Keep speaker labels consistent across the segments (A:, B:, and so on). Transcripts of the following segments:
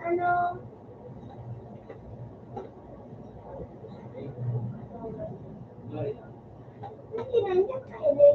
A: Ano? Hindi nandiyan ka, Ede.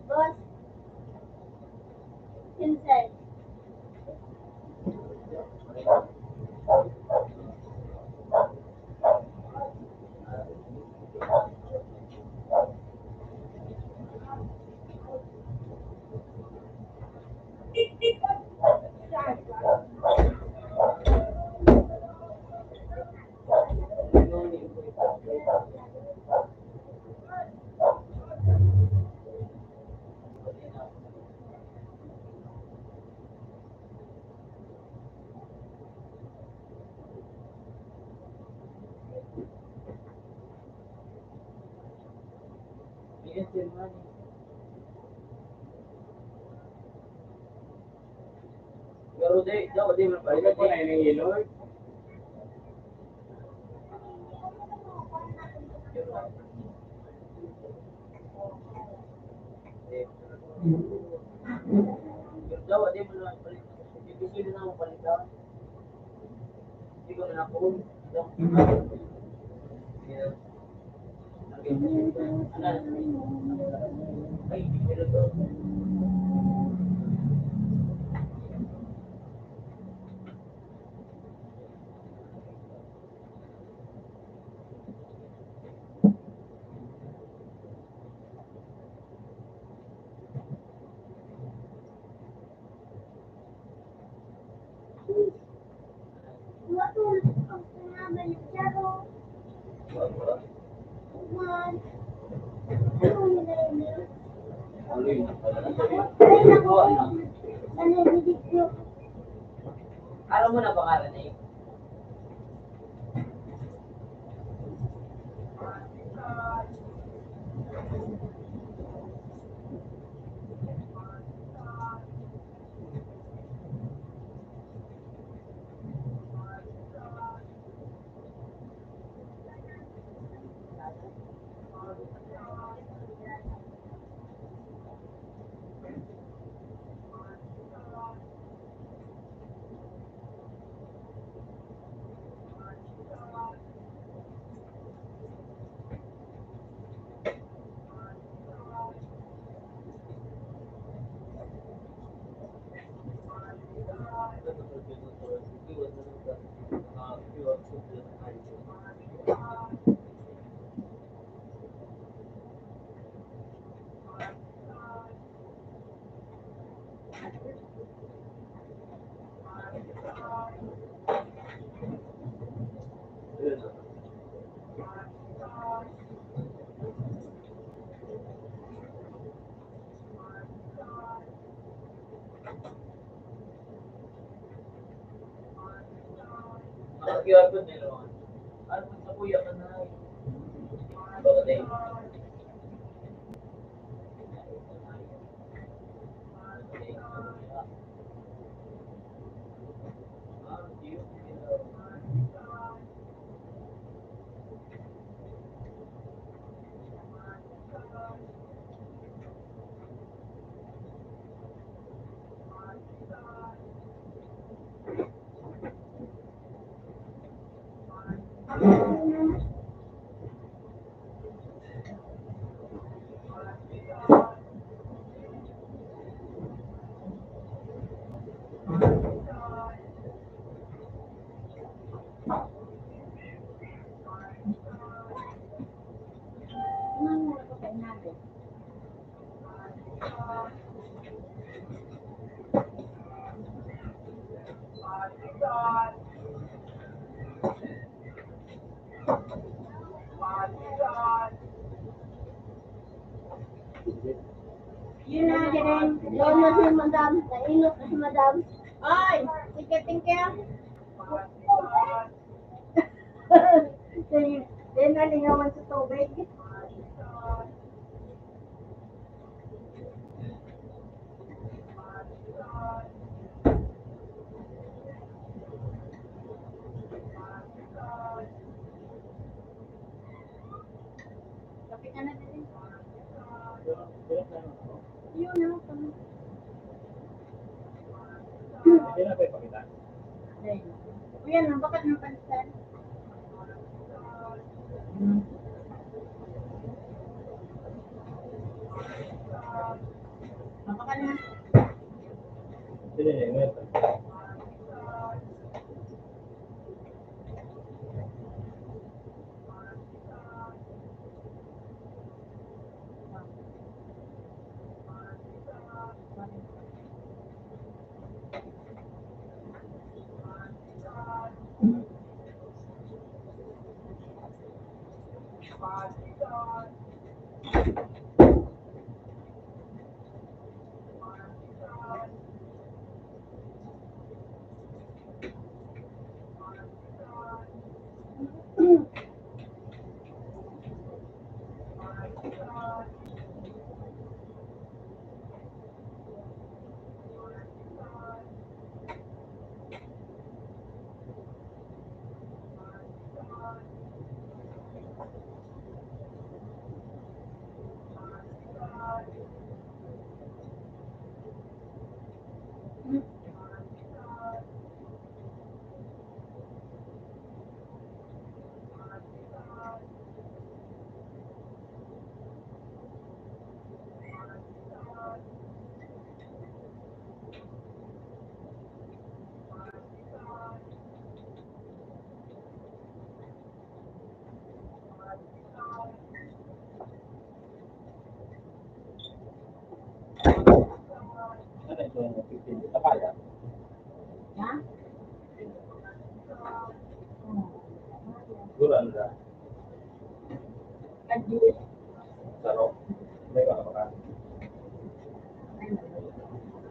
A: Boss, inside.
B: Di mapalitan ko na yung yellow. Daw, di mo na palitan. Ibigay na ako palitan. Hindi ko na ako. Ay, pero to.
A: Man. Ano nila yun?
B: Ano yun?
A: Ay, naku. Ano yung video?
B: Alam mo na pangalan eh? QR code meron. Ano sa kuya ka na? Bakit eh?
A: Ano na pa natin? Yun na, ganun. Doon na si madam. Nainok na si madam. Ay! Tikating ka. Yan na, lingawan sa tubig. Kapi ka na din. Yun na.
C: Hindi na pa ipakita.
A: Kuya, bakit ng pansan? Napaka na.
C: Hindi na yung ano ito? 15 kapaya.
A: Ha?
C: Siguro ano na.
A: Adjust.
C: Sarap. May ka kapag.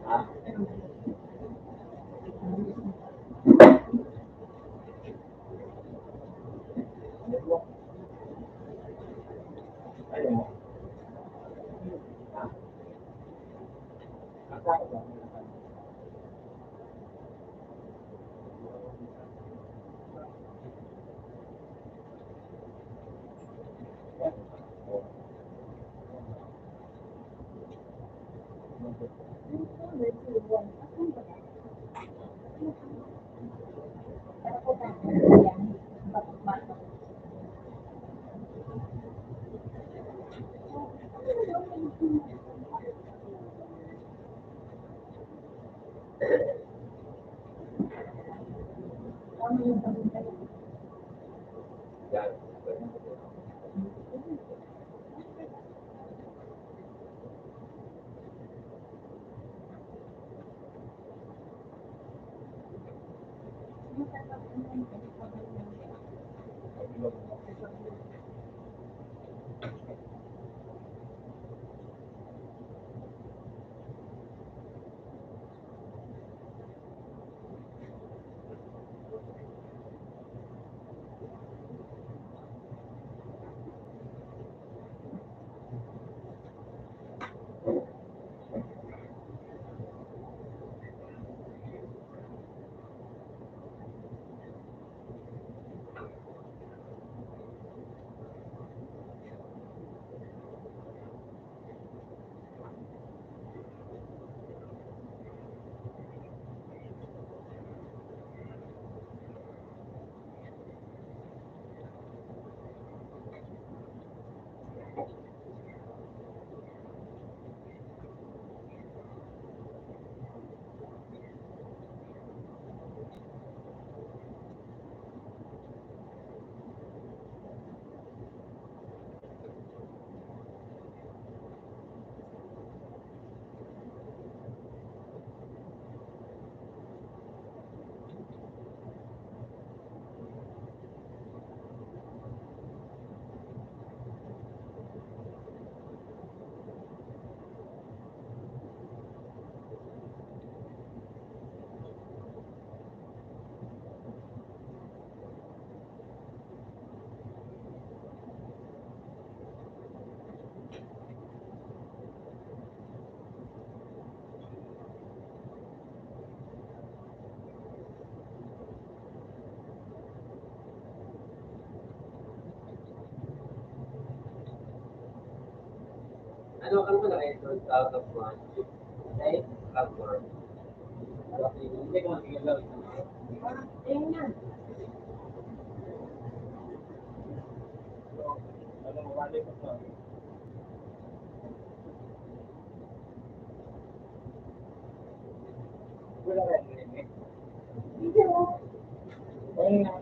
C: Ha? Ayaw mo. Ha? Ang sakit ba? Yan.
B: Ano ka naman na-enroll out of one? Right? Platform. Hindi ko matigil.
A: Ayun na.
C: Ano, wali ko sa.
B: Wala ka rin eh.
A: Video.
C: Ayun na.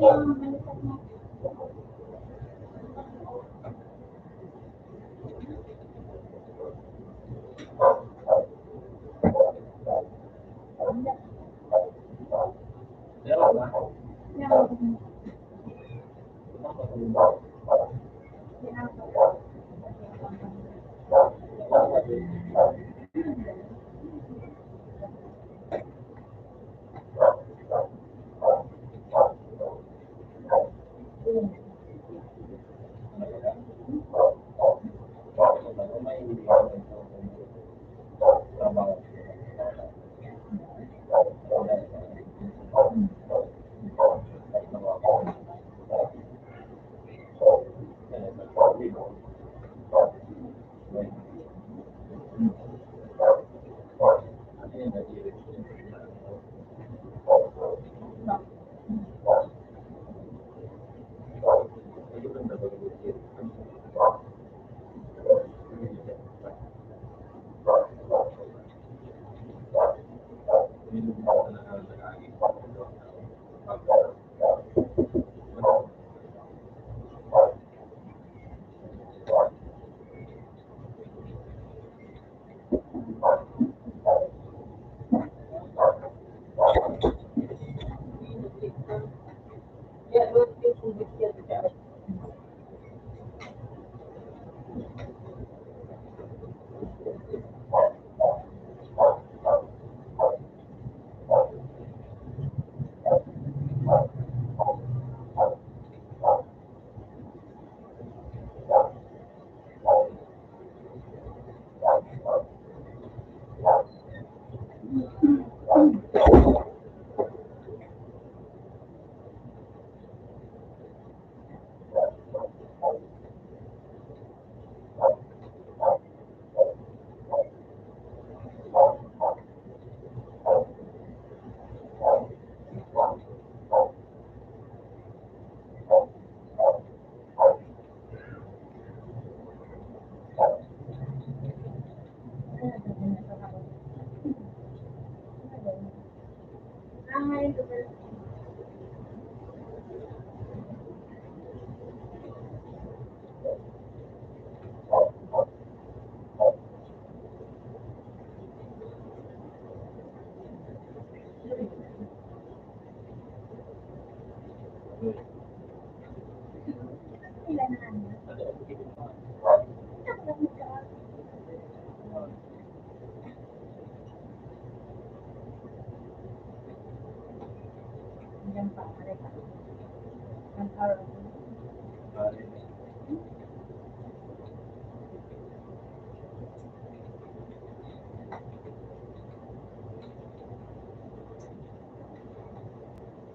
A: yung balikat mo.
C: Meron ba?
A: Yung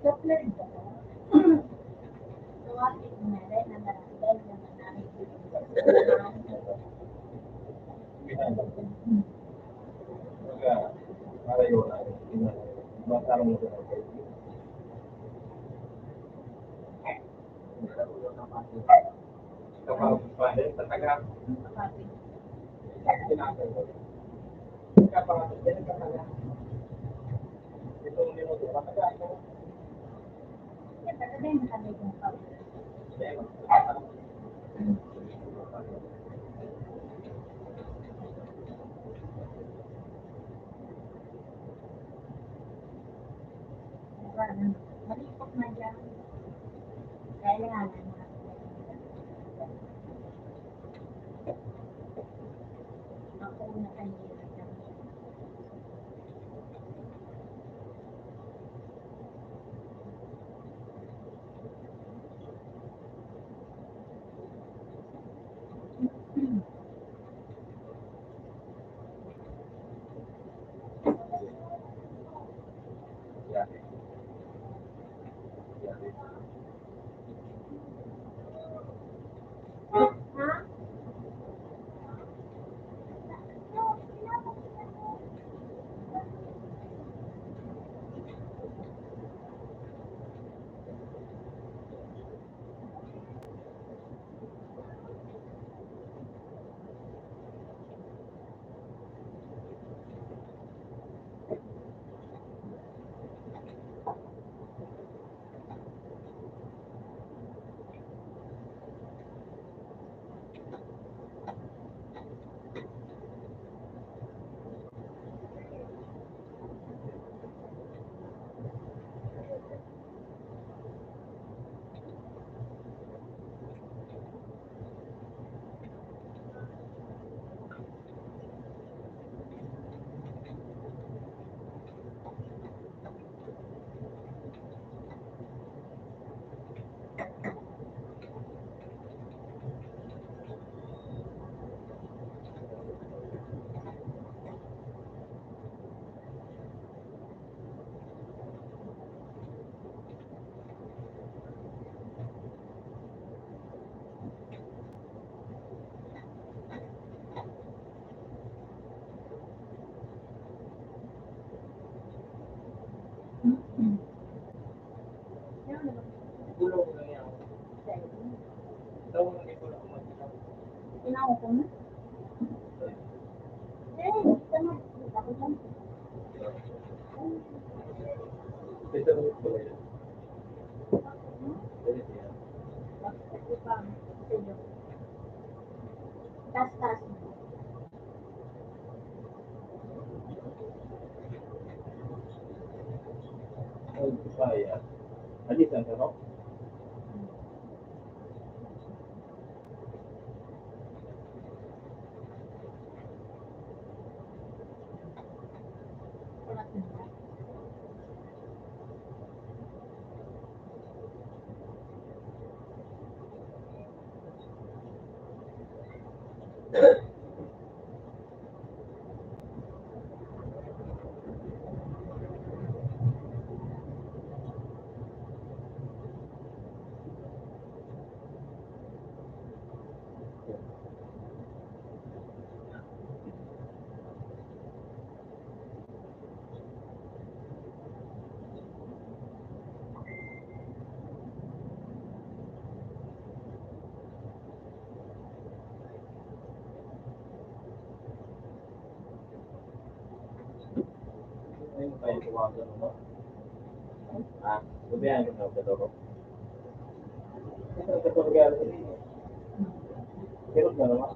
A: chocolate ba? Tuwagin na rin na nararamdaman na malipot na dyan. Kailangan na. Ako na kanina dyan. Ha?
C: Gulong ko lang yan. Ito mo hindi ko lang makita.
A: Inaw ko na. Tama. Ako lang.
C: Ito mo ko lang yan. Ganito yan.
A: Tas.
C: Ay, kaya. Alisan ka, no? Ay, tayo kumakas mo. Ah, sabihan ko na ako dito. Ito, ito, regalo sa inyo. Kirot na naman.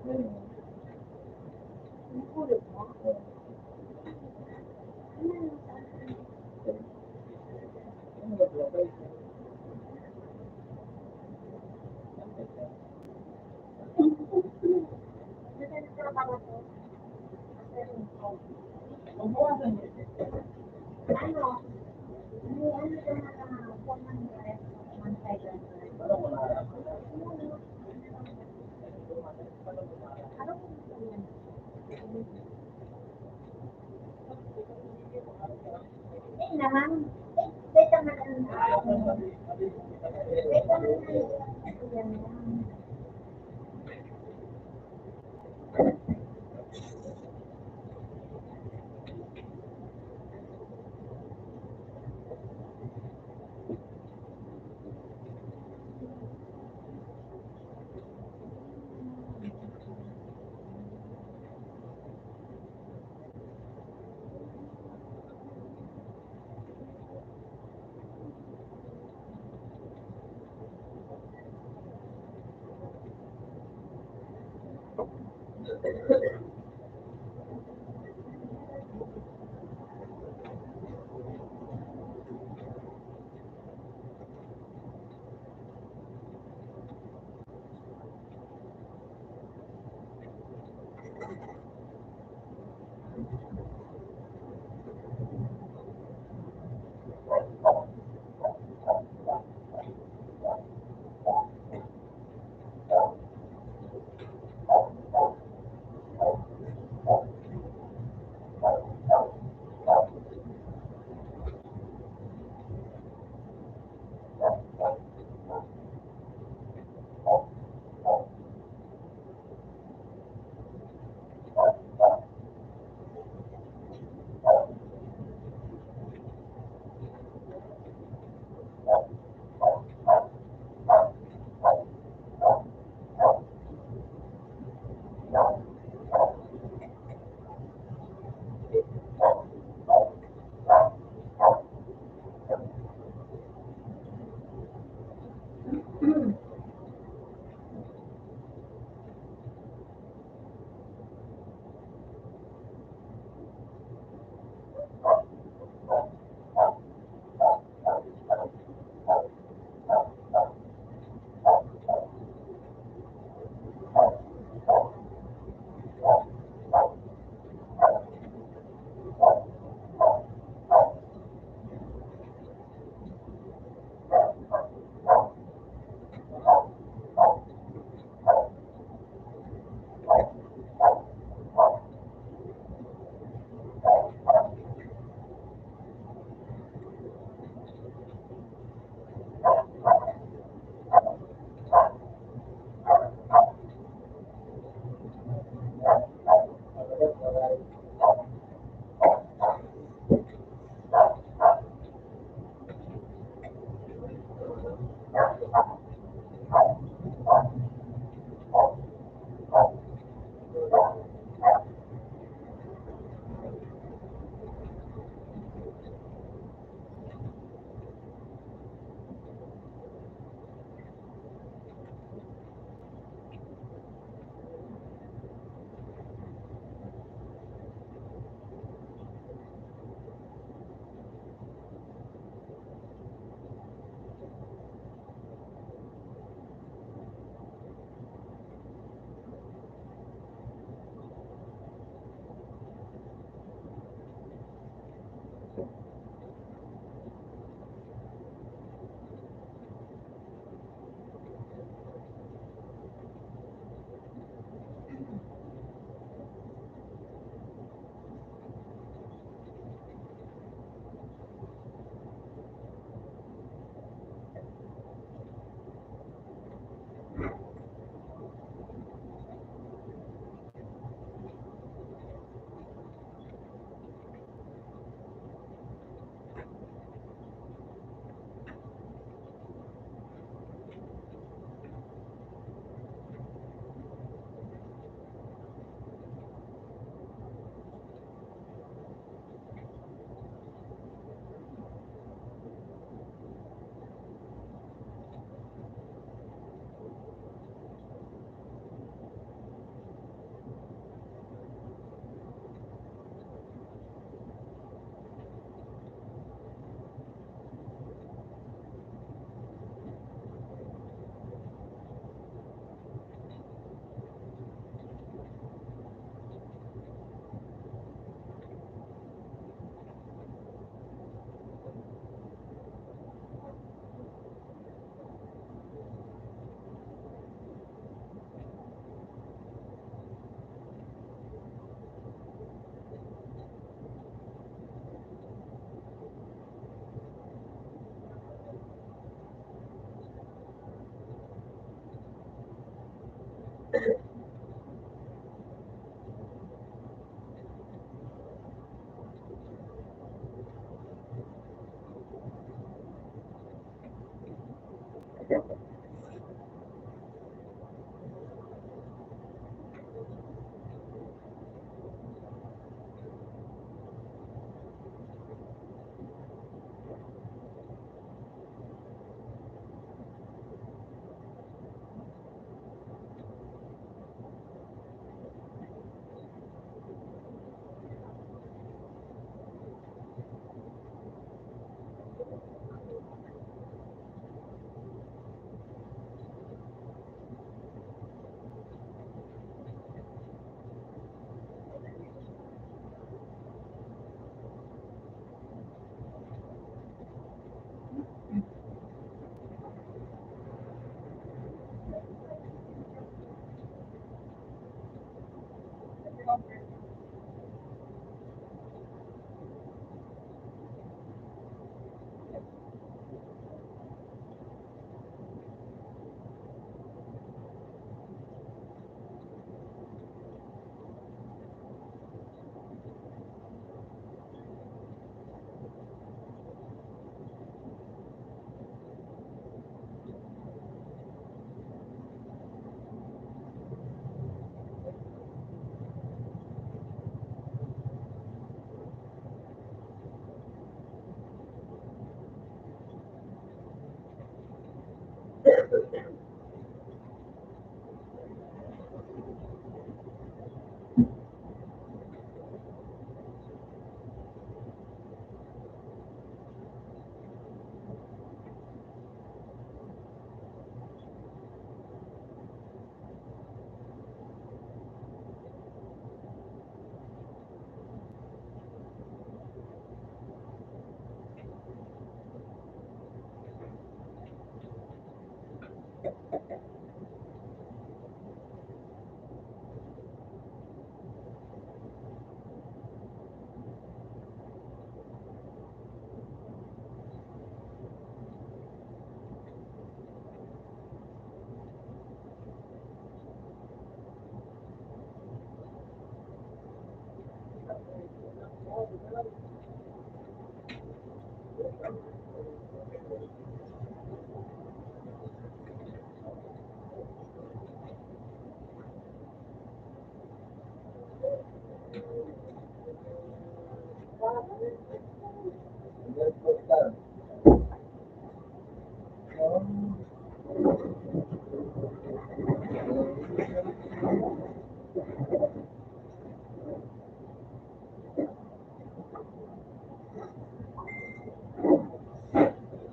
C: Ganun.
A: Ang kulot mo.
C: Oo.
A: Ano yung saan?
C: Ano ba pala ba?
A: Nasa pa ba to?
C: Mabawasan niya.
A: Ano? Ano yung mga common rep, common cycle?
C: Ano mo na?
A: Ano kung yan? Eh naman, wait naman ang wait naman ang yan lang.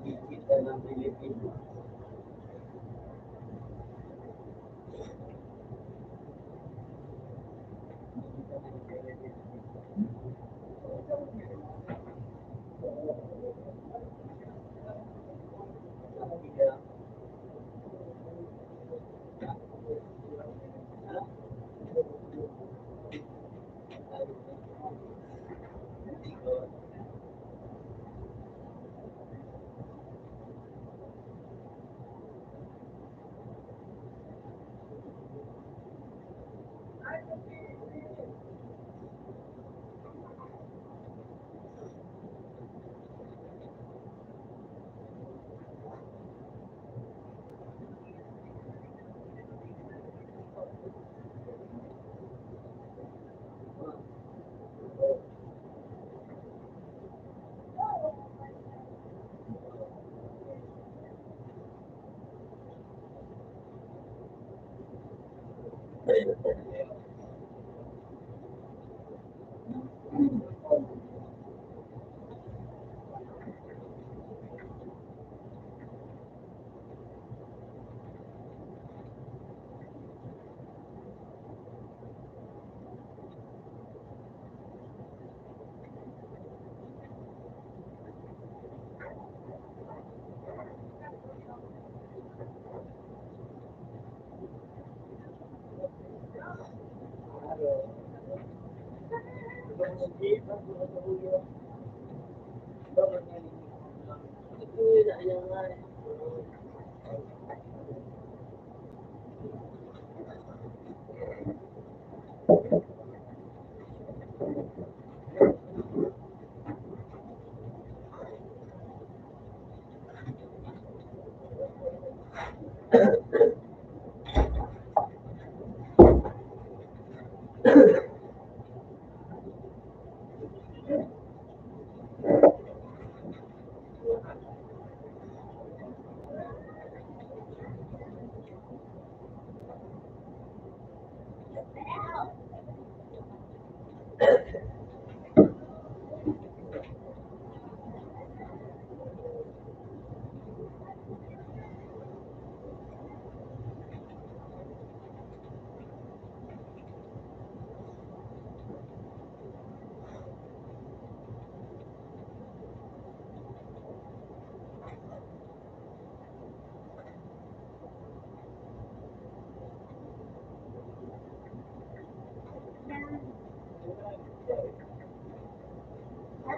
B: Kita ng Pilipinas.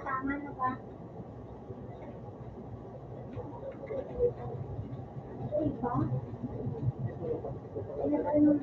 A: Tama na ba? Uy, ba? Ano ba yun?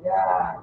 B: Yeah.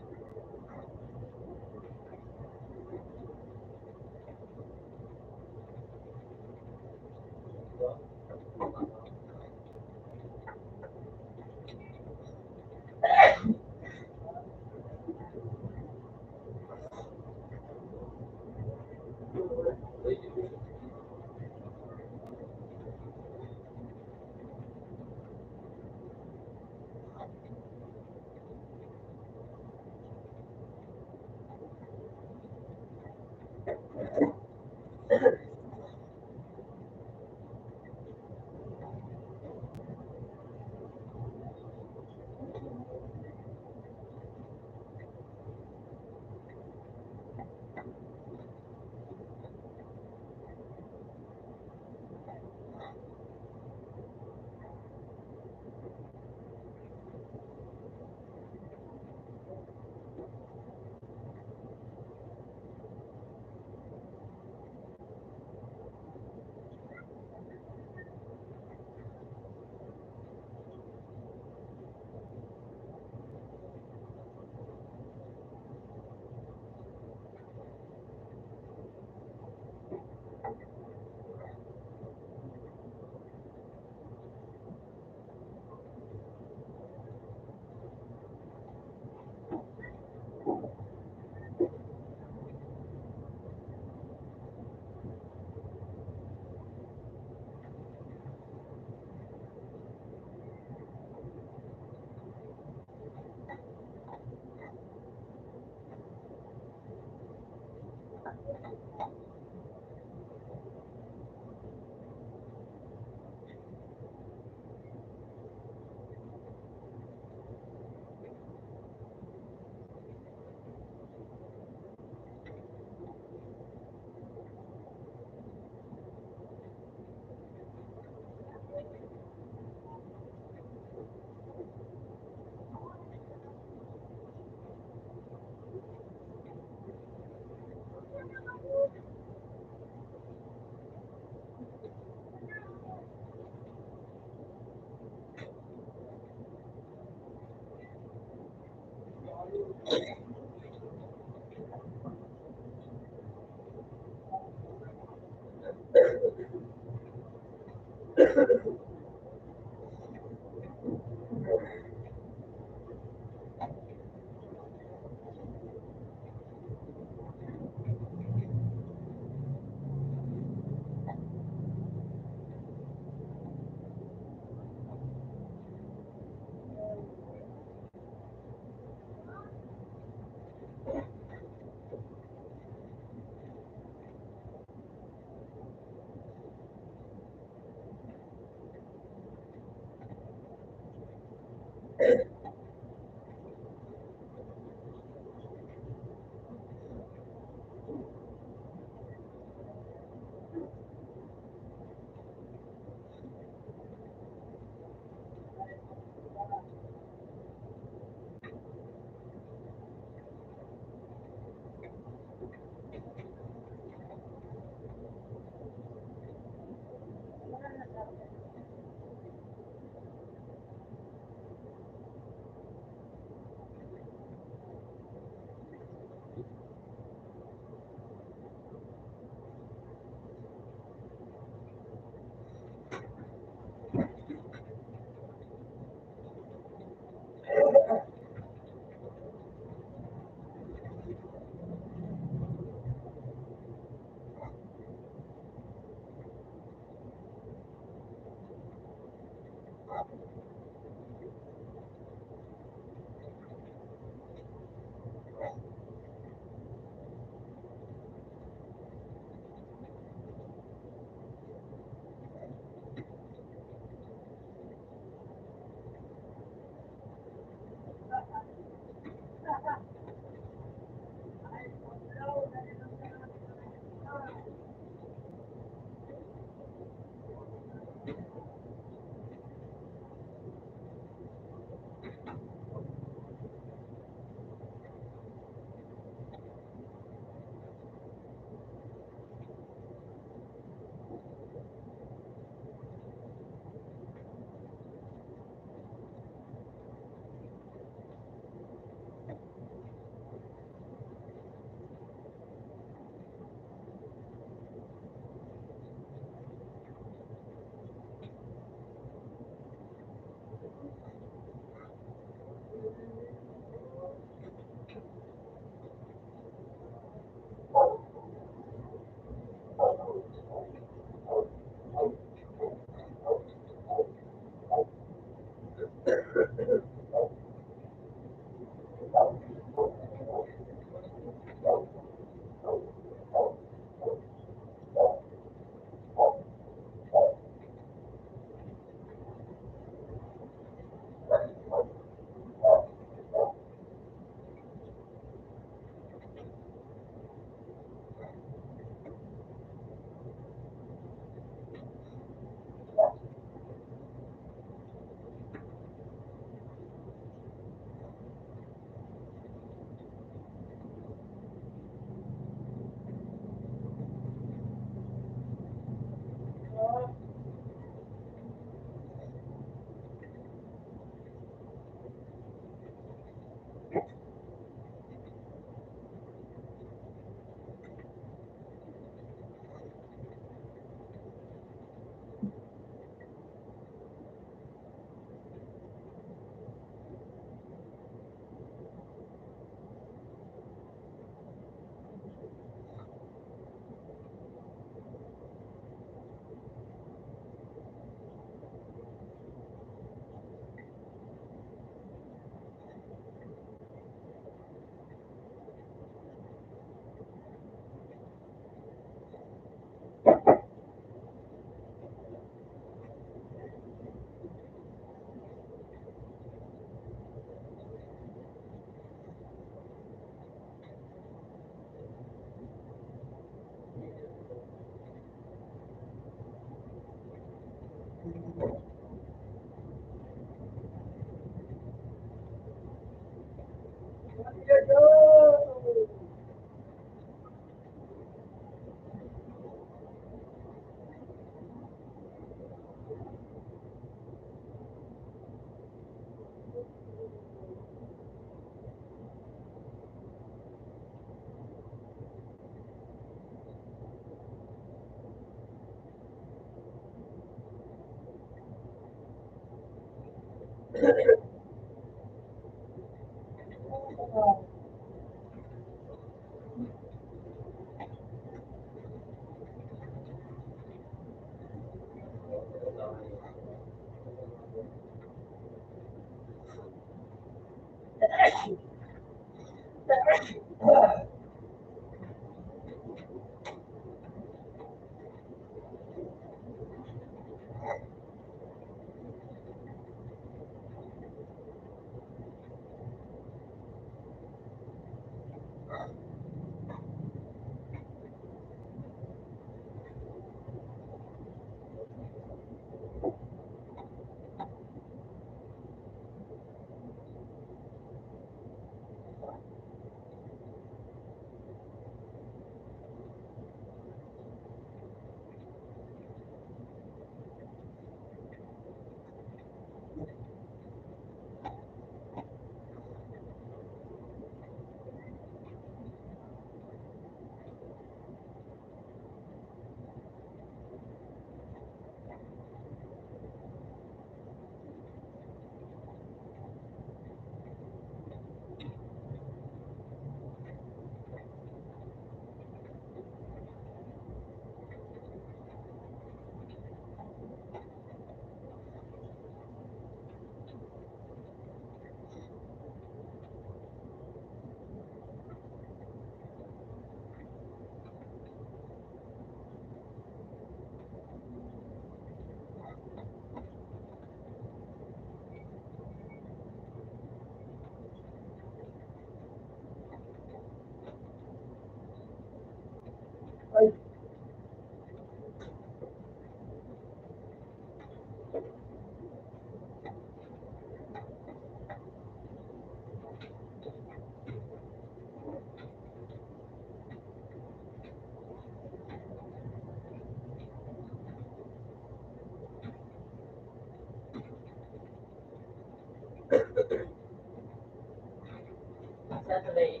B: Saturday.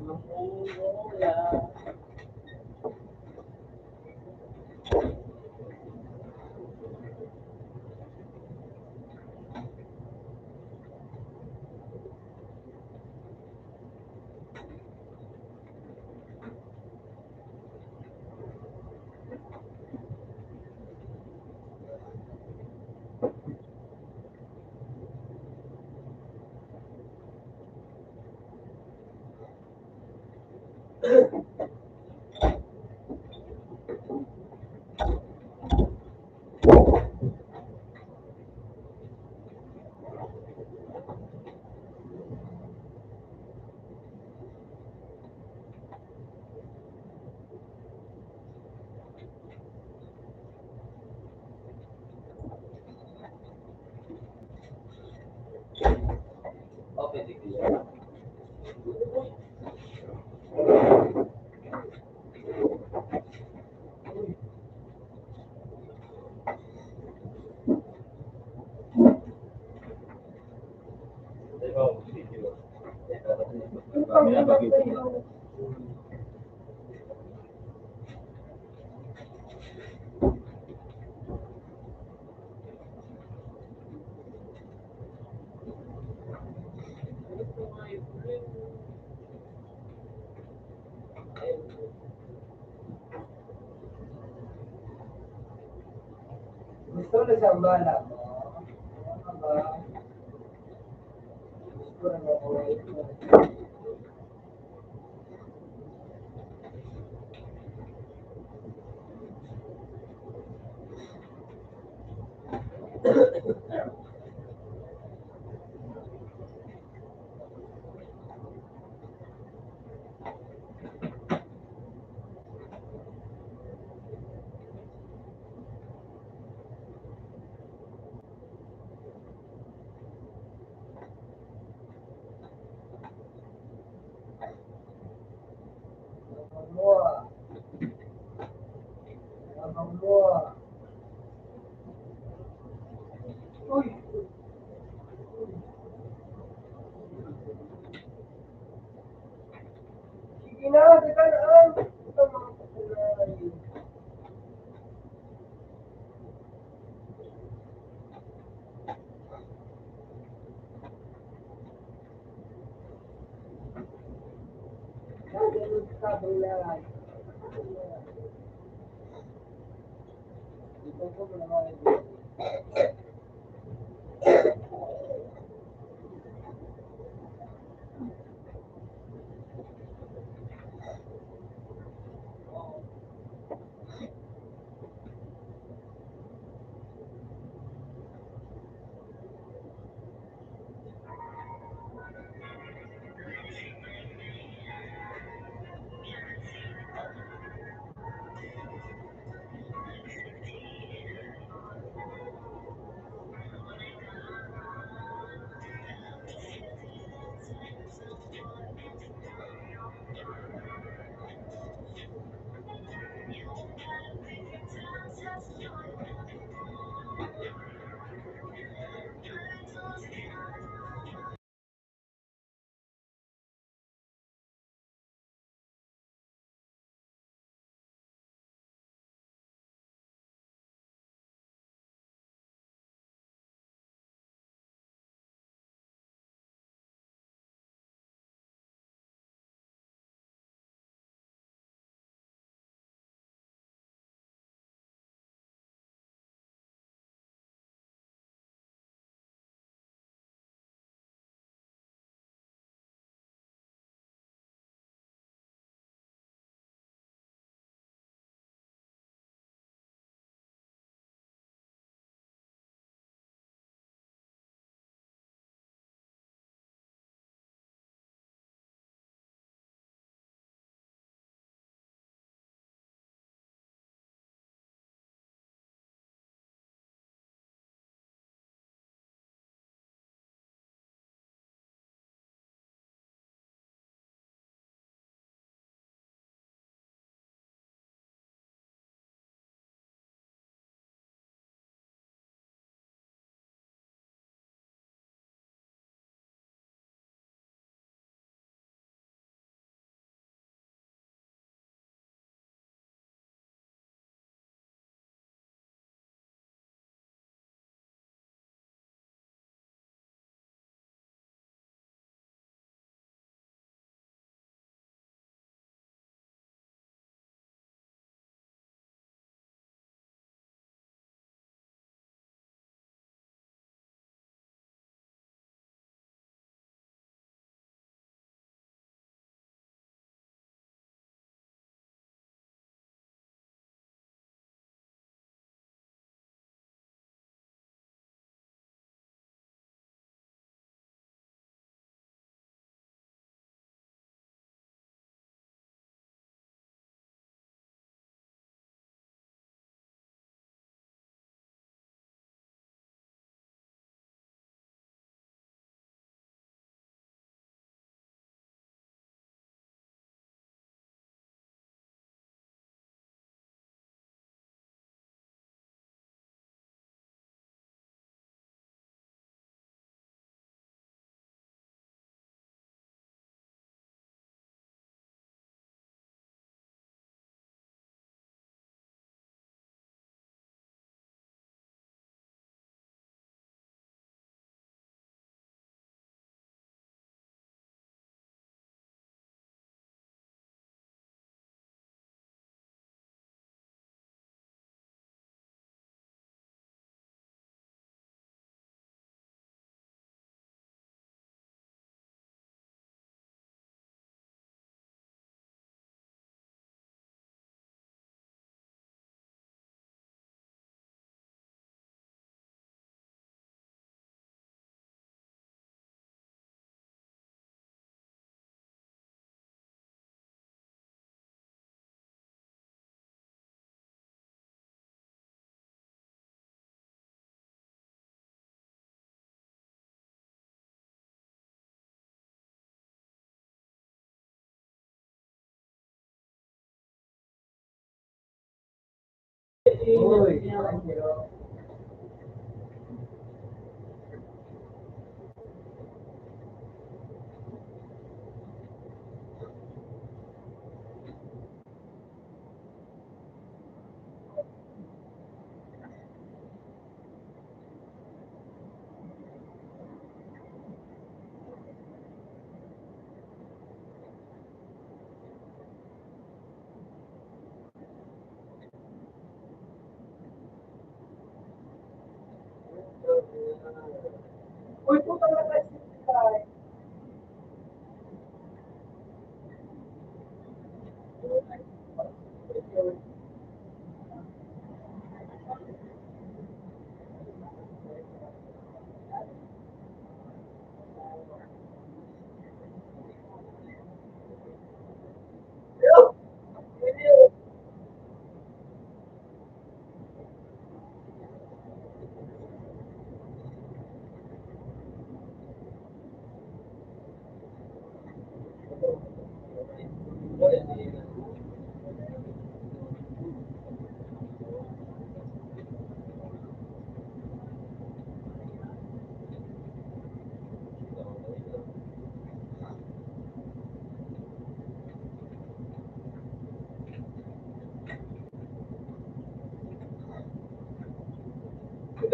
B: Mamula. Okay, sige.
C: Kami na pag-ibig.
B: Gusto na sa bala mo. Ano ba? Gusto na ako.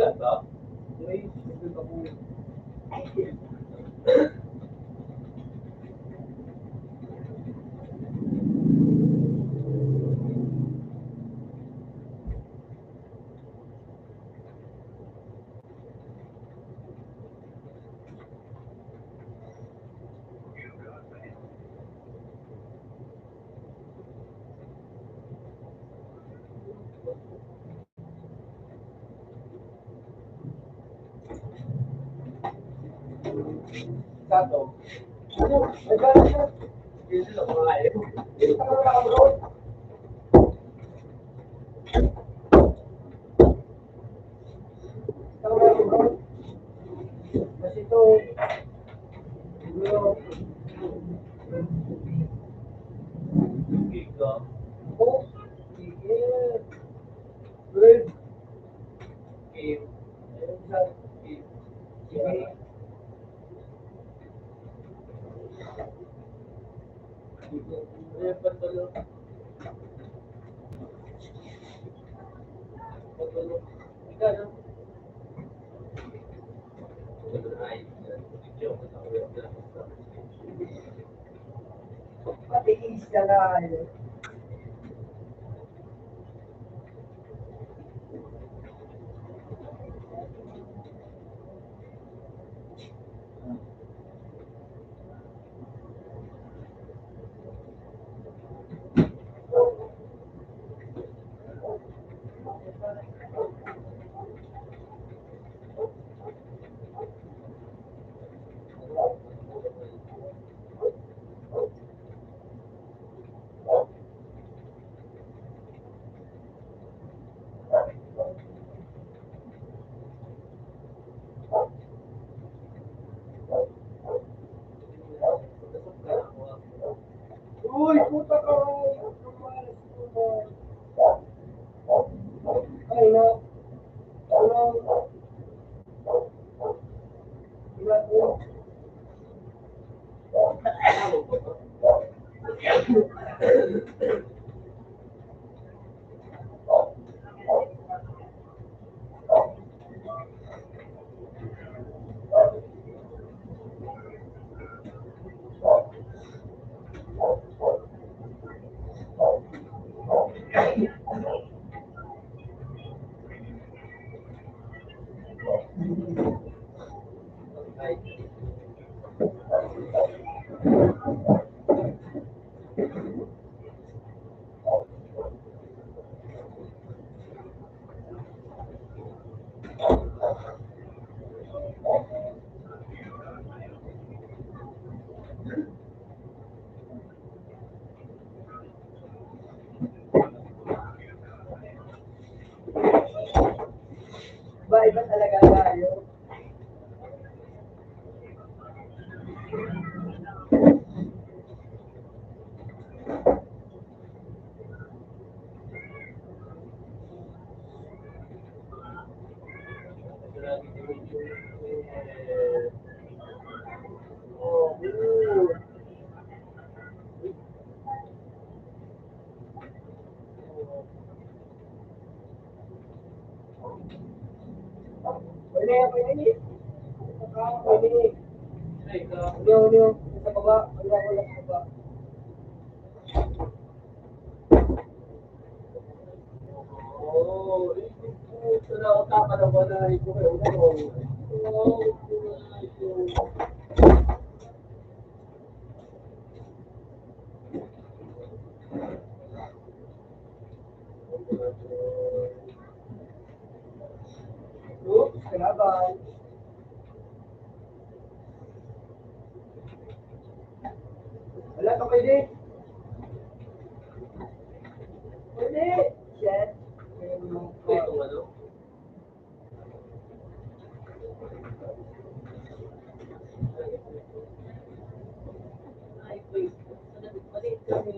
C: Ulan ba?
B: May isip ako. Sato. Ano? Nagkala siya. Hindi lang mga ayaw. Hindi ka naman nakabroad. Ikaw na nakabroad. Kasi ito, siguro,
C: Giga.
B: oh, sige. Good.
C: Game.
B: Ayun siya. Sige.
C: Ayun, patulo. Patulo. Ika, no? Ay, video.
B: Patiis ka na. eh. Uy, puta ka. Ay, na. Ano? Ilan mo? Iba talaga tayo. Oh, pwede, pwede. Pwede. Uli. Sa baba. Wala ko lang sa baba. Oh, ito na usapan ako na ito kayo. Oh, oops, kalaban. Wala ka pwede. Pwede. Shit.
C: Ito, ano? Ay, please. Maliit kami.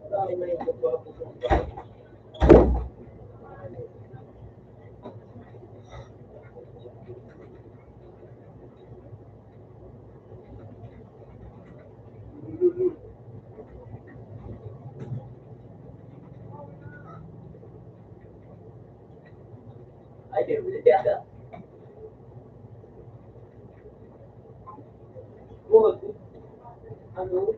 C: Dami na ito po ako.
B: Ano?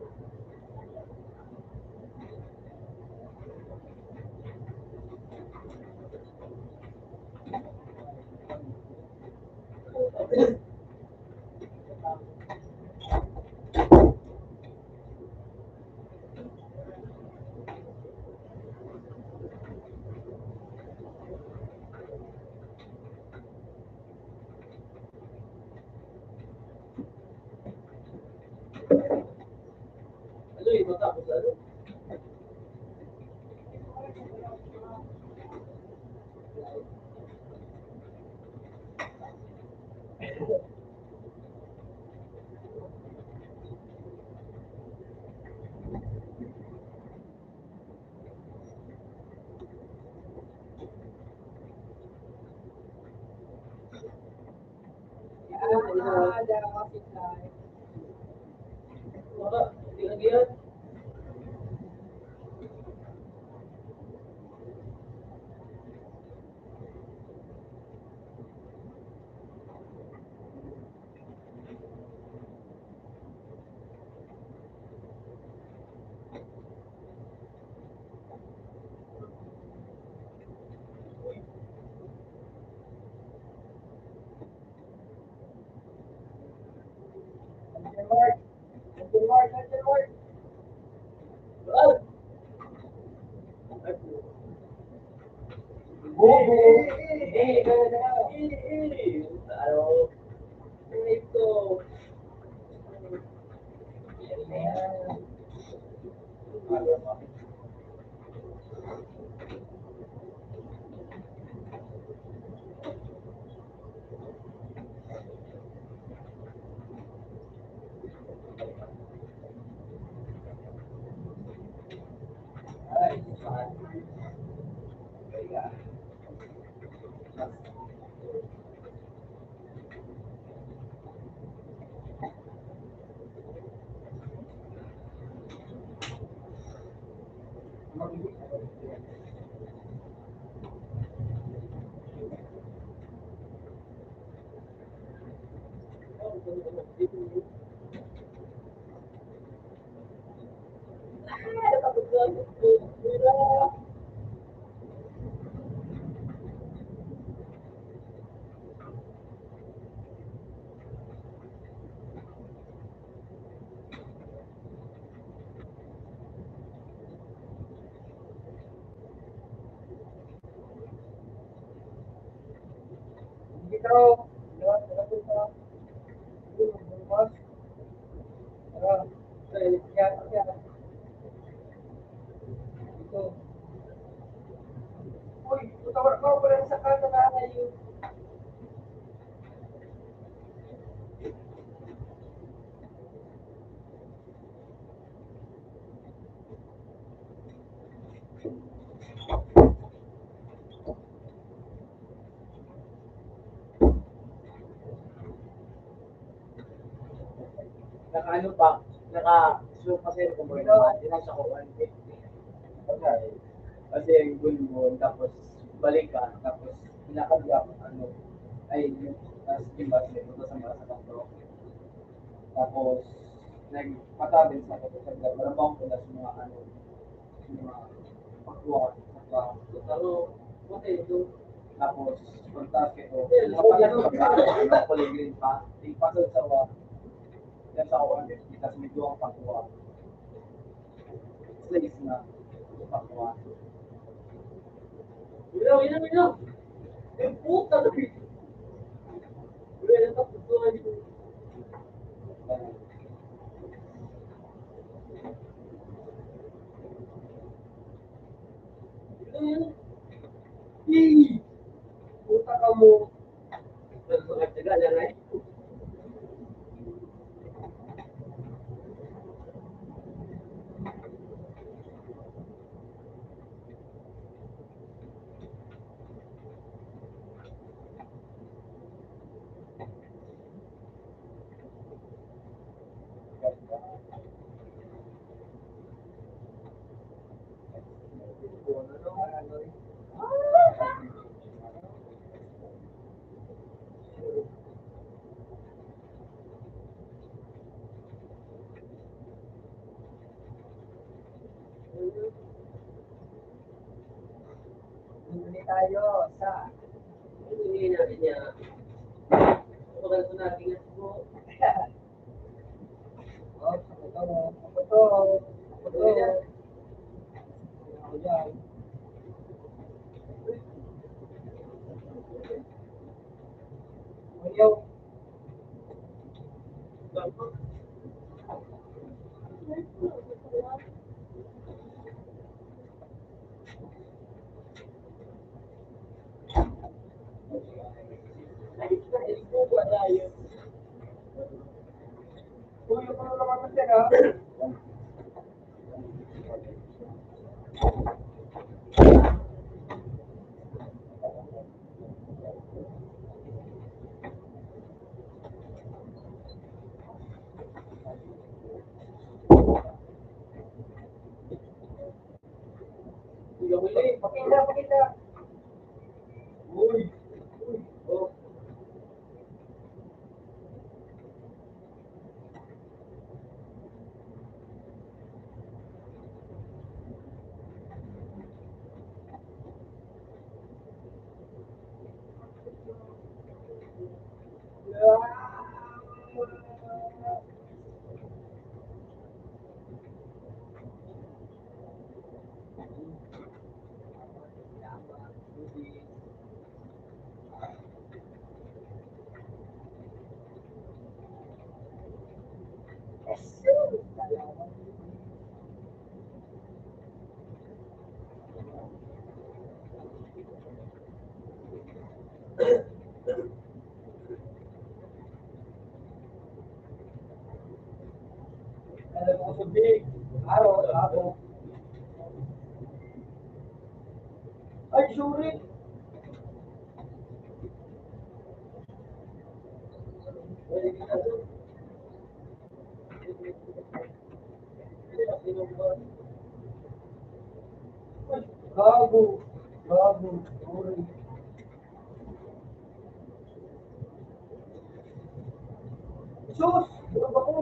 B: Ano ito tapos ano? Wala, hindi lagi yan. Wala. Bobo! Ano? Ito. Naka-ano pa, naka-show pa sa'yo kung mga naman, dinasa ko 150. Okay. Kasi yung gulbon, tapos balik ka, tapos pinakagya ko, ano, ay, tapos yung bus, may punta sa mga sa kanto. Tapos, nagpatabil sa kanto sa gulbon, parang bang pula sa mga, ano, mga pakuha, pakuha. Pero, okay, ito. Tapos, pagtas ito, nakapalag pa, ano, kulay green pa, ipasal sa wa, yan sa 150, tapos medyo ang pakuha. Place na, pakuha. Ilaw. Eh, puta na. Wala na tapos doon. Puta ka mo. Taga lang ay. tayo sa hindi natin niya. Tumagal ko natin yan po. Pakita. Uy. Oh. Alam mo sa big, araw. Ay, sorry. Gago. Sorry. Sus! Ano ba ko?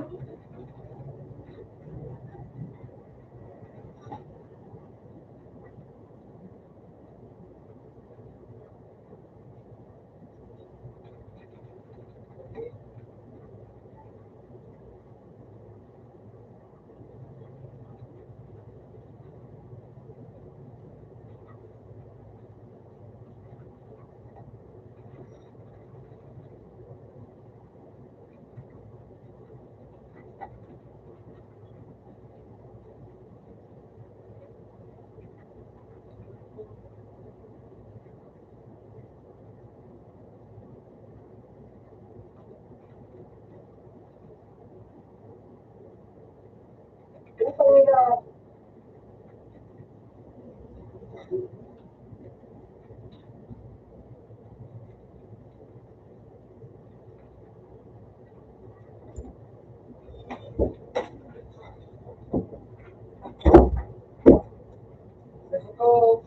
B: Ito,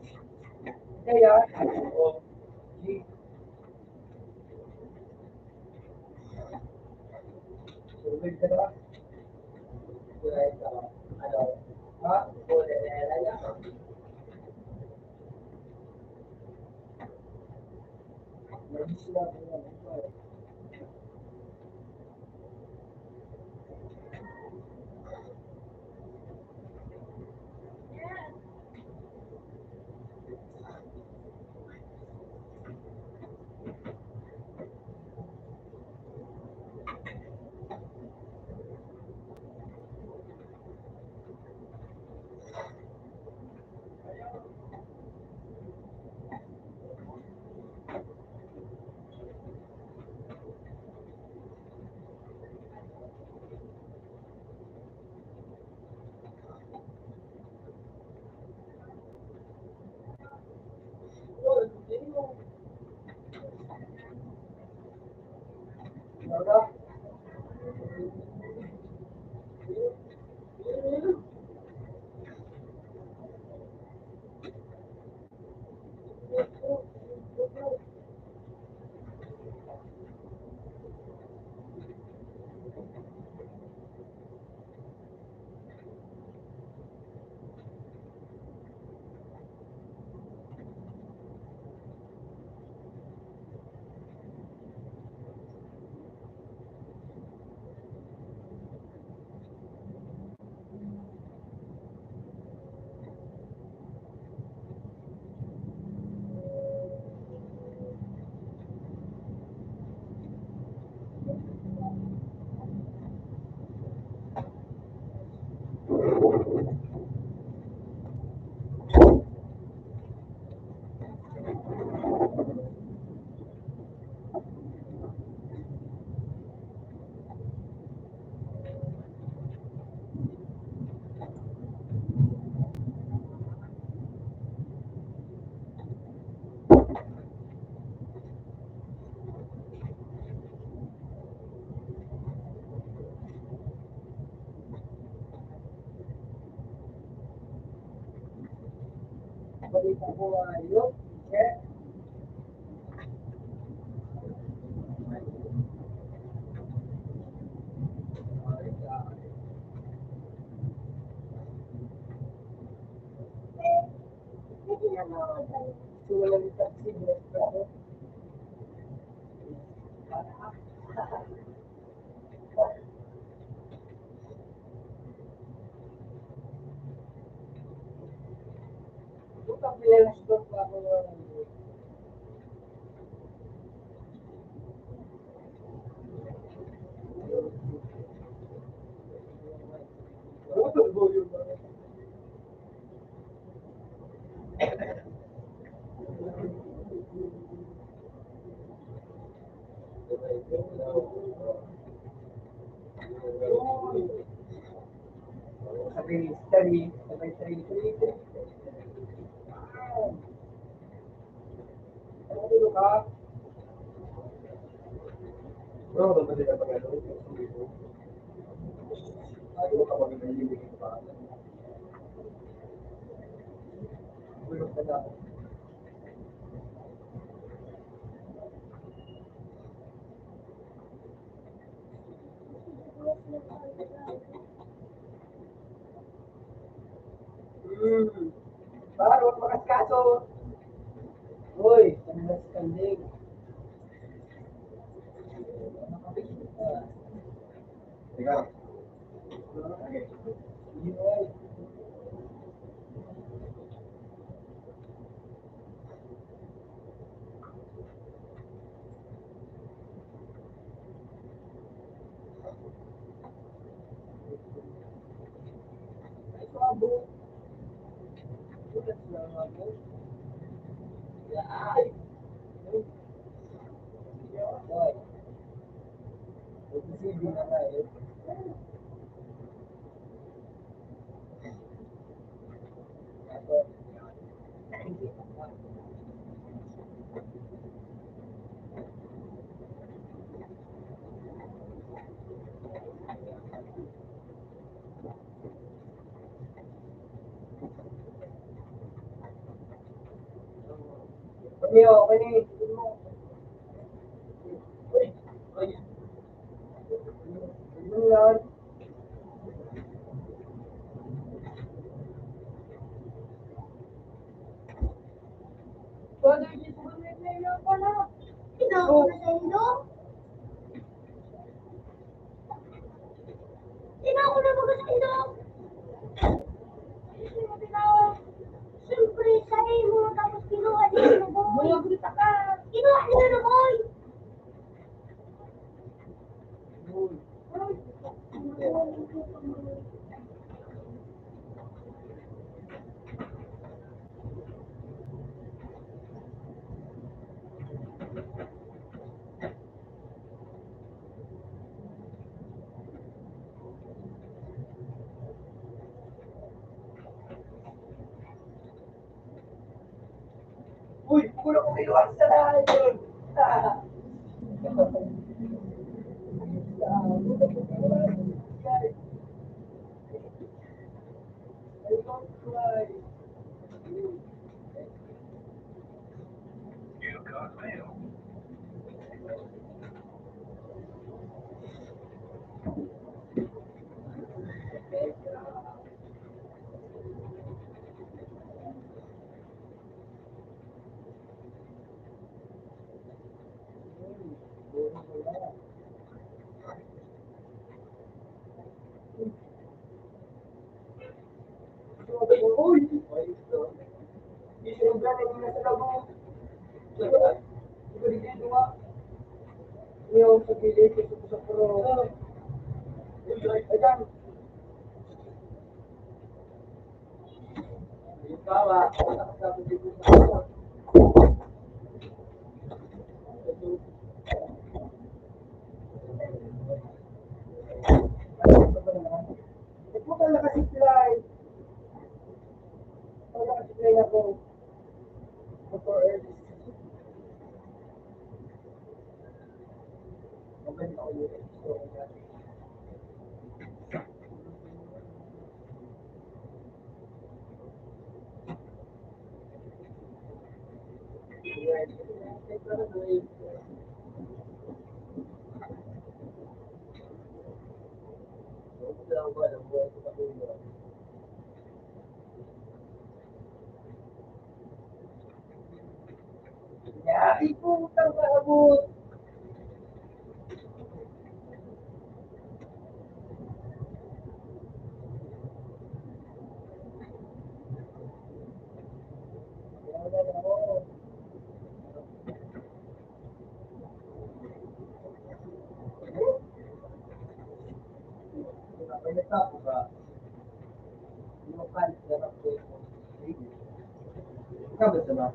B: kaya, tubig ka ba? Ha?
A: Tinawag ko na sa Indo. Tinawag ko na ba sa Indo? Tinawag. Siyempre, sa'yo mo tapos kinuha din na boy. Buyagrita ka. Kinuha din na boy.
B: Ay, putang kabut. May nagtapo ka. Hindi mo kahit ganap ko. Ikaw ba ito na?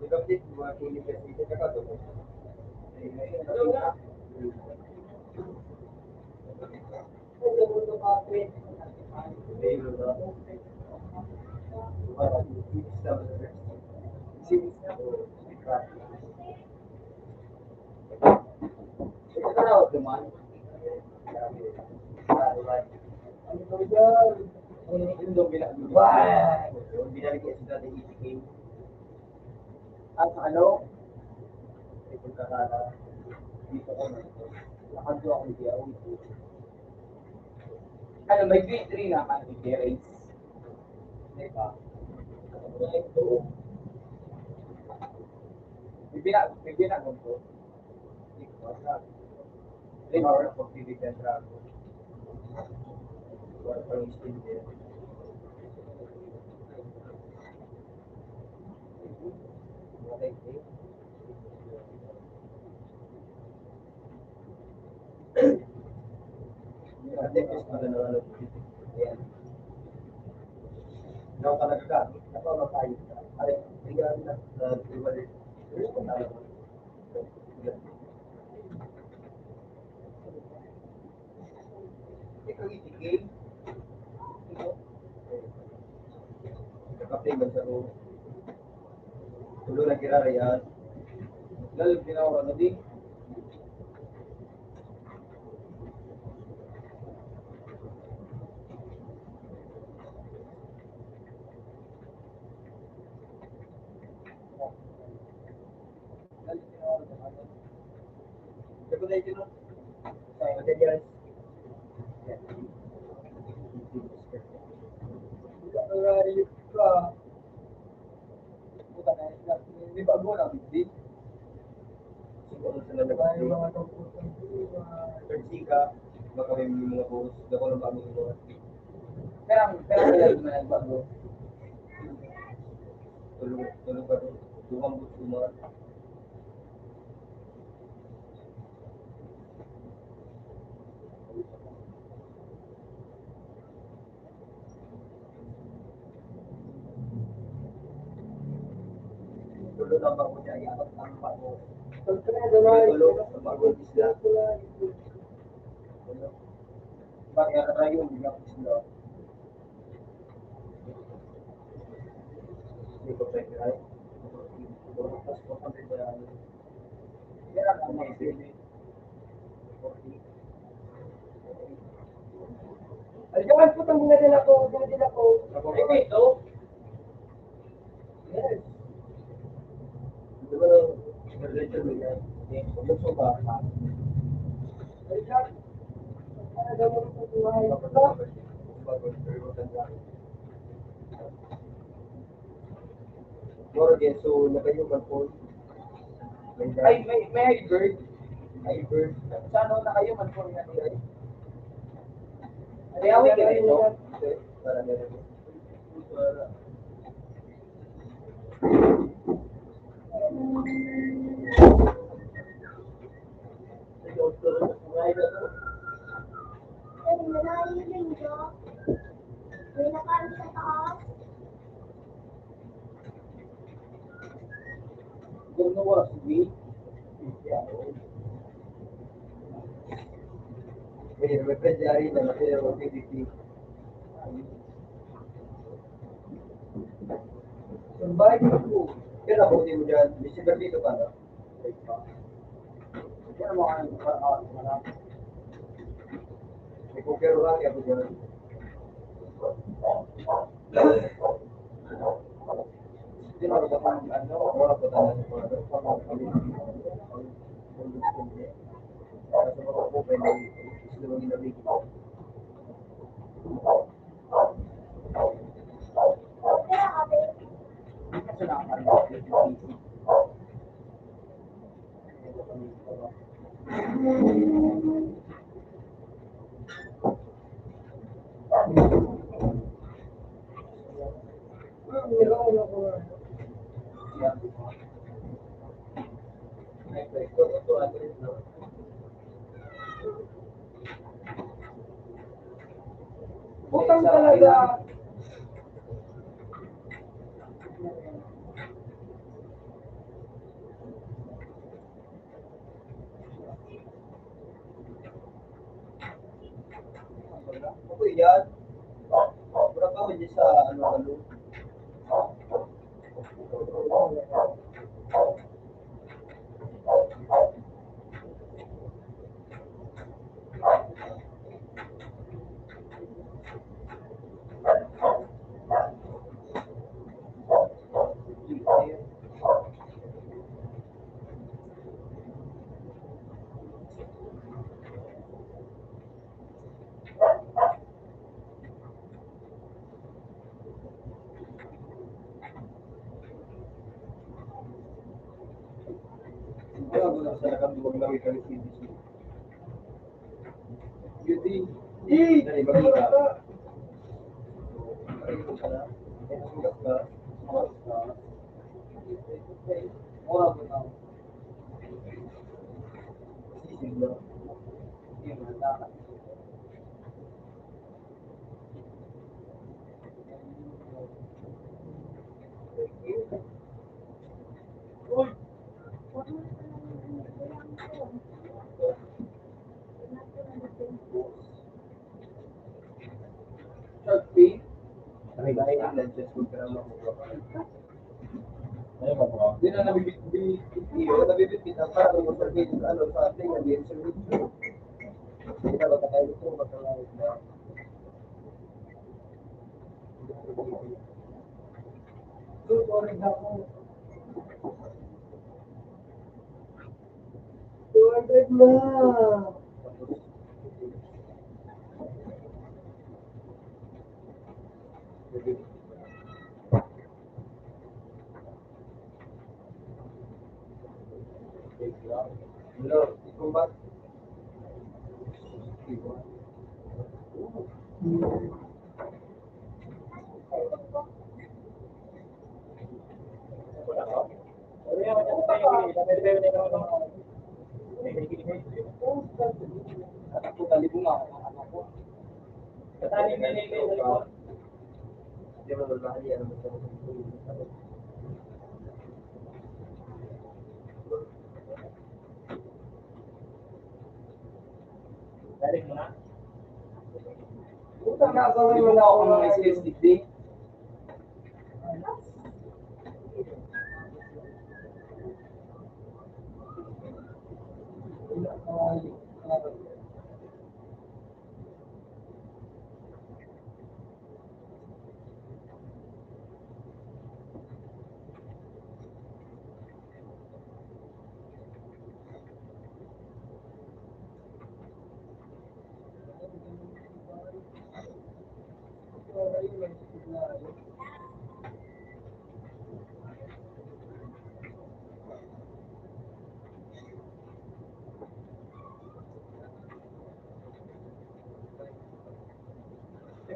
B: Kapit, mga kinig kasi ito ka to. Wah, binalik kita dari ITK. At ano? Ito ka dito ko na. Lakad ko ako dito. Ano, may grade 3 na kan parents. Diba? Ito. Bibina ko to. Lima for TV Central. What are you still there? Ikaw talaga ka. Ikaw na tayo. Ay, tingnan na. Ibalik. Ikaw itigil. Kapag man sa room. Tulo na kirarayan. Lalo tinawag na din. Kapag na ito sa materials. Ayun ka. Puta na. May bago na. Hindi. Siguro sila nag-ay mga ka. Baka may mga post. Dako ng bagong mga. Pero kaya naman nagbago. Tulog ka doon. Lumang buto mo. Tulog ang bago niya. Iabot ang bago. Tulog ang bago isla. Bakit na tayo yung bigla isla? Hindi ko pwede ay. Tapos ko kami ba kaya ang mga sili. Ay, jaman po itong dinadala ko. Ay, ito? Yes. Di ba, nag-lecture mo yan? Yung soba. Ay, Jack. Ano daw mo ito buhay? Morgan, so nakayuman po. Ay, may hybrid. Hybrid. Sa ano nakayuman po yan? Ay, awit ka rin ito? Para meron. Para.
A: Ay, nalayiling ko. May nakalit sa taas.
B: Ganun oras, hindi? May predyari na kaya mag-PDP. Ang bahay ko, kaya ako din mo dyan, December dito pa na. Kaya mo kayo, may kukero lang ako dyan. Hindi na ako pa ano, wala pa tayo sa mga kasi mga po pwede gusto mo ginamit ko.
A: Kaya kami.
B: Hindi kasi nakakarinig. Butang talaga. Ako yan. Wala pa hindi sa ano. Kaya ako na sa lakang duwag lang ikaw si CDC. Yudi. Dari bagita. Ora ko na. Siglo. Hindi mo na. Uy. Shopee. Ay, dahil ang lenses ko pero mo.
C: Ayun ba po?
B: Hindi na nabibit para mo sa video ano sa ating ang service. Hindi na ba tayo ito magkalaw na. Sorry na ako. 200 na. Hello, kung ba? Ako talibong ako. Katali na nila. Hindi mo nalaman yan.
C: Dali mo na.
B: Utang na ako wala ako ng SSD.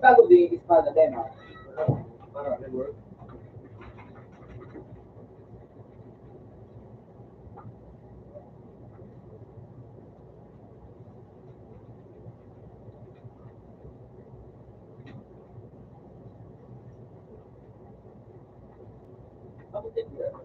B: Bago din ispada din ha. Para reward.
C: Ako din yan.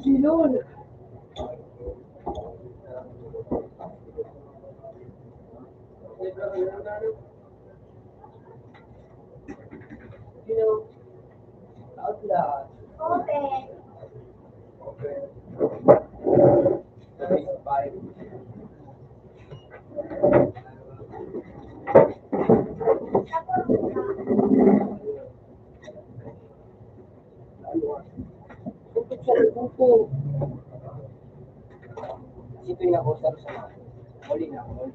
B: Sinun! Sino? Outlaw.
A: Open.
B: Okay. Bye. Tutok sa buko. Sito yung ako sa muli na ako.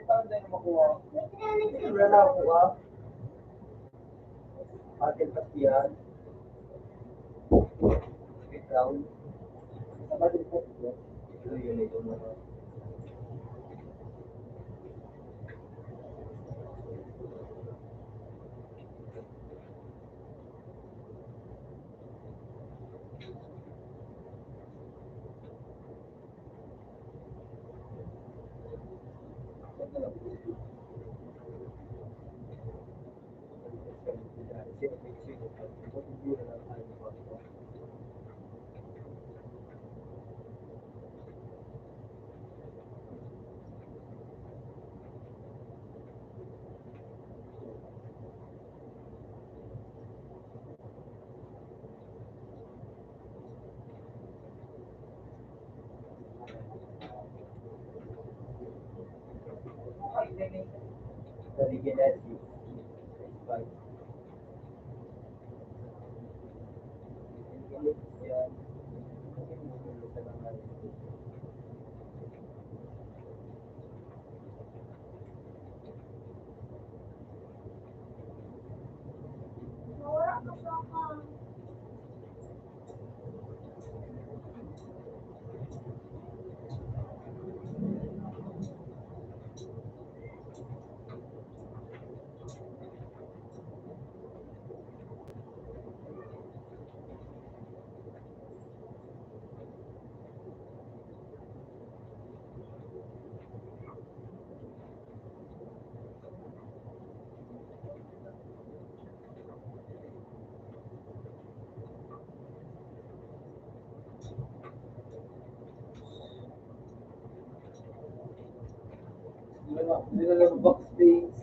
B: Paano tayo makuha? Wala na ako Atin pasiyan. Wait lang. Sama din po. Ito yun ito mga.
A: Nawala ka sa akin.
B: Nilalang box space.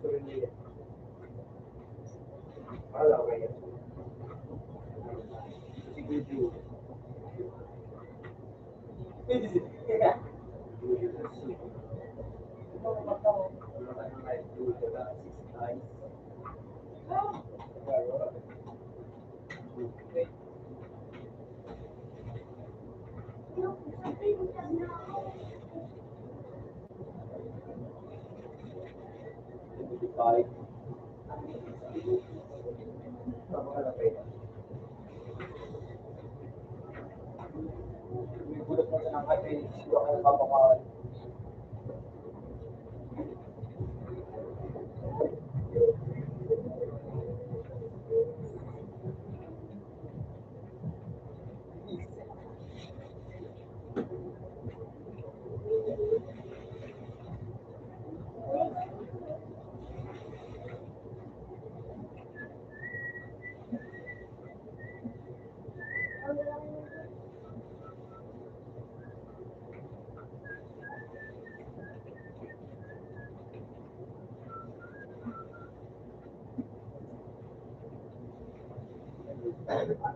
B: gusto rin nila. Wala ko yan. Siguro.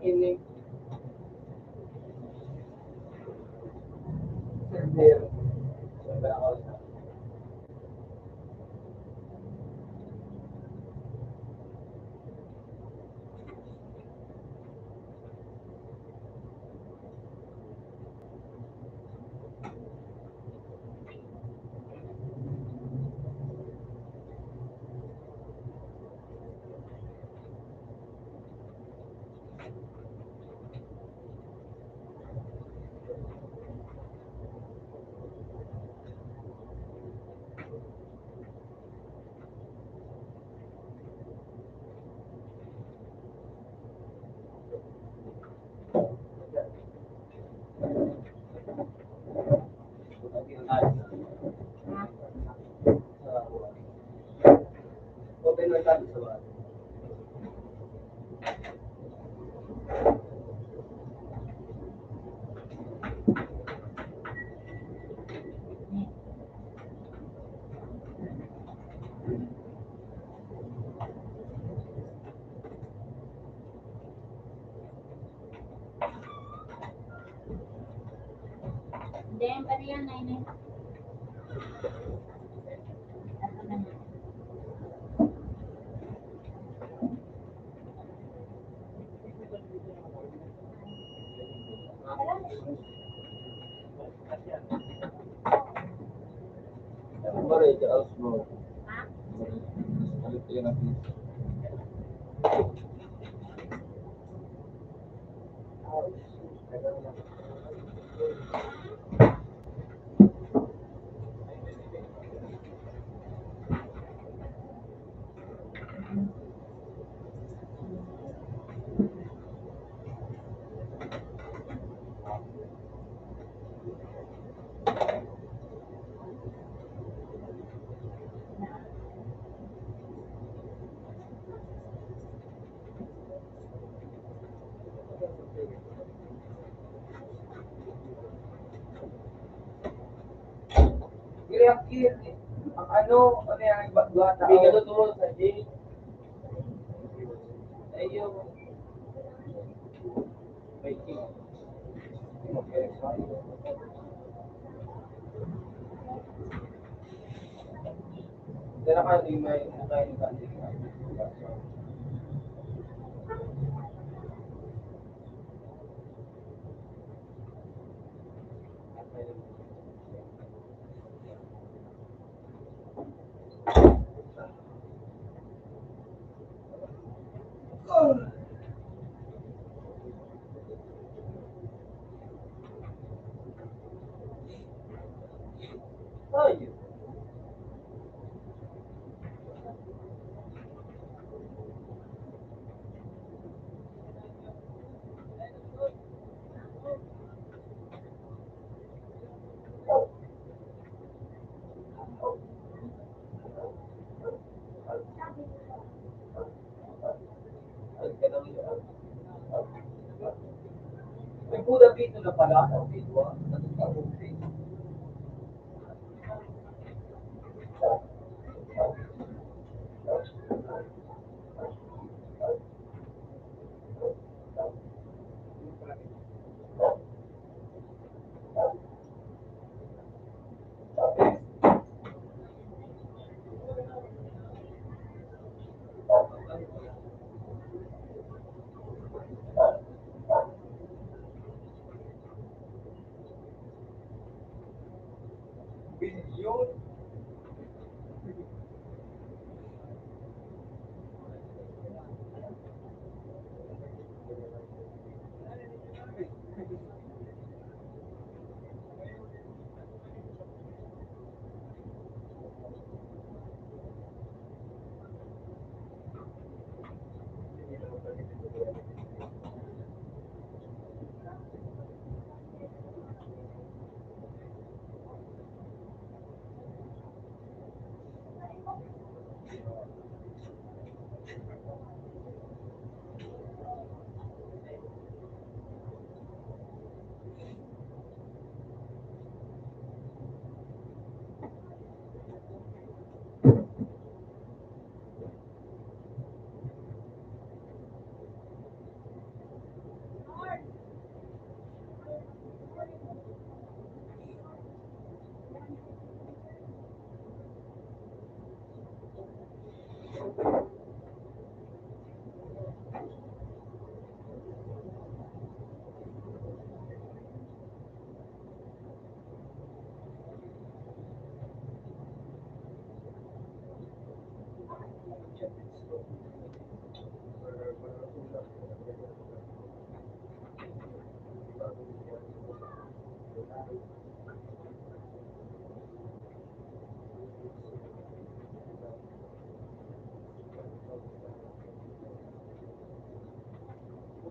B: Ini server. Server ako sa. Open na tayo sa bahay.
A: Hindi, pa rin yan, Nainay.
C: Mari, jaos mo.
A: Ha?
C: Balik tayo na please.
B: Reactive. Ang ano yung bata?
C: Sabi ka doon sa J.
B: Ayun.
C: Biking.
B: Dala ka di may nakain ka. Ayun. May Buddha dito na pala. Dito ah. Bilyon.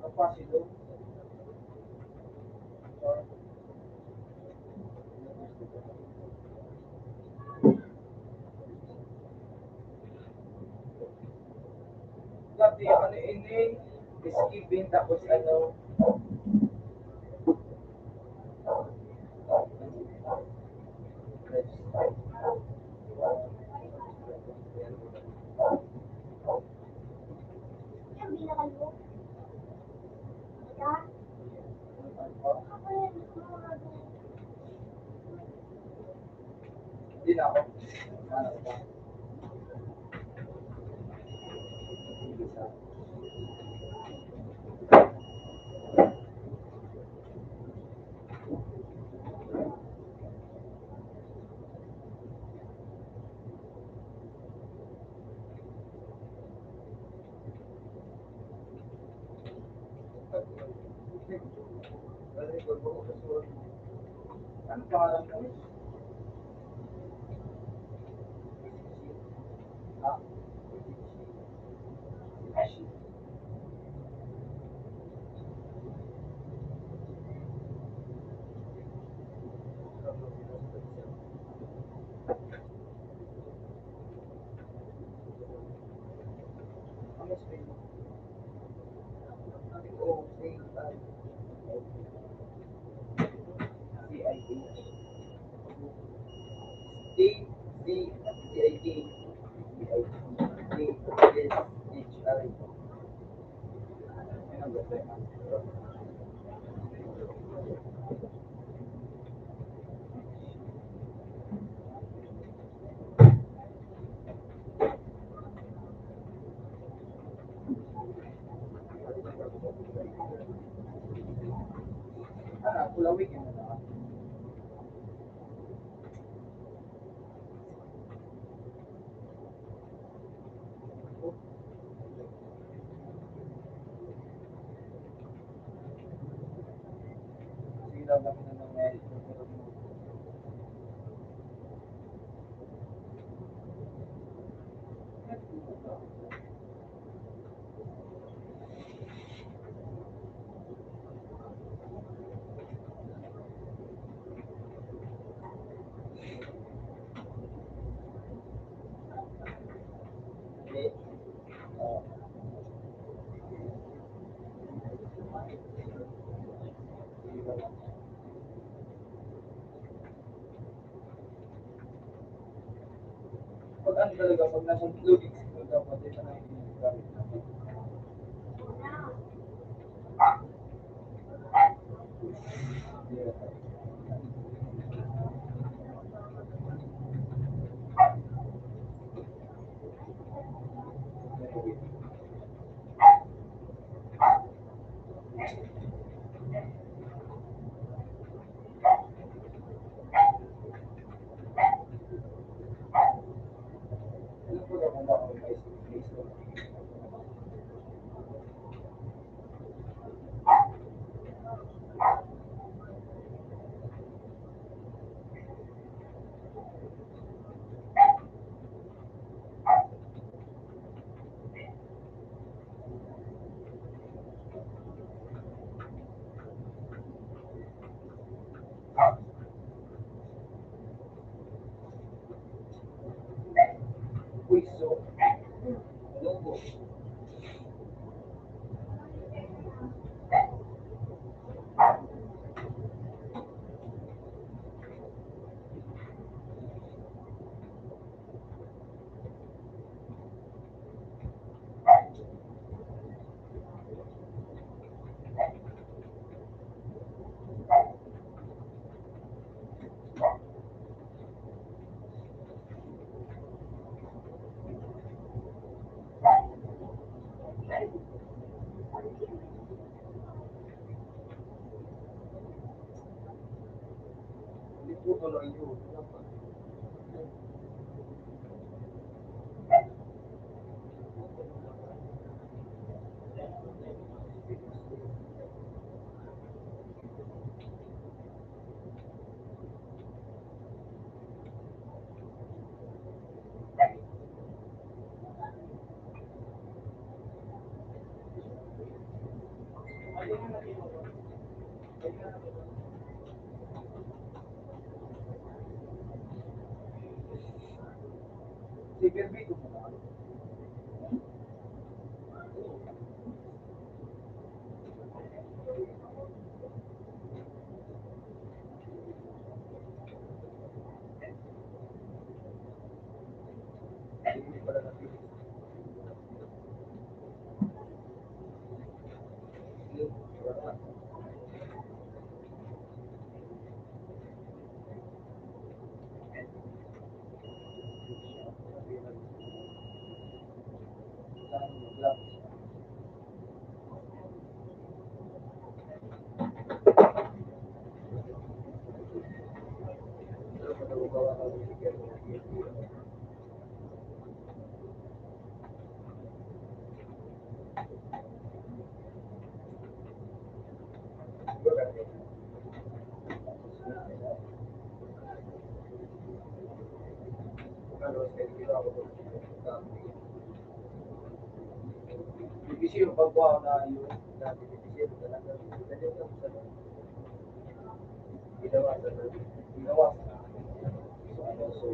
B: Kapasido. Dati ano ini, skipping tapos ano,
A: Yan, binakalo. Yan. Ako yan,
B: hindi na ako. Ano ba? Ano pangalan mo? Ah, Ashi. Ano spell? O, C-I-H. C-I-T. C-I-T-H-I. Ano ba ito? Ano, kulawig yun na. Sige lang kami na ng merit. Pag ano talaga, pag nasa loading screen dapat ito na yung gamit natin. puiso. Ano po? Hindi po tuloy yun. Sige, dito po. Hindi pala natin. Difícil pagkuha na yun. Difícil talaga. Ginawa sa ginawa sa ano so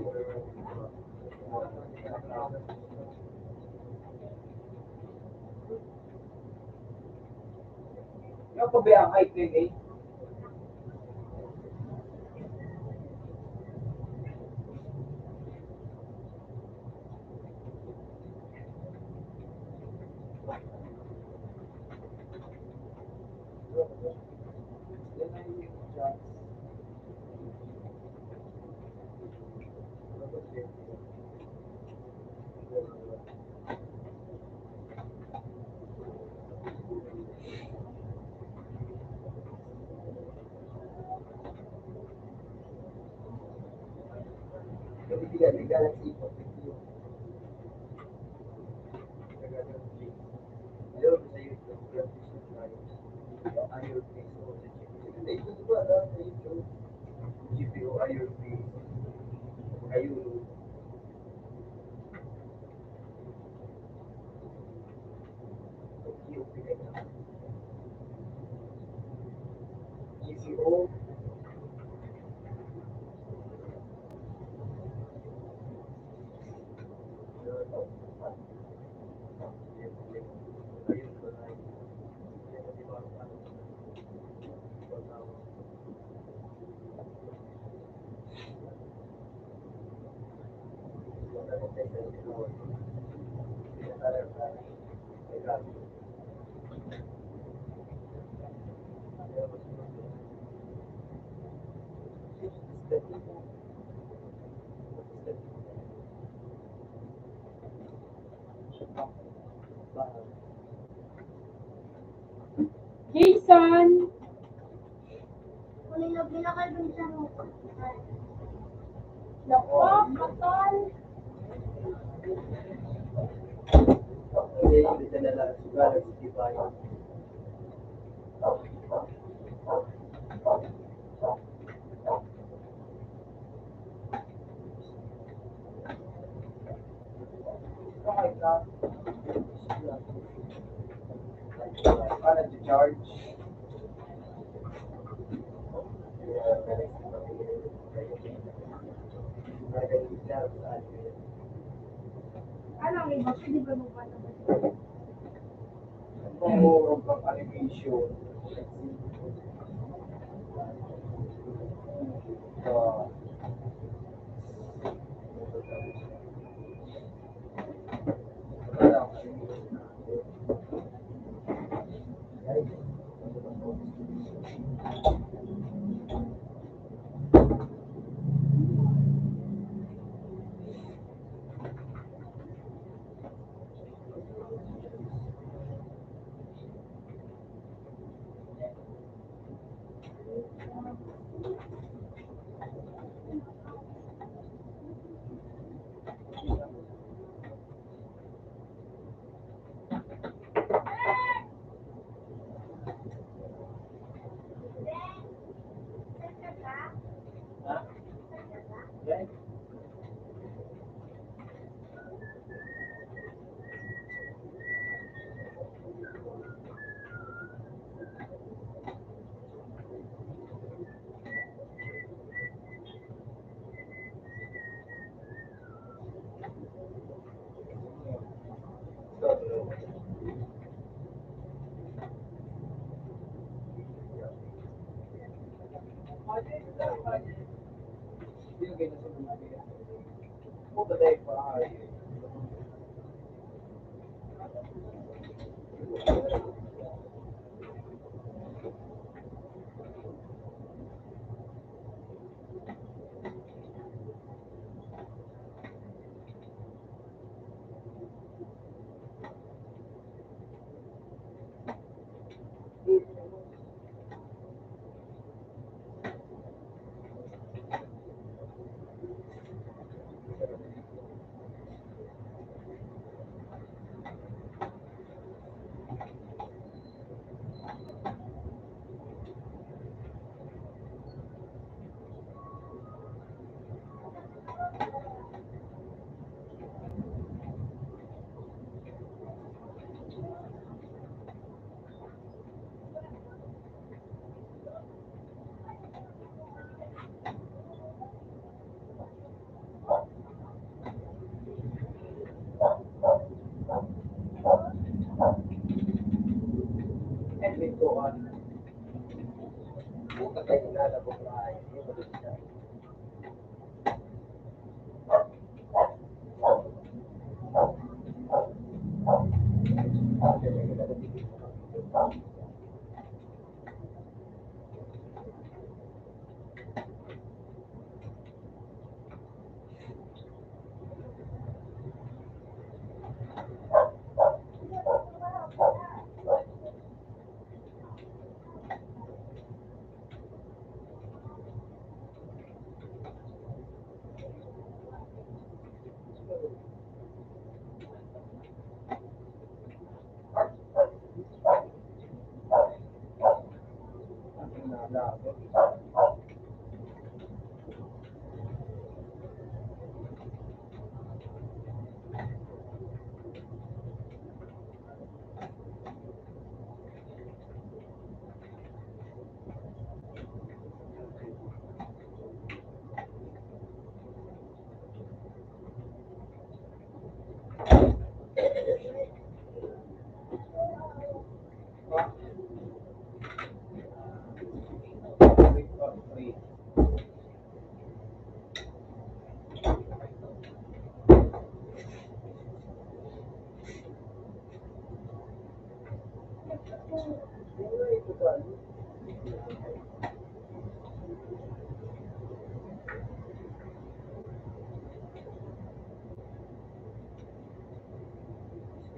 B: yung pa ba ang height din eh? Yan ay yung chance. Hindi galaxy po. Ayun, sa YouTube, graduation tayo. Ayun, Facebook. Hindi, ito diba na sa YouTube? GPO, ayun, ayun. GCO,
D: Jason!
A: Kunin na binakal dun sa mukha.
D: Nako, katol!
B: hindi na lang sa galaxy, diba yun? Okay na. Para to-charge.
D: Ano ang iba? Pwede ba nung ano?
B: Pangurong pang animation.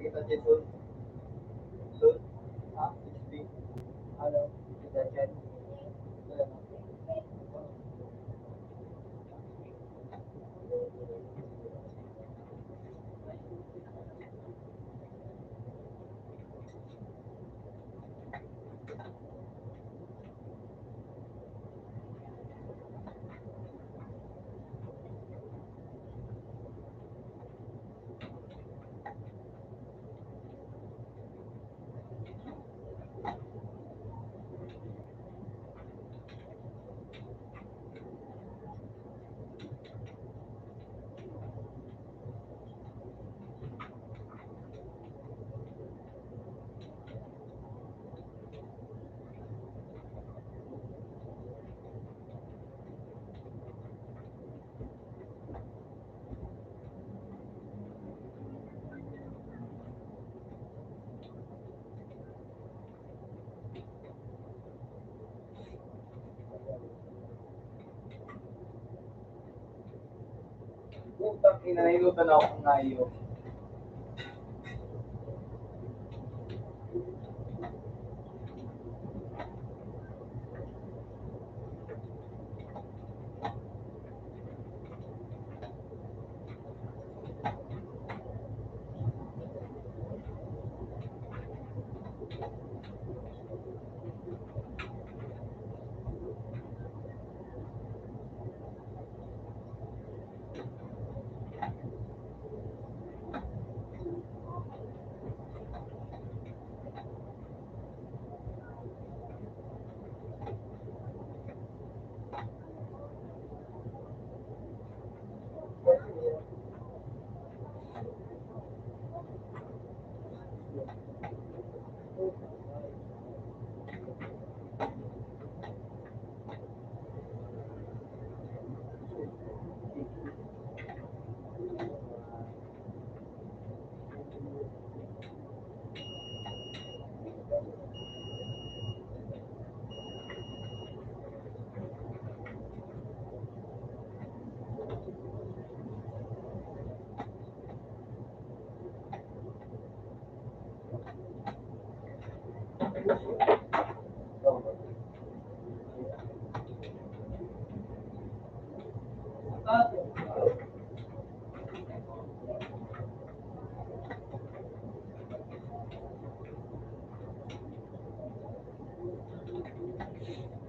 B: Kita dito. Doon. Ano? Kita dyan. Utang ina, nainutan ako ng ngayon.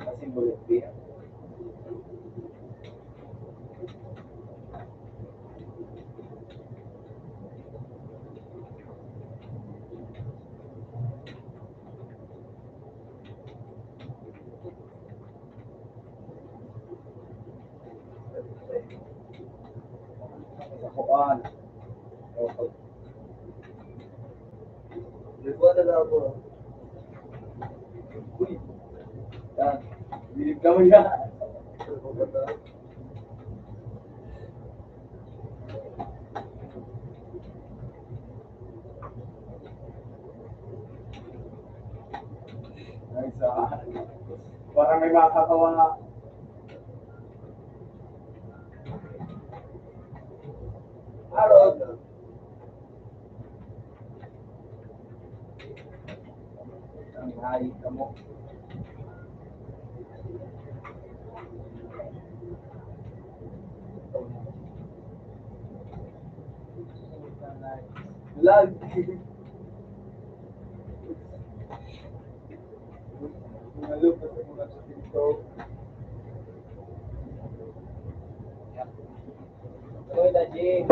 B: Kasi bullet beer. Sakuan. Libuan na lang ako. Uy. Yan. Bilib ka mo yan. Nice, ah. Parang may makakatawa nga. Harold. Ang hari ka mo. Lag. Malupas ang mga dito. Oy, Dajing.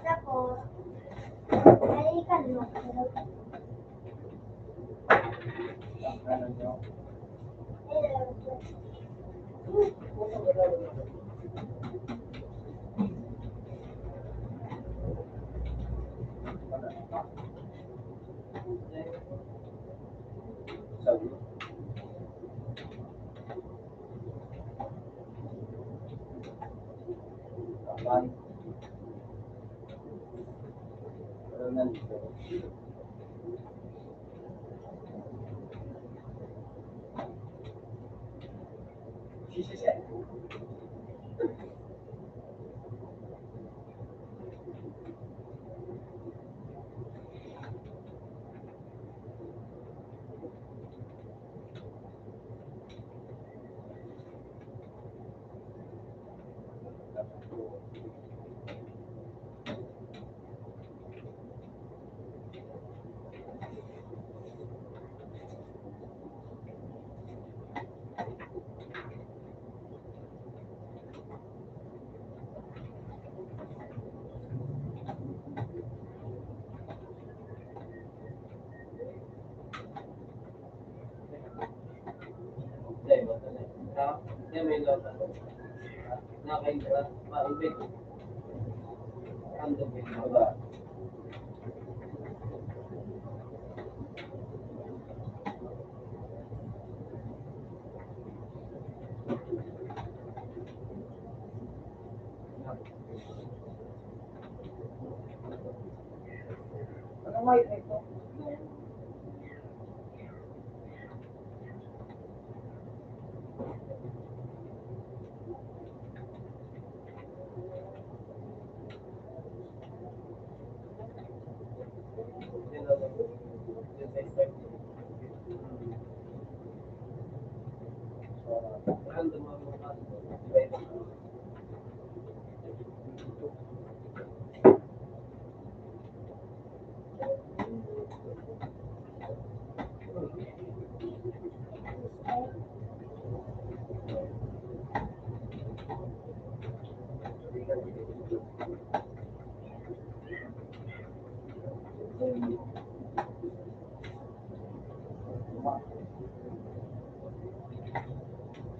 A: Tapos, ay kalma.
B: Kanan nyo. Sabi. Kapan. Pero nandito. Sisi. Ano may ito?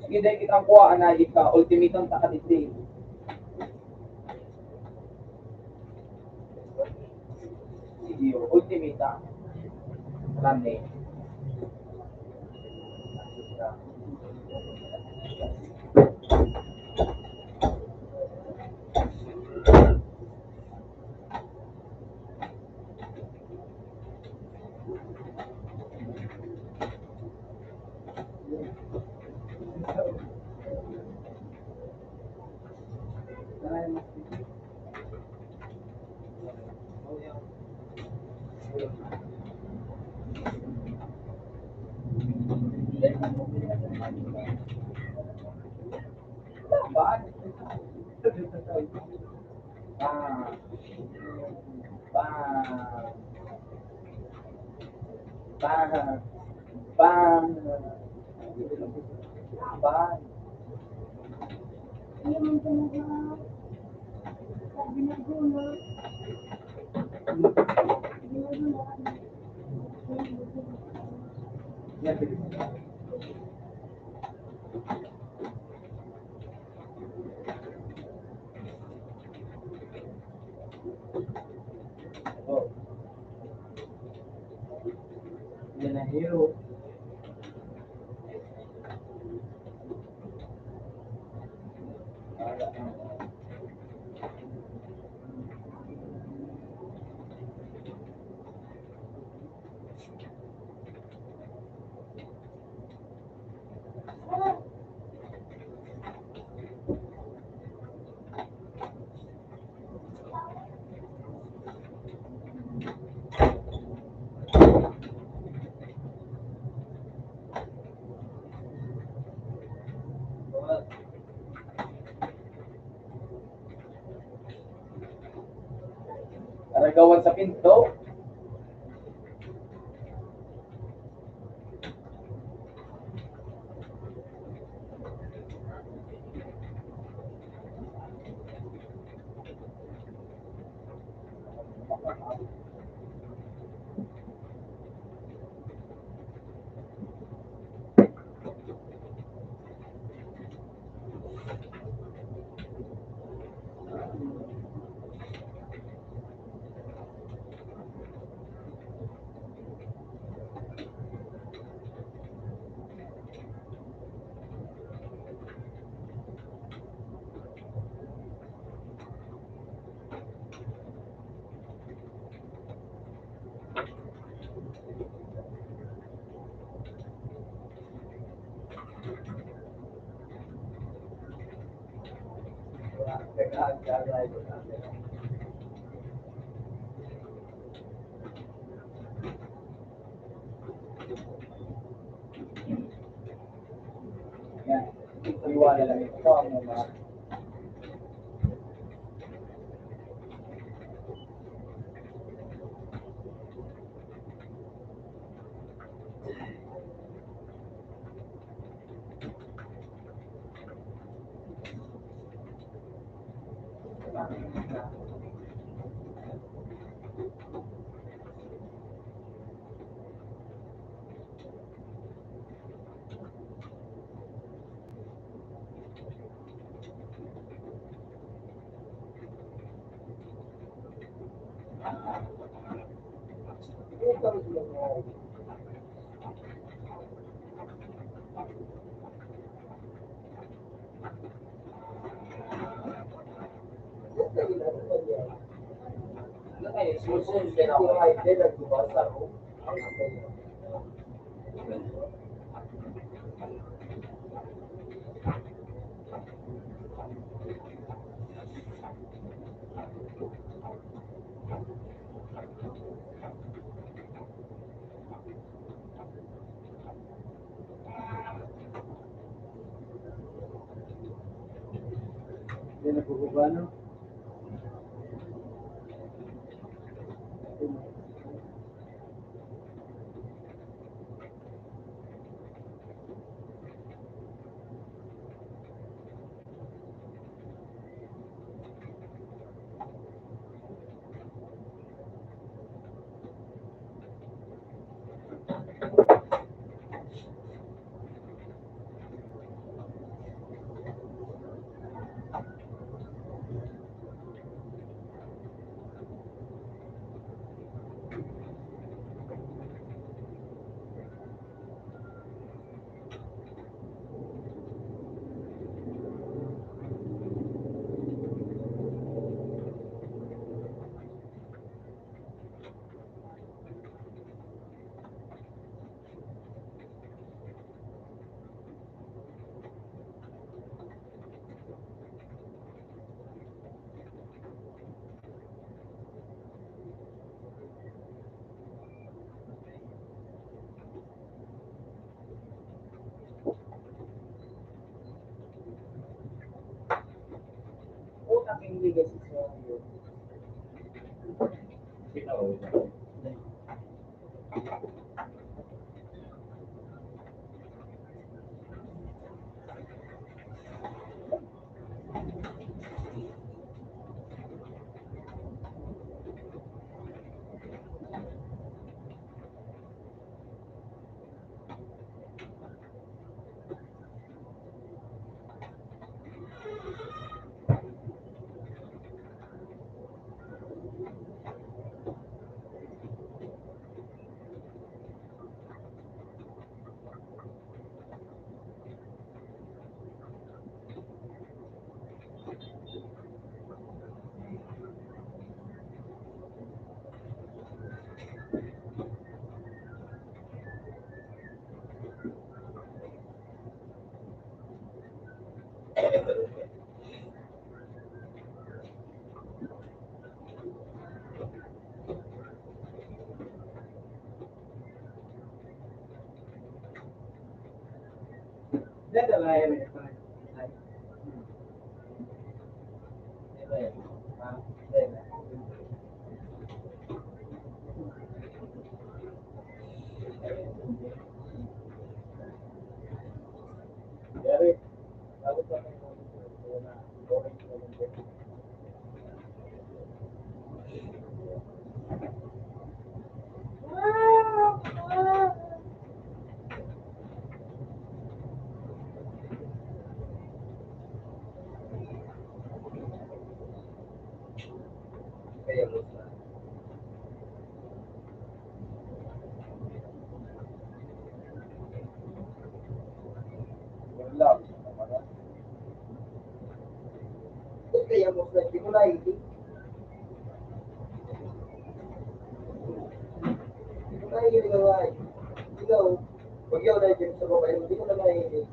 B: Sige, dahil kitang kuha, analik ka, ultimatum ta kaditi. Sige, ultimata. Rande. Bad. Ah. Bang. Bang. Bang. Bang.
A: Hindi man talaga. Sabi na guna.
B: Yan. Oh. Yan na hero. Karagawan sa pinto. Yan. Iwala lang ito ang mga susunod din ako ay din nagbabasa ko. nabubuga, no? Aking legacy sa iyo.
C: Ikaw.
B: Dada ba yun?
C: Dari, tapos na kayo na orange na lang din.
B: Kaya mo sa wala. Kaya mo sa di ko na hindi. Di ko na hindi nga. Ikaw, pag ikaw na dyan sa babae, hindi ko na mahilig.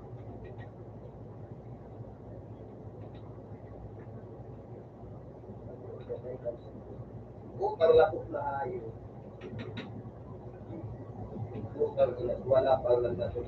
B: Bukar lakot na ayo. Bukar wala pa lang na sa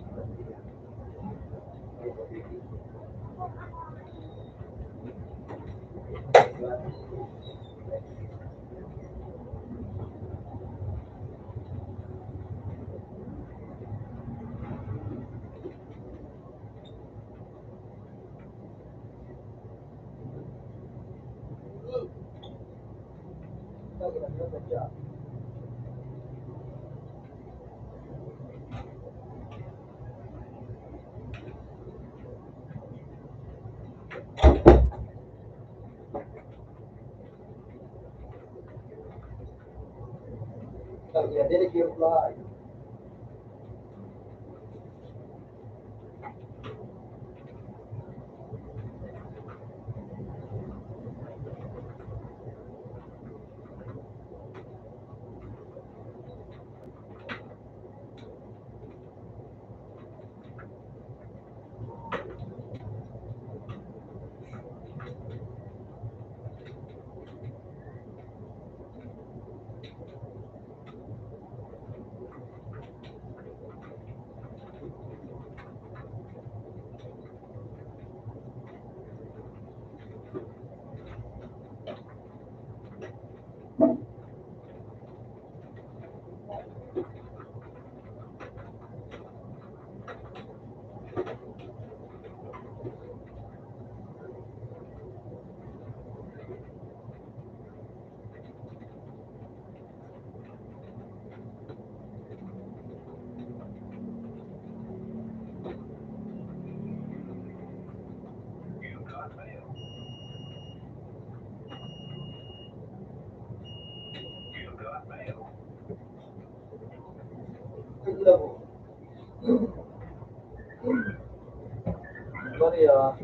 B: ya dele que fly. labo. Maria.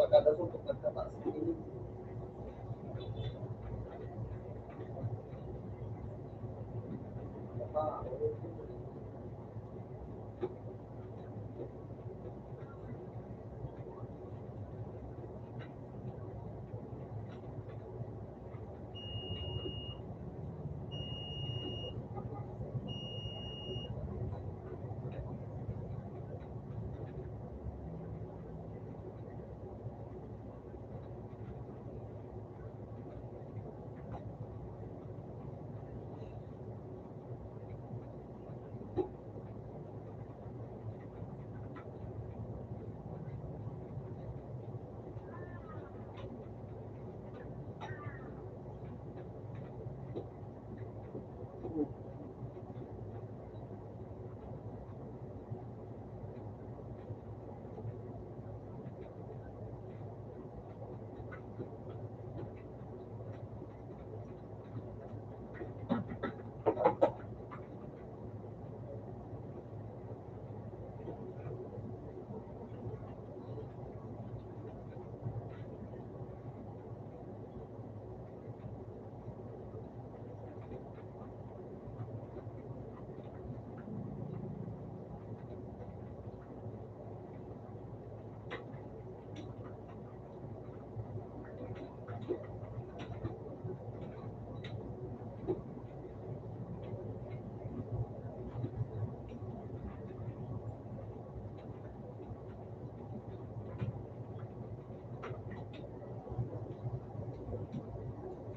B: Pagkakasumpok nagtataas.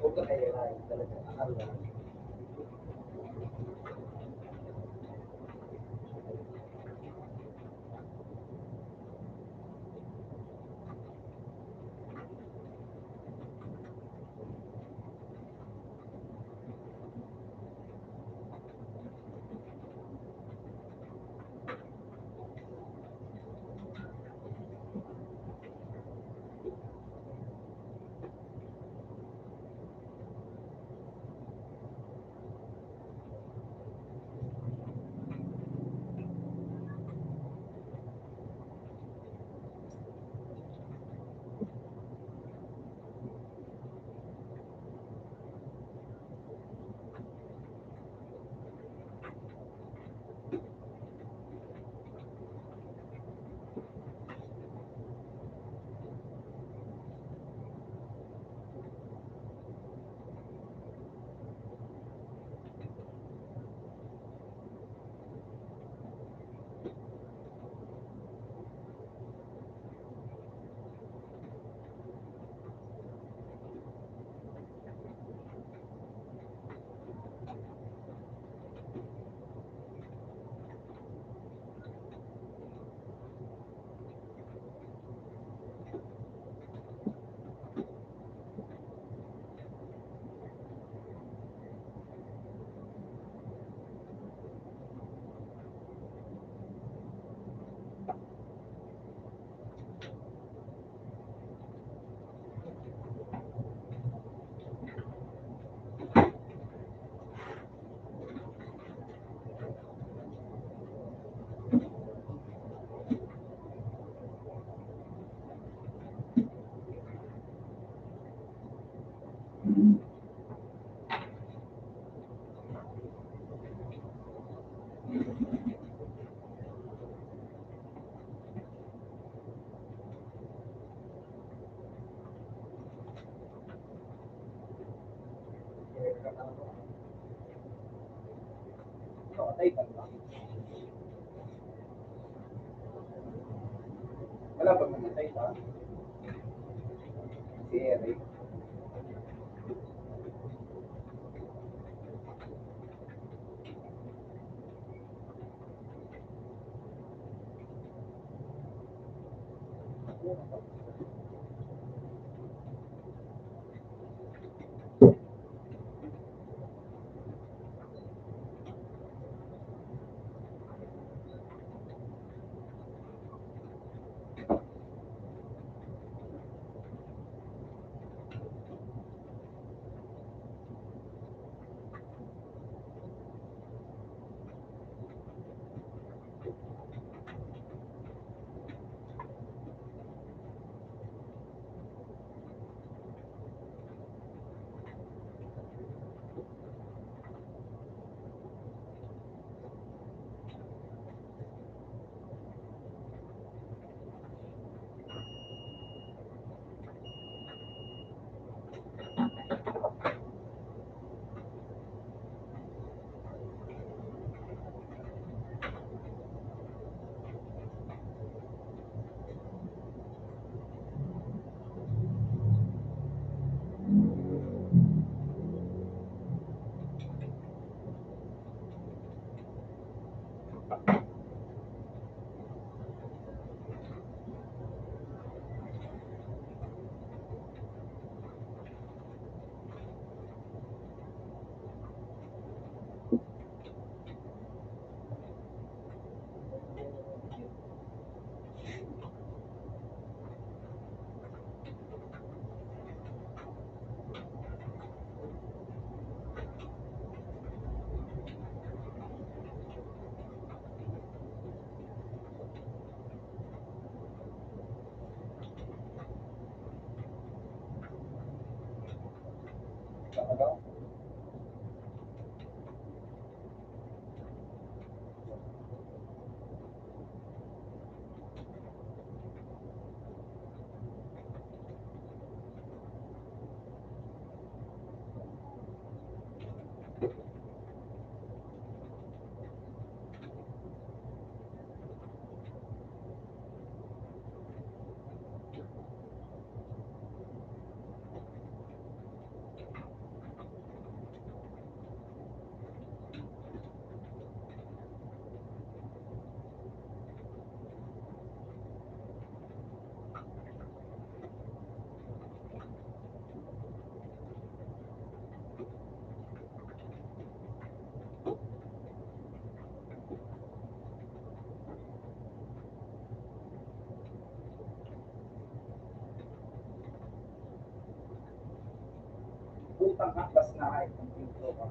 B: Huwag ka kaya talaga. Akal lang. Nakatay ka ba? Wala ba mamatay ka? Si Eric. utang ka, bas na kahit ng pinto ka.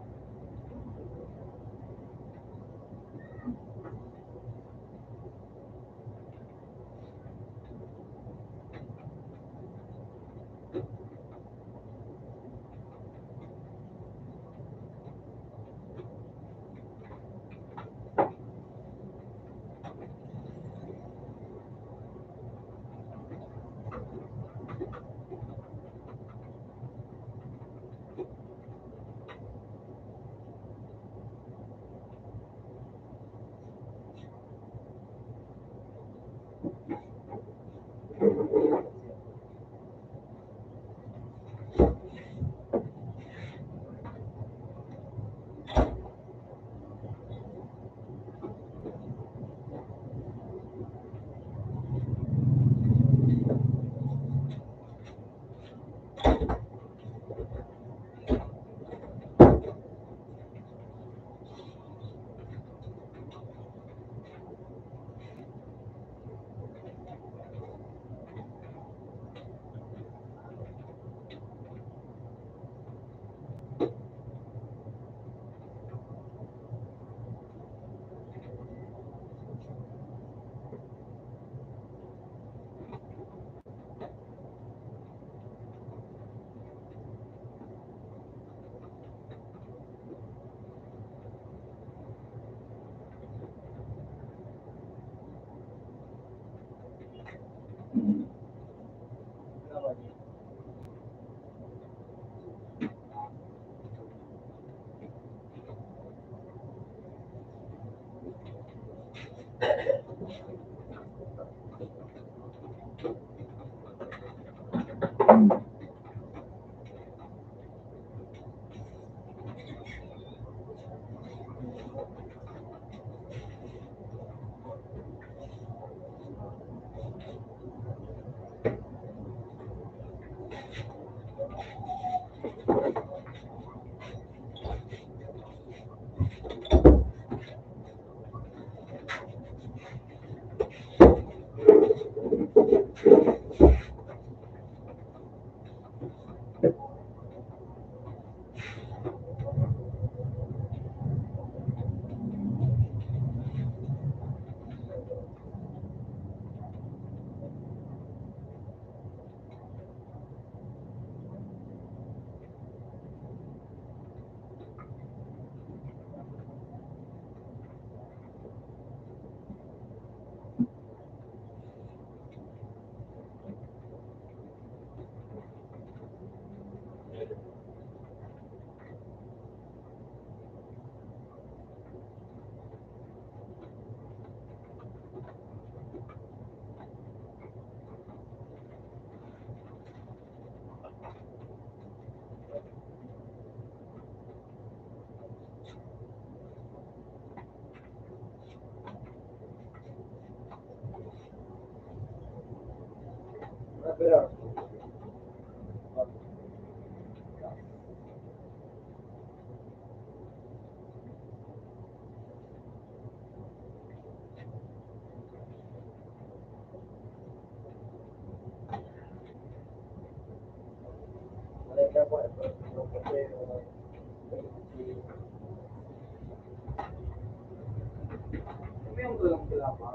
B: Pero, malay po, yung tulang-tula pa.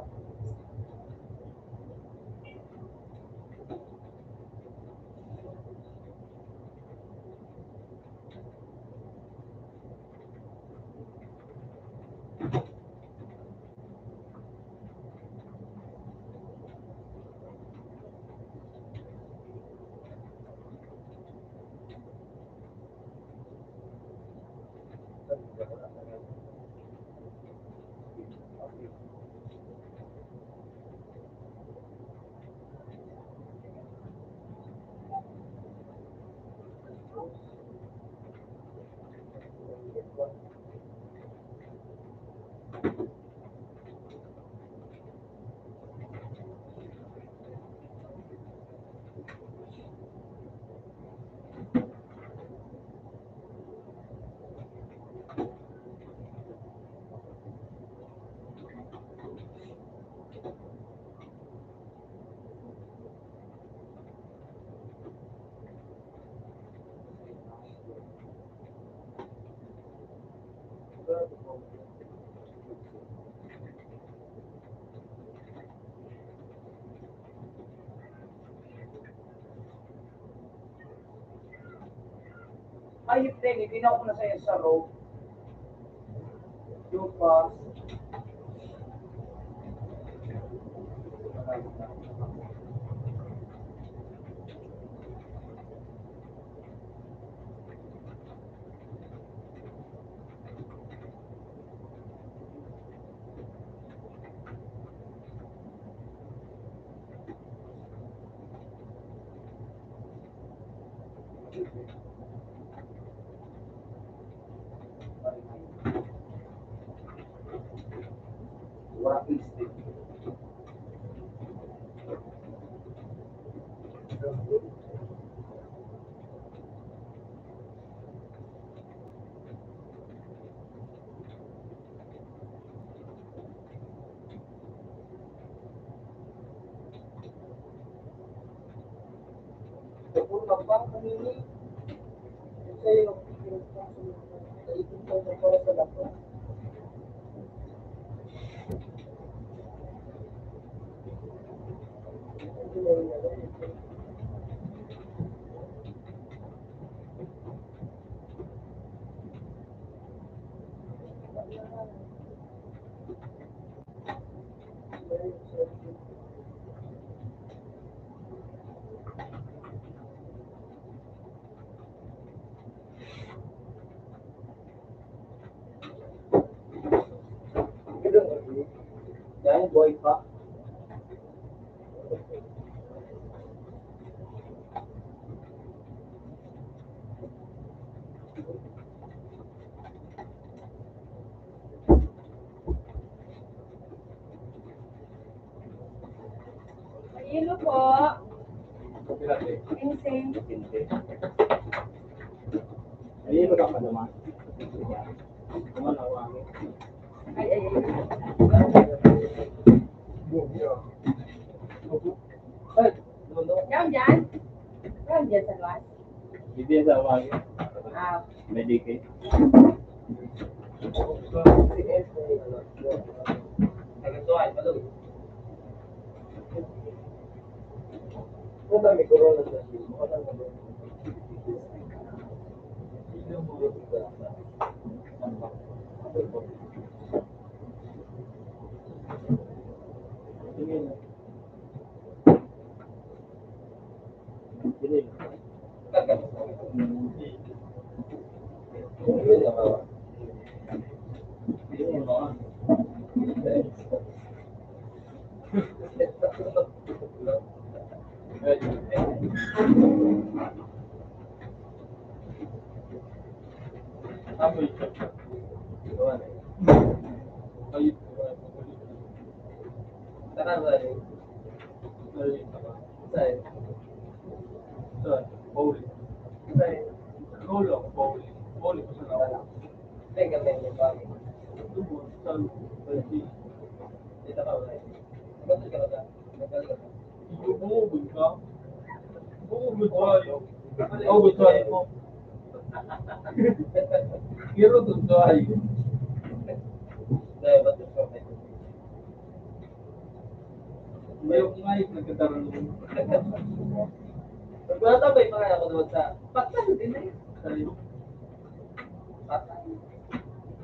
B: Ayun din, ibinaw ko na sa'yo sa road. Yung pass. Walking stick. Puro lang ba? Kanini? Sa'yo, naipin ko na para sa lapo. Dahil buhay pa.
D: Ayun po. Insane.
C: Ayun ba ka naman? Kumalawa.
D: Ay, ay, ay.
B: Ay, no.
D: Ikaw dyan? Ikaw dyan sa luwas?
C: Hindi sa awagi.
D: Ah,
C: Medicate.
B: Nagatuay, malug. Kung may corona sa siya, makatang na ba? Takan ba rin? Sa'yo? Sa'yo? Teka, may bagay. Dito ka ba? Ba't ka ba? Nagkali ka ba?
C: Hero to try.
B: Dahil ba't ka ba?
C: Yung mic nagkataroon ng
B: Magpatabay pa kaya ako doon sa patay din na yun. Patay.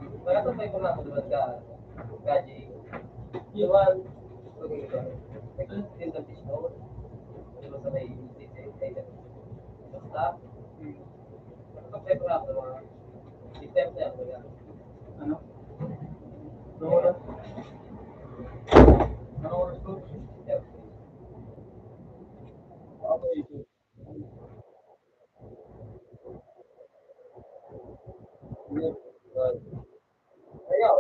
B: Magpatabay pa nga ako doon sa Kaji. Iwan. Din sa fish bowl. Diba sa may basta. Magpatabay pa nga ako doon. System na ako doon.
C: ano? Ano oras? Ano oras to? Okay.
B: Ayaw.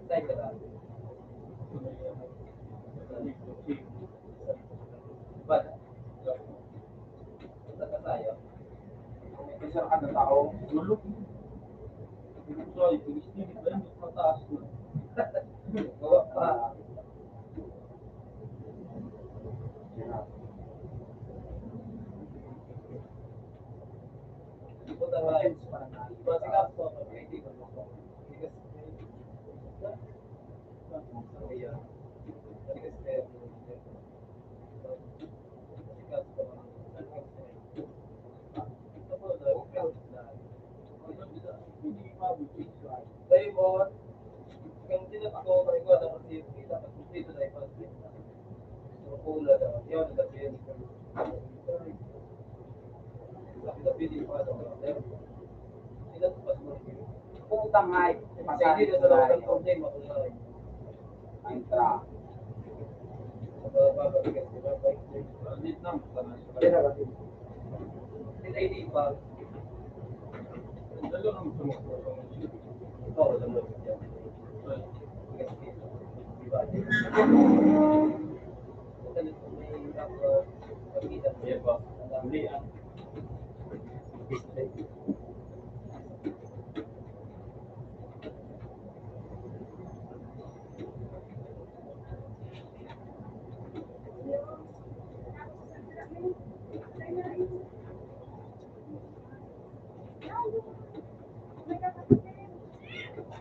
B: Tayo ka lang. Ba't? Punta ka tayo.
C: Isa ka na tao, tulog. Sorry, pinistigit ba yun? Mas mataas na.
B: Gawa pa. Punta ka tayo. Pasikat po ako. Hindi ko gusto. Hindi kasi. Ayan. Hindi kasi. Pasikat po ako. Ito po, Dahil mo, kung tinatako ko ikaw na kasi dapat dito na ipag-flip na. So, pula na. Yun, nagsabihin ko. Sabi ko ano. Tinatupas mo.
C: Putang ay,
B: Kasi hindi na sa lahat ng problema kung ay.
C: Ay, tra.
B: Mababigas ko na.
C: Alit na, sana sa
B: Kaya
C: kanila.
B: kasi. Hindi pa.
C: Dalo naman sa mga
B: Oo, alam mo. Diba? May pagkita.
C: Ayan ba? Huli ah.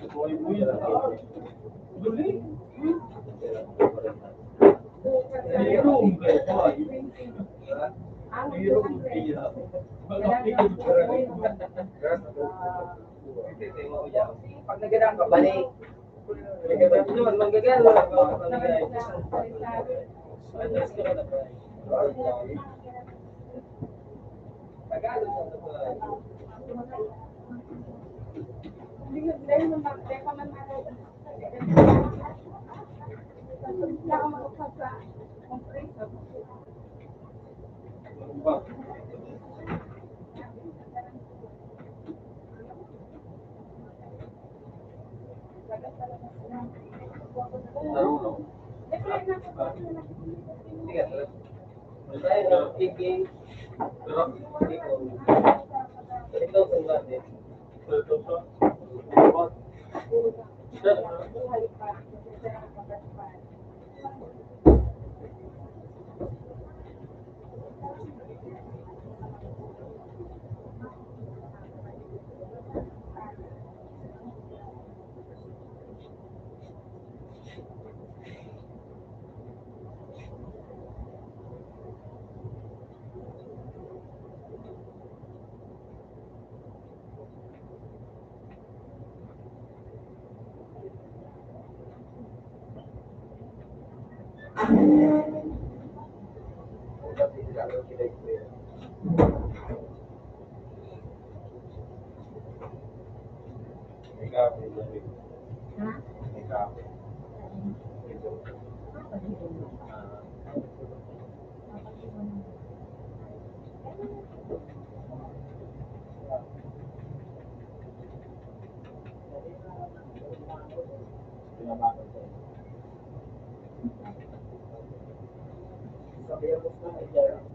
C: Buhay-buhay na tao. Huli. Mayroong hombre, boy. Mayroong biya. Malapigil ka rin.
B: Pag nagadaan ka, balik. Yun, manggagal. Adjust ka na ba? Tagalog sa ba? Sige, tayo piging. Ito sa natin.
C: May kape, Jerry.
A: Ha?
C: May kape. Pinamakan ko.
B: Sabihan mo sa mga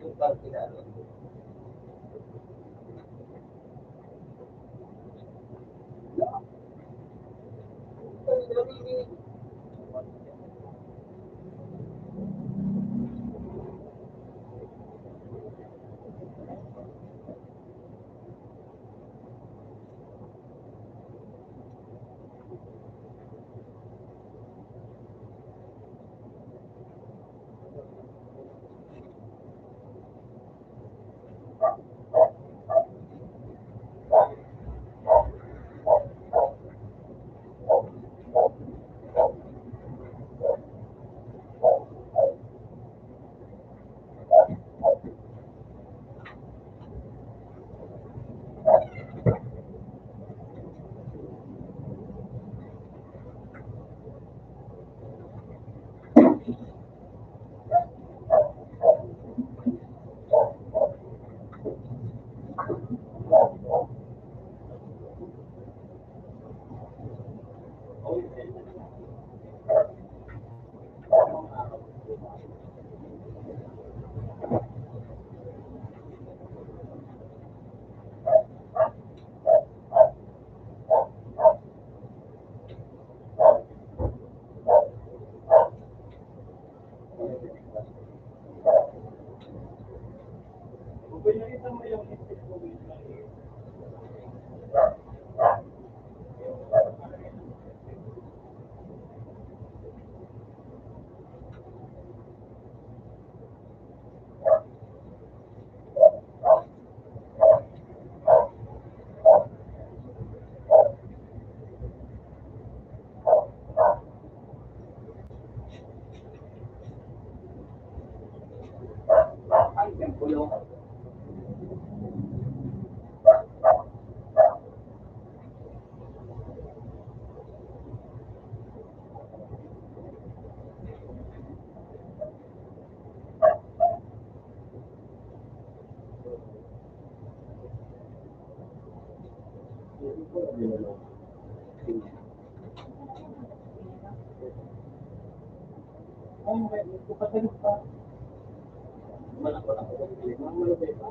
B: tutang kinalo. Ay, yung kulong. Ay, may kapatid pa. Malakot ako. Malakot pa.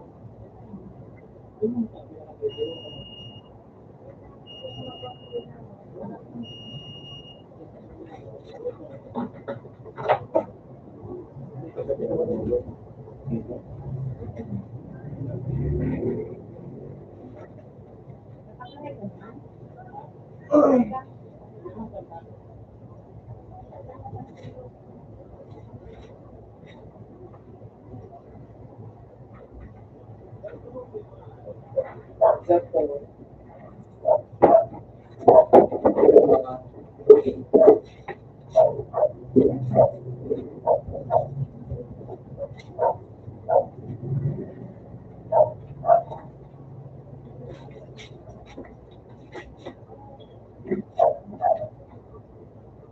B: Exacto.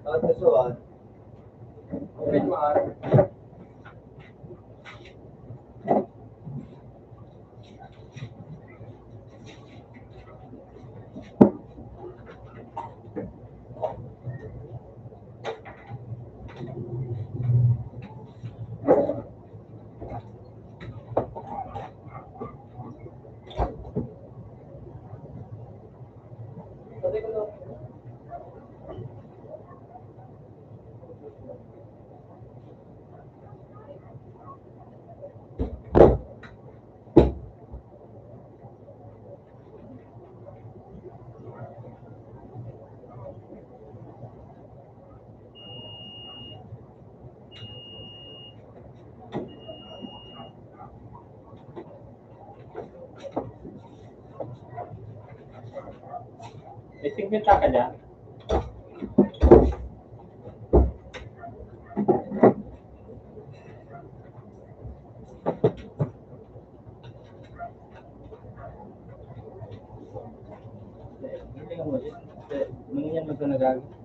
B: At kasuhan, okay naman. Sabi ko lang,
C: May 50 ka dyan. Hindi mo din. Manginyan mo sa nagagawa.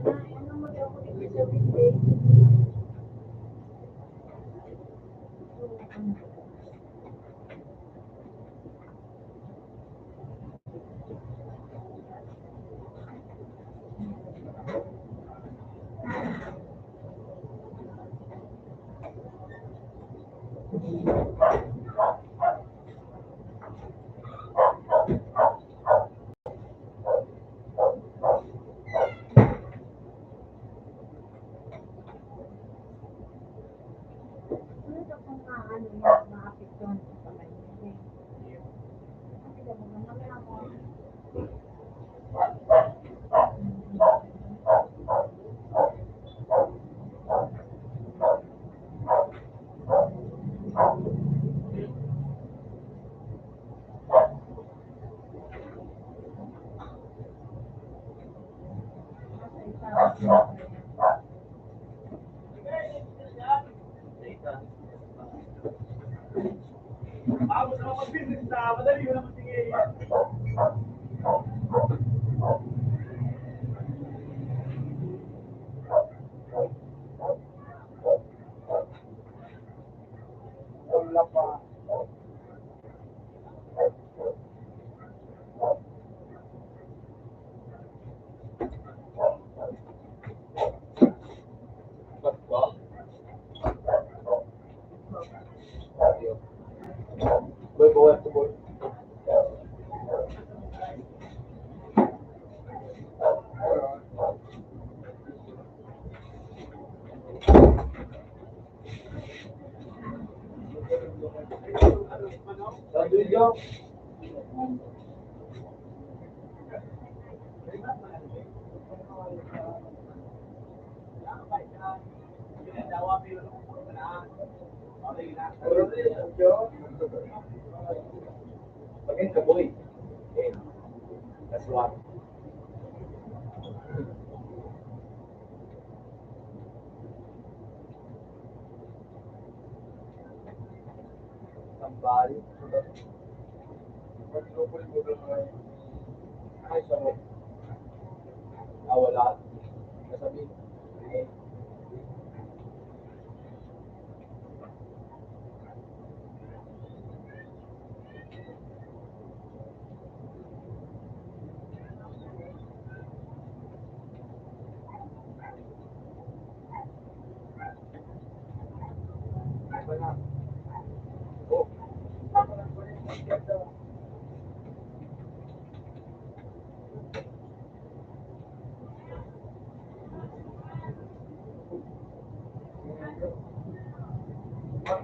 A: Ano mo yung kulit sa weekday? Ano ito kung ano yung maapektuhan sa kamay niya? Kasi mo naman ako.
B: Ako sa mga business na, madali ko naman tingin. Wala pa. Ba't ba? Boy, bawa ito, boy. Sabi niyo, Pagin ka, boy. Okay. That's what. Tambal. Ay, sarap. Wala. Kasabi. Okay. Mas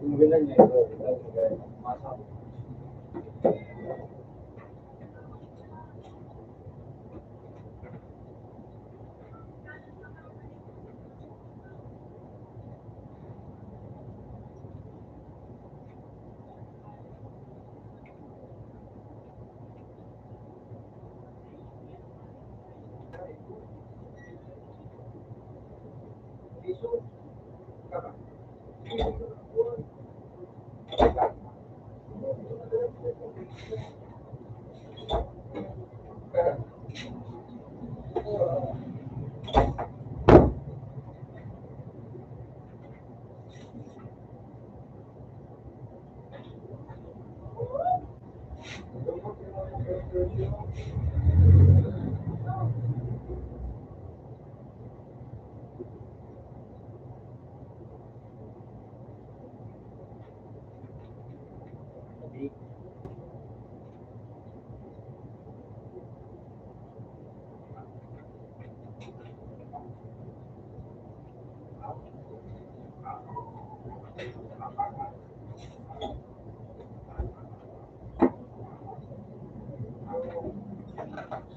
B: maganda niya ito. Masak.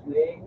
B: Sling.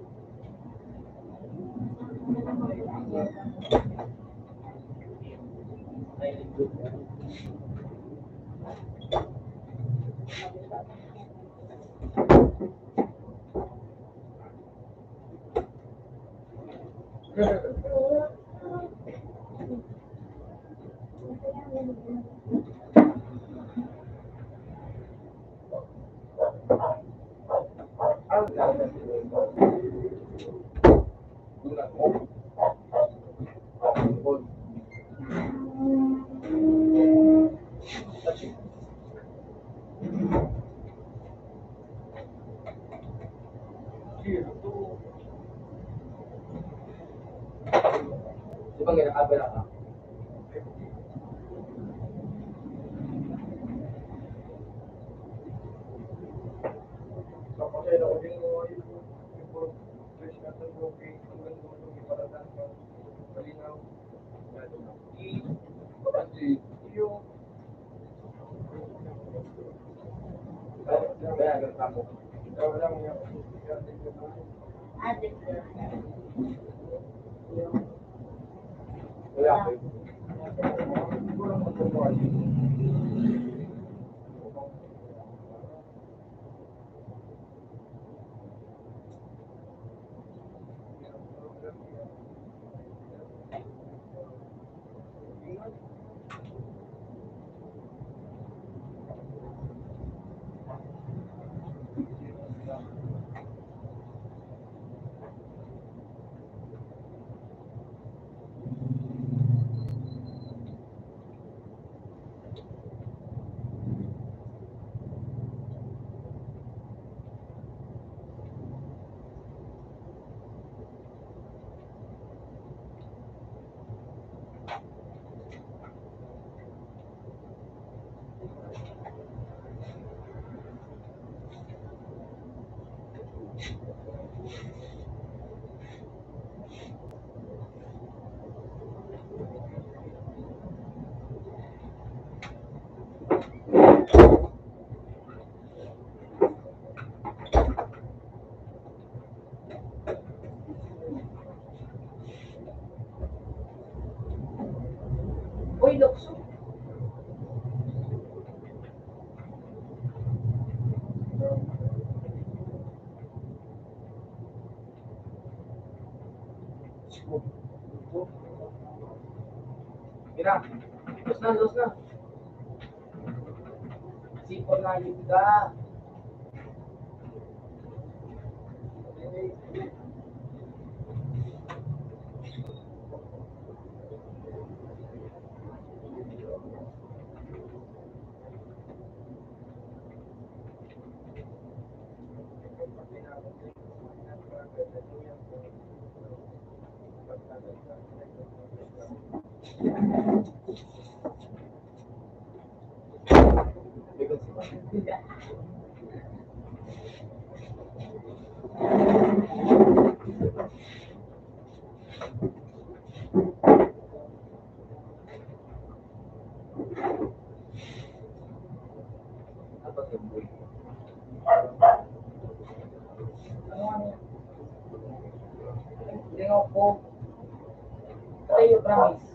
B: Di ba ginakabala ka?
A: Adik ko.
B: Wala.
D: Uy, lukso.
B: Kira. Los na. Sipon na yun ka. Ayoko. Tayo, promise.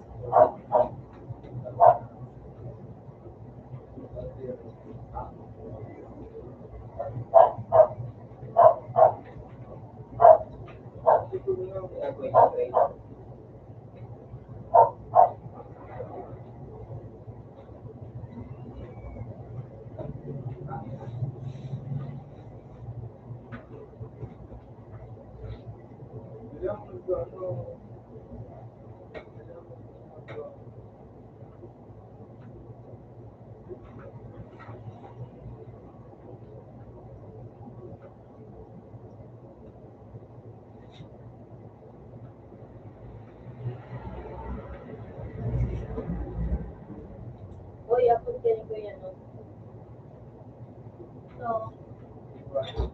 A: Uy, ako din ko yan. No? So,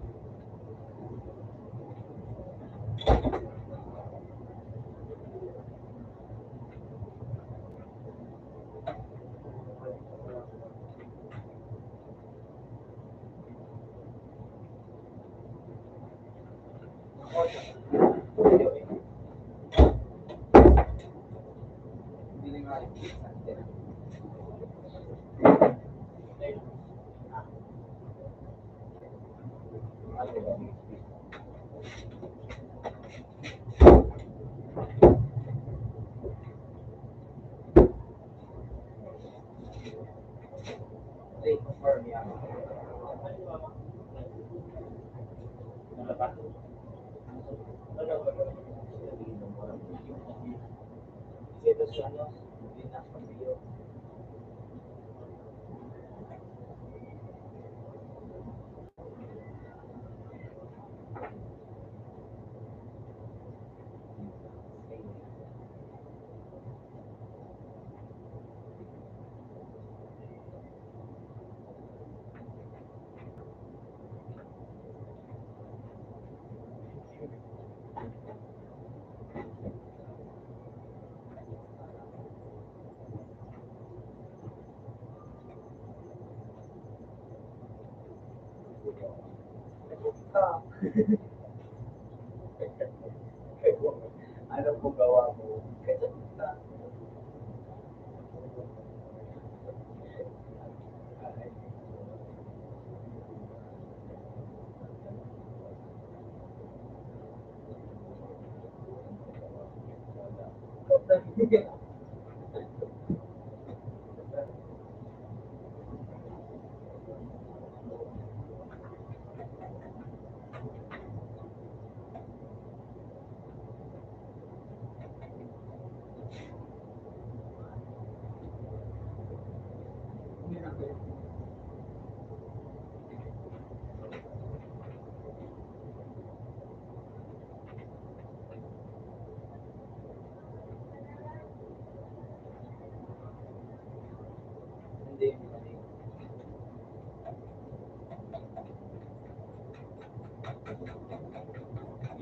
B: Ano po gawa mo?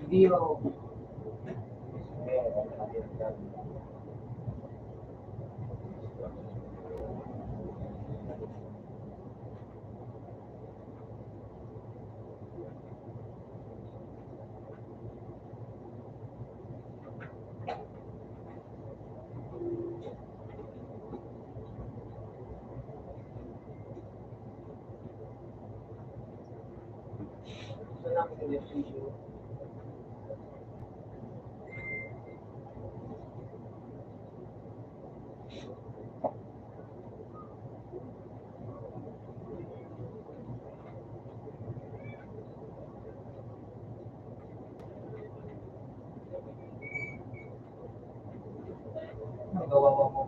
B: Hindi ho. Gusto lang ko yung tissue. Nagawa mo.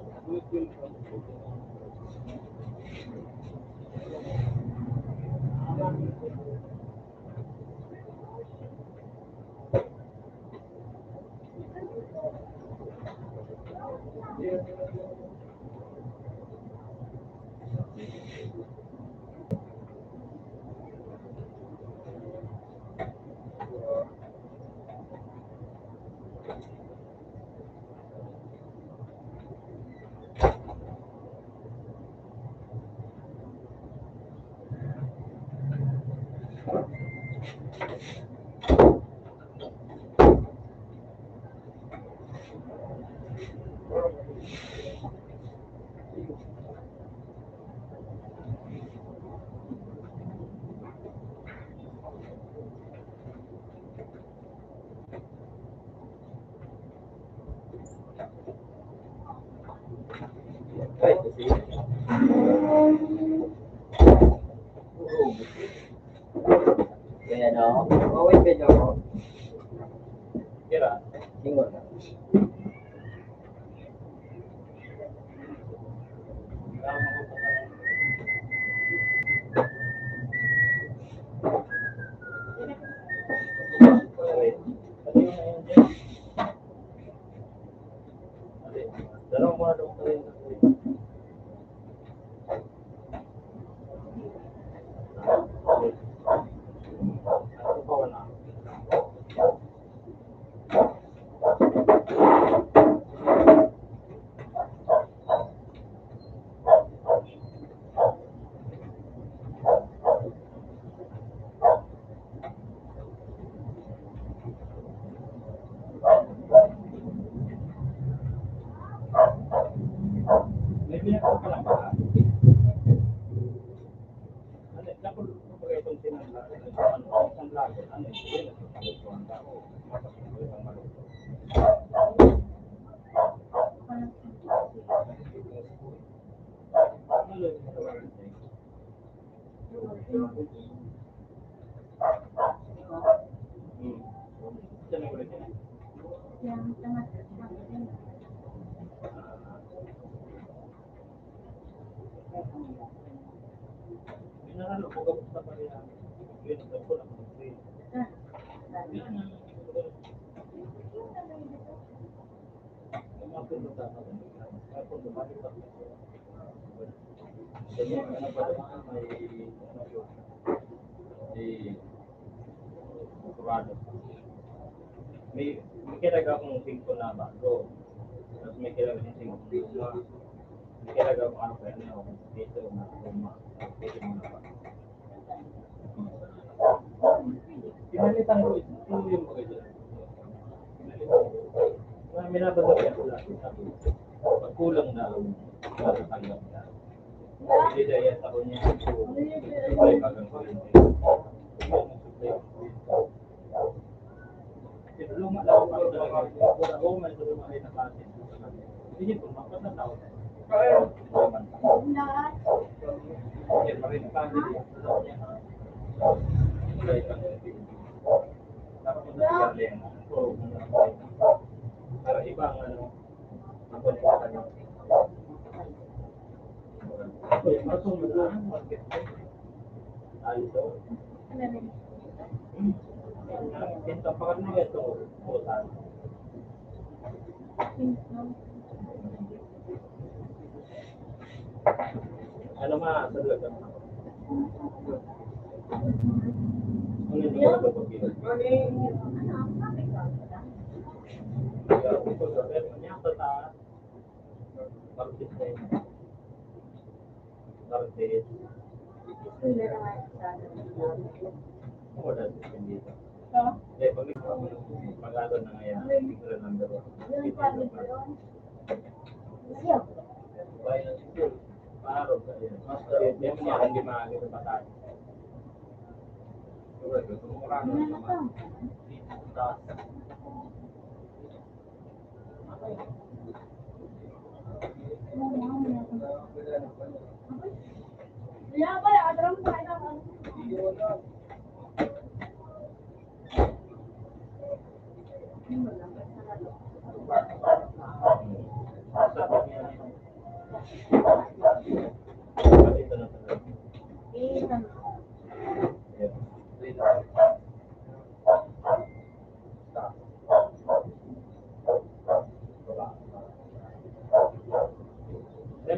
C: Ay, kasi.
B: Kaya no, okay pa dyan ako.
C: Kira.
B: Single na.
C: Dalawang muna daw ko rin. Ano pa wala? May binako ka lang ba? Ano, napul ko itong sinangla. Isang lago. Ano, yun, nagpapalutuan ka ako. Mapapagpalutuan ang maluto. Ano, yun, tawagan sa'yo? Diyan ang ulit yan. Pinaralo ko kamusta pa rin namin. Yun, ito ko lang kung free. Yan ang mga pinunta sa akin. Mga pinunta sa akin. Kasi ano pa naman, may ano yun, may kurado. May kailangan akong 5 na bago. Tapos may kailangan akong 5 luma. May kailangan akong ano pa yan, dito na luma. Pwede mo na ba? Pinalitan ko ito yung mga dyan. May nabasa yan sila. Pag kulang na matatanggap na. Hindi dahil sa kanya supply bagang ko yun. Kasi luma lang ako talaga. Oo, may luma ay nakasin. Hindi po, mapatataw.
A: Lahat.
C: Yan, marin pa niya. Supply bagang ko yun. Dapat mo na siya lang. Para ibang ano, ang kontra niya. Oye, masuk dulu market. Ayo. Kita pakai dulu itu bosan. Ano ma sa dalaga mo? Ano yung mga pagpapagil? Ya, ito sa pero niya sa taas. Market na yun. Market. Wala din dito. Eh, pag-alo na ngayon, siguro number 1. Bayan ng school. Paaro ka yan. Hindi mo niya hindi maaari sa batas. Siguro, tumura na naman.
A: Ya, para adram tayo.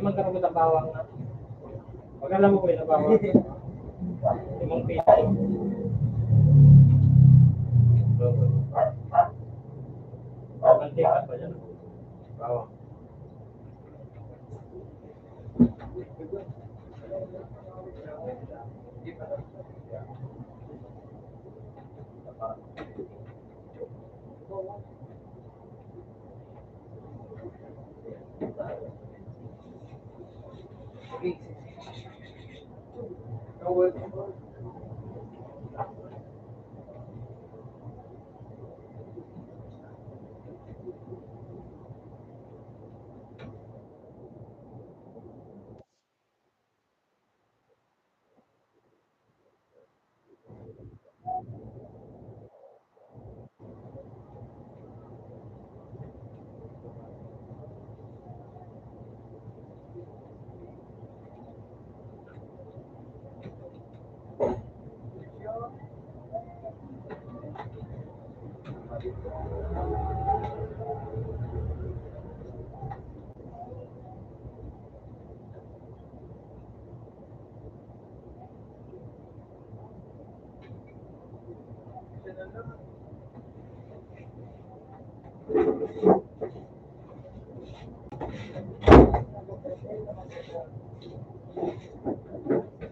C: Magkaroon ng bawang na. Pag alam mo ko yung bawang. 5 piso. Mantika pa dyan. Bawang.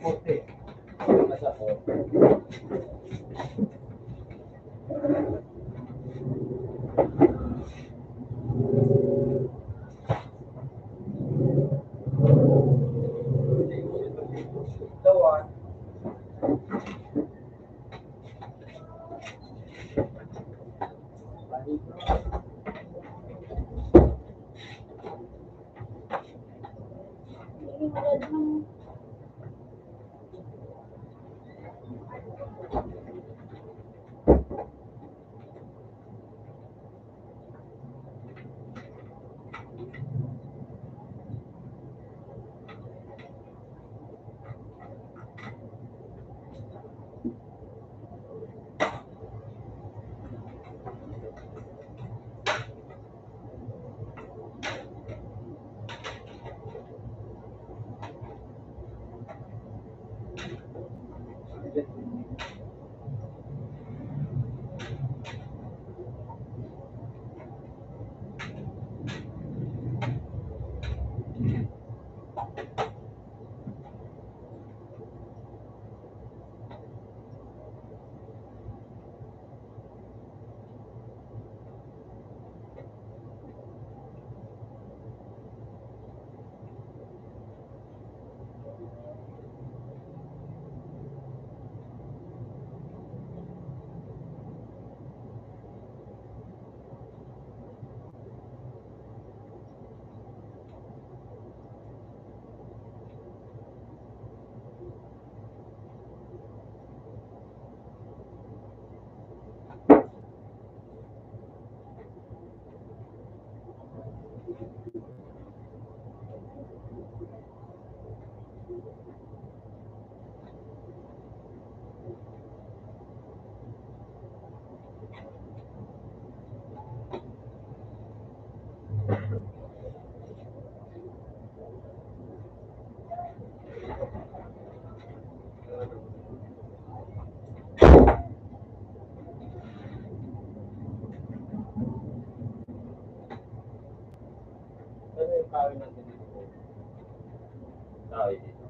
B: Puti. Nasa po. Dawan.
C: Ano yung kawin natin dito? Kawin dito.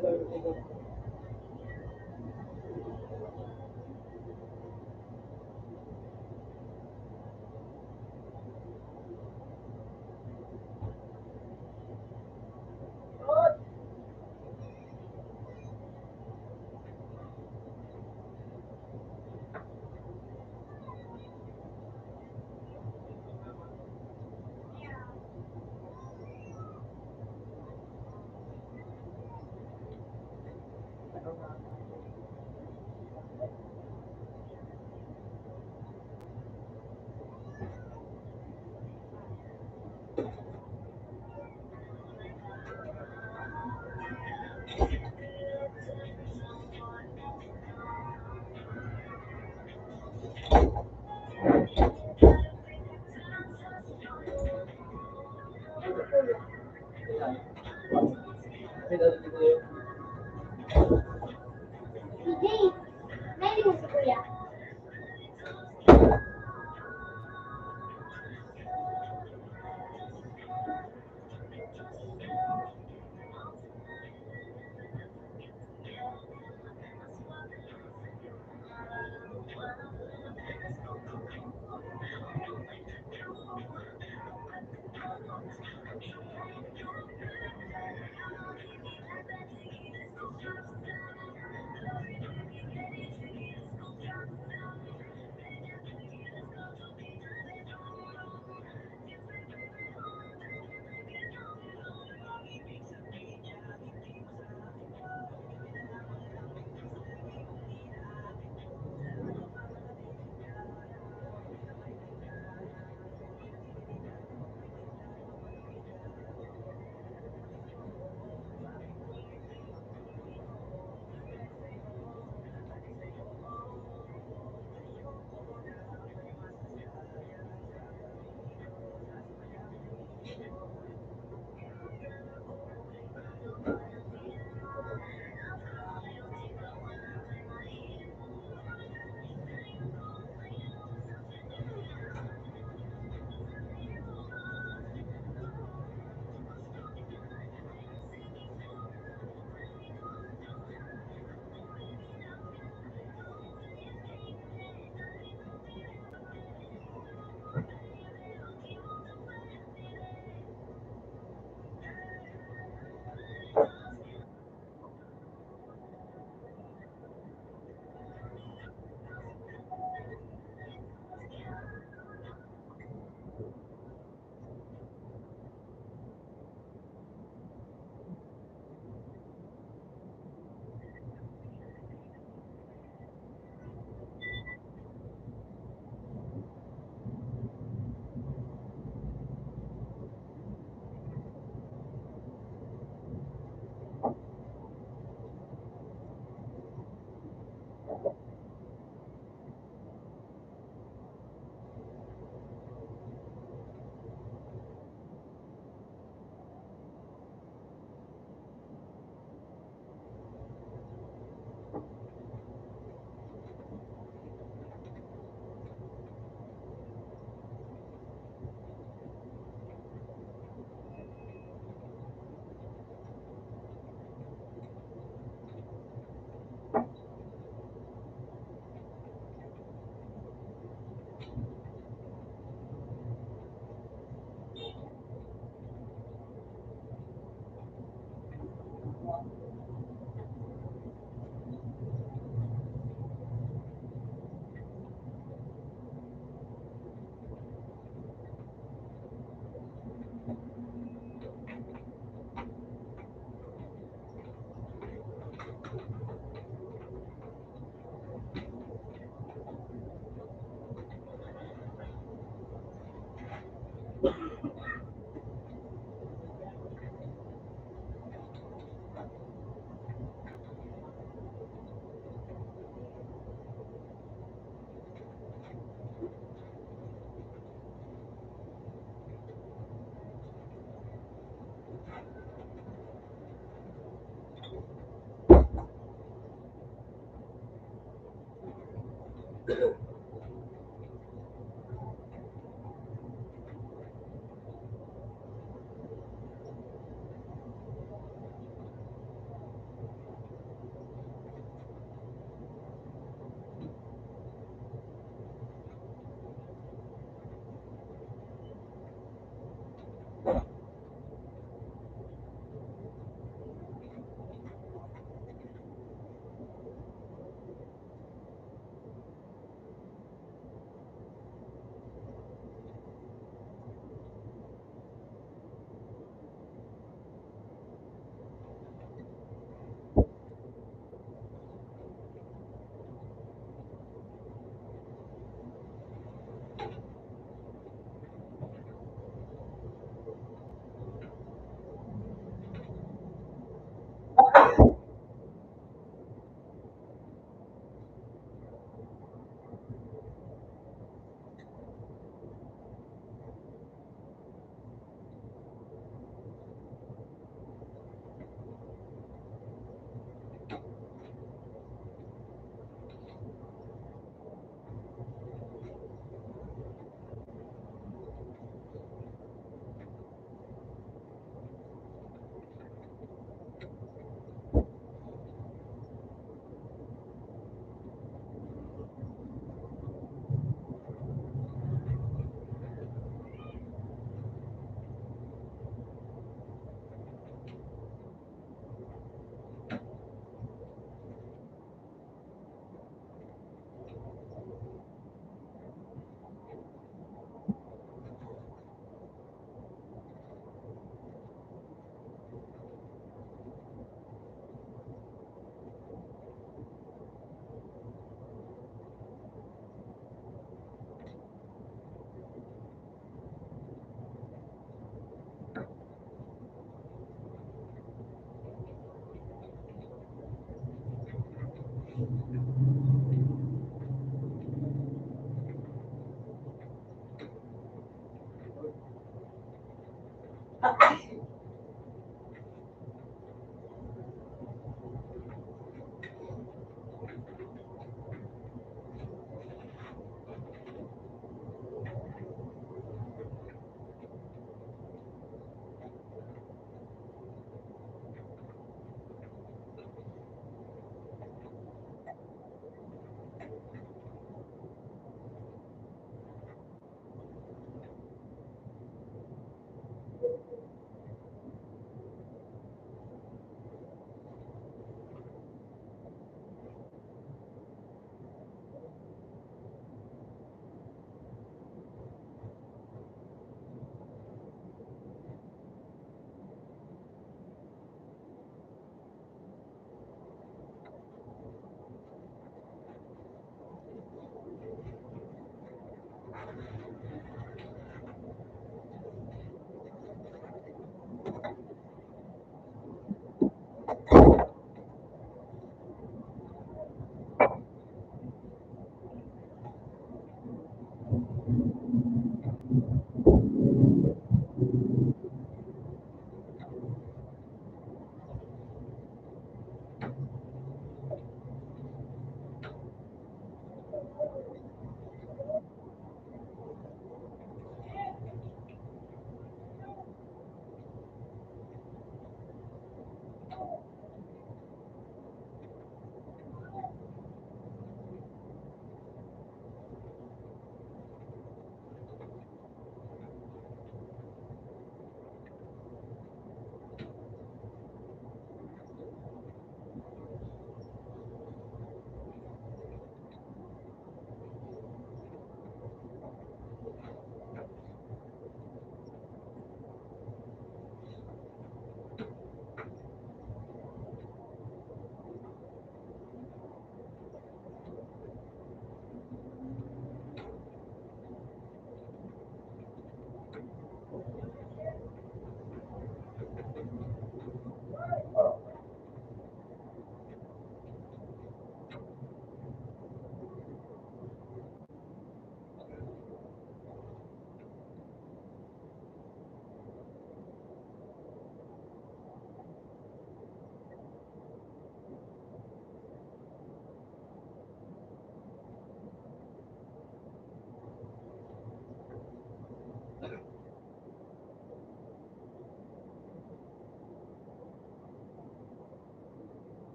A: Si Jay, nainig mo si Kuya.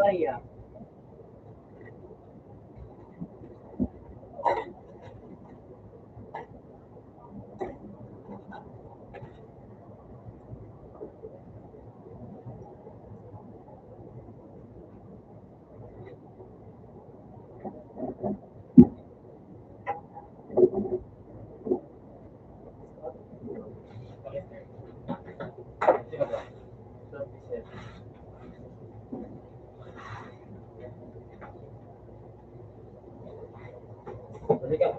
B: Kaya,
C: Sino ba? Balik ka.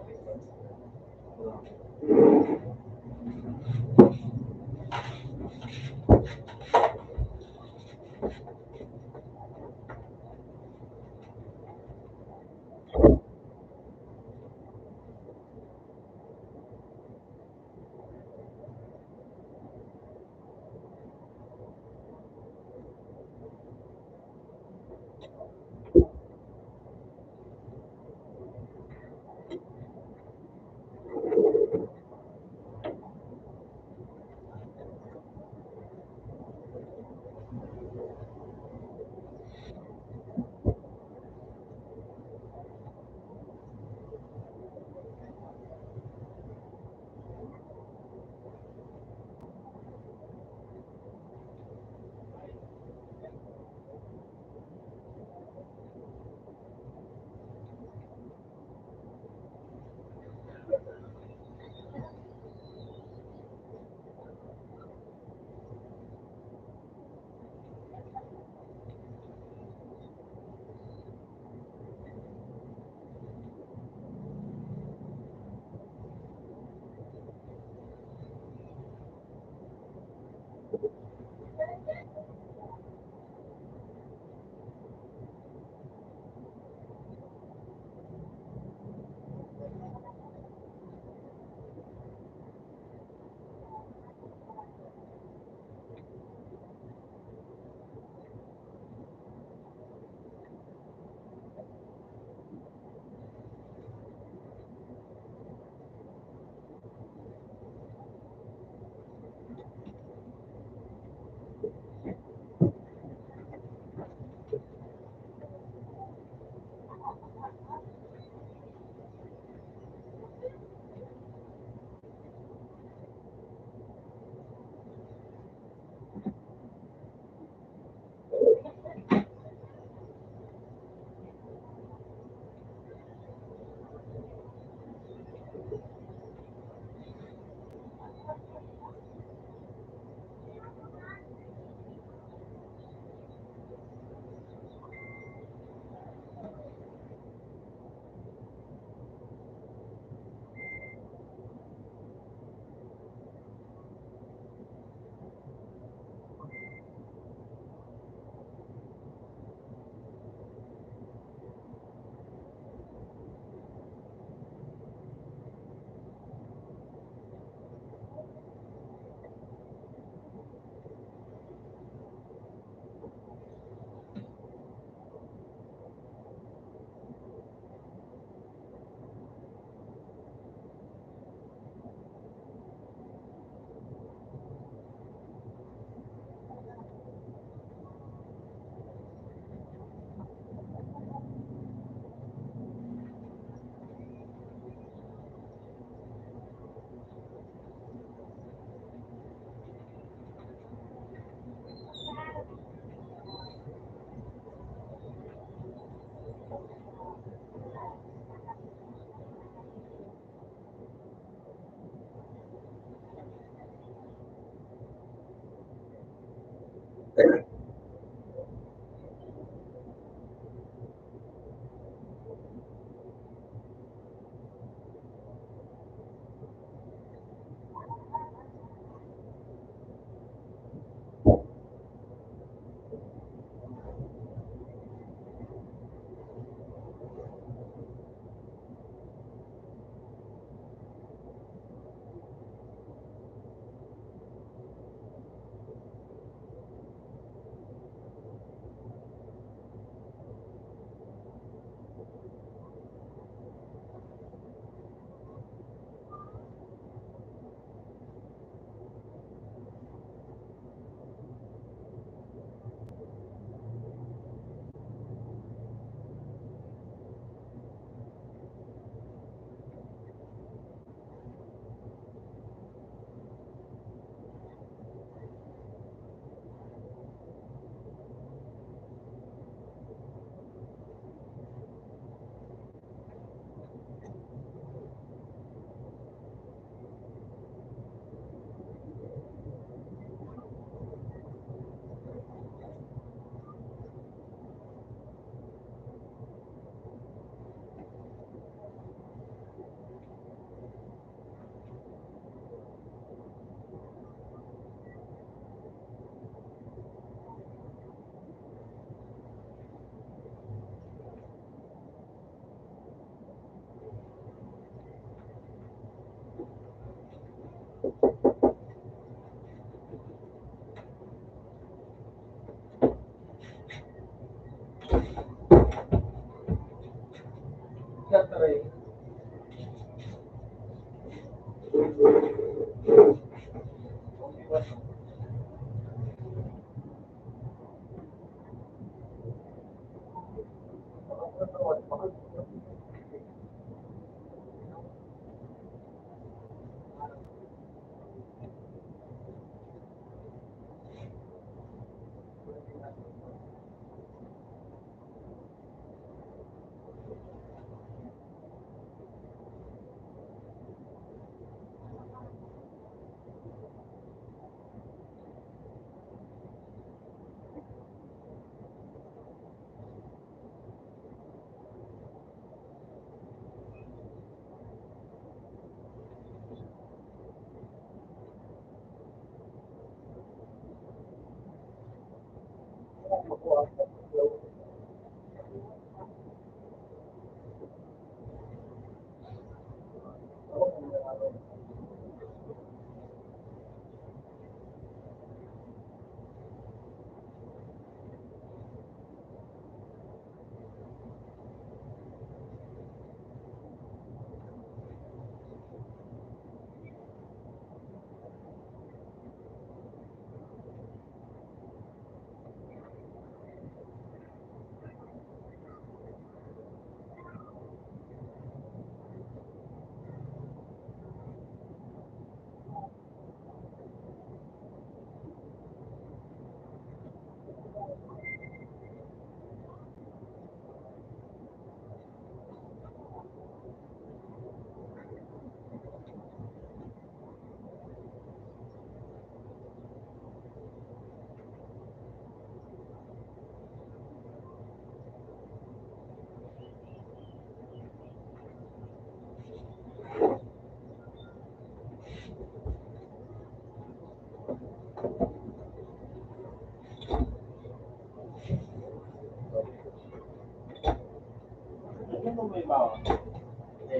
C: Ano mo may bawa? Hindi.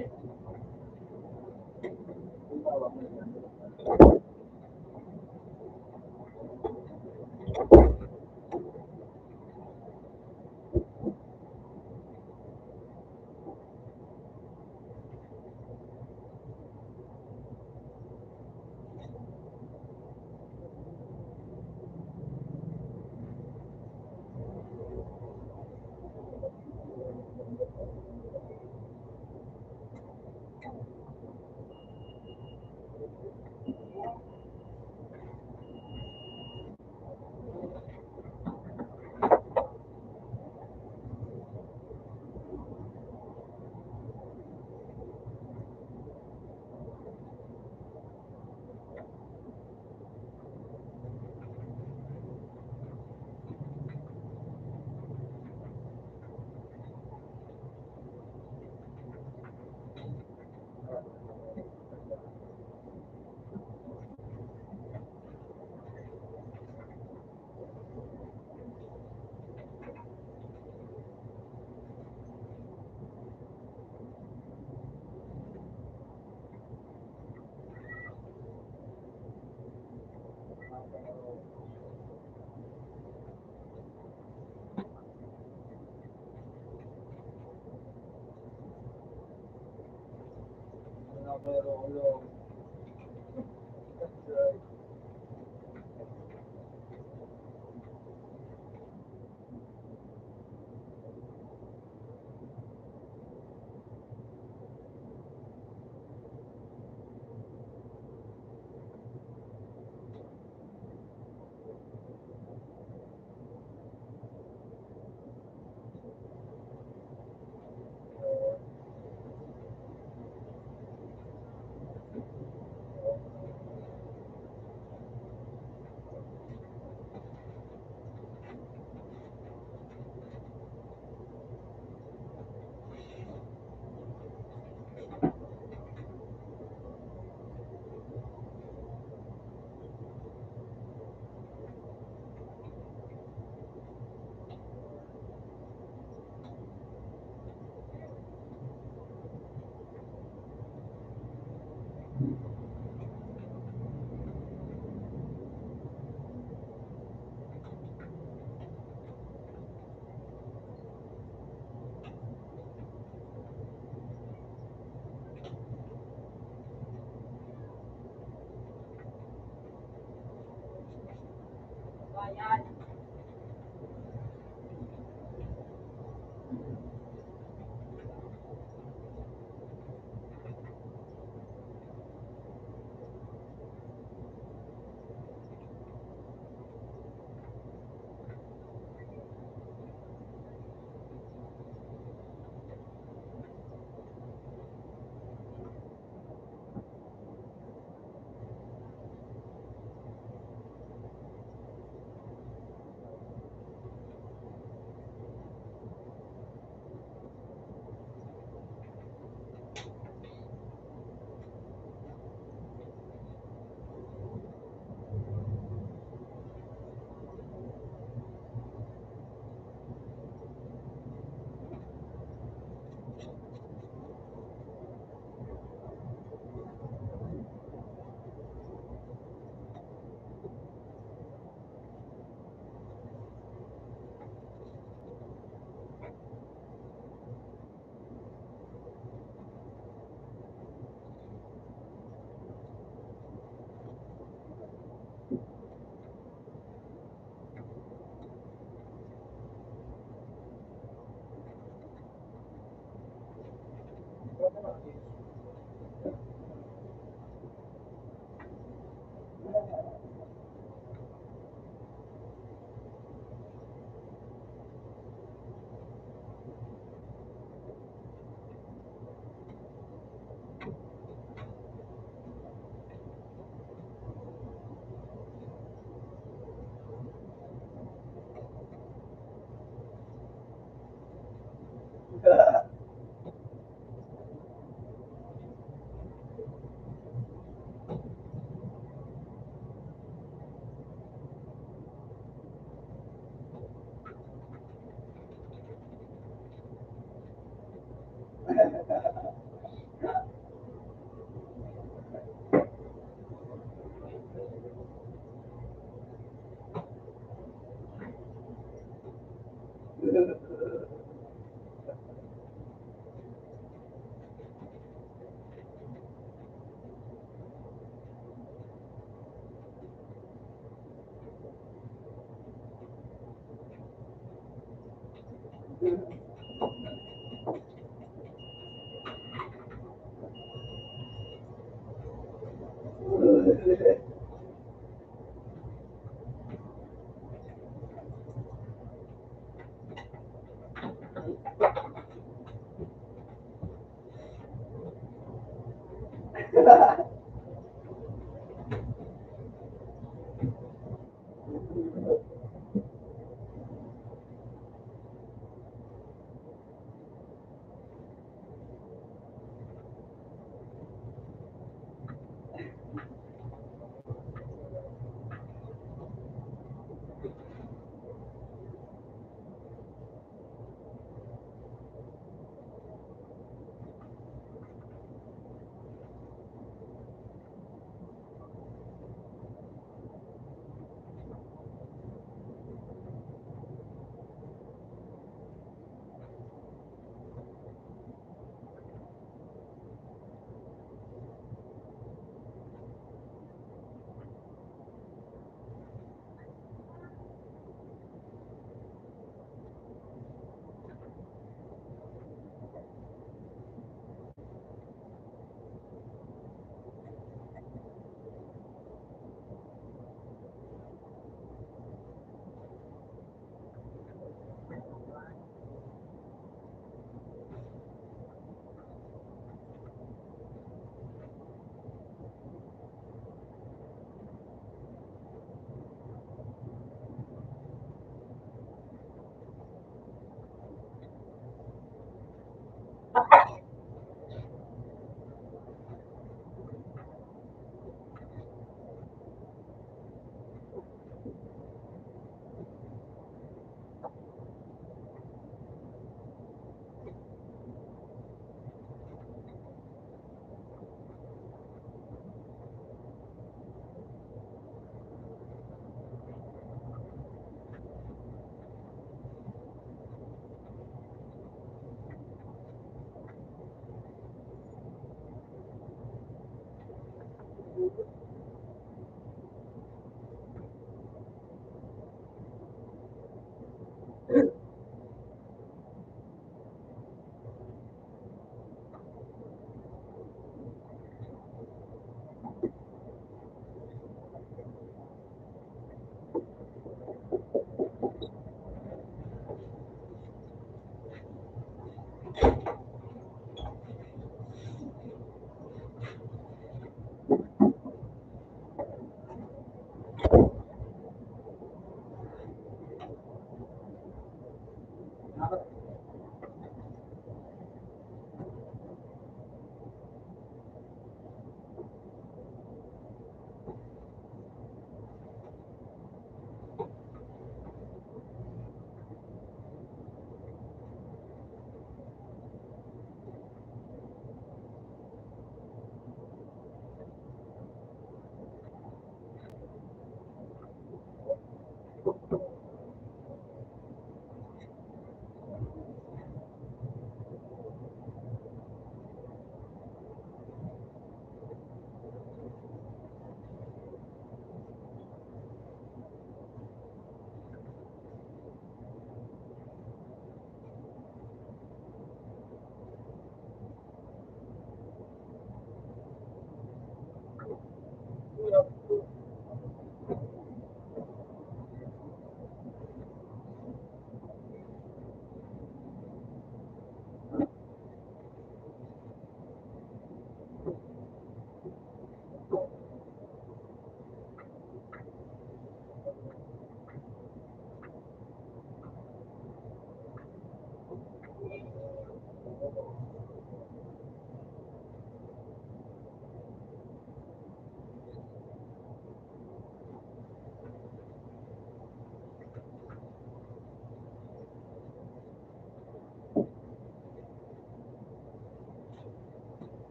B: Pero ulo.
D: yan.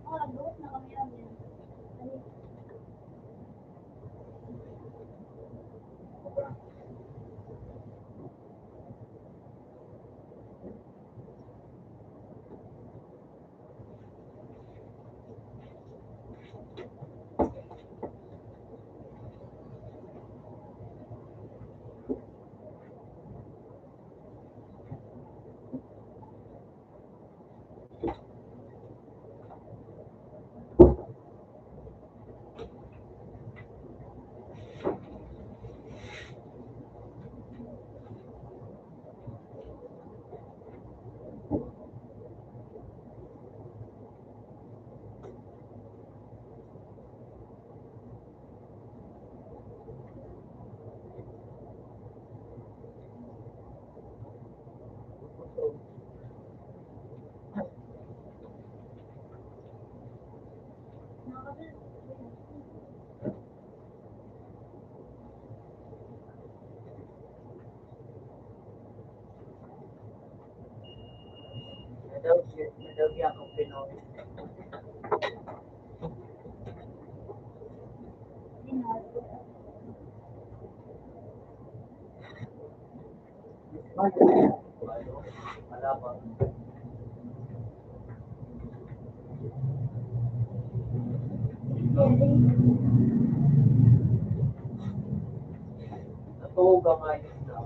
A: Nagbukas na kami namin.
B: Nadawgi akong Pinoy. Wala pa. Natuog ang ayos na.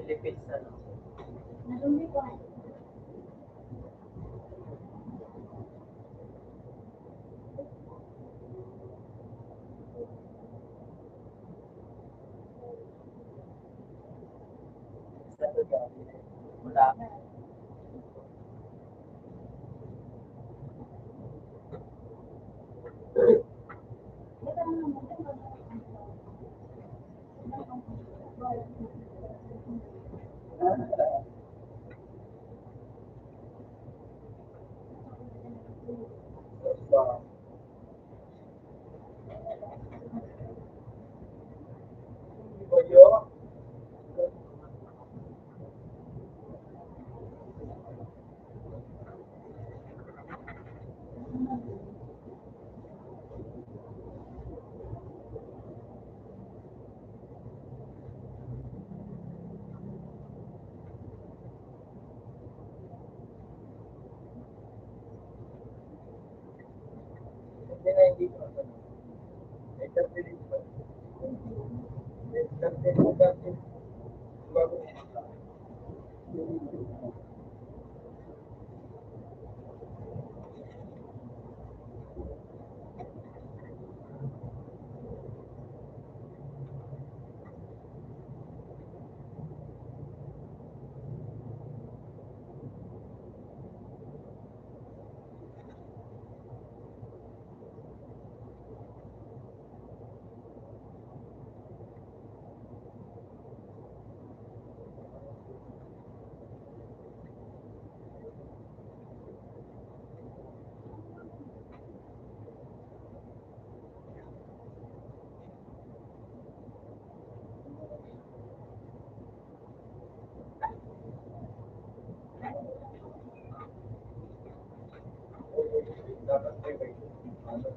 B: Philippines, ano.
A: Narumi ko.
B: Sa lugar, wala. Sa Bayo, hindi na hindi ko ano. May Catholic pa. May Catholic. Bago. Dapat may ano.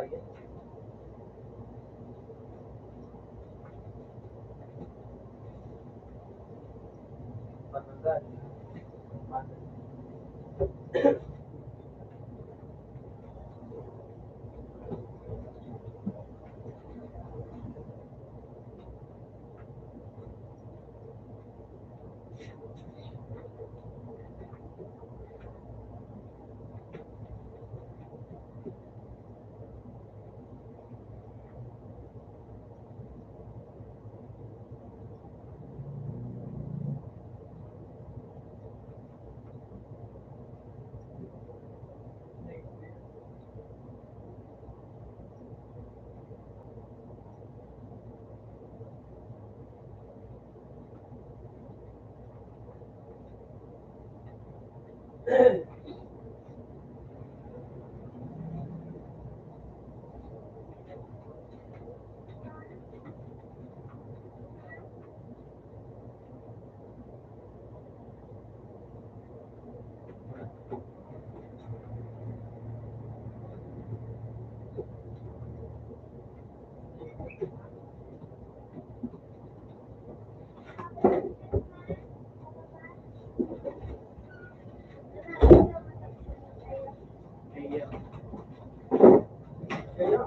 B: bayan. Matanggal. Kaya, kaya,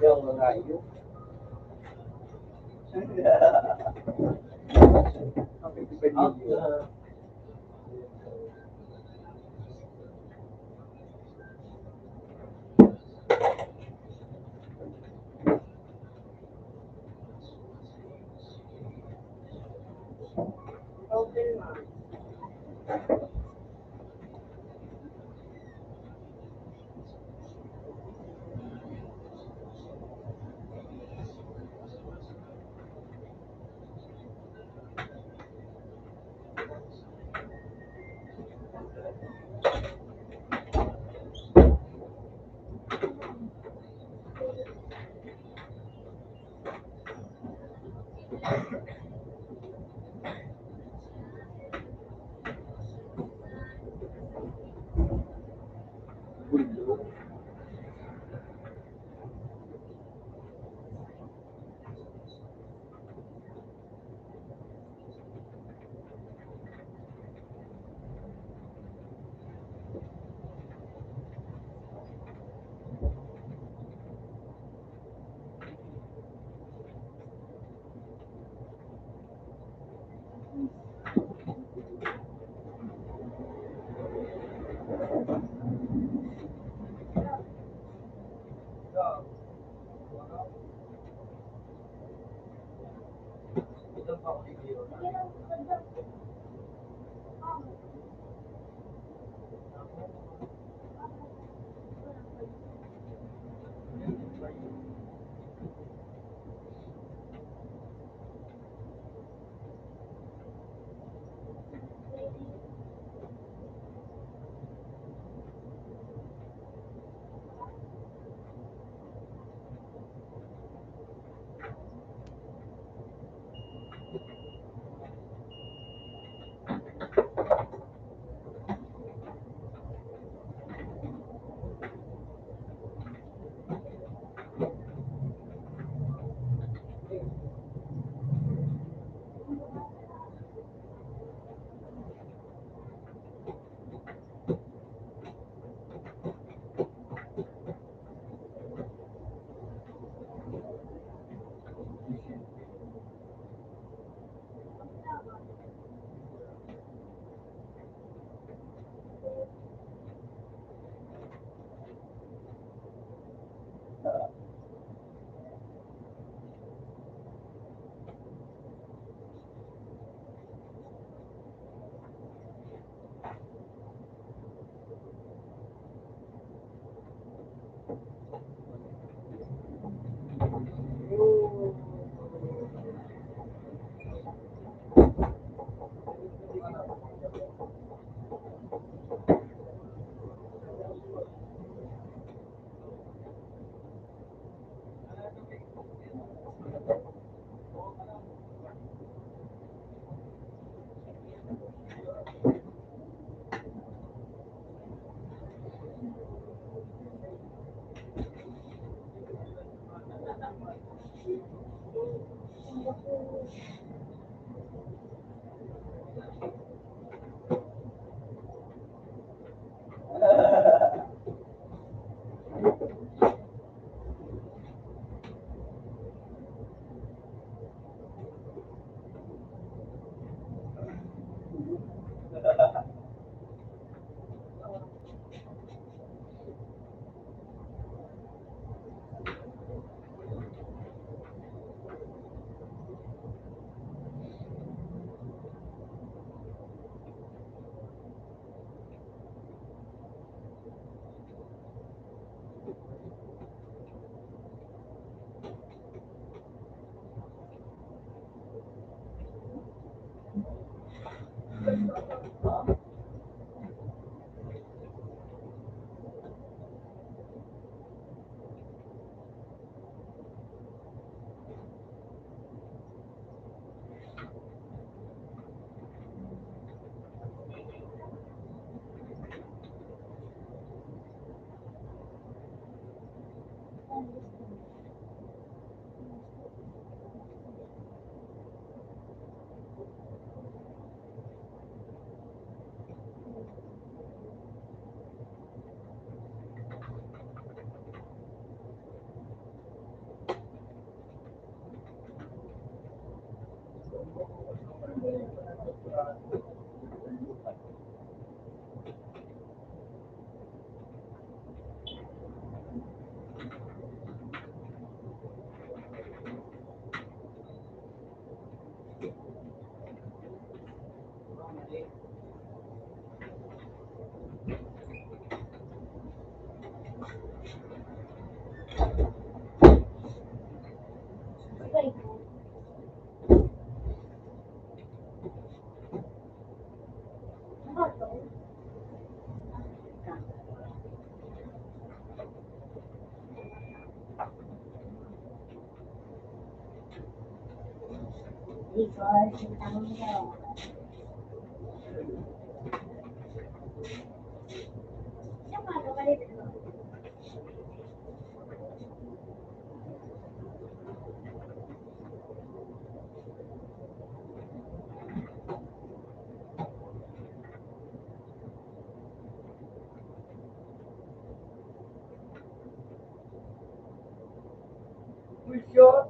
B: yung mga iyo.
D: Open mo.
A: Because ang daw. Siya paano kalit ko?
B: Sure.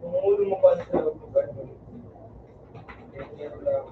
B: Kung mo pa sa lugar mo, yan lang.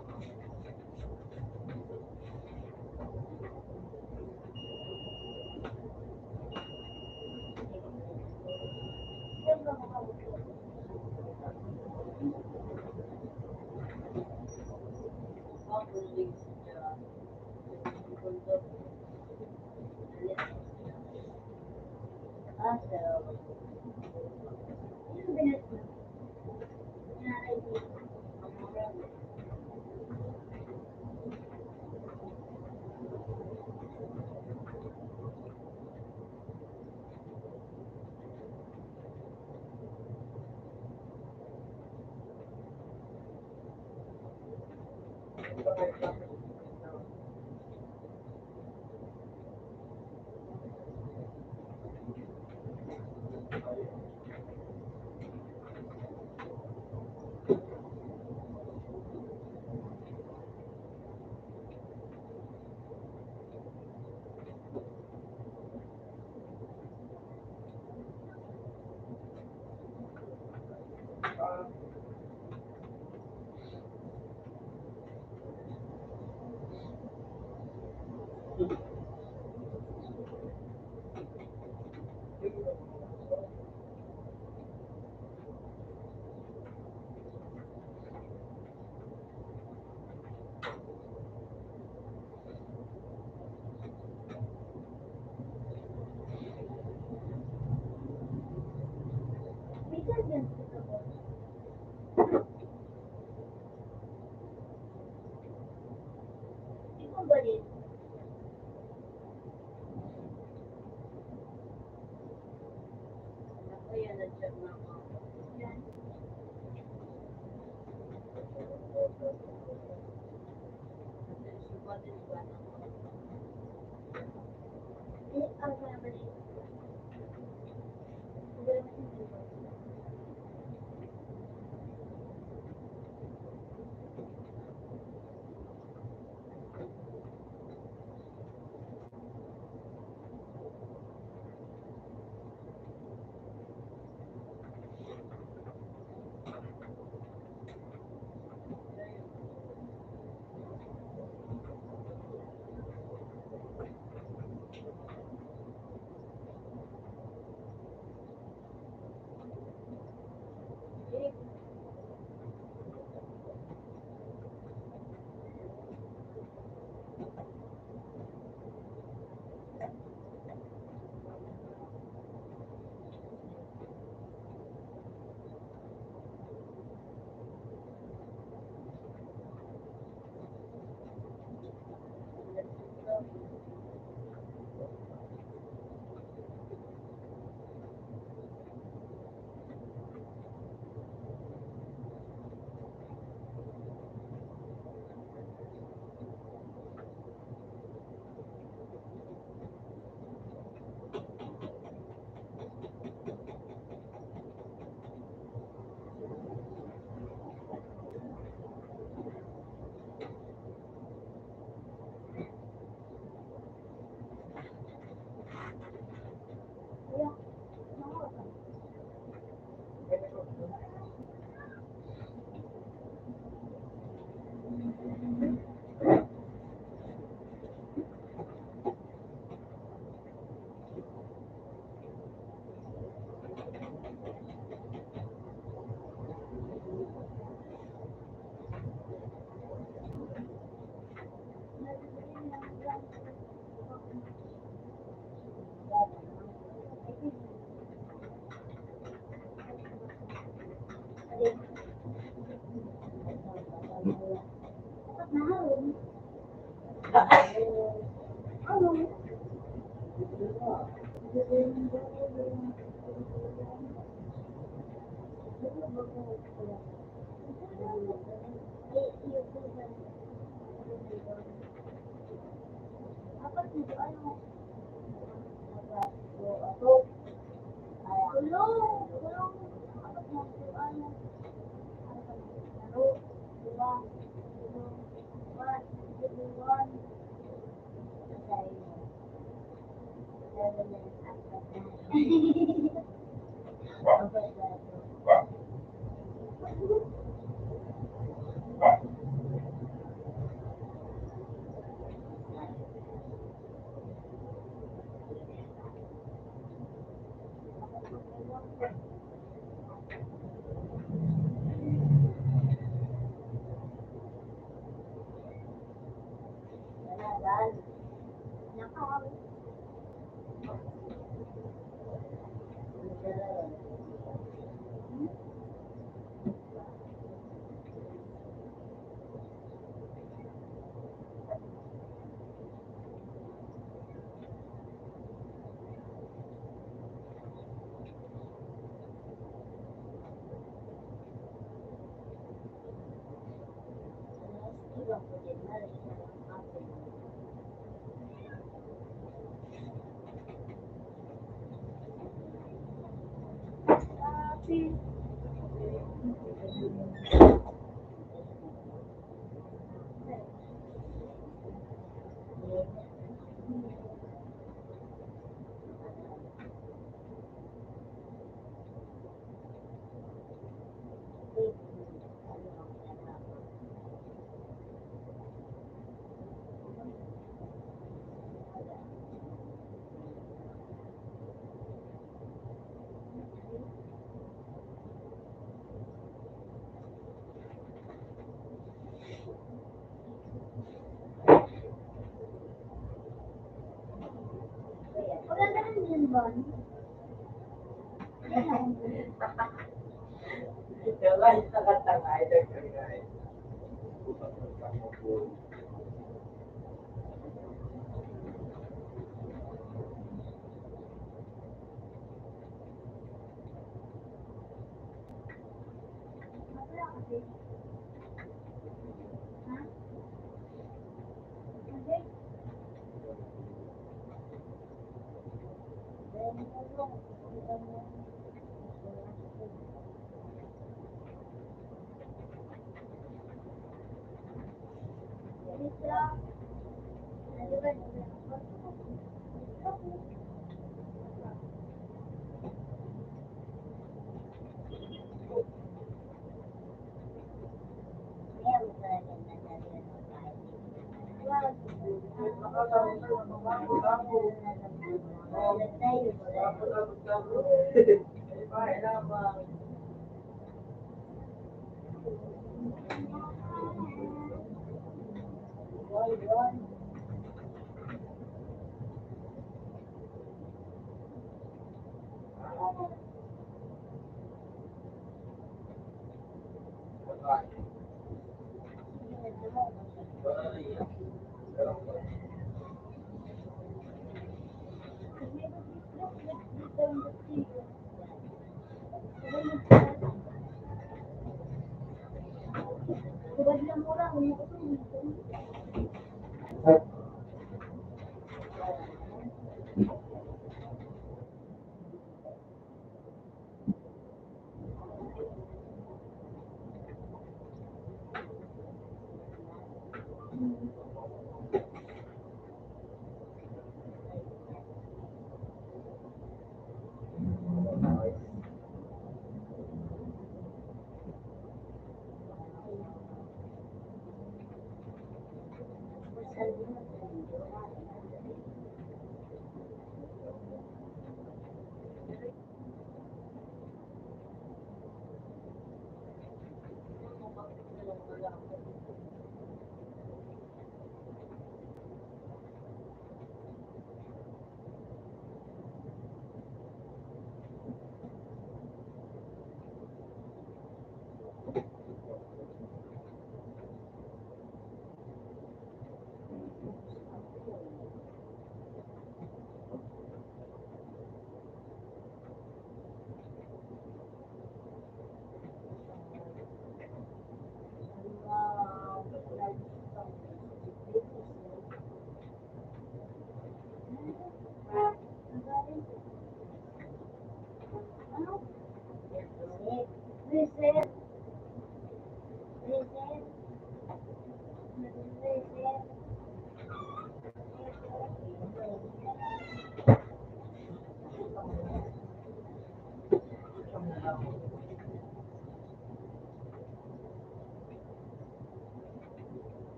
A: Minsan yan sila po. Ikaw ba rin? Ako yan, nandiyan na ako. Yan. Ang kaya ba rin? Maganda rin yun, Bon.
B: Wala yung nakatangay.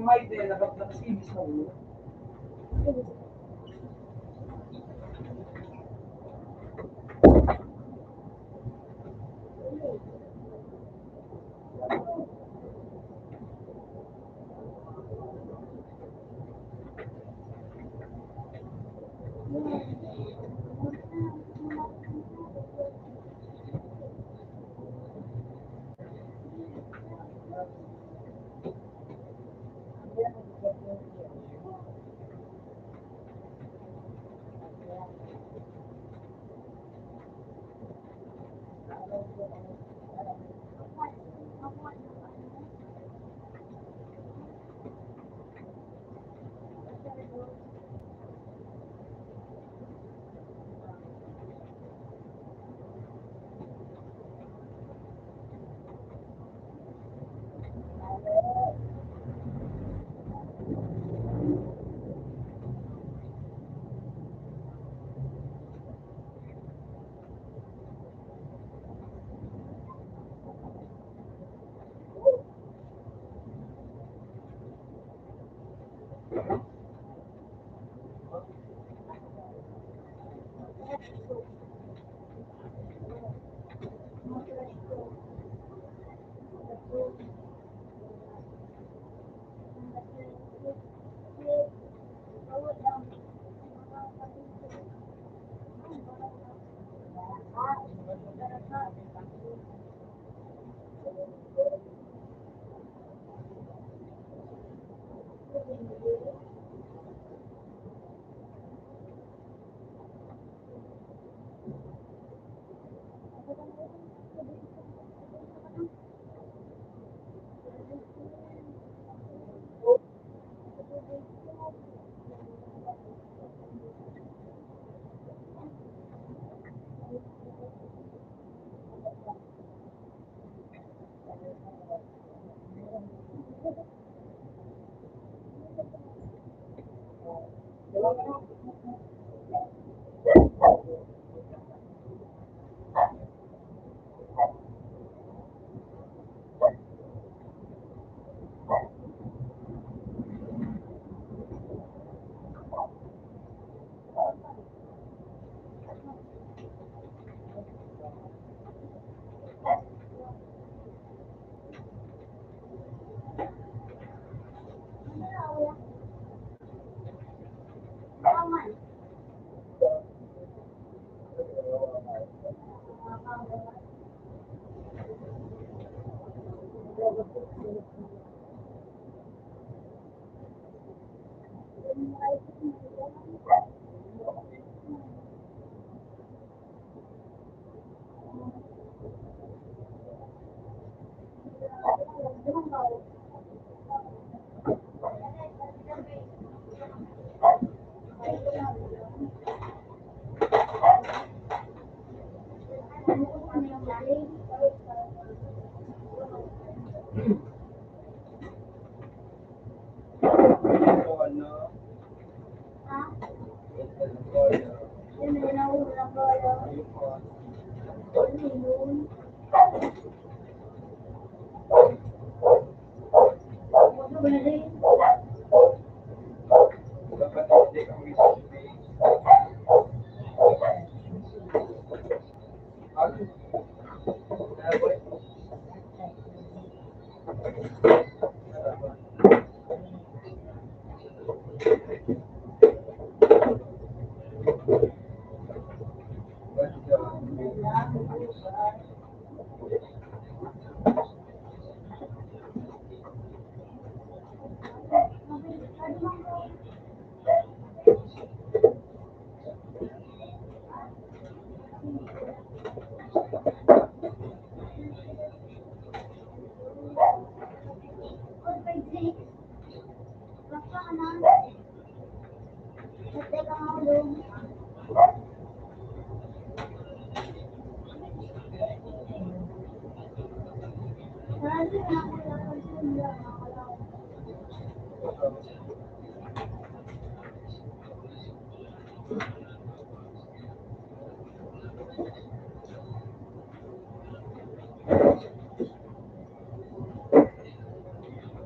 B: May din, nakasibis na ulo.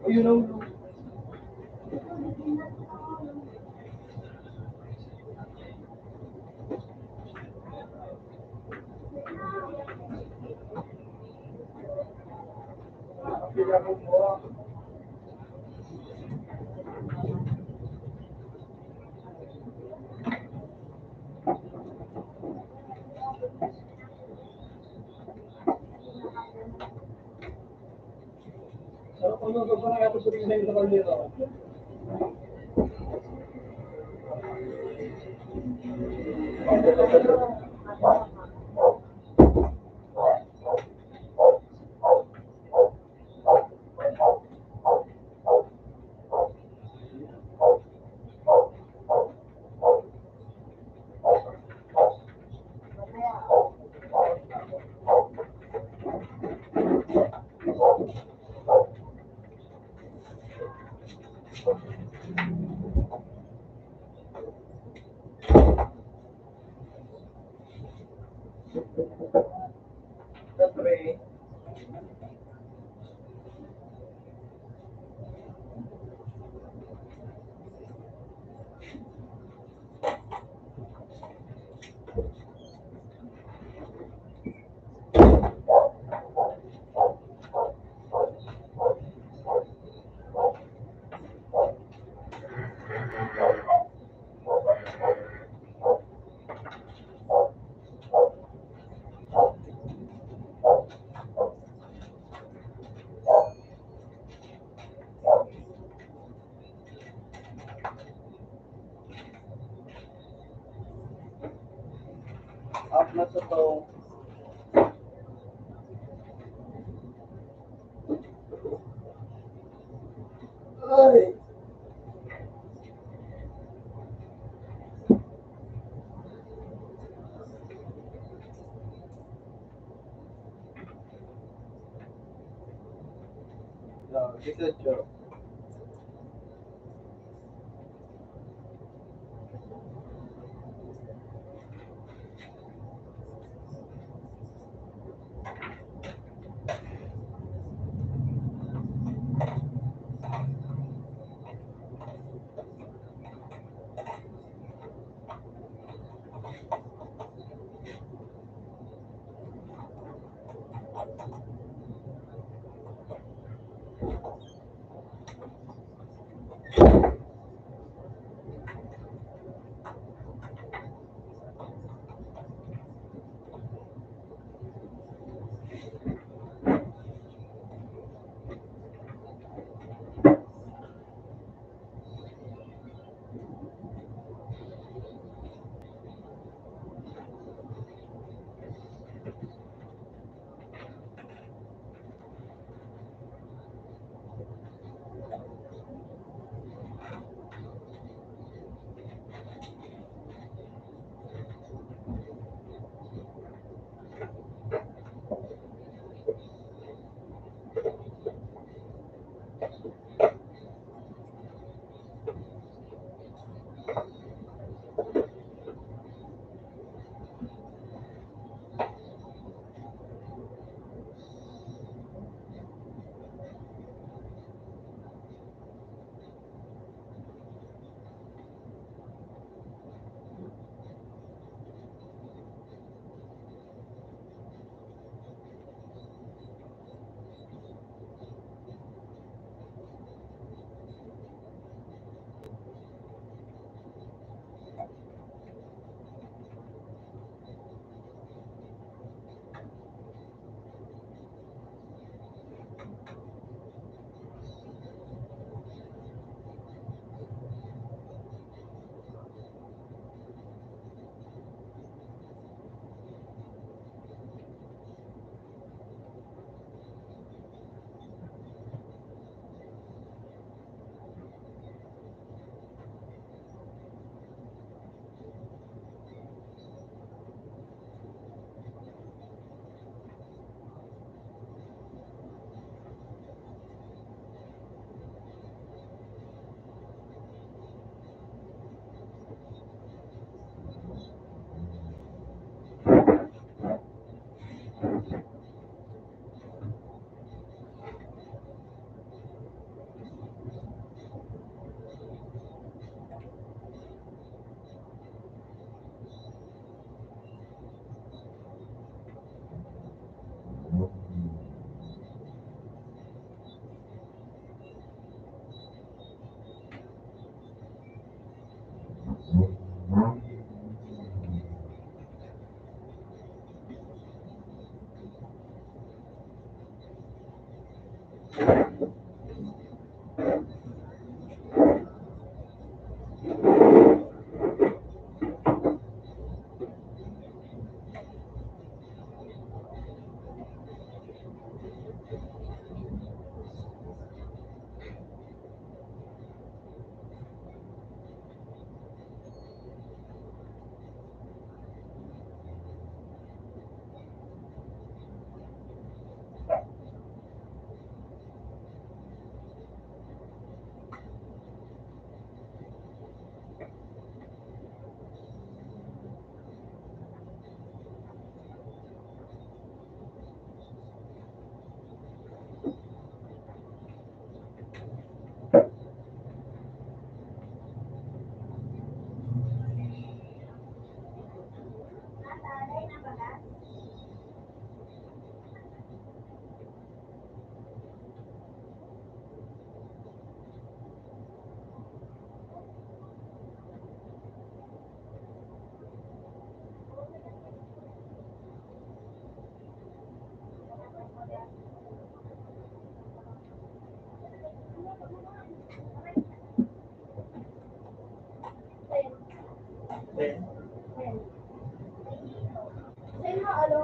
B: Yun ang three. Up na sa to. Ay! Dito, Joe.
C: Then,
A: Sa'yo na, ano?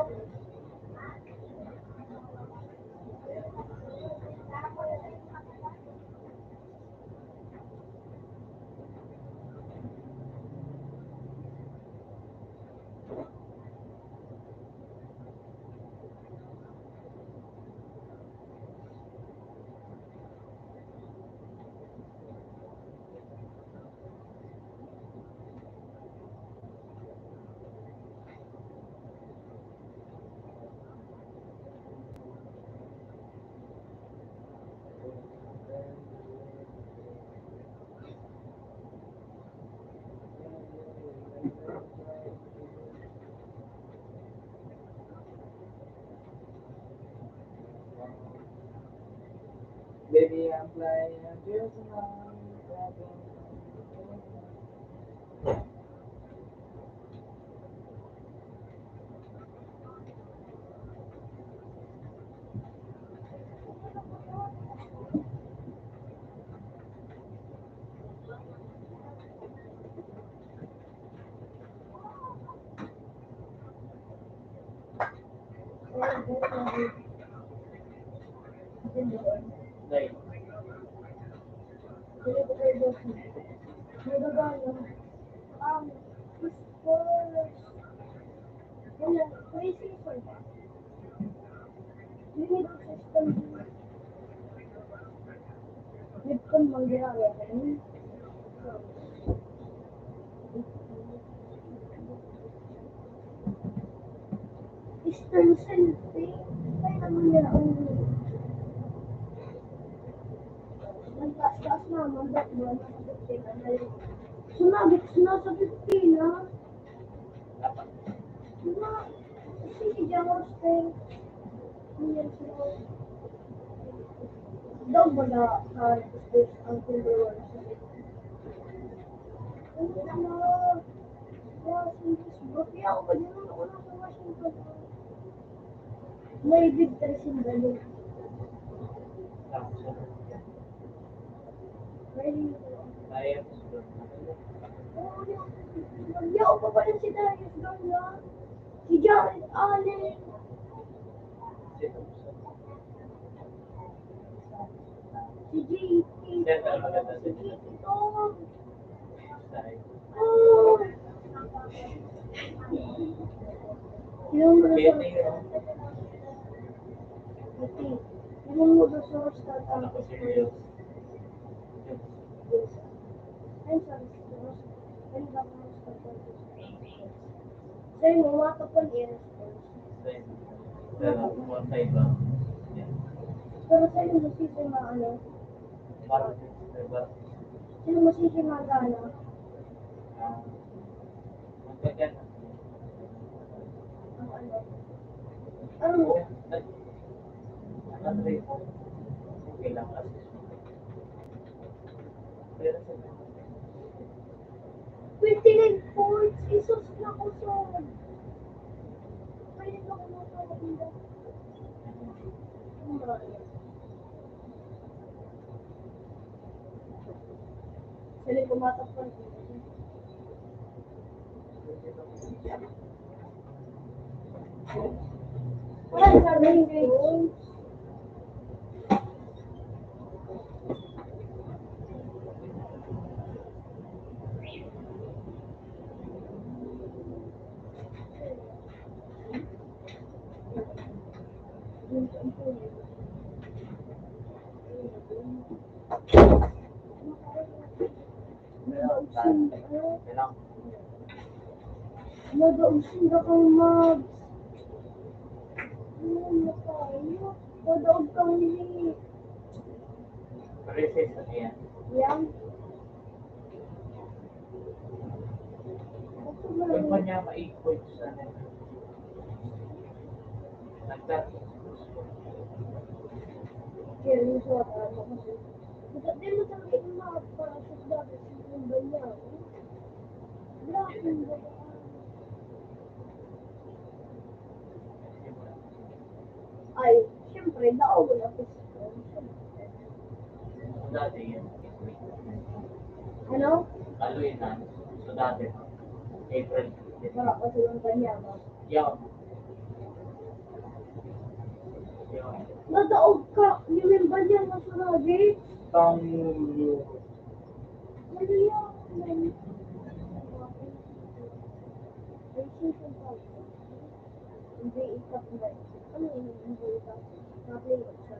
B: Baby, I'm flying, I'm just
C: like,
A: Eastern Selfie. Ay, naman nila ang nagtaas naman, ba't ba nasa 15 na yun? Sumabit na sa 15, ha? Diba? Sige, diyan ko stay. Hindi sila. Daw ba na space ang Timberwolves? Ano na? Washington. Buti ako ba dyan ako na sa Washington? May big tres in the league. Really?
C: kaya
A: Nagyao pa ba rin si Darius Garland? Si Jared Allen? Si JT?
C: Center maganda
A: Si
C: din.
A: JT Tom?
C: Side.
A: Oh! Yung mga
C: Beauty, no?
A: yung mga sa start
C: Ano
A: ang
C: ko serious?
A: ay sorry. Ano ba ang start ang sa'yo mo, makapag aerospace.
C: Then, pero one side lang. Yeah.
A: Pero sa'yo masisi mga ano?
C: Parang, diba?
A: Sino masisi mga gana?
C: Magkaganda.
A: Ang ano? Ano?
C: Ano rin? Okay lang kasi. Pero sa
A: 29 points! Isos na ko sa... Pwede na ko na sa kapila. Sali pumatak pa rin. Ay, sabi yung grades.
C: kailang
A: Nag-ausin ka kang mag... Ano tayo? Nadaog kang hindi.
C: resist na yan.
A: Yan. Ako ba?
C: Huwag pa niya ma-equal sa nagtat.
A: Kaya yung suwat ano kasi. Di mo talaga yung mga para sa dati yung banya. Laking ba? Ay, siyempre, daog na ako.
C: So dati yan.
A: Ano?
C: Aloy na. So dati. April.
A: Wala pa silang ganyan.
C: Yan. Yan.
A: Nadaog ka. Nilimban yan na surabi.
C: Pangulo.
A: Mali yan. Hindi ikat na. Ano yung hindi ikat? Sabi mo siya.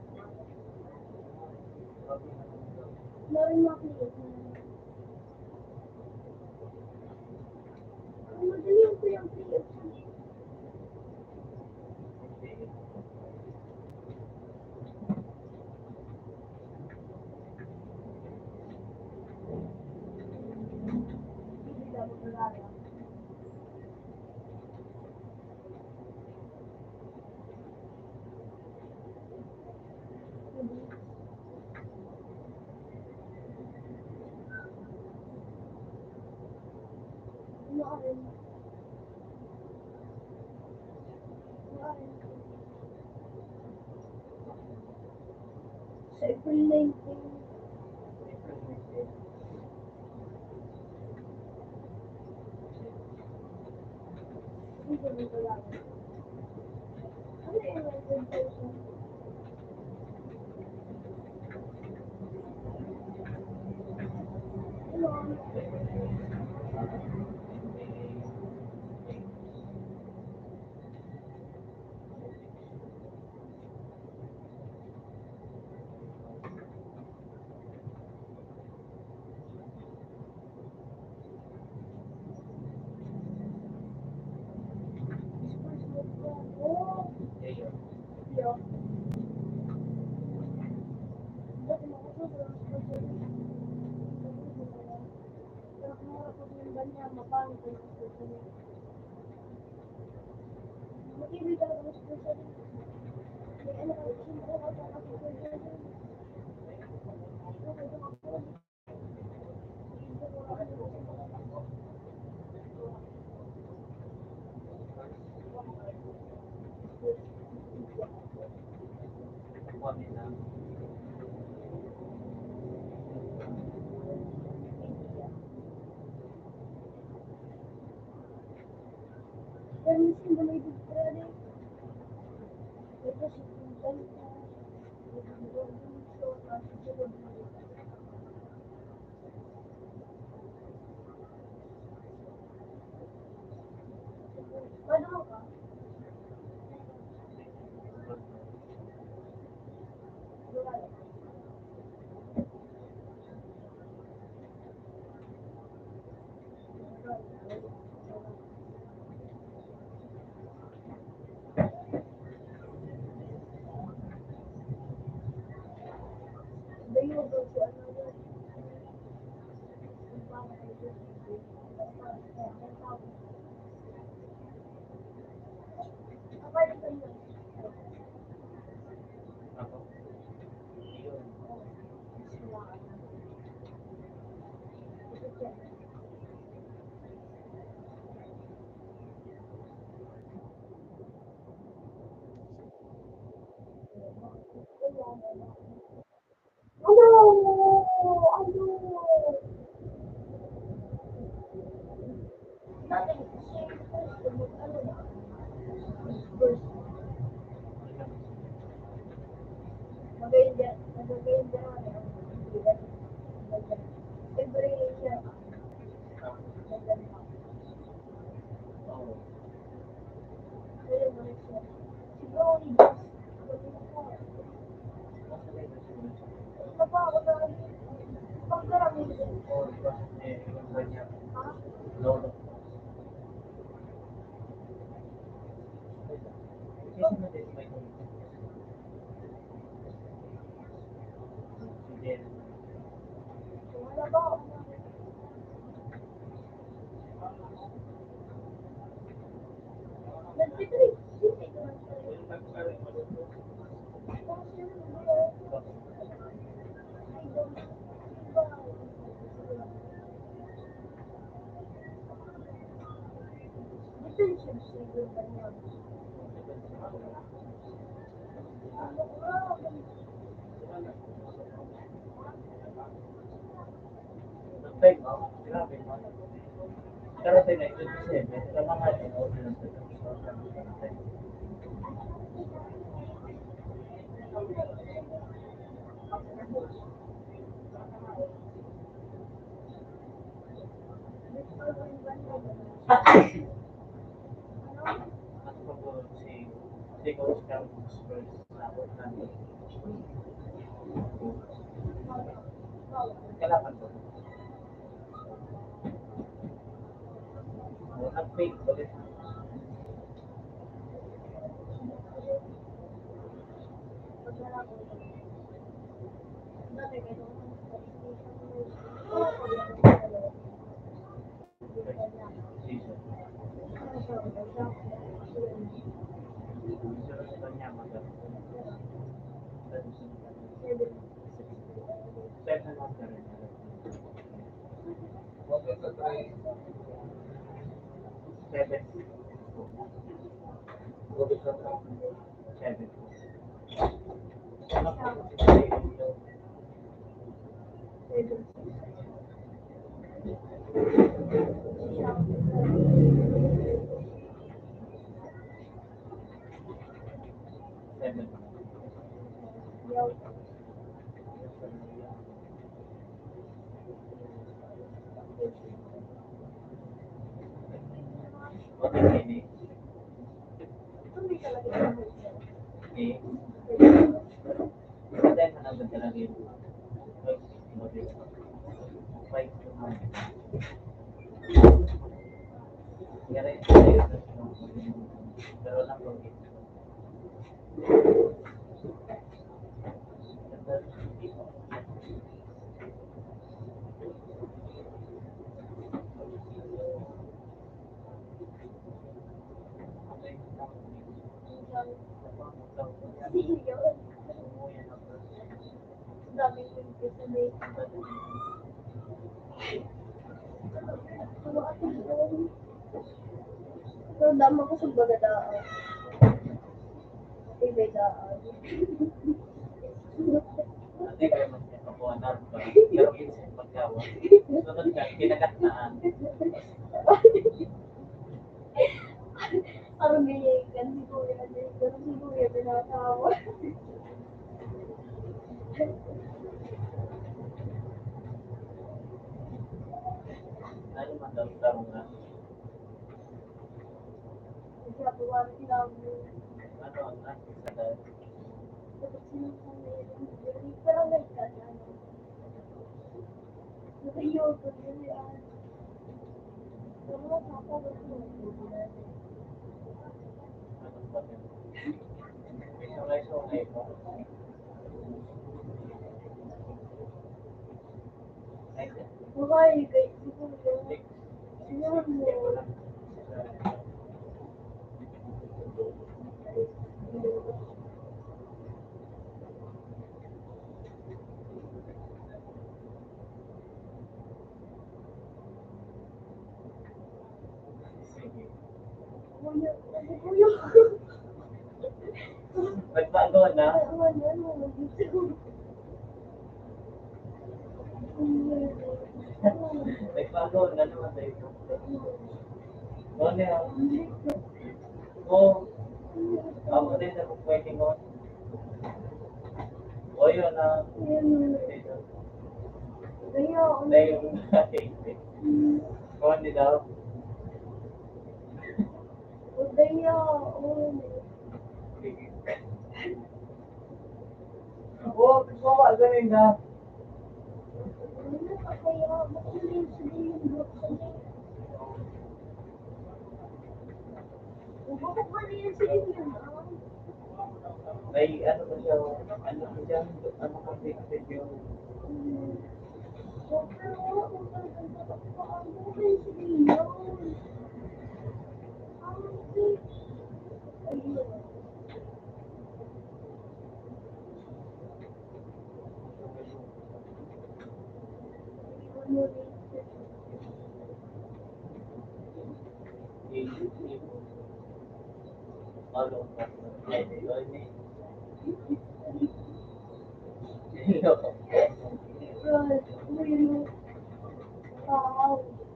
A: Narin makikita. Madali yung kuyang piyot. Hindi dapat nalala. Maaari. Maaari. Sa April 19. Hindi mo nalala. Ano yung 19,000? Yeah. Permission ba may dugtara ito si Pintan ko. Ano ka?
C: Ako. Yun. Oo. Oo, diba? Yung kanya. Lolo. Kasi natin may kumita. Sige. Grabe. Pero tayo na 27, sa mga ano, lang sa Mas pag si Coach Campus first na ako namin. Kailangan to. Nag-fake ulit. Season. Sunod sa kanya maganda. Set na lang na rin. Seven. Seven. Seven. Okay, ini. Eh. Kada na lang talaga yun. Fight to man. Kaya pero lang ko.
A: So, dama ko sa bagadaan. Ibay daan.
C: Nanti kayo magkakuhanan ba? Pero minsan pagkawa. Sunod ka, kinagatnaan.
A: Parang ganyan, si Kuya, pero si Kuya pinatawa.
C: Ano man daw tarong na?
A: Nagkatawa sila mo.
C: Ano ang nakita dahil?
A: Tapos sinasabi yung pero nagkatawa. Nakayoto yun yan. Pero ako gusto mo.
C: Ano ba yun? Sungay-sungay ba? Ay,
A: Bukay, kay si Kuya. Sinahan mo.
C: sige.
A: Kuya, Kuya.
C: Nagbago na? Nagbago na naman tayo. Ano yan? Oo. Ako din na kung pwede mo. O yun na. Dahil yung nakikita. Kung hindi daw. Oo, gusto ko ganun na. May ano ko siya, ano ko siya, ano ko fixed yung ano ko.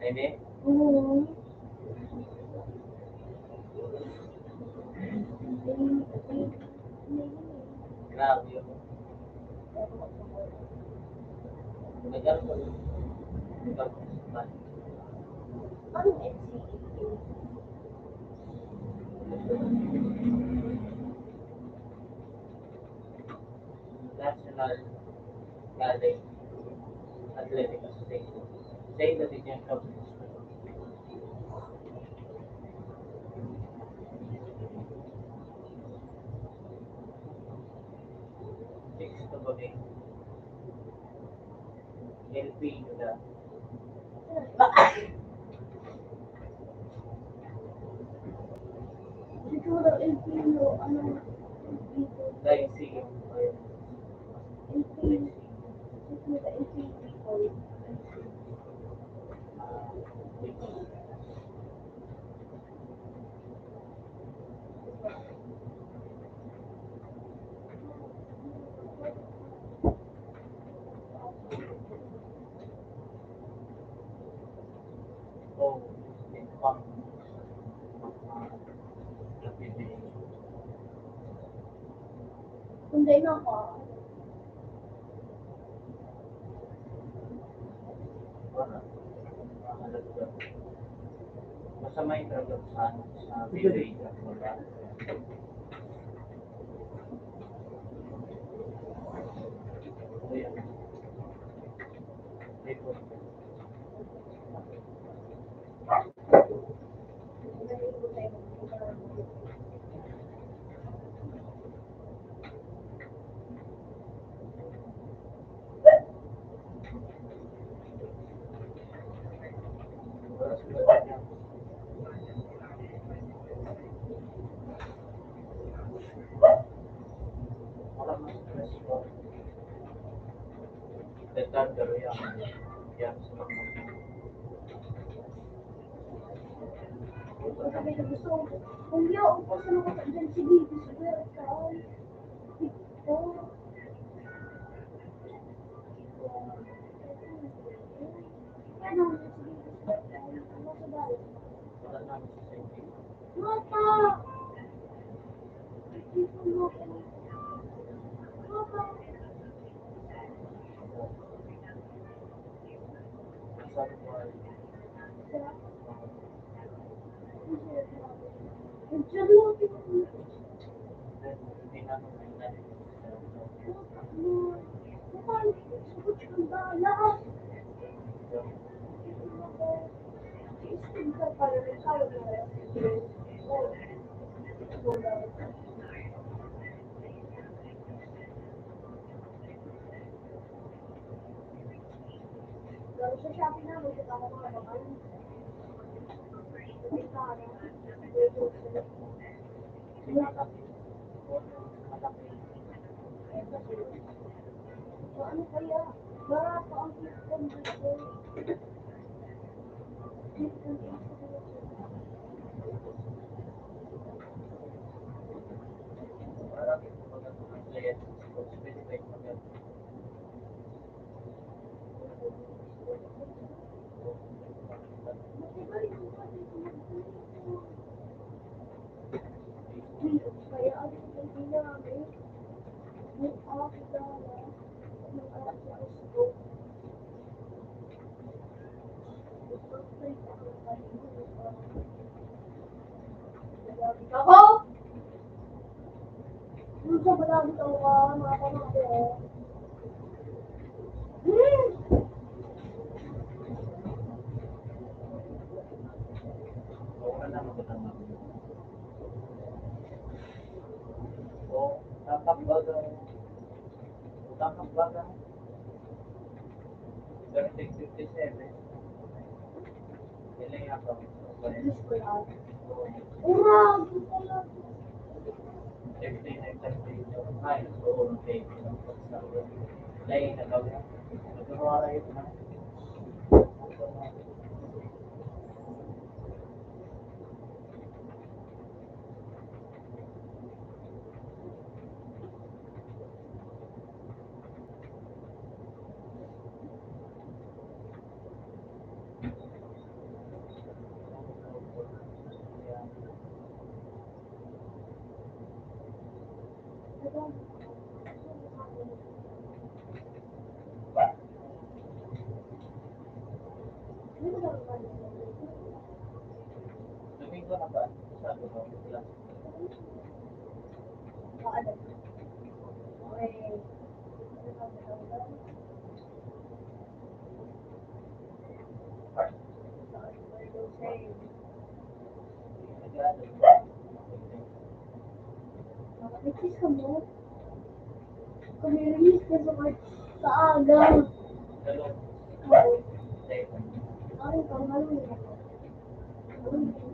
C: Hindi?
A: Hmm.
C: Grabe yun. Nagkaroon ko.
A: Ano NCAA?
C: National College Athletic Association. Say that it can help. Six to the LP na
A: Siguro LPO, ano,
C: dahil sige.
A: LP, siguro LP people.
C: Oh, income.
A: Kundi na ka.
C: Masama yung trabaho sa village.
A: Sabi ko gusto ko, kung yaw ko sa mga dyan si Bibi, siguro ka. Ito. Kaya naman si Bibi, siguro ka. Ano sa bahay? Mata! Dito mo ka. Mata! Diyan lang yung sa Shopee namin, kita ko mga bakal. So, ano kaya? Barato ang system dito. System kaya ang hindi namin, mukha kita na gusto. Ako! Yung sa balagi ko mga pamangkin.
C: Tapak baga. 1357. Yan lang ako.
A: Urag! Gusto lang.
C: 59 ay, oo, okay. Lain na gawin. Nagkawara yun na. Domingo na ba? Sabi ko, class.
A: Nakikis ka mo? Kami-release ka sa aga.
C: Hello.
A: Oo.
C: Tayo.
A: Ay, pangalo yun.
C: Tayo.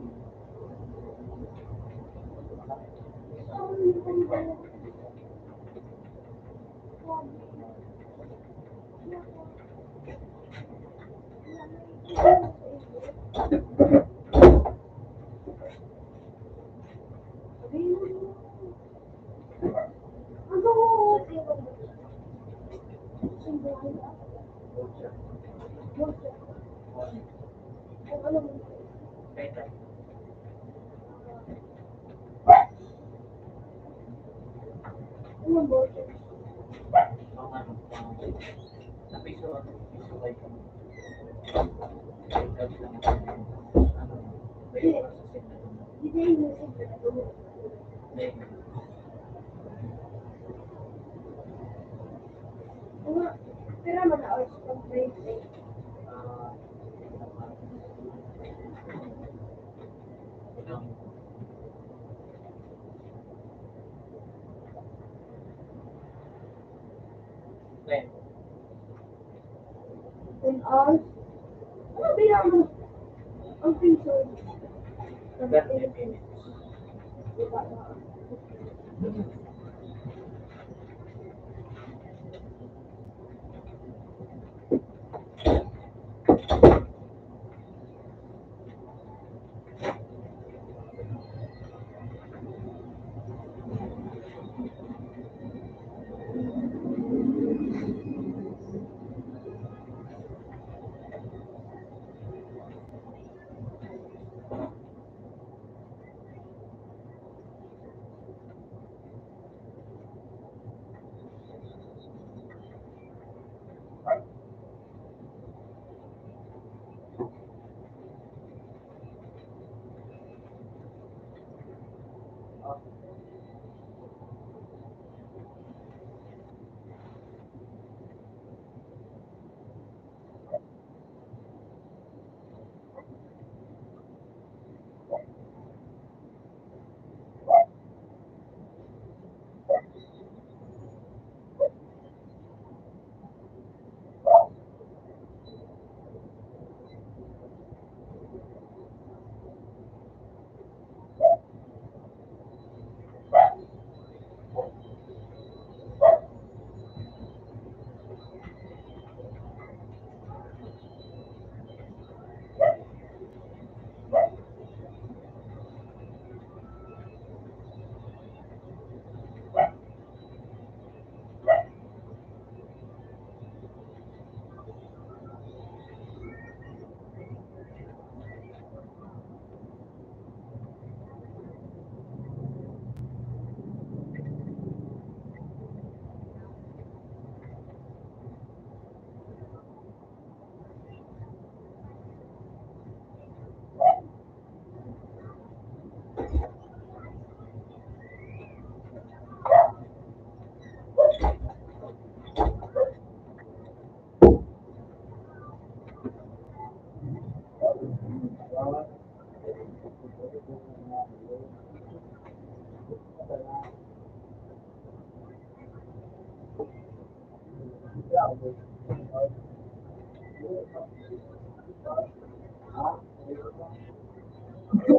C: Mga ano, sa piso kayo. Sabi lang ano, may oras sa set na doon. May
A: Pero manaos pag break.
C: ah, ilang ten.
A: 10 hours. Ano bilang mo? Ang piso.
C: 30 minutes.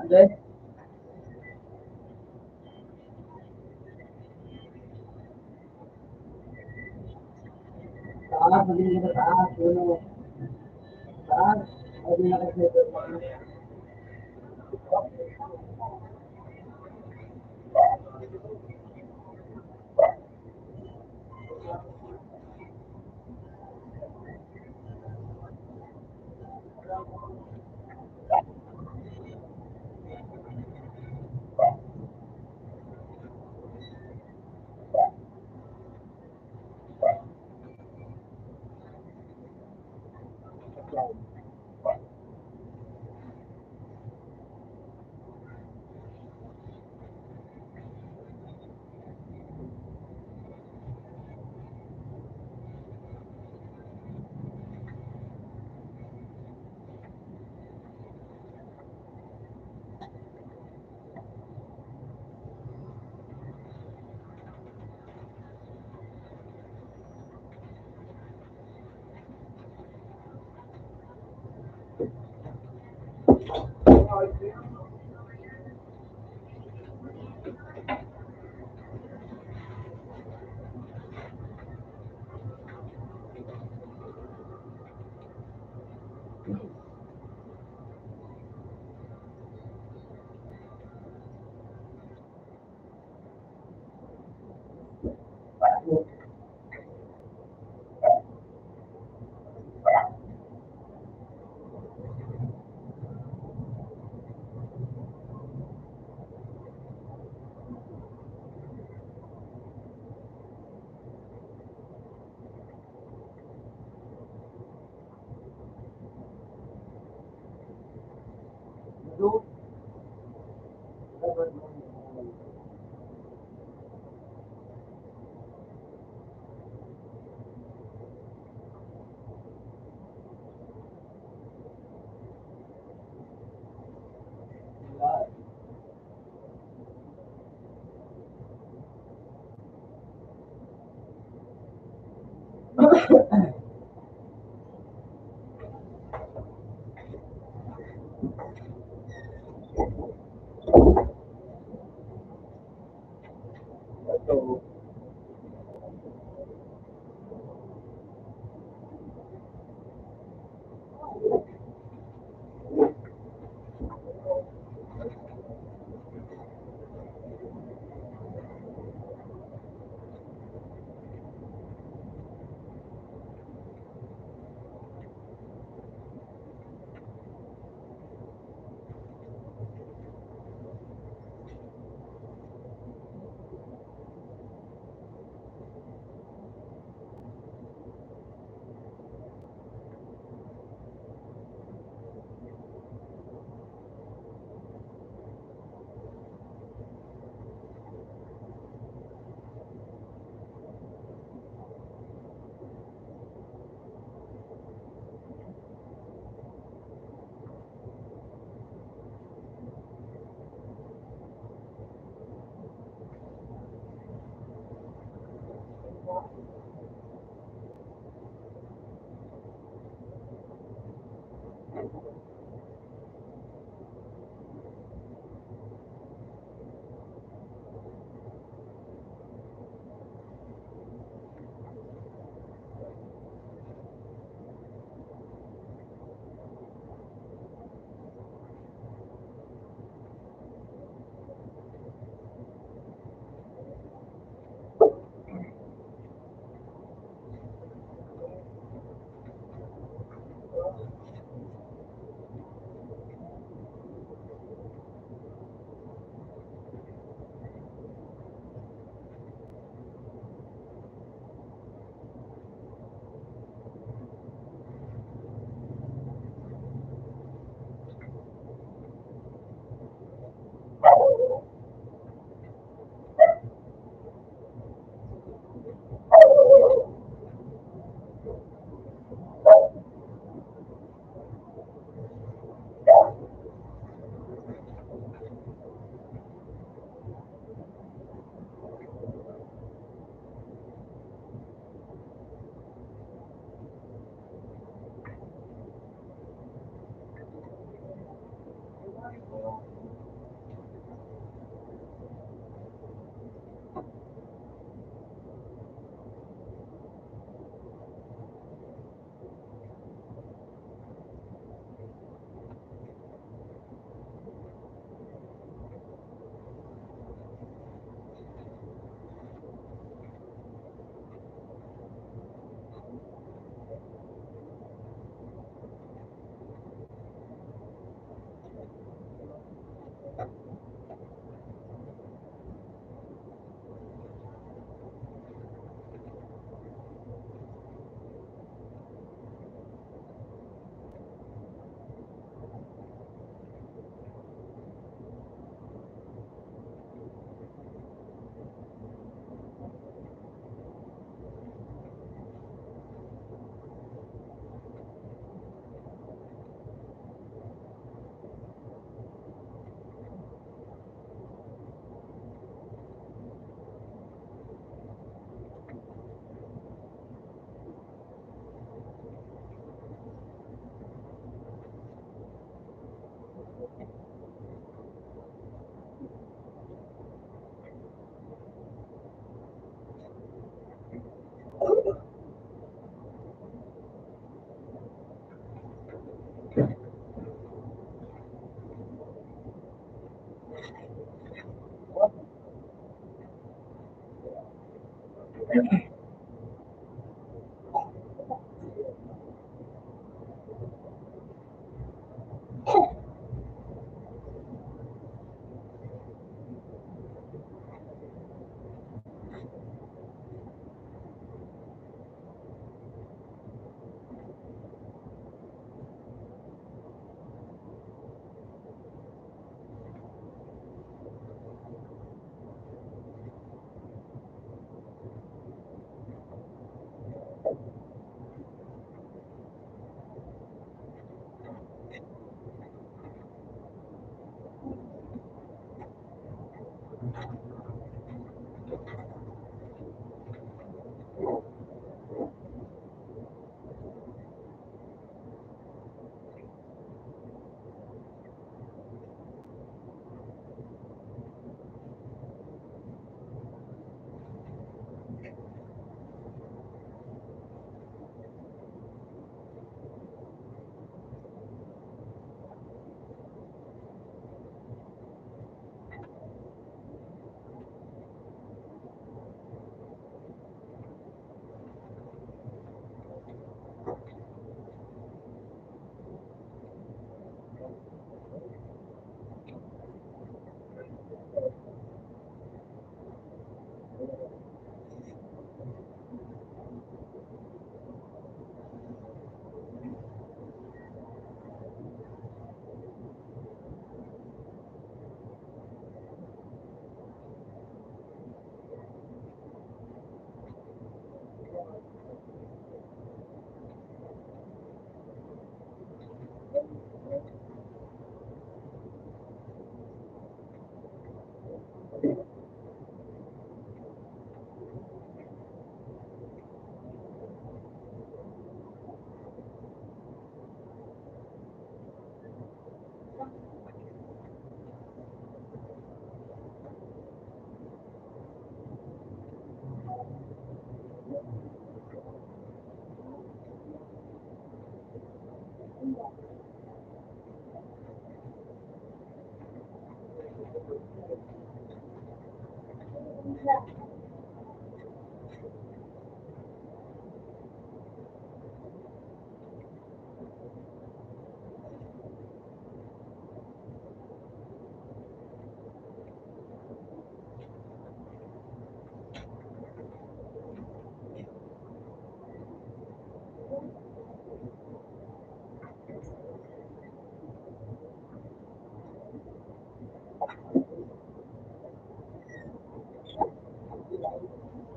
B: Then, taas, hindi na taas, puno. Taas, hindi na kasi ito. Ito,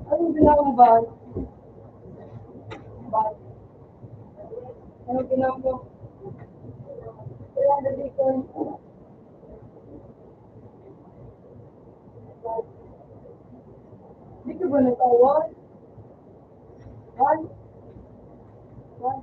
A: Anong ginawa mo ba? Ba? Anong ginawa mo? Kaya dali ko. Hindi ka ba natawag? One? One?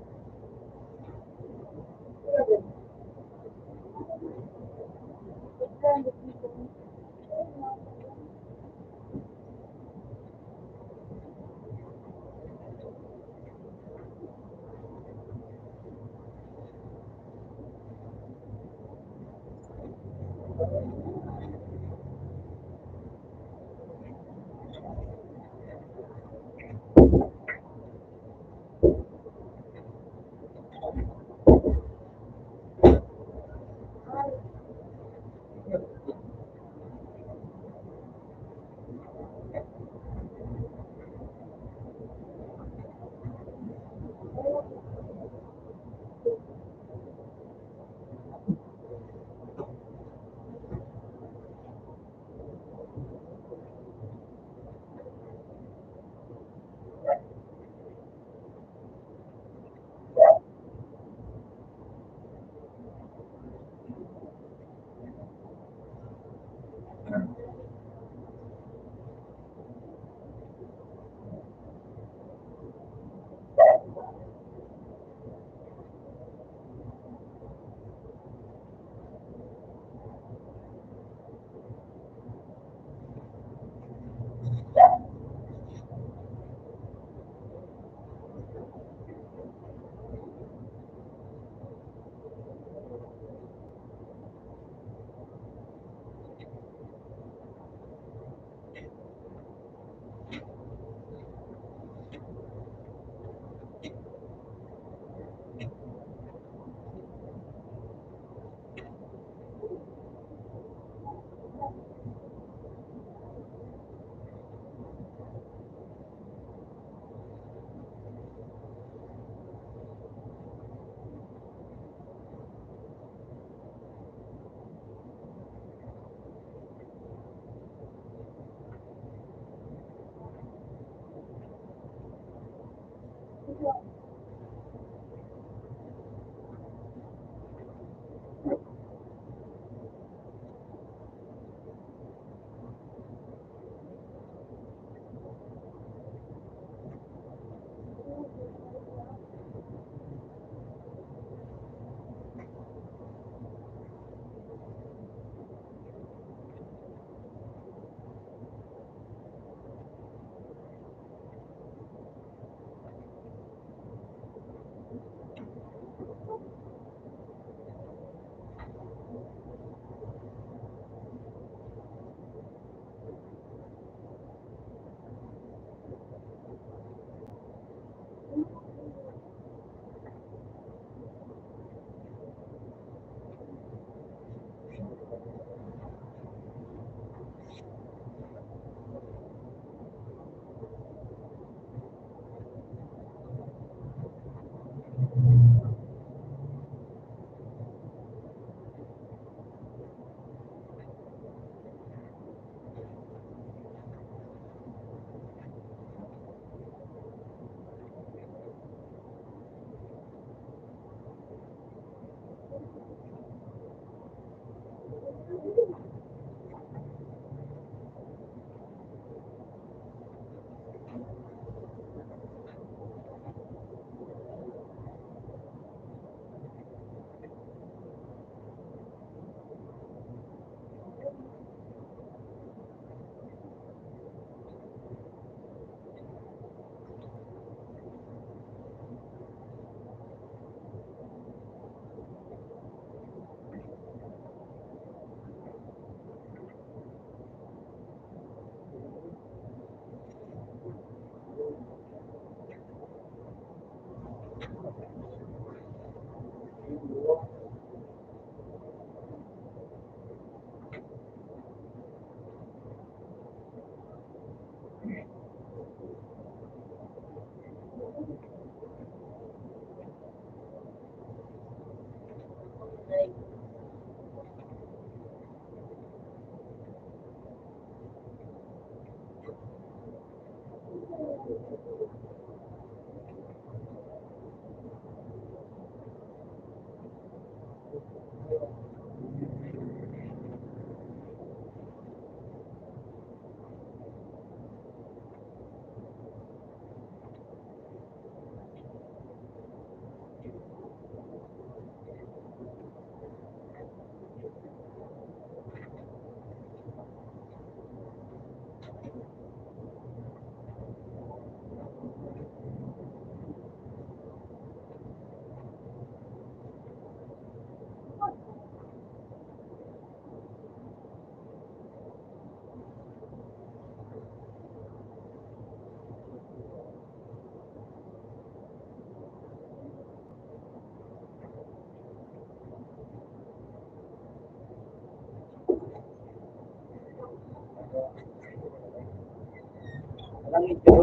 B: Alam ito,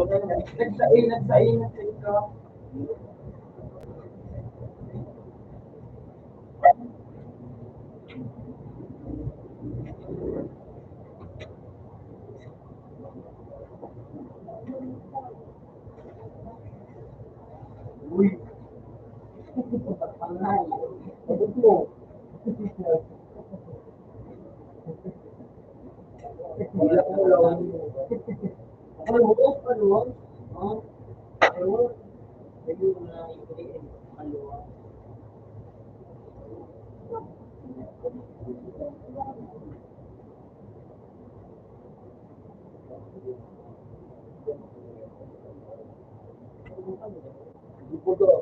B: nagsainat ito. Uy, patangay. Abot mo. Wala ko lawan mo. Ano mo? Ano? Ano? Hindi mo na ibigay. Ano? Hindi ko do.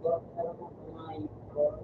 B: Para mo kumain ko.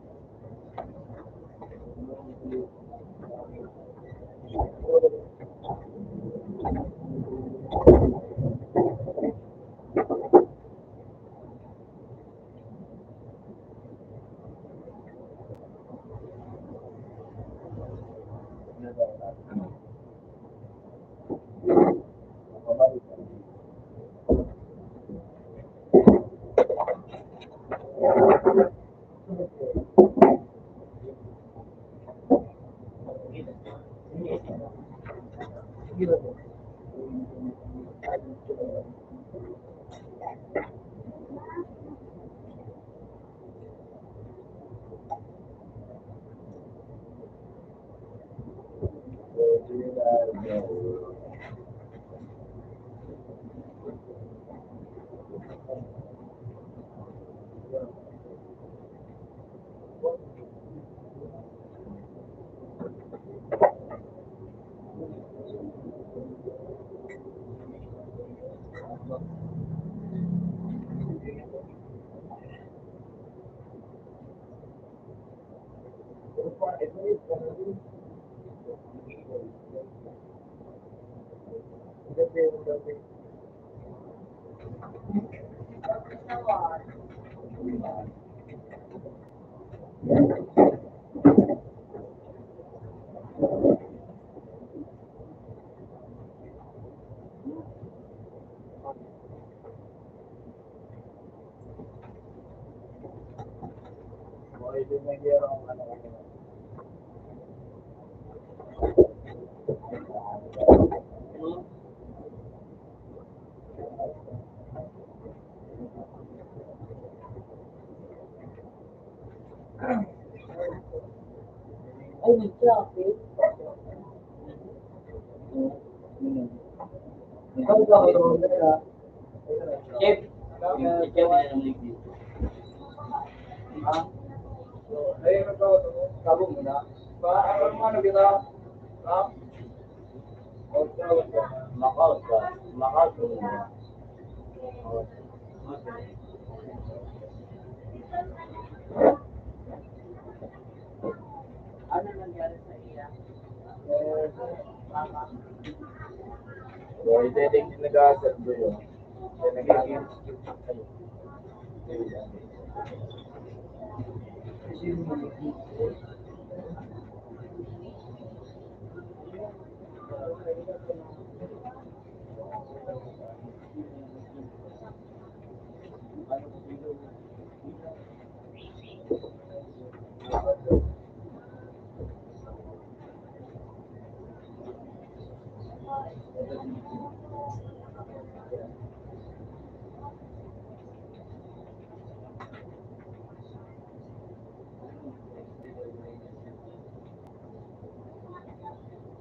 B: Ay, mainit siya, okay? Ikaw ba kayo na? Chef, chef na ng liquid. Ha? Ayun na ba? Sabo mo na? Ano kita? Ha? Makaw ka. Makaw ka muna. Ano nangyari sa iya? Mama.
C: So, iteting nag-aasat ko yun. Kaya nag-aasat ko.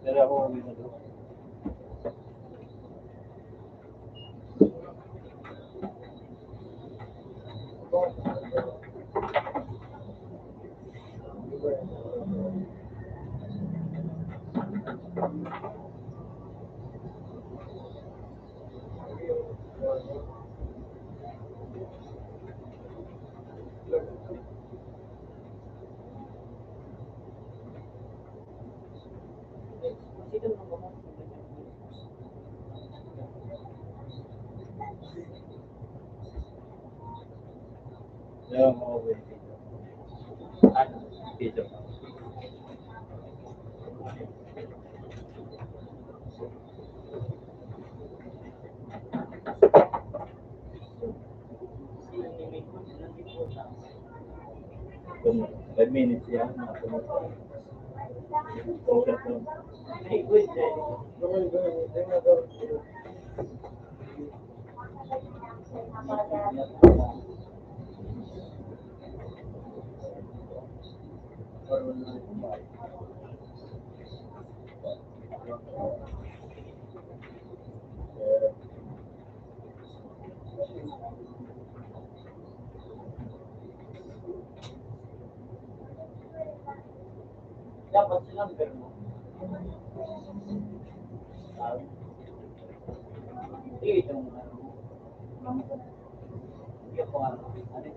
C: Pero ako uwi na doon. Pero ako uwi na dito. Ano? Dito. Kung 5 minutes yan,
B: Ay, good. Dapat silang mo. Ito mo na. Hindi ko ano. Hindi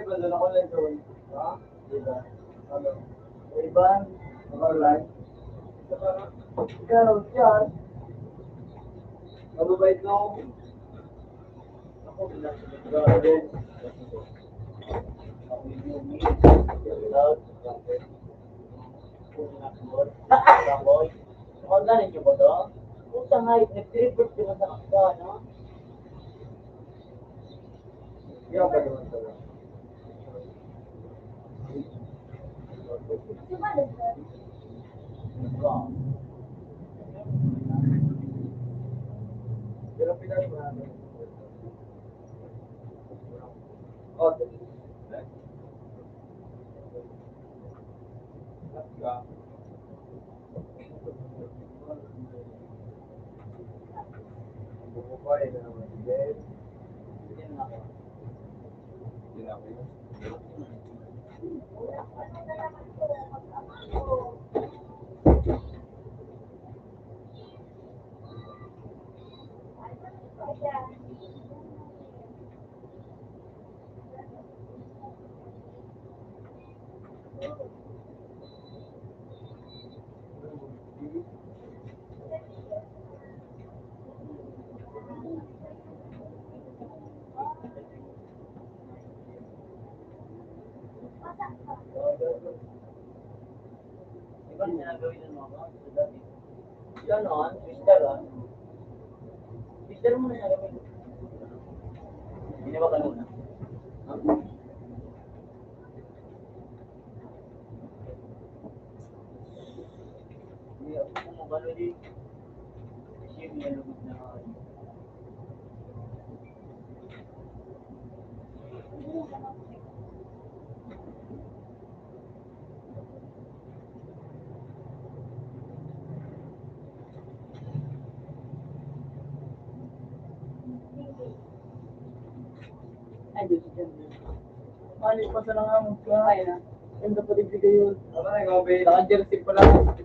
B: ba dala ko lang ito? Ha? Diba? Ano? Iban? Online? Ikaw, dyan. Mababait na ako. Ako, binasagot ka. Ako yung Nakagaling niyo ba ito? Kung sa nga, nag-report ko na sa kakta, no? Yan ba naman ito? Pero pinag mo namin. Okay. Bumubay na naman. Yes. Yan ako. Yan ako yun. Iba niya gawin ng mga dati. Yan on, sister on. Sister mo na siya gawin. Hindi ba kanuna? Paano di? Siya yung lugod na
D: Ay, dito dyan.
B: Mali pa sa nangamot ka.
D: Ay, na.
B: Yung dapat ibigay yun. Ano na yung obey? Naka-jersey pa lang.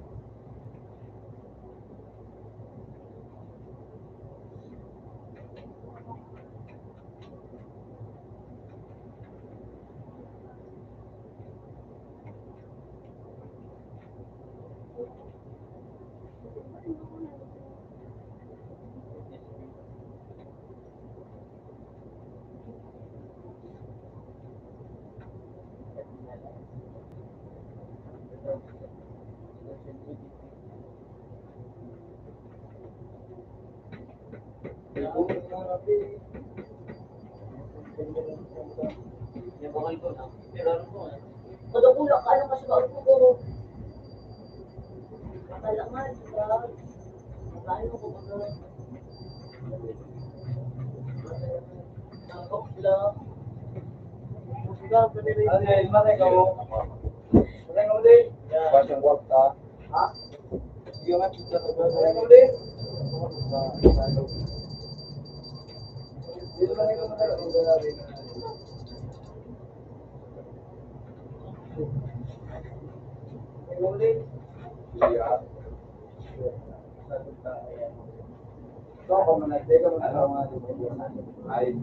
B: Yung bakal ko na. Pero ano ko na?
A: Kada kulak ka lang kasi bago ko. Kakalangan, diba? Magkano ko ba naman? Nangkok sila. Sila, pwede rin.
B: Ano yun? Bakit ikaw? Bakit ikaw ulit?
C: Pasang work ka.
B: Ha?
C: Sige nga, pizza ka ba?
B: Bakit ikaw ulit?
C: Sa
B: Dito ba ikaw matagal? Ang galabi na. Ikaw ulit?
C: Yeah.
B: Sagot ka, ayan. Ito ako managday ka
C: Ano? Ay.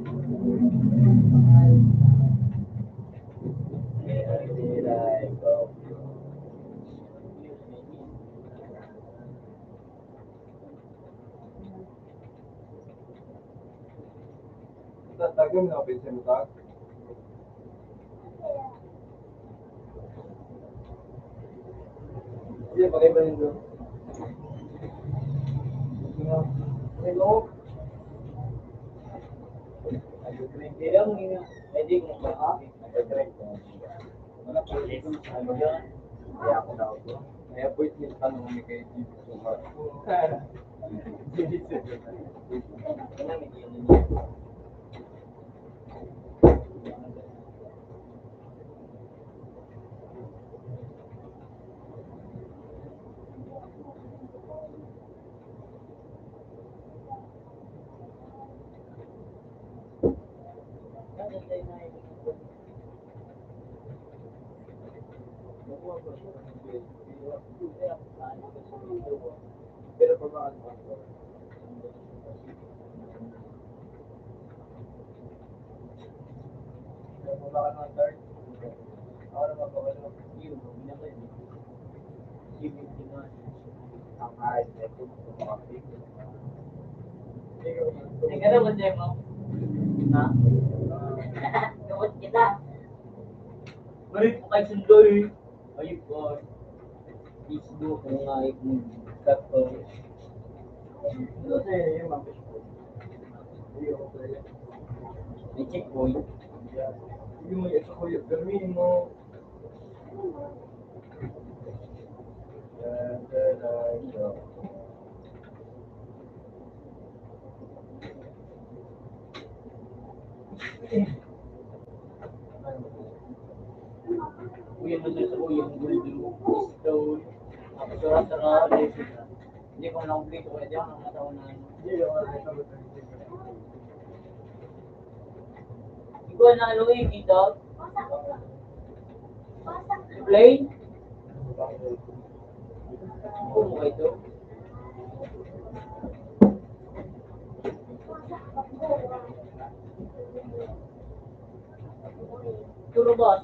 C: Tatagam na open sa mukha.
B: Sige, bagay ba nito? Ikaw? Hindi lang, hindi ko ba ha?
C: Wala pa rin ito. Ano yan? Kaya ako na ako. May appointment ka nung may kay Jimmy Sumar. Jimmy Sumar.
B: Pero pamaan mo ako. Kung bakit mga start, ako naman pa wala yung binabay mo. Ibig naman.
C: Ang ayos na ito, mga pigil.
D: Teka na, what's mo?
B: Ha?
D: Gawat kita.
B: Marit mo kayo sundoy. Ayun po. Isdo kung nga yung kato. Ano sa'yo yung mga gusto? Ayun ko sa'yo. May checkpoint. Yung may isa ko yung gawin mo. Kuya mo sa kuya yung guldo. Stone. Tapos sara-sara. Hindi ko na complete ko. Hindi ako nakataon na ano. Hindi ako nakataon na ikaw na ano eh, kita? Play? Oo mo ito. Turo ba?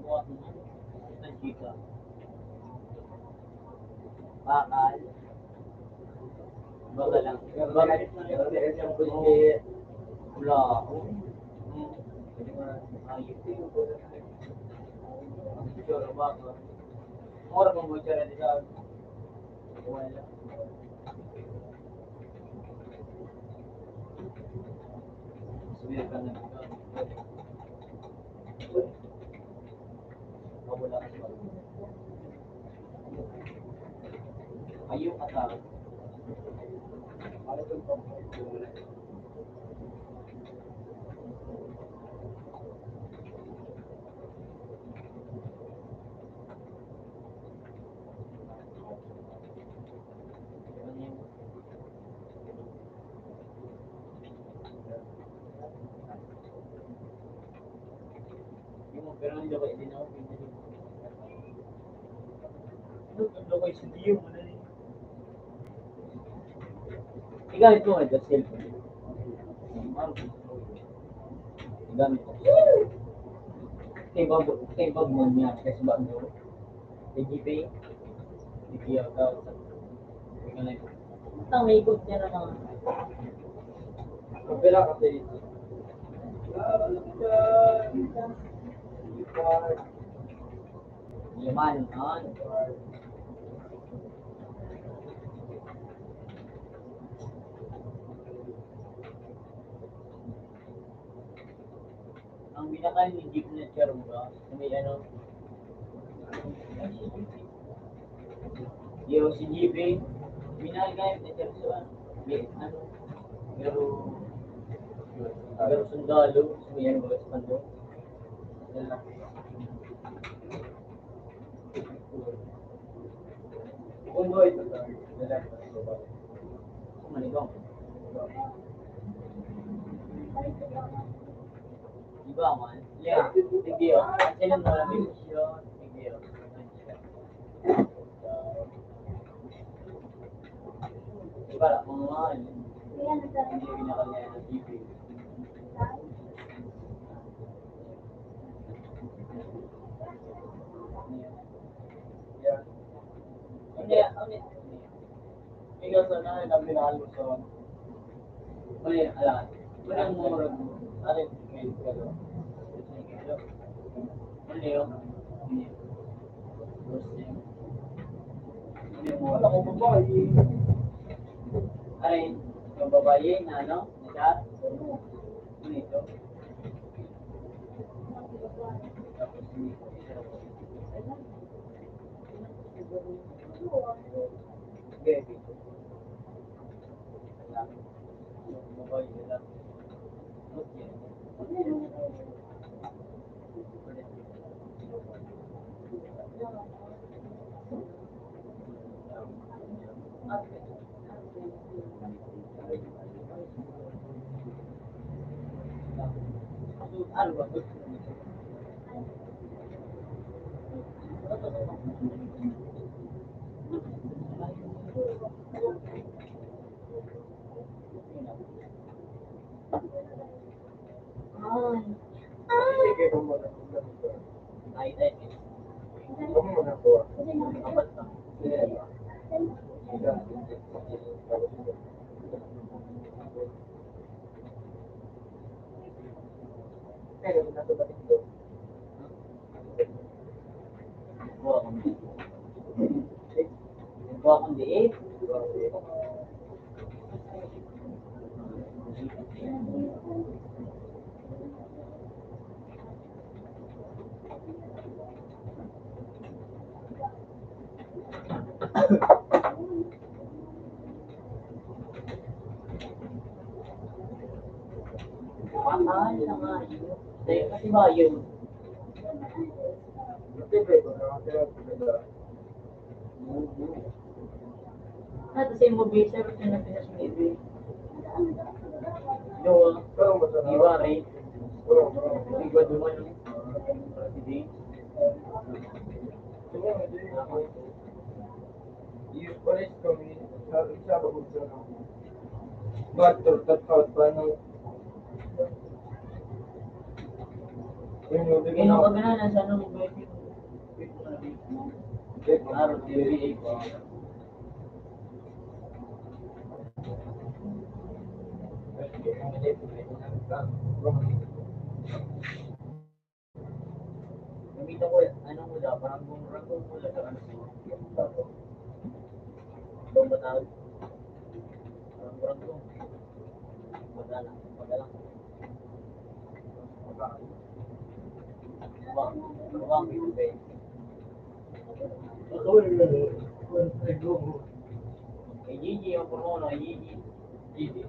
B: Buhat mo. Ang chika. Bakal. Bakal lang. Bakal. Yung kundi. Wala. Ayun. Sure, bakal. Mura kung buhay ka rin nila. Wala.
C: Sumira ka na ikaw. Wala ka ba? Ayaw ka tao. Ano itong pagkakulang? Pero hindi ako hindi na ako pinili. Ano ko yung video mo na rin? Igamit mo ito, cellphone. Igamit mo. Kay bag mo niya, kasi bag mo. Kay GPay. GPay account. Ang may ikot niya na naman. Kapila kasi. Yaman, ang binaka ni Jeep na chair ba? May ano? Yung si Jeep binagay na chair sa may ano? Pero sundalo, may ano ba sa pando? Kung ba ito sa Manigong. Iba man. Yeah. Sige yun. Sila mo lang yung misyon. Sige yun. Iba lang. Mga mahal. Hindi yung pinakalaya ng TV. Yeah. Ano yan? Ikaw sana ang pinakalo sa may alam. Walang murag mo. Arin, may kalo. Ano yun? Wala ko babae. Arin, yung babae na ano? Na ano ito? Tapos baby. Babae nila. Ano ba? Sige mo muna. Ay, huwag mo na po. Apat na. Pero nasa ba ito? Buwa kong diit. Mahal na nga yun. Dahil kasi ba yun? At the same movie, sir, ito na pinasumili. No, iba rin. Iba duman yung president. Yung police kami, sa bagong sa bato, tatawad pa ng yung pagkana sa anong birthday araw TV pa. Gamit ako, anong mula, parang rangong mula sa ano siya. Doon ba tawag? Parang rangong. Padala. Bawang gitu deh. Gigi yung pormono, gigi. Gigi.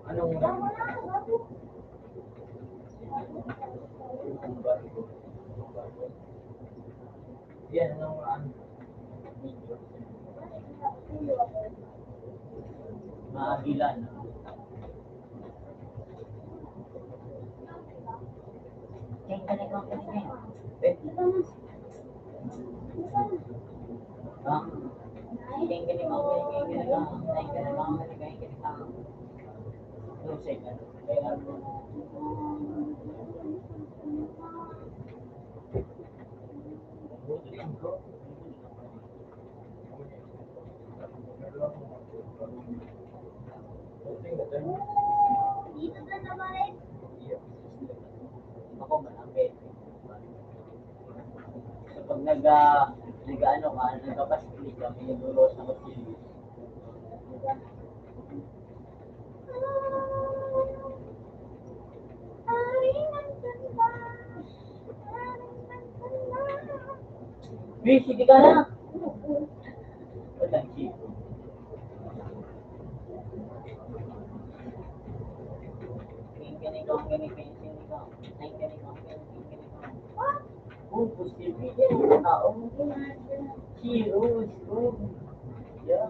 C: Anong yan, anong maagilan.
D: Yung ganito kasi.
C: Eh, ah,
D: Yung ganito
C: anong second? Kaya
A: Dito na naman.
C: ako malaki. So pag nag-ano ka, nagkapasili ka, may nagulos na kutsilyo. Bish, hindi ka na! Walang chiko. Oh, posible yan yung tao. Heroes, oh. Yeah.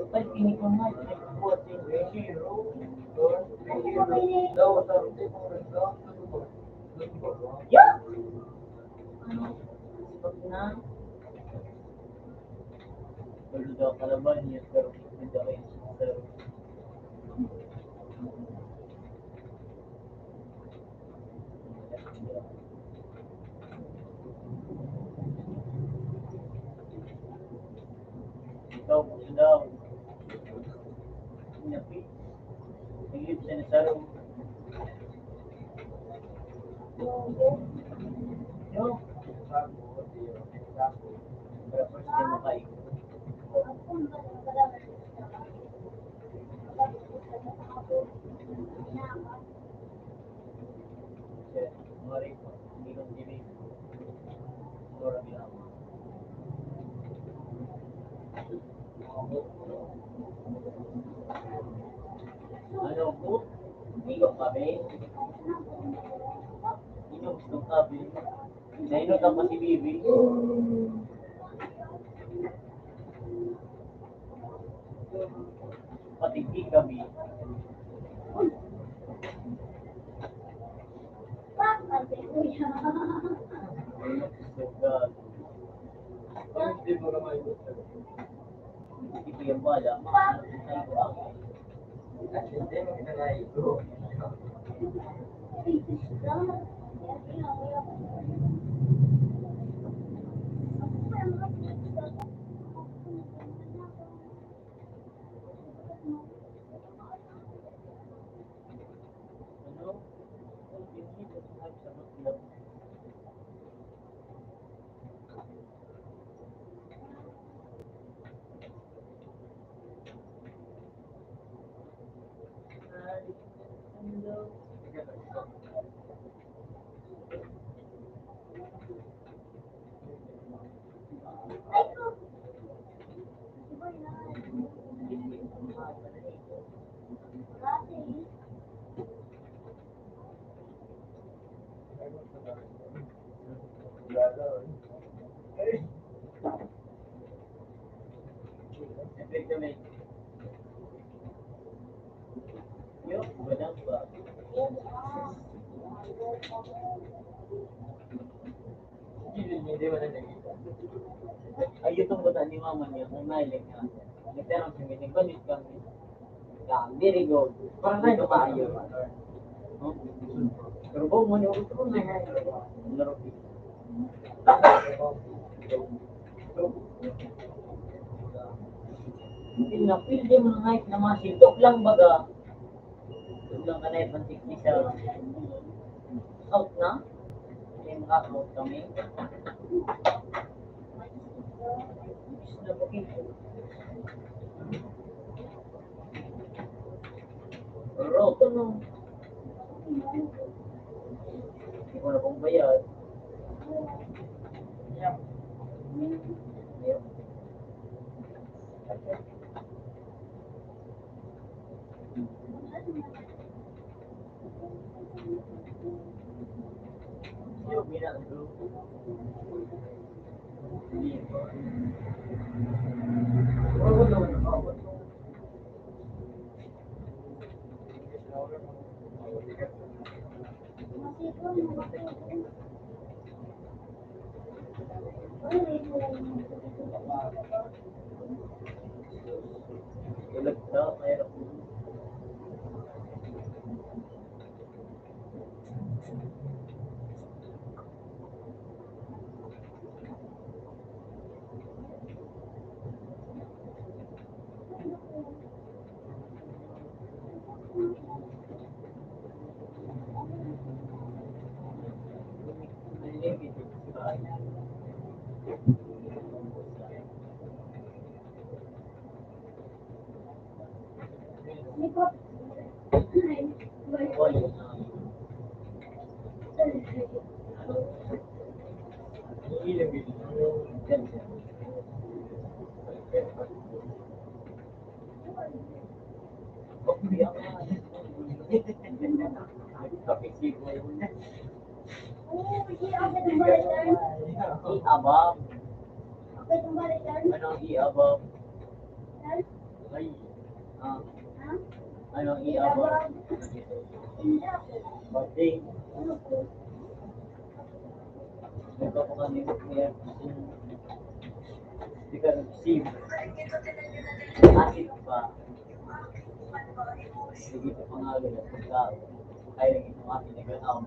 C: Pag kinikungan, nagbuhat yung hero. Yeah! Ano? Pag na, bago daw kalaban niya, pero hindi ako yung pero ikaw, gusto daw. Napi. Nagilip siya na saro. Yo. Pero first time makaiko. Kasi, mari ko, hindi kong TV. Mura bilang. Ano po? Hindi ko kami. Hindi ko gusto kami. Nainot ako si Bibi. Patigil kami. Gusto ka. Hindi mo naman ito. Hindi ko yung bala. Ay ko ako. Hindi mo kinalay ko. Ano? Hindi ko sinabi sa mga Effectively. Yo, ganun ba? Hindi mo na nakita. Ay, itong bata ni mama niya, kung nailig nga. Nagtarang siya, may nagbalit kami. Yeah, very good. Parang tayo kayo. No? Pero kung mo niyo, gusto ko na nga. Laro ko. Hindi na, pwede mo na kahit na mga sindok lang baga. Sindok lang ka na yung pantikli sa out na. Hindi makaka-out kami. Gusto na bakit? Pero ito no. Hindi ko na pong bayad. Ayun. Yung ginagawa. Tulad sa mayroon. Iabab. Anong iabab? Ay. Anong iabab? Birthday. Nagpapakanibot niya. Hindi ka nag-receive. Asit pa. Sige pa pangalan at pagka kaya nang itong ating naganaw.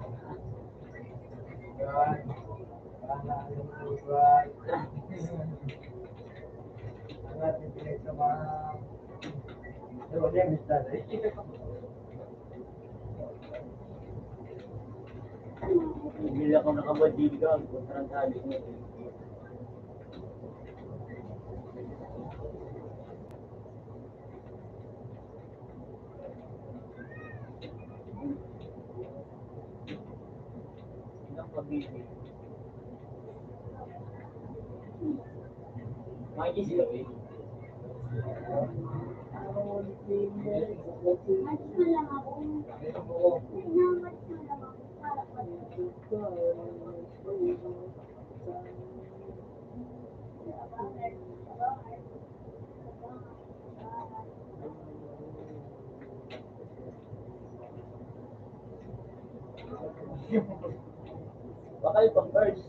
C: Bili ako nakabadiligan kung tarantali mo. Ilang pabili. Makikis sila ba yun? Bakal pang first.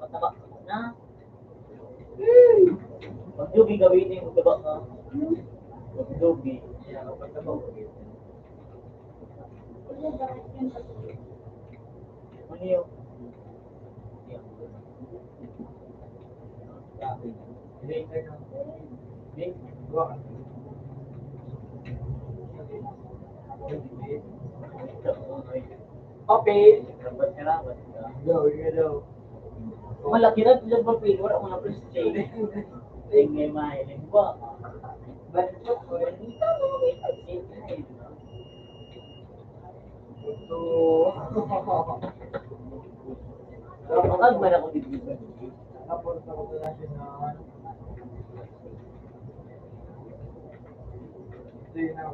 C: Mataba na. Pag-dubi gawin yung mataba ka. Pag-dubi. Ano yun? Okay. Salamat. Malaki na ito yung papel. Wala ko na prestige. Tingay mahiling ba? Ba't ito po? Hindi mo makita. Ito. Pag man ako dito.
B: Tapos ako na siya na ito yun na.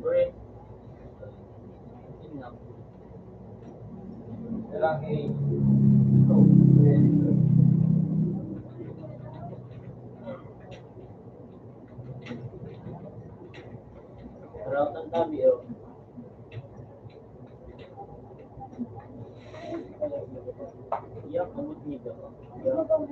C: Break. Yun nga.
B: Lalaki.
C: Route ang tabi, oh. Yak, abot niyo ba? Yak.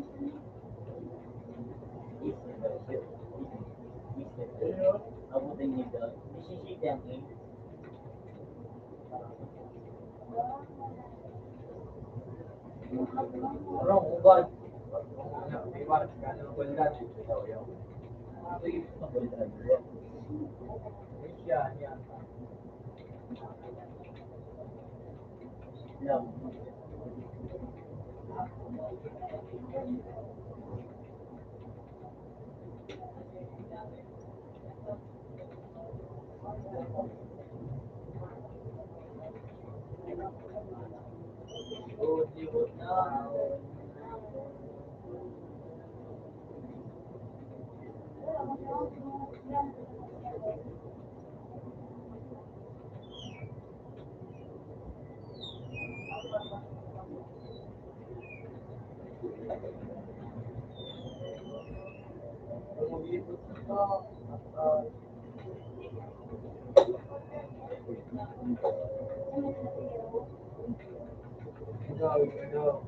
C: Abutin niyo ba? Isisiti ang king.
B: Ano, ubad. Iwan, kano ko nila dito daw yun. Yan, yan.
C: Yak.
B: Ito.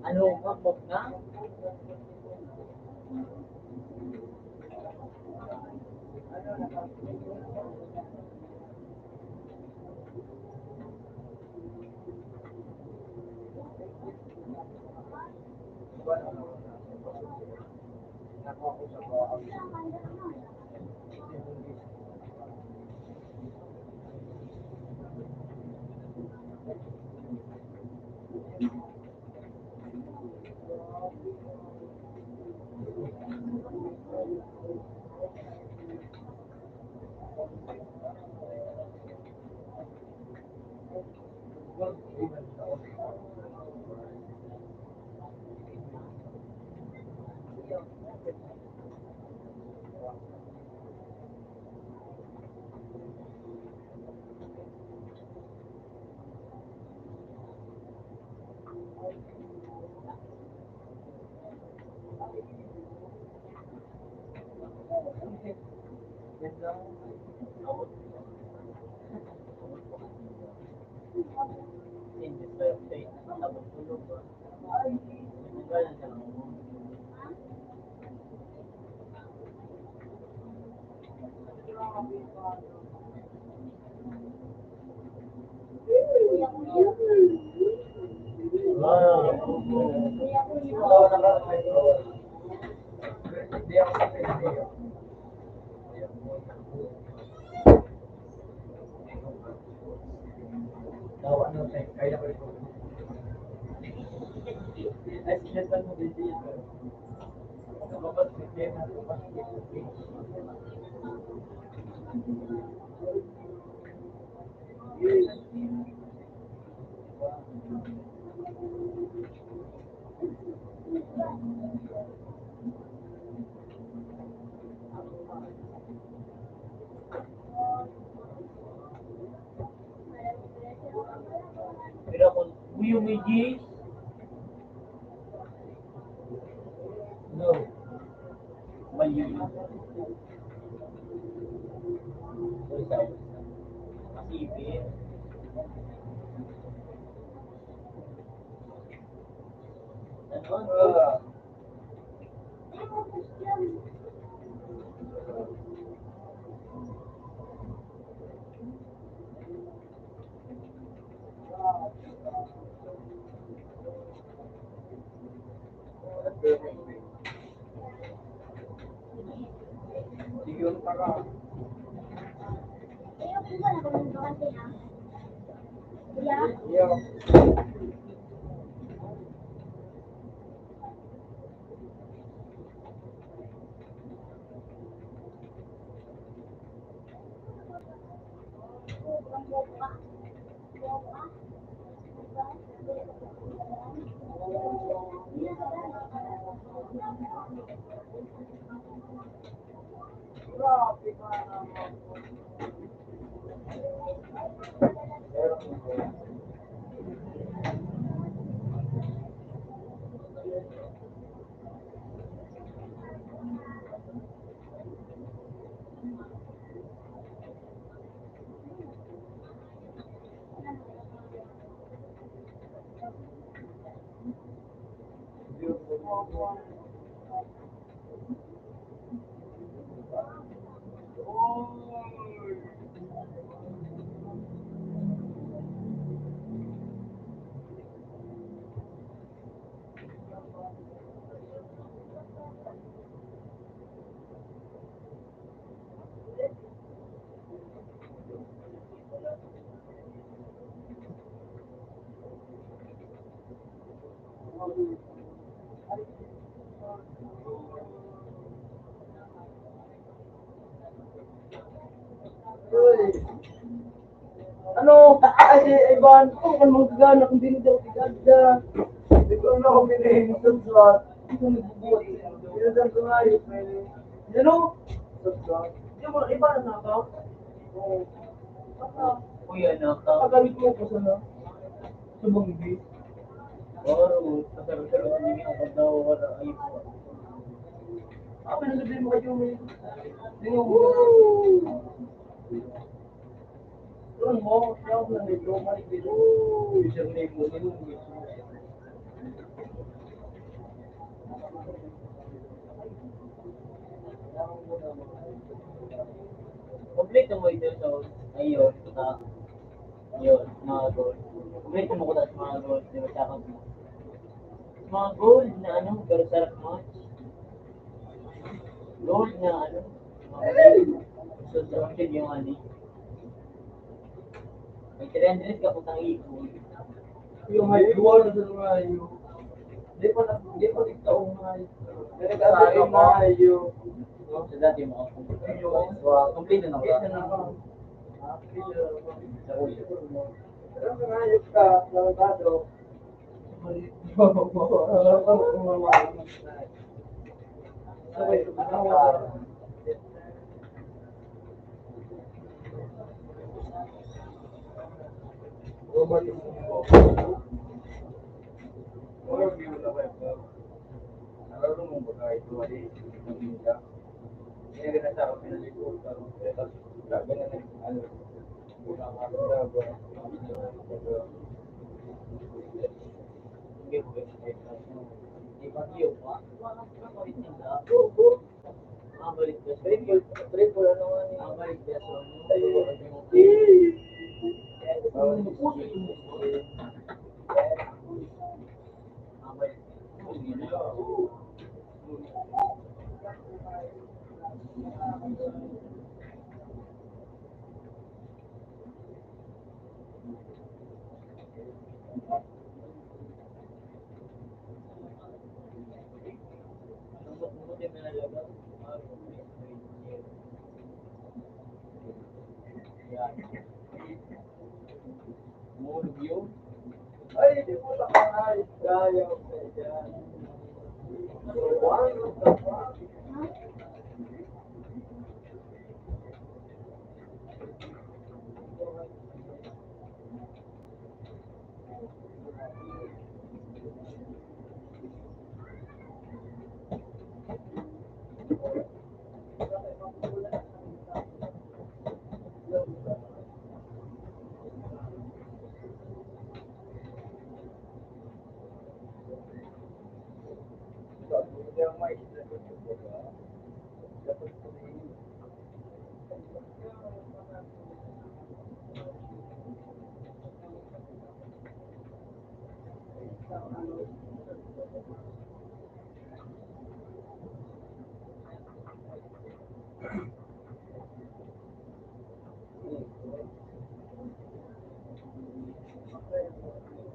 C: Ano ka, pop na? Hindi ba yung tayo? Sabot tulog ba? Hindi ba yan siya lang? Pero kung Uyo may G, no. Mali yun. Sorry, sorry. Masipin. Ano?
B: Sige, yung para.
A: Ayaw ko ba na kung bakante ha? Kuya?
B: Yeah. Ano? Kasi Ivan, kung ano magagana, kung hindi daw tigada. Hindi ko na ako pinahin sa slot. Hindi ko nagbubuhat. Pinadan ko nga yun. Ano? Sa slot. Hindi mo, iba na ako? Oo.
C: Kuya,
B: Pagkamit mo ko sana. Sa banggi.
C: Oro, kasaro-saro na niya ang daw wala ayos pa.
B: Ako nagsabi mo kayo may. Hindi mo. Doon mo, siya ako na nito, malik dito. Isang name mo, nino mo.
C: Complete mo ito sa ayun, yun, mga gold. Complete mo ko sa mga gold, di ba siya kang mga gold na ano, pero sarap match. Gold na ano, so sa yung ano, may 300 ka putang ipon.
B: Yung high dual na sa mga iyo. Di pa nagtaong mga iyo. Nagkakaroon yung mga iyo.
C: Sa dati mo ako. Complete na ako. Sa ulo.
B: Pero kung ayos ka, lalabado. Sabay,
C: Hindi ko di ba iyo pa? Balik nila. Balik ka.
B: triple ano nga niya.
C: Balik ka. Buti na nalaga. Yan. Mulog yun.
B: Ay, di mo takay. Gaya ko sa dyan. What the fuck?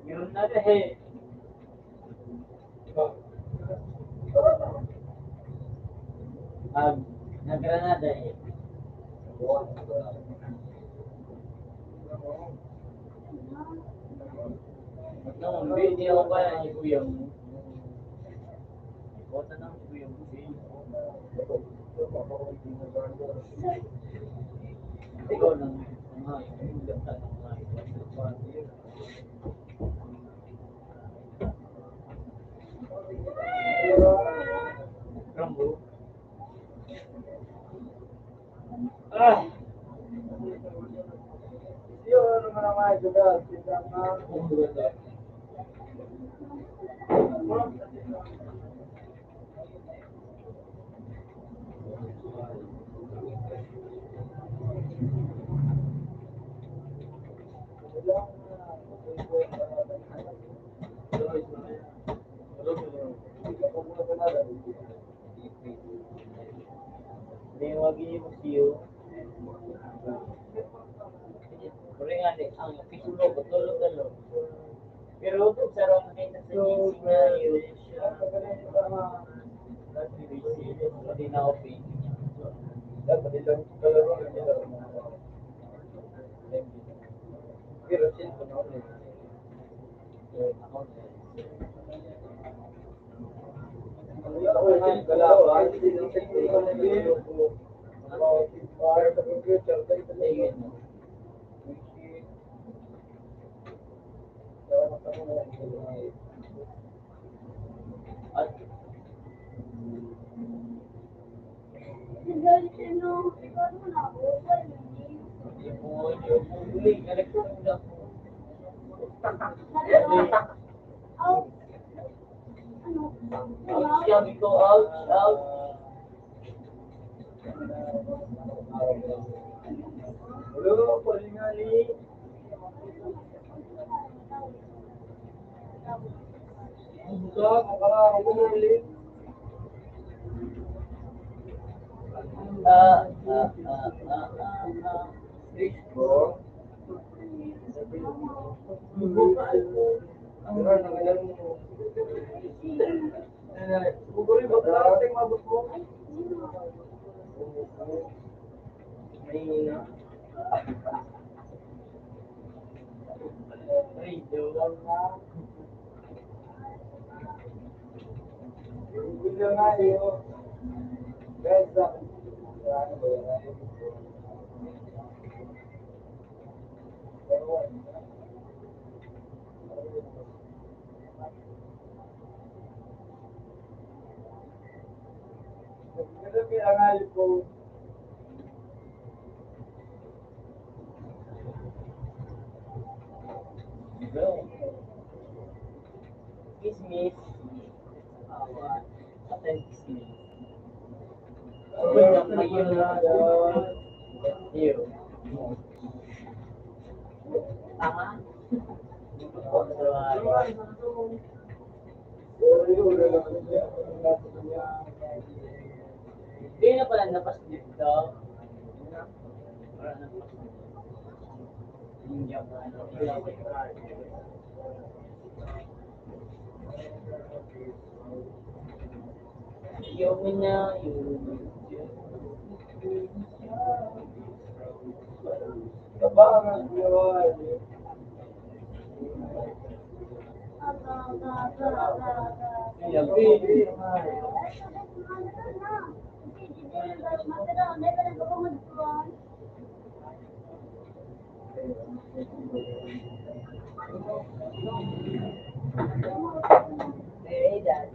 C: Meron na rin eh. Nag-Granada eh. No, hindi ako kaya ni Kuya mo. Bota ng Kuya mo. Ikaw lang. Yung ganda ng mga Rambo. Ah!
B: Yun, ano mo na mga juga. Sila nga.
C: May wagi mo siyo. Kuri nga di, ang pisulo ko, tulo-tulo. Pero kung sa rong nakita sa GC nga yun, hindi na ako pin.
B: Dapat ilang kalaro na nila. Pero sino na ulit? Ako yung kalaban, yung technical na video ko. Para sa computer, tayo sa
C: Ayun. At yung huli, elektron lang. Ouch, sabi ko, ouch, ouch.
B: Hello, Palingali. Buka, makakang bumili. Bro. Pero nangalan mo. Buguri ba talaga ting mabot mo? Mahina.
C: Radio.
B: Buguri nga yun. Beza. Ano ba yan? Kasi pinangal ko.
C: Go. Kismis. Authenticity. Uy, nakayo na. Here. Tama? Hindi na pala napas-dip daw. Wala na pas-dip. Hindi ako Yumin niya, yumin.
B: Kabangan yun. Iya, baby.
C: Very dad.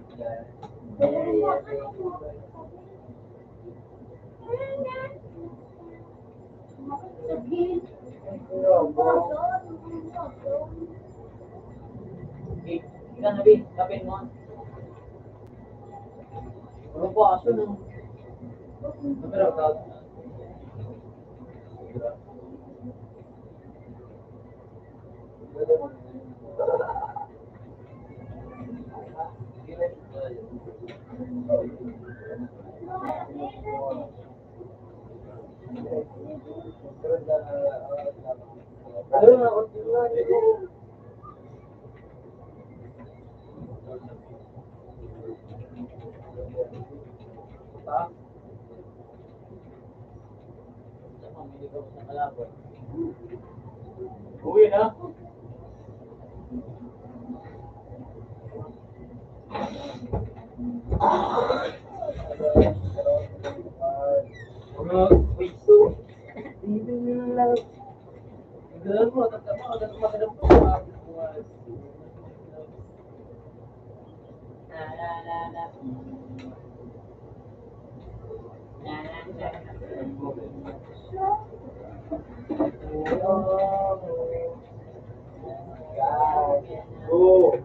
C: Ikaw na, Bin. Kapin mo. Ano po, aso na.
B: Pero tawag. Ano na ako
C: Mamili ko sa kalaban. Uwi na. Ano? Piso.
B: Ganun mo, tatama ka, ganun magandang po.
C: Na na na na. Na na na.
B: Oh.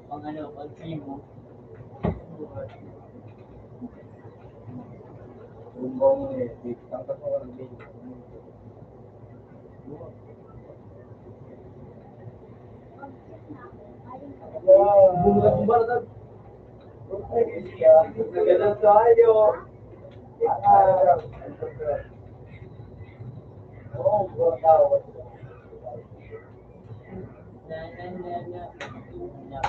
C: Pang ano, pag mo.
B: Bumbong eh, tangkas mo ka ng baby. Bumula kong balatag. Nagalang tayo. Oo, tawad.
C: Na na na na. Na.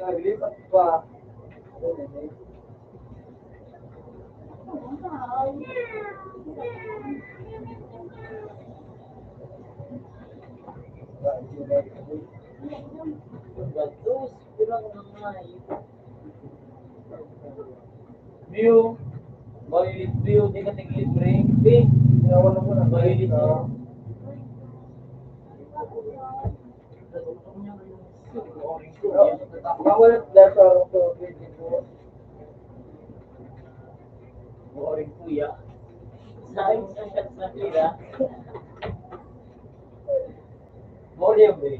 B: Naglipat pa.
C: Bagus, bilang nanay. View. Malilit view, di ka libre. View.
B: Ginawa mo na.
C: Malilit view.
B: Bawal dasa ako video.
C: Boring kuya. Saing sa shot na tira. Boring ba?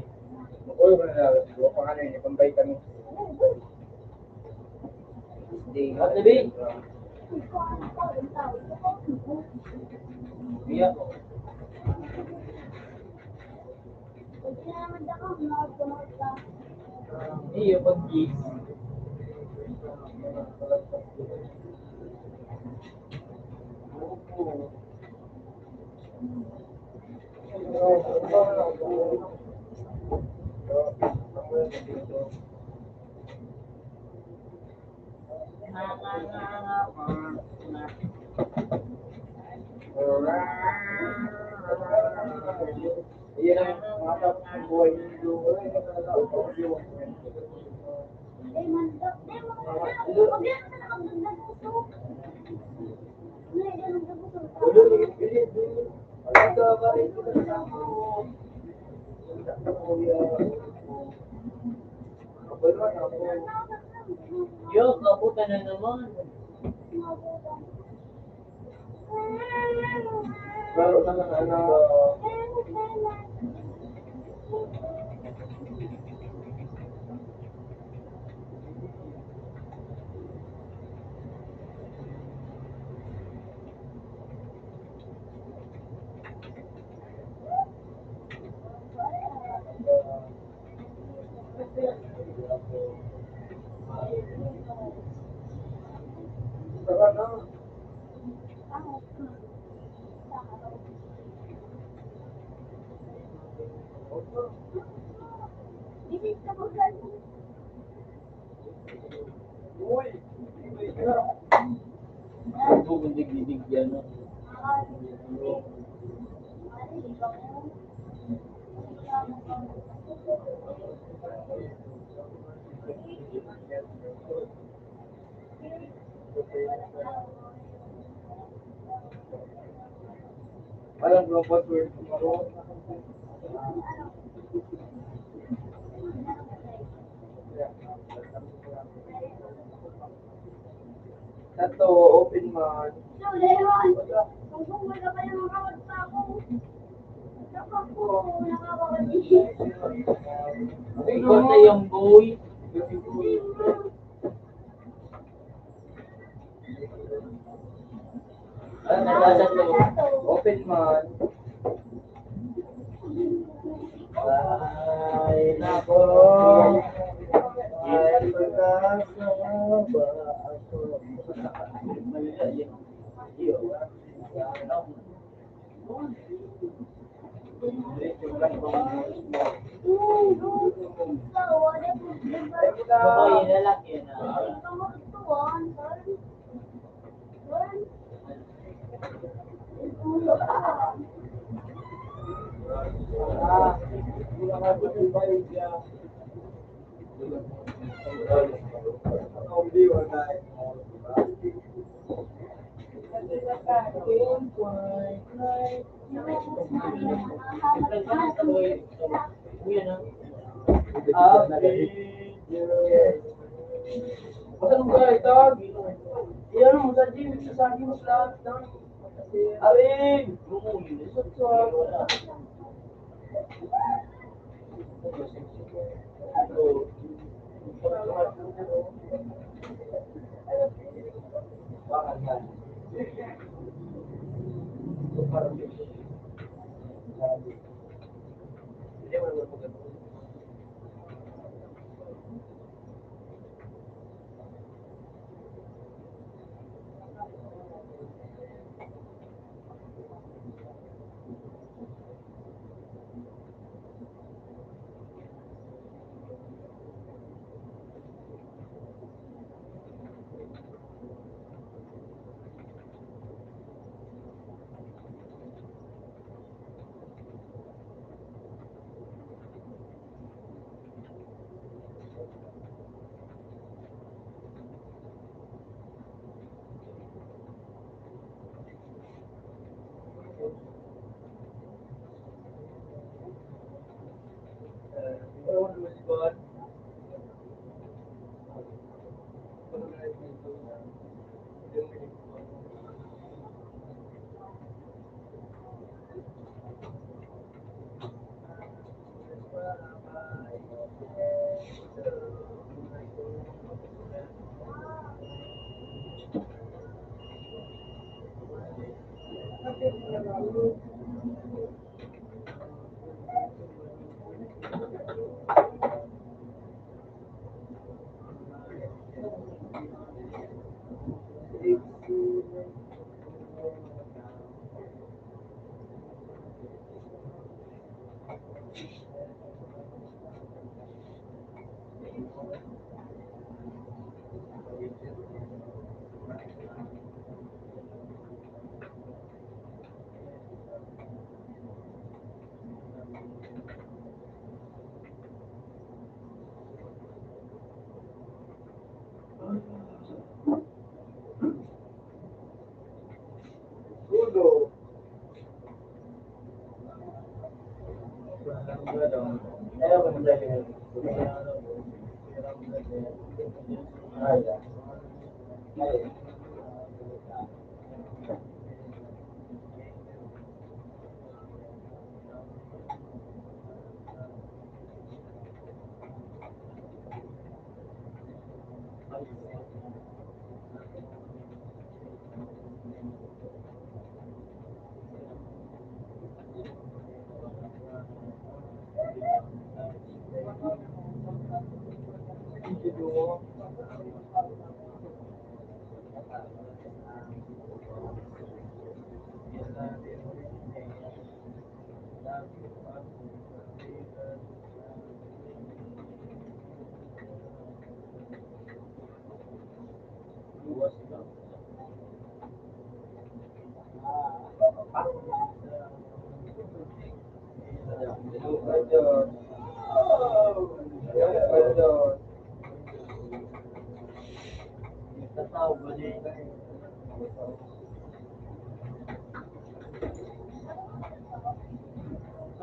B: Uy, wala na. Huwag pa ka na yun. Ipambay kami.
C: What na ba? Iya. Iya, pag-gig.
B: Iyan ang mga tapos ng buhay niyo.
A: Hindi man daw. Hindi mo ko na. Pagyan ka na ang nagpuso. Hindi, ganun na puso.
B: Ulo, pilit. Ang kakain ko na ako. Kapal man ako.
C: Yo, kabuta na naman.
B: Laro na ng anak. Saka na.
A: Bisis ka mo gan.
B: Uy! Uy, ka.
C: Bukong digdig yan. No?
B: Alam mo ba password ko? Ito, open man.
A: So, Leon, kung bumay ka pa yung makawag pa ako. Saka po, nakakawali.
C: Ikaw na yung boy. Ano nasa to?
B: Open man.
C: Ay, nako. Ay, pag-asa ba ako? Malila yan. Iyo. Babae, lalaki na.
B: Basta nung kaya ito, iyan mo sa gym, sasagi mo sa lahat ng Arin!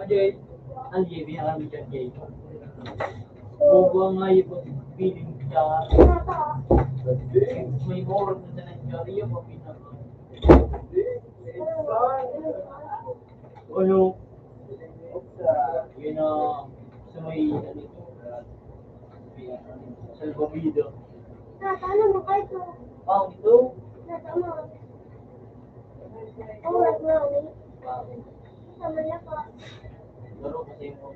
C: Ajay, ang libi na kami dyan, Jay. Bobo nga yung feeling siya. May more na sa Nigeria, pinaka. Ano? Yun na, sa may, salvavido.
A: Natalo mo kayo to.
C: Wow, ito?
A: Natama. Oras na ulit. Sa malakas.
C: Laro kasi mo.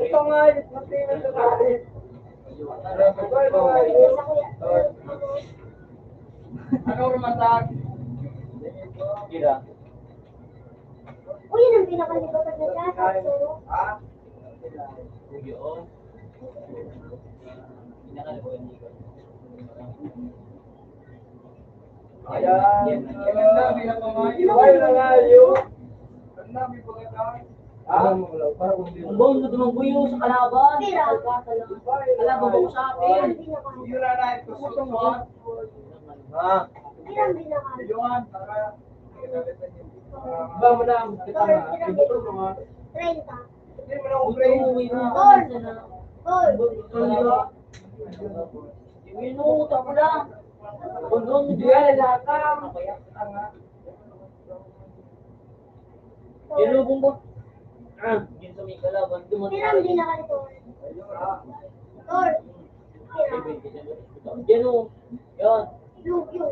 B: Ito nga, matingin sa kain. Ano rumatag?
C: Kira.
A: Uy, yun ang pinakalibatag na jacket.
B: Ha?
C: Yun. Pinakalibatag niya.
B: Ayan. Ang dami na pamayo. Ay, nangayo. Ang dami pa ka.
C: Ang buong na tumangguyo sa kalaban.
A: Pira.
C: Kalaban ko sa akin.
B: Yun na na ito. Ha?
A: Pira ang binakal.
B: Ayun, para.
C: Ba mo lang kita na. Ito to mga
A: 30.
B: Hindi mo na kung pray.
A: Gol. Gol.
C: Minuto ko lang. Kung
B: Hindi ka lalakam.
C: ginubong mo. Yun sa may kalaban.
A: Pira ang binakal ito.
B: Ayun ha.
A: Gol. Pira.
C: Yan o. Yan.
A: Yugyo.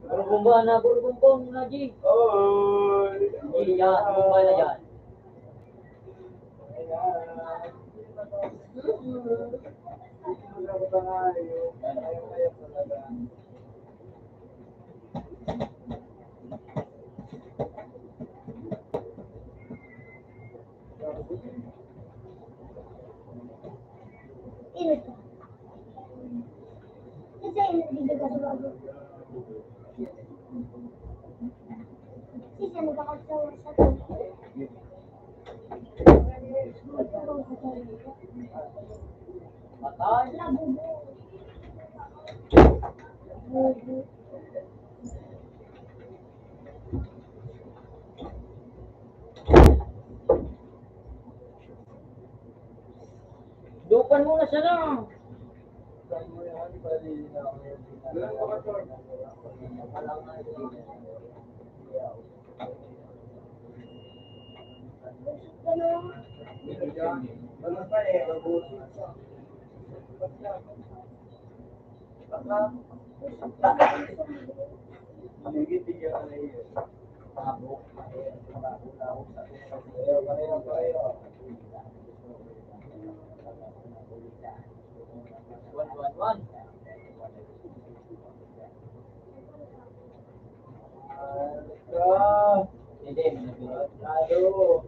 C: Burubumba na. Burubumbong na, G.
B: Oy.
C: Yan. Bumba na yan.
A: Ito. Kasi inibigay ka sa bago. Kasi nagkakagsawa sa ito.
C: Matay.
A: Labubo.
C: Dupan mo na siya na. One. Hindi,
B: Aduh.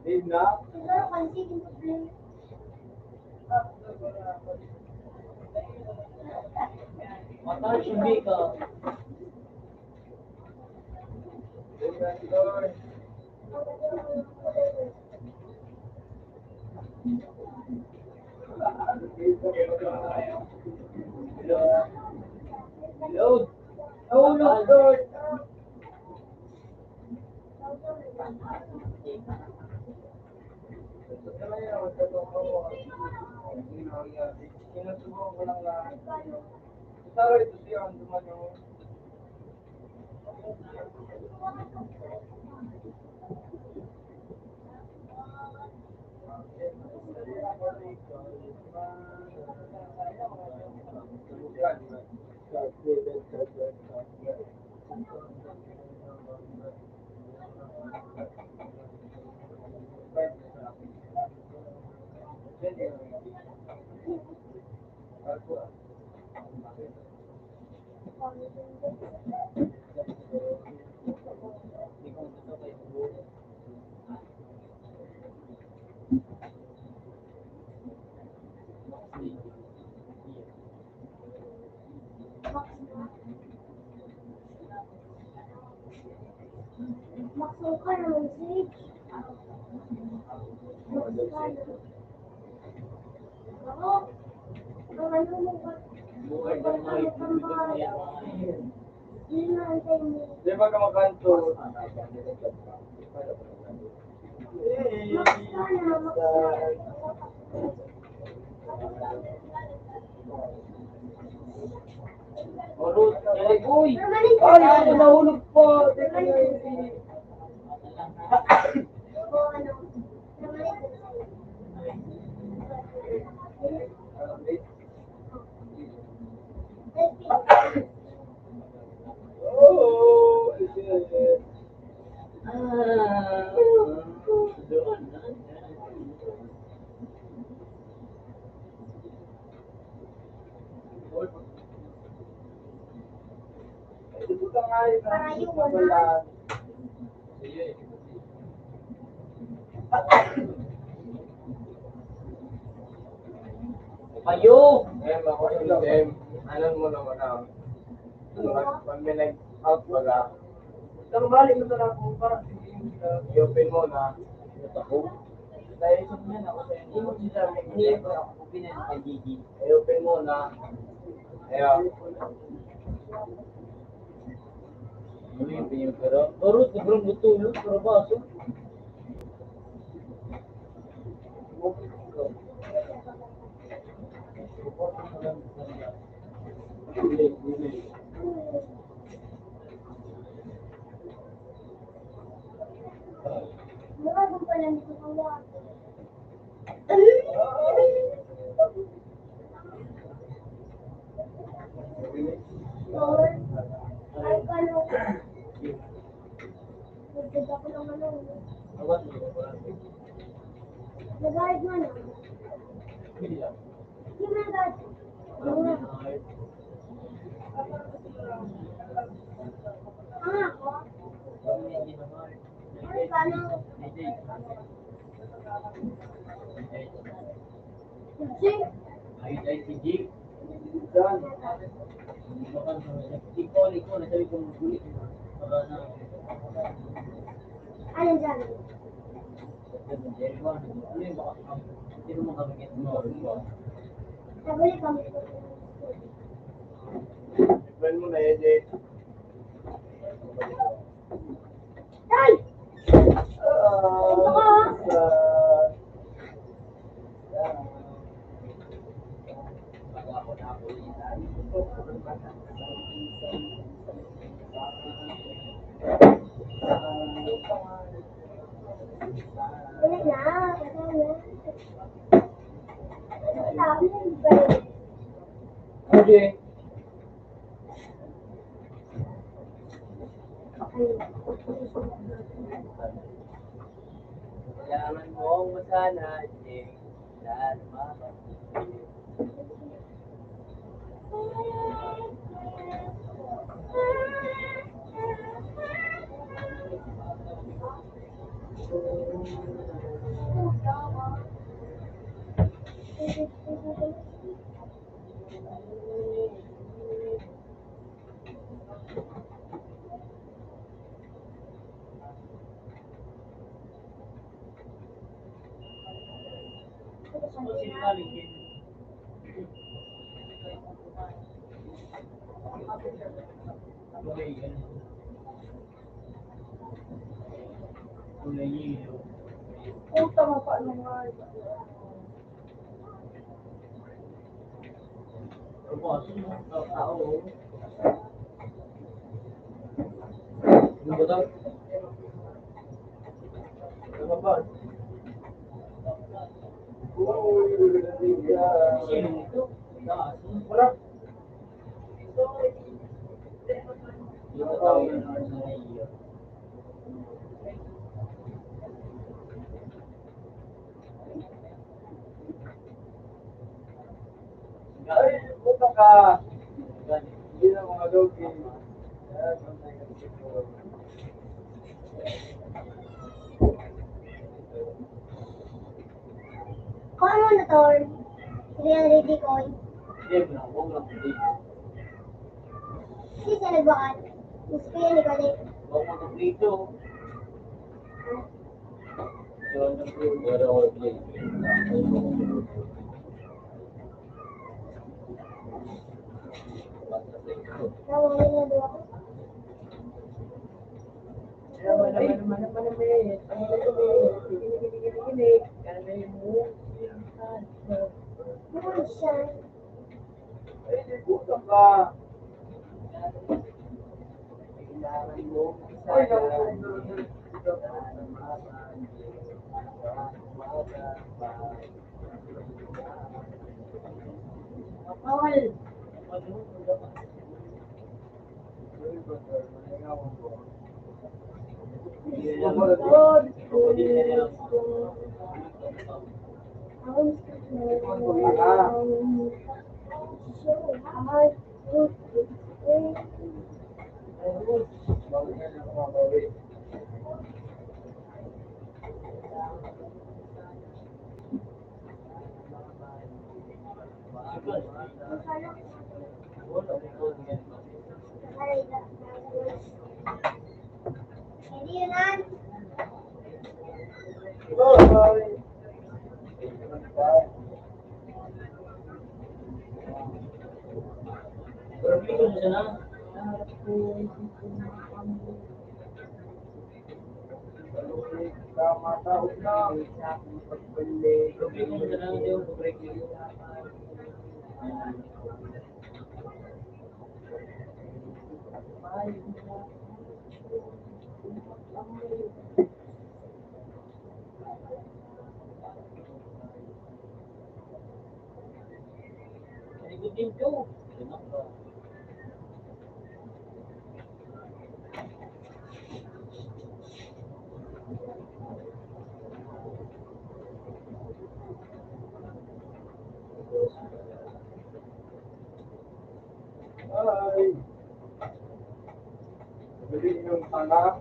B: Dinda.
A: Pero kansi din po blue.
C: matay si Mika. Load.
B: Oh, Lord. Sinusubukan ko lang na, taro ito siya, ang duman yung,
A: Maksuka naman si ako. Ang ano mo ba?
C: Buhay ng mga ibibigay niya.
A: Yun na ang tayo mo.
B: di ba ka makanto?
C: Marut, galing, uy!
A: Permanent
B: Ay, ako nahulog po! Teka na, hindi.
A: o ano? Permanent.
B: Oh, yes.
C: Doon.
B: Ito ka nga yun,
A: Para yung
B: wala.
C: Payo!
B: Em, ako si Em. Alam mo naman ako. Pag may nag-out baga, isang balik mo na ako para i-open mo na. Naisip niya na ako sa
C: Hindi mo
B: inyo.
C: sila, hindi ko ako pinanong kay Gigi.
B: I-open mo na. Ayaw.
C: Ano yung pinipira? Marut, sobrang butulog, pero baso.
A: Mura doon pala nito ng water. Or, ay ka no. Nagdada ko ng ano.
C: Awas mo ko lang.
A: Nag-guard mo na.
C: Bila.
A: Yung nag-guard.
C: Alam mo
A: Mura.
C: na ngayon.
A: Ang ako.
C: Kami hindi naman.
A: Ay ka no.
C: Hindi.
A: Kasi,
C: Ayun ay si Jig.
B: Diyan.
C: Baka si Collie ko, nasabi ko magulit. Baka na.
A: ano dyan?
C: Ano yung baka hindi mo makamit mo.
A: Nabuli kami.
B: Open mo na, Eje.
A: Ay! Ito ka. Ulit na. Sabi na ba?
B: Eje.
C: Kailangan mo ang masana, Jig. Dahil mama. Kung nahihilo.
B: Puta mo pa ano nga.
C: Opo, aso mo. Tao.
B: Ano ba daw? Ano ba?
C: Sino ito? Aso.
B: Wala.
C: Yung tao yun ang nahihilo.
B: Ay, puta ka. Hindi na mga logi.
A: Kung ano na to, 380 coin.
C: Hindi mo na. Huwag lang dito.
A: Kasi siya nagbakan. Mas kaya ni Kade.
C: Huwag mo na dito. Wala ko play.
A: Nawawin na doon ako. Naman siya.
B: Ay, di puta ka. Ay,
C: Bawal.
A: Hindi yun na.
C: Pero dito na siya na. Pero dito na siya na. Hindi ako break yun. Ikot din to.
B: Ay. Bili yung tanga.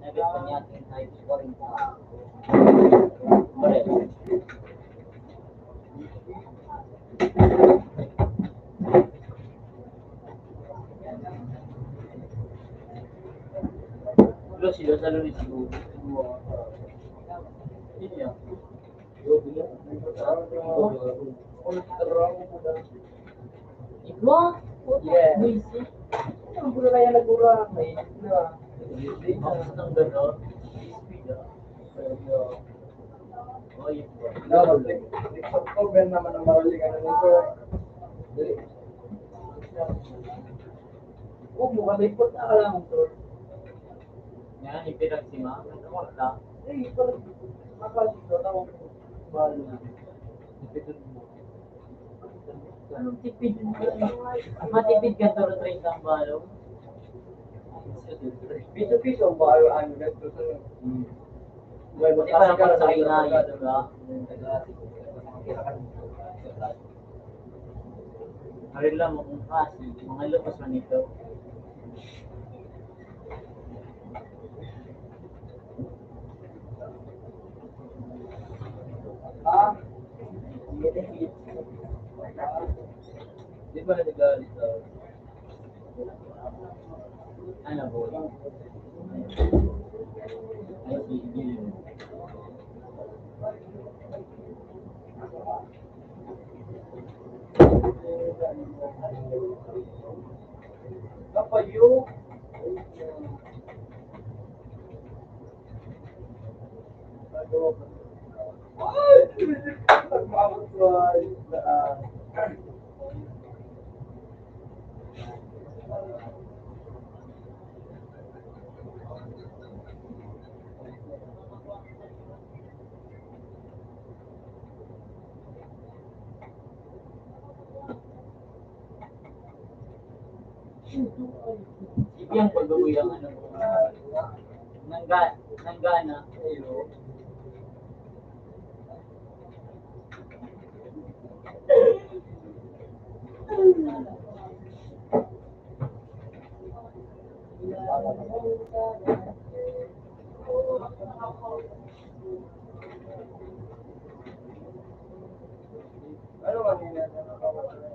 C: Nabit niya ating high scoring sa Barel. Pero sila sa lunis siguro. Hindi niya. Igwa?
B: Yeah.
C: Busy.
B: Ang pula na yan nagura. May na.
C: Bakit ang gano'n? Speed ah. Oh, yun po.
B: Next October naman ang marulingan ng ito. Dali. Oh, mukhang may put na ka lang ito.
C: Yan, ipirag si Ma. Wala.
B: Eh, ito lang. Makalit na ako. Mahal na.
C: Anong tipid mo? Matipid ka to rin ang balong.
B: Piso-piso ang bahal ang ganito sa
C: Buti pa lang pag sa kinayo, diba? Marila mo kung kasi, mga lupas man ito.
B: Ah, di ba na nagalit sa
C: Ano po? Ay, sige.
B: kapayo?
C: Ibiyang pag-uwi ang ano mo. Nanggana. Ayo.
B: Ano kanina na nakawala?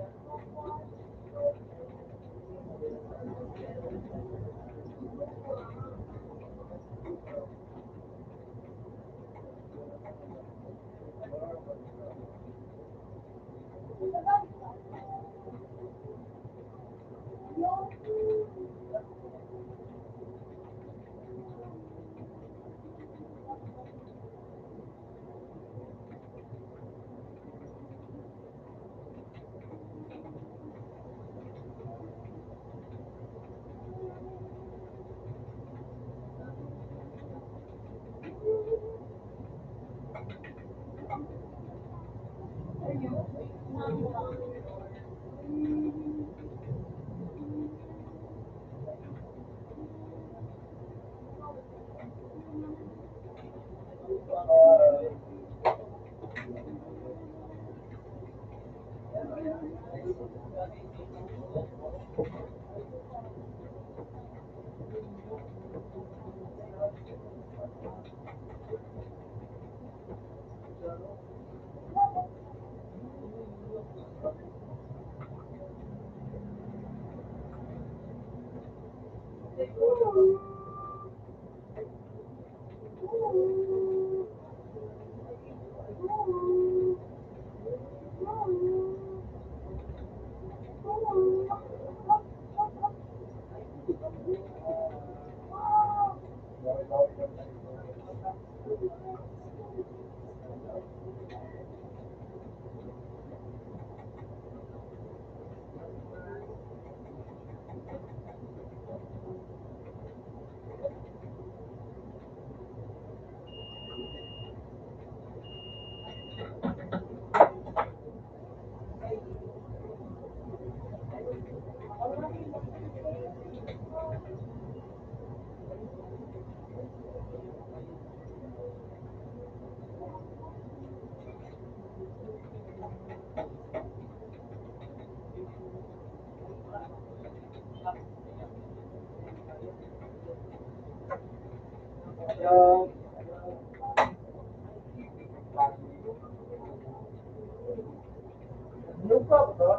B: Ano pa ba?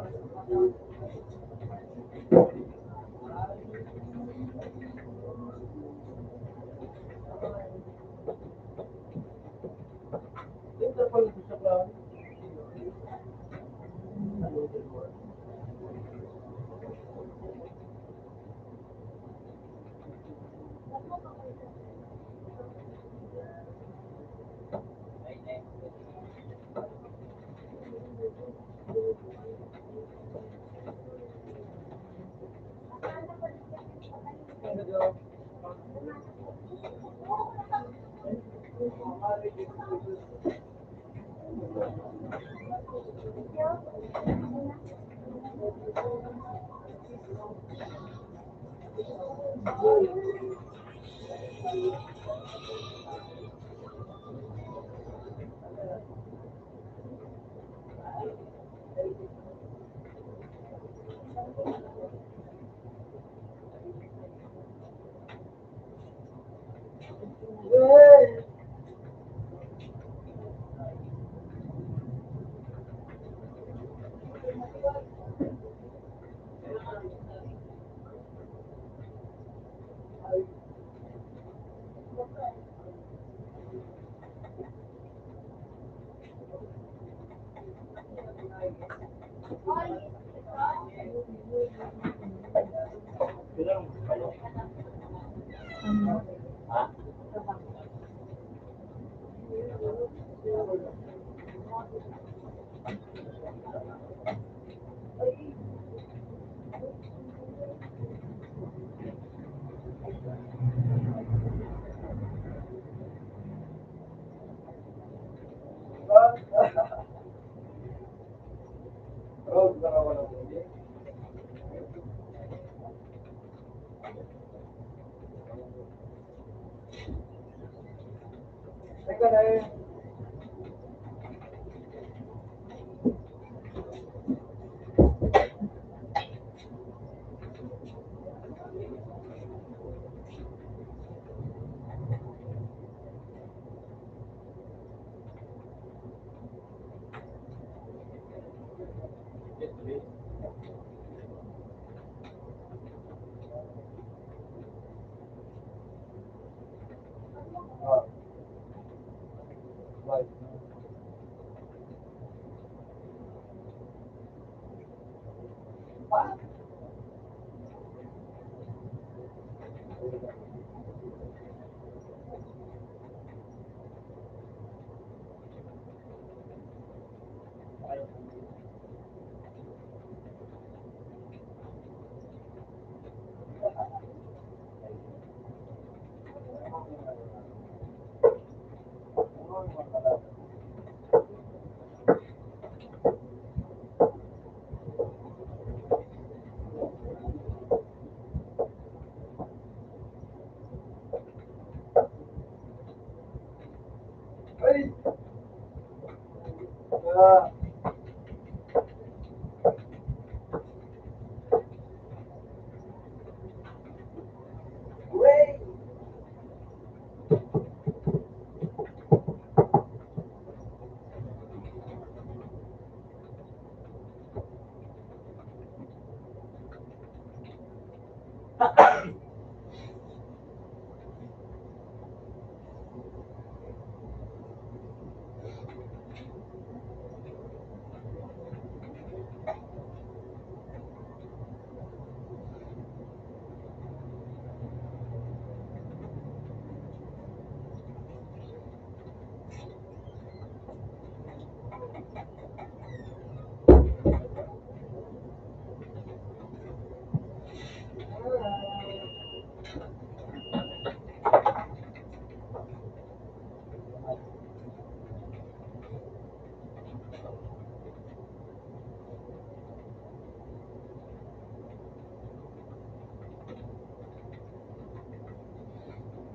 B: Ito pa lang sa plan.
C: Ha?
B: Teka na eh. Ah, right. Ay! Ah, wait!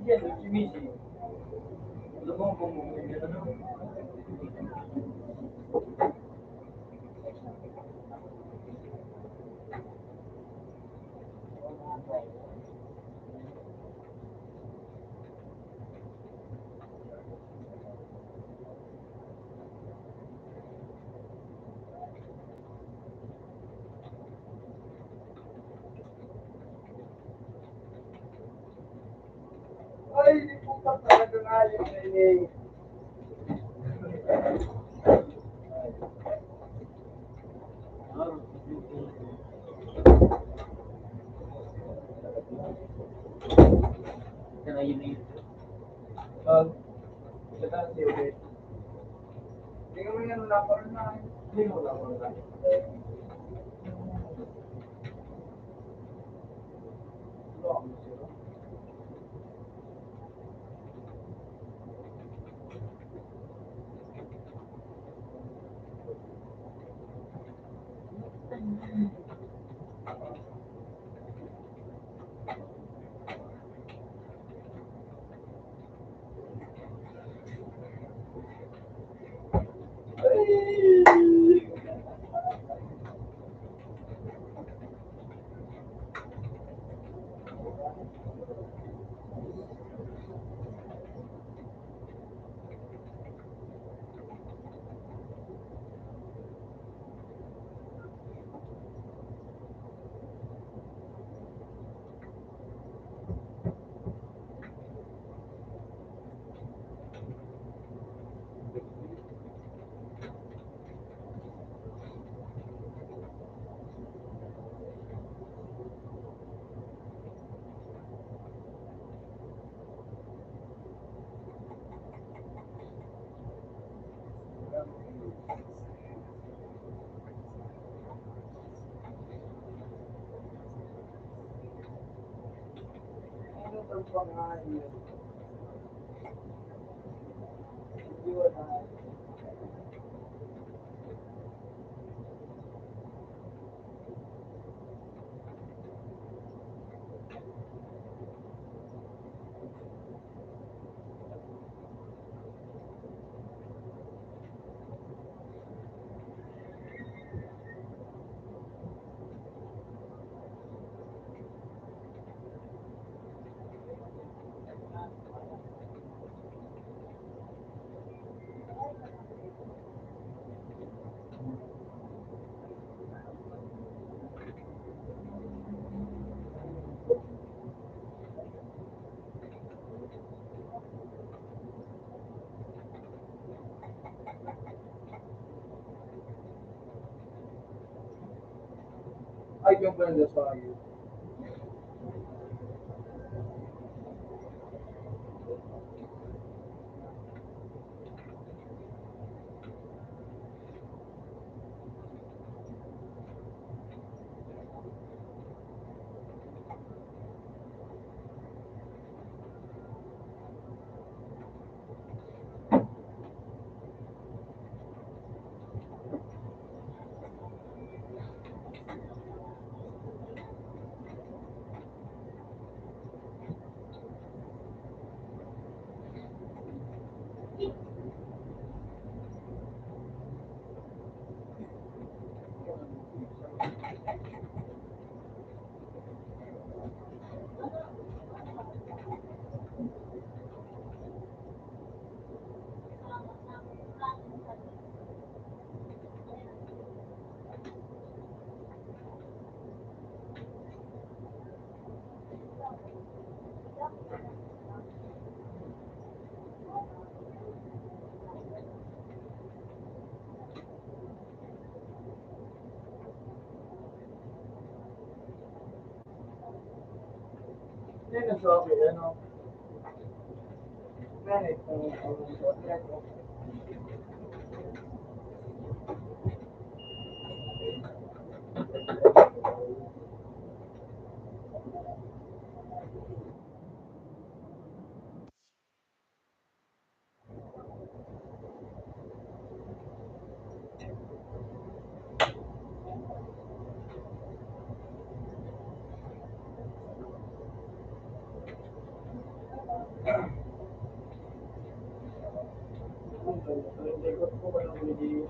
B: Yan, si Missy. Alam mo kung ano? Ay, di po pa talaga nga yung nainig.
C: Kaya yun na yun.
B: Kita si Uwe. Hindi kami nga nalapar na. Hindi mo nalapar na. meron pa nga yun. Hindi wala. Ay, yung pala na sa akin. Hindi na sa akin, ano? Merit, ikot ko pa lang hindi.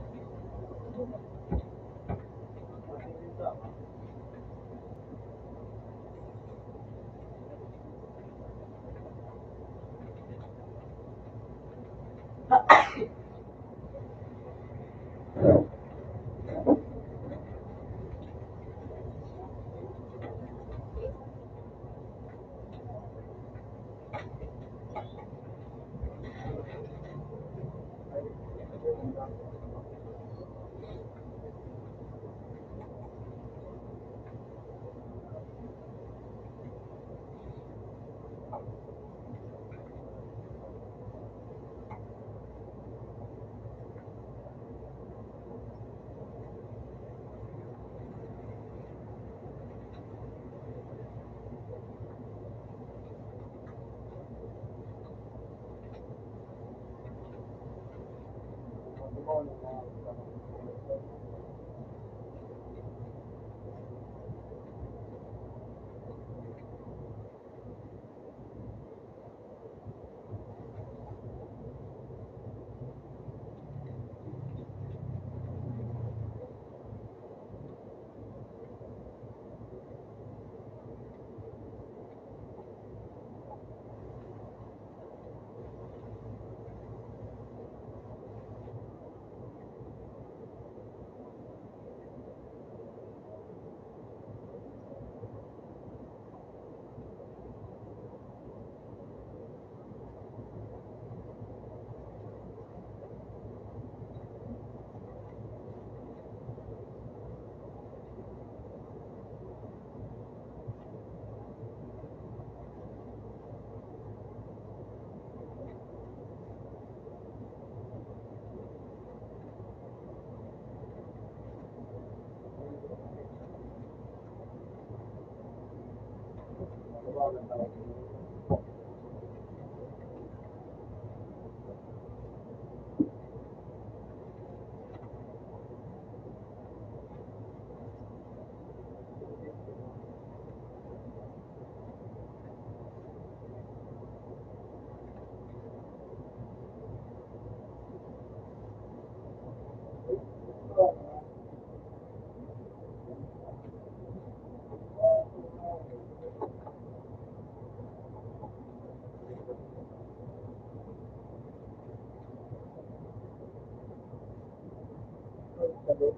B: bro.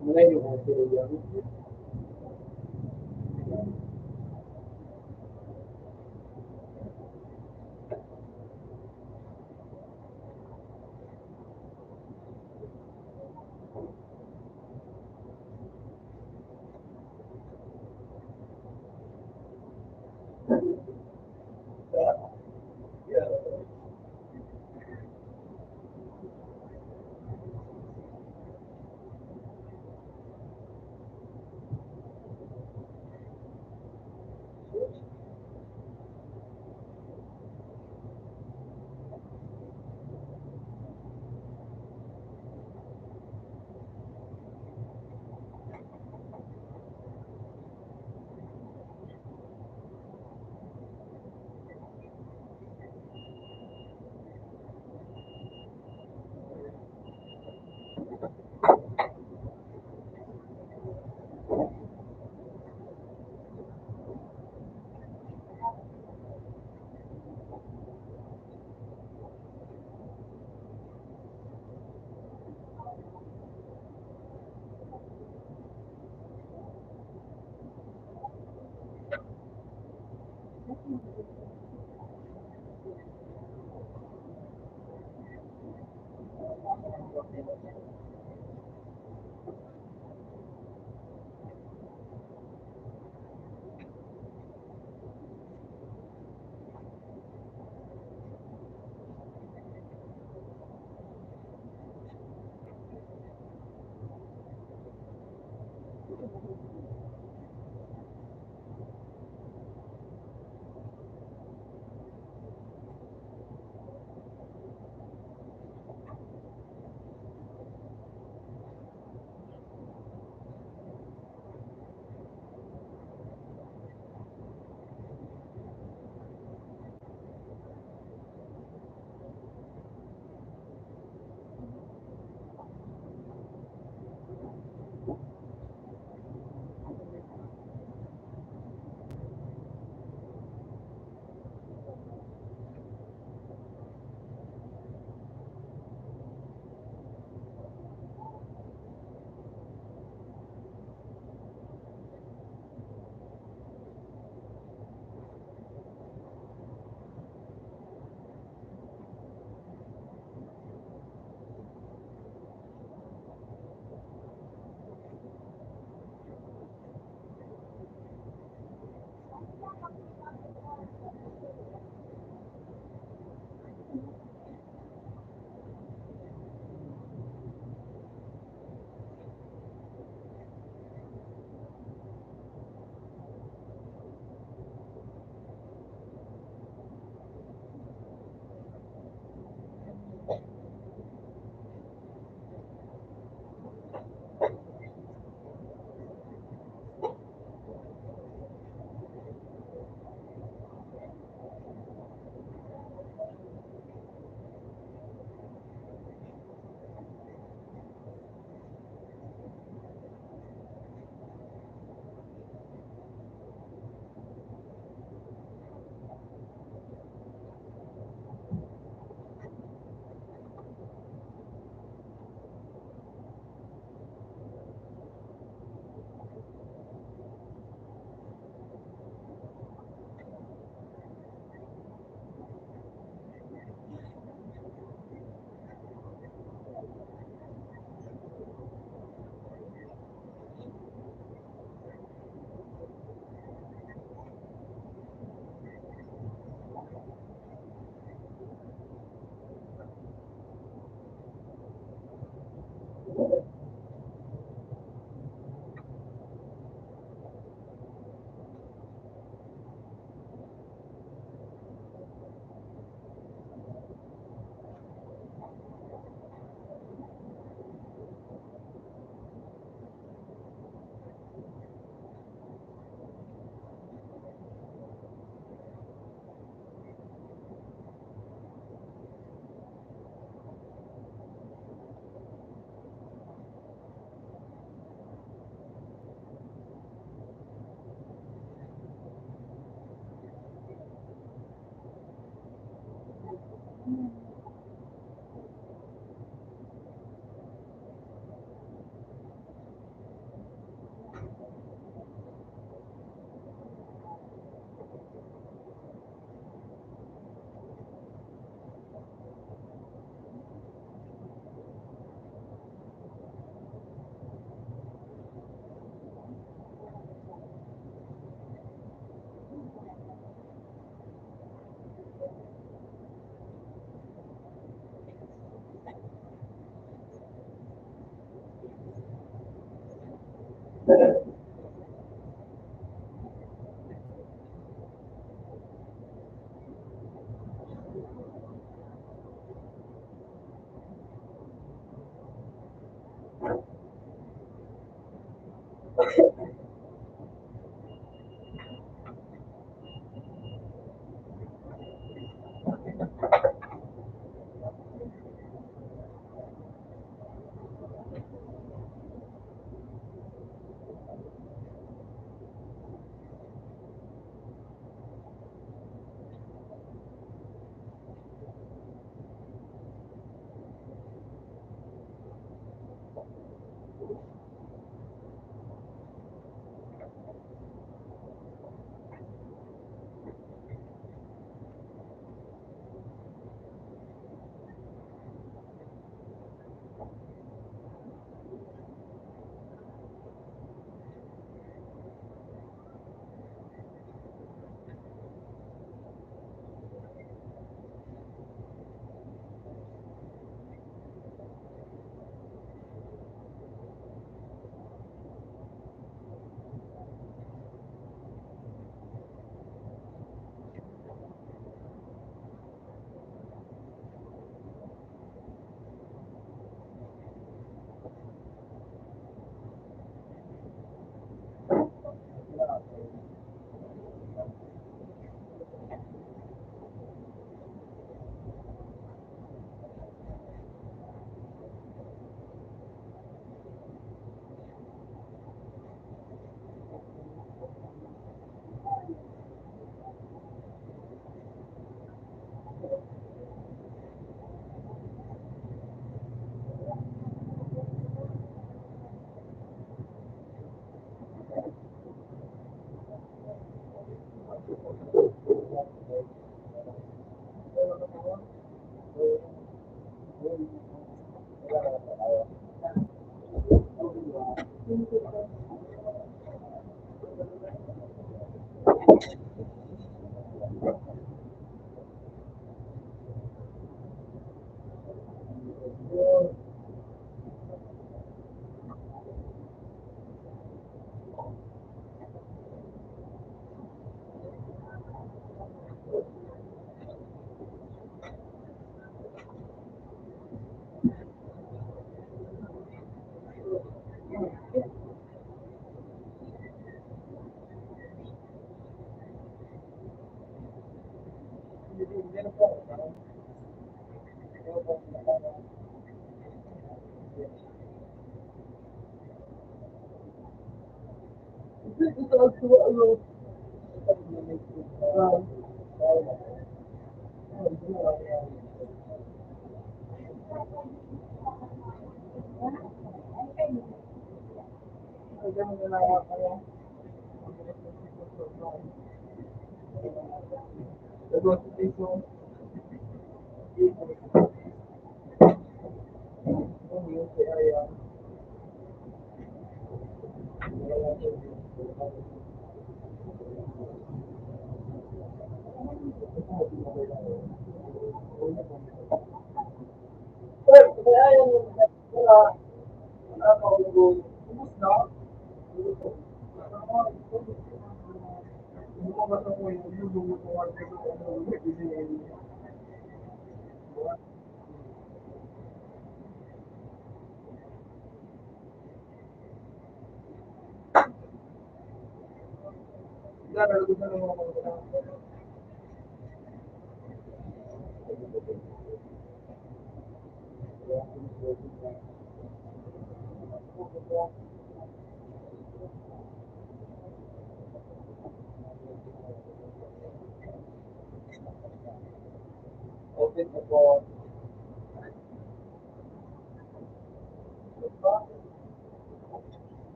B: Mulai yung kasi yung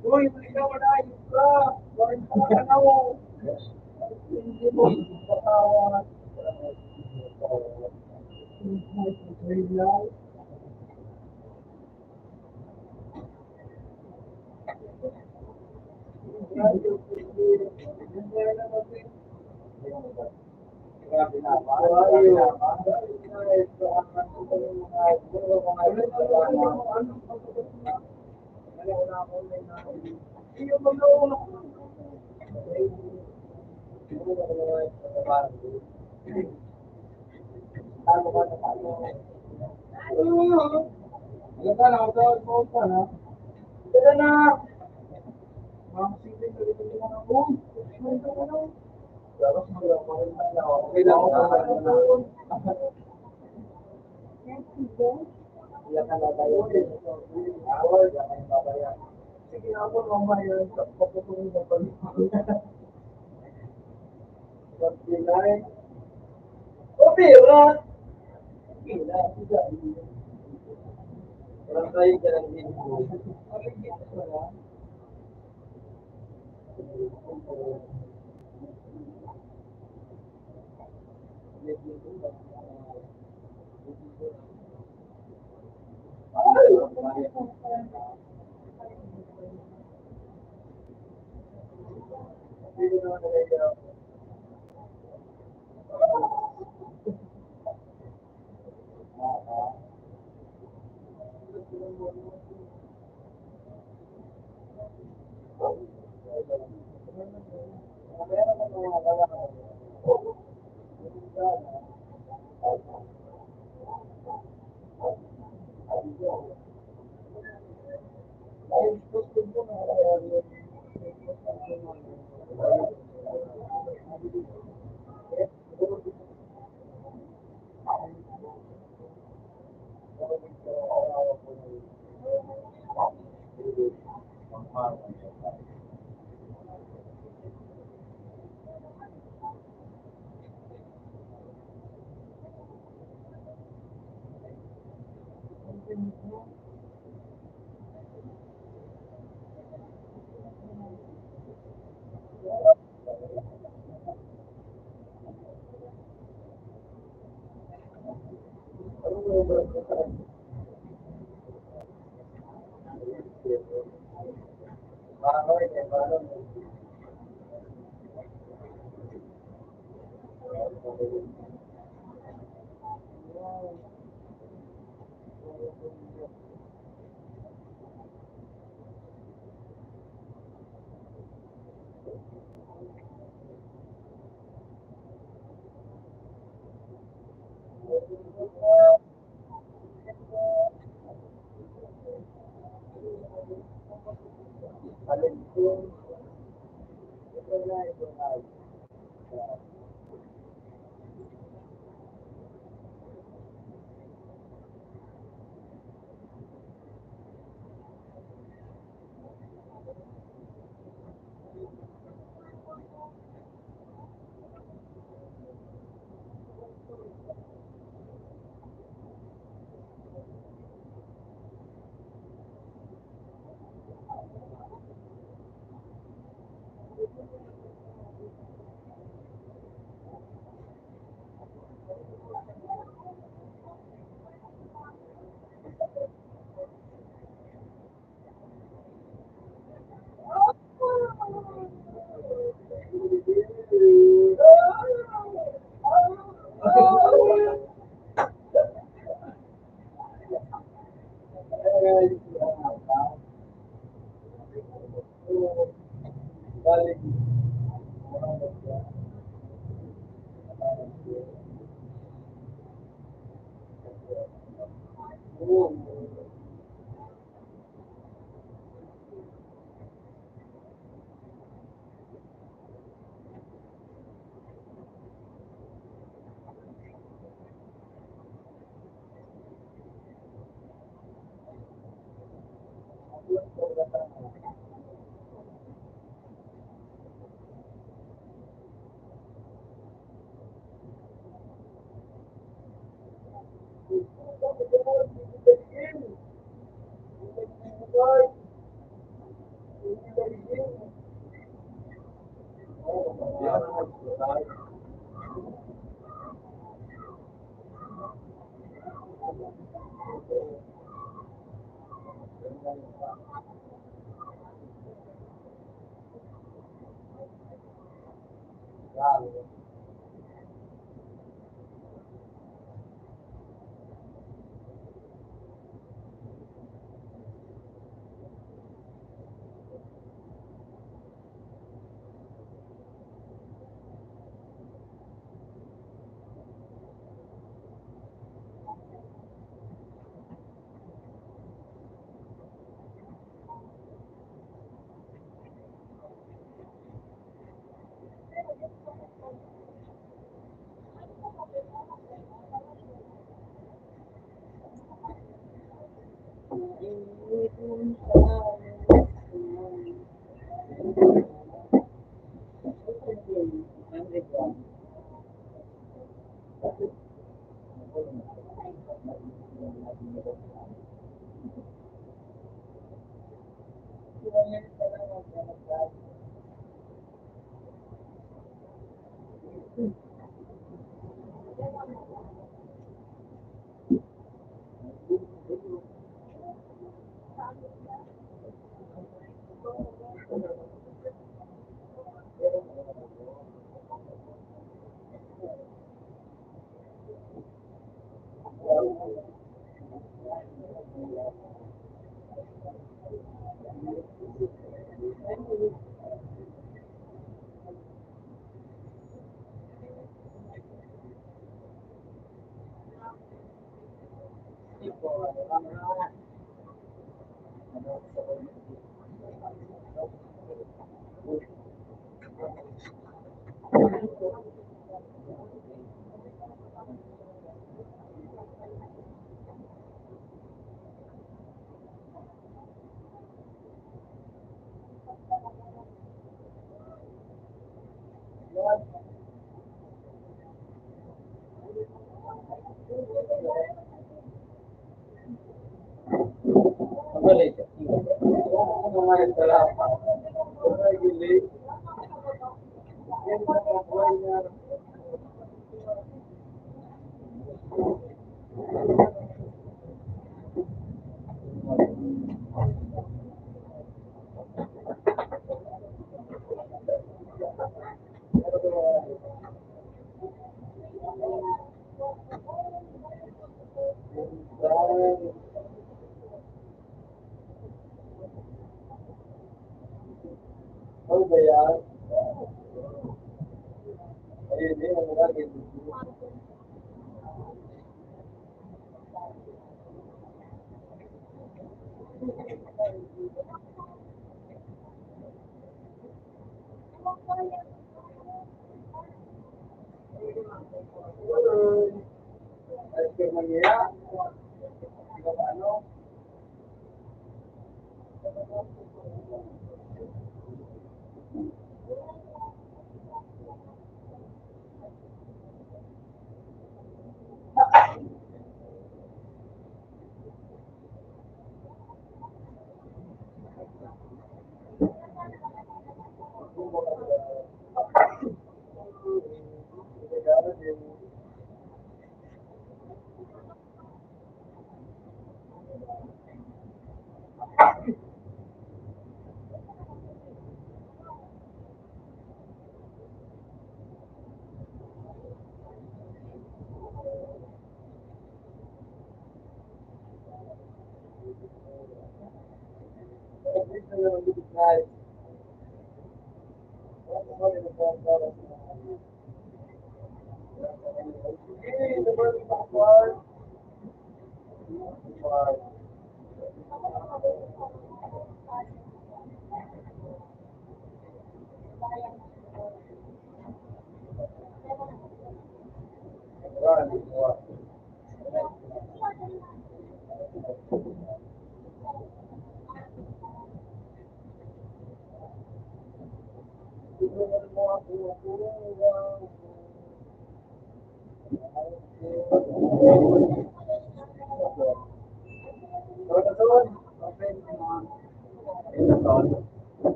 B: Uy, ikaw na, bro. Bakit ka na mo? Hindi mo patawad. Sige ako, mamaya sa paputulong ng pag-ibig. Pera. Orang kaya jalan ini.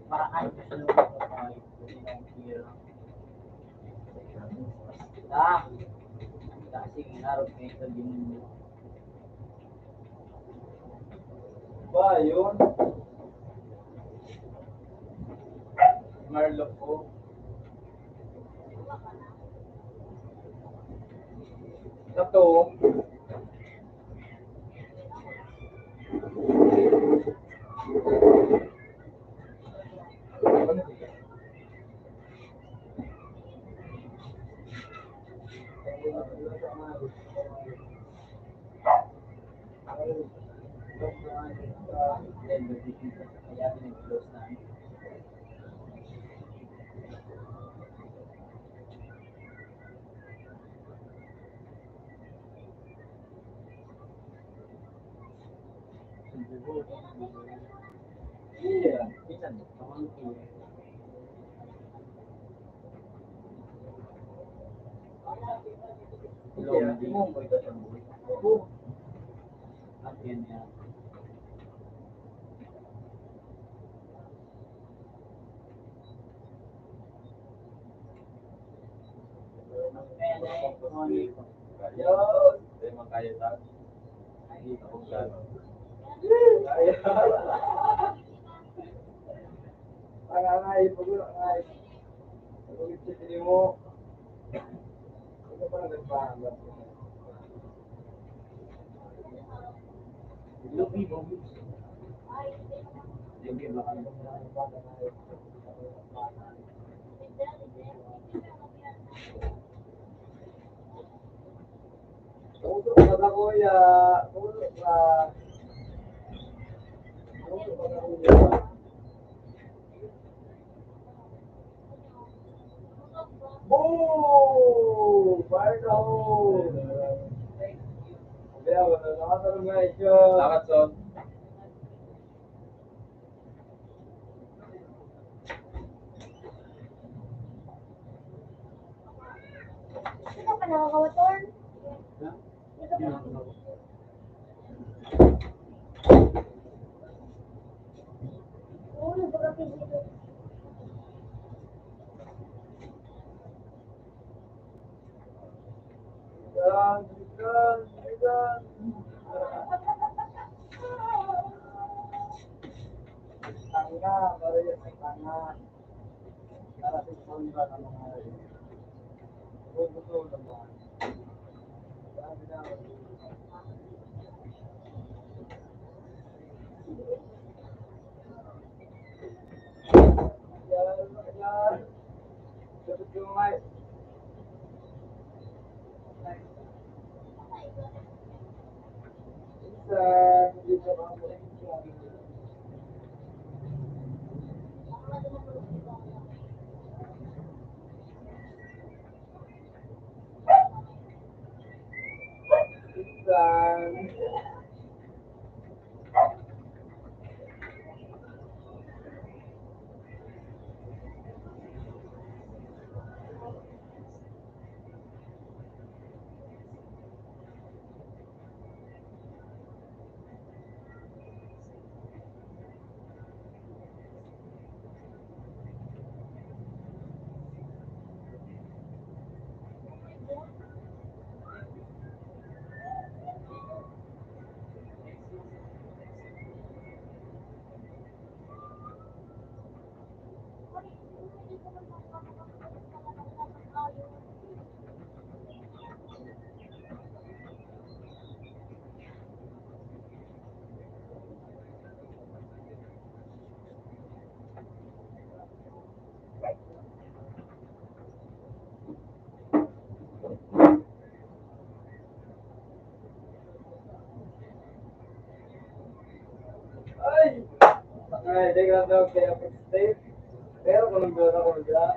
C: Para kahit sa lugar ko tayo, hindi na ang tira. Kasi hinarap kayo sa ginundo.
B: Ba, yun? Marlo ko. Ito.
C: Kaya pinag-close namin.
B: Iya.
C: Minsan, pamangkin.
B: Iya. Mo mo ito sa buhay.
C: At yun yan. Kaya na eh, kumangin ko.
B: Kaya. Hindi man kaya tayo. Hindi ako gano'n. Kaya. Ay, pagulak ay. Pagulak sa sili mo. Ano ba nagpahanap?
C: Lupi mo. Lupi mo.
B: Pagulak ka na kuya. Pagulak ka. Pagulak ka na kuya. Boom! Fire the hole! Kaya, nakasarong guys yun. Lakat son.
A: ka nakakawator?
B: Ha?
A: Dito ka. Oo, nagpagapin dito.
B: Tangga, baru ya tangga. Cara sistem ka ng mga betul naman. Ay, tingnan daw kaya pag-state. Pero kung nagdoon ako dyan,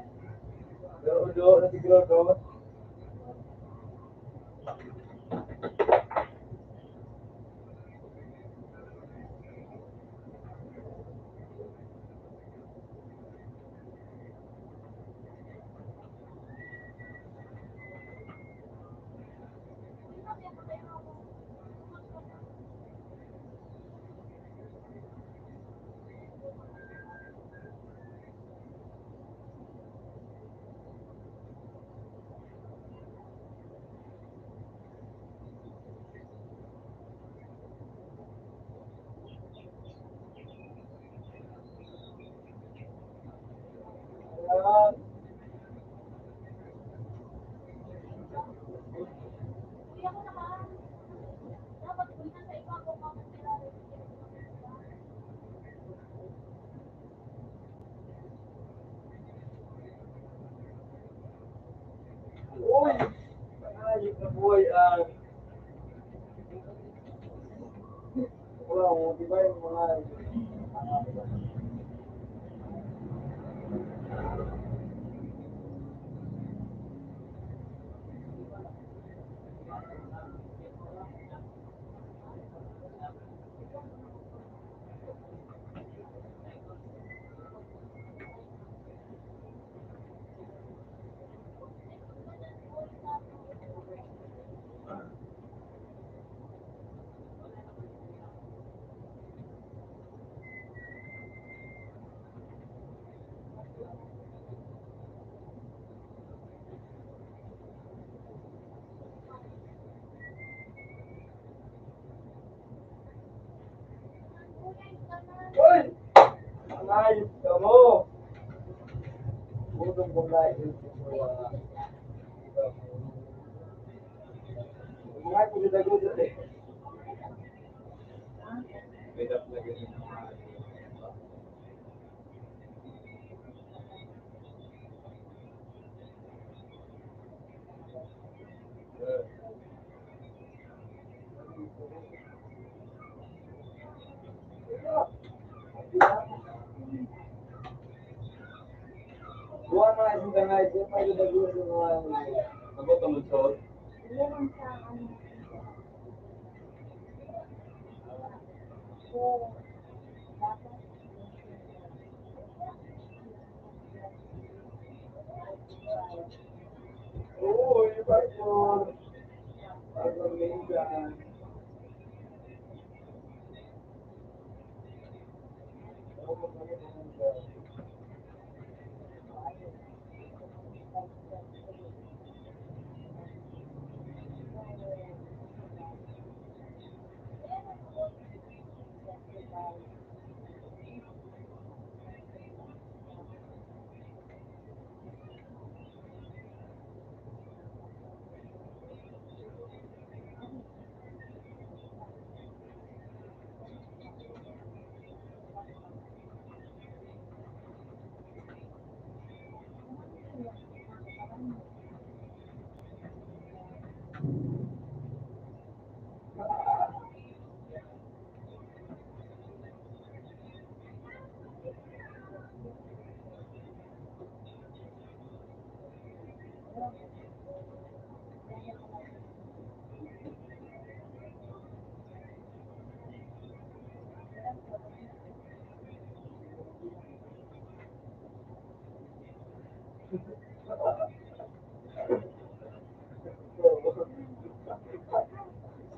B: pero doon na siguro doon. Ayan. Uy! Ayos na buhay ang... Wow, di ba yung mga... Uy! Ayos ka mo! Budong kong lahat yung mga... Mga kulidagudo eh. Beda lagi ni nama. Buwan mga isang tangay, siya pa yung dagudo mga... Ako tumunsod.
A: Yan ang sa ano. So, dapat
B: Oo, iba yun.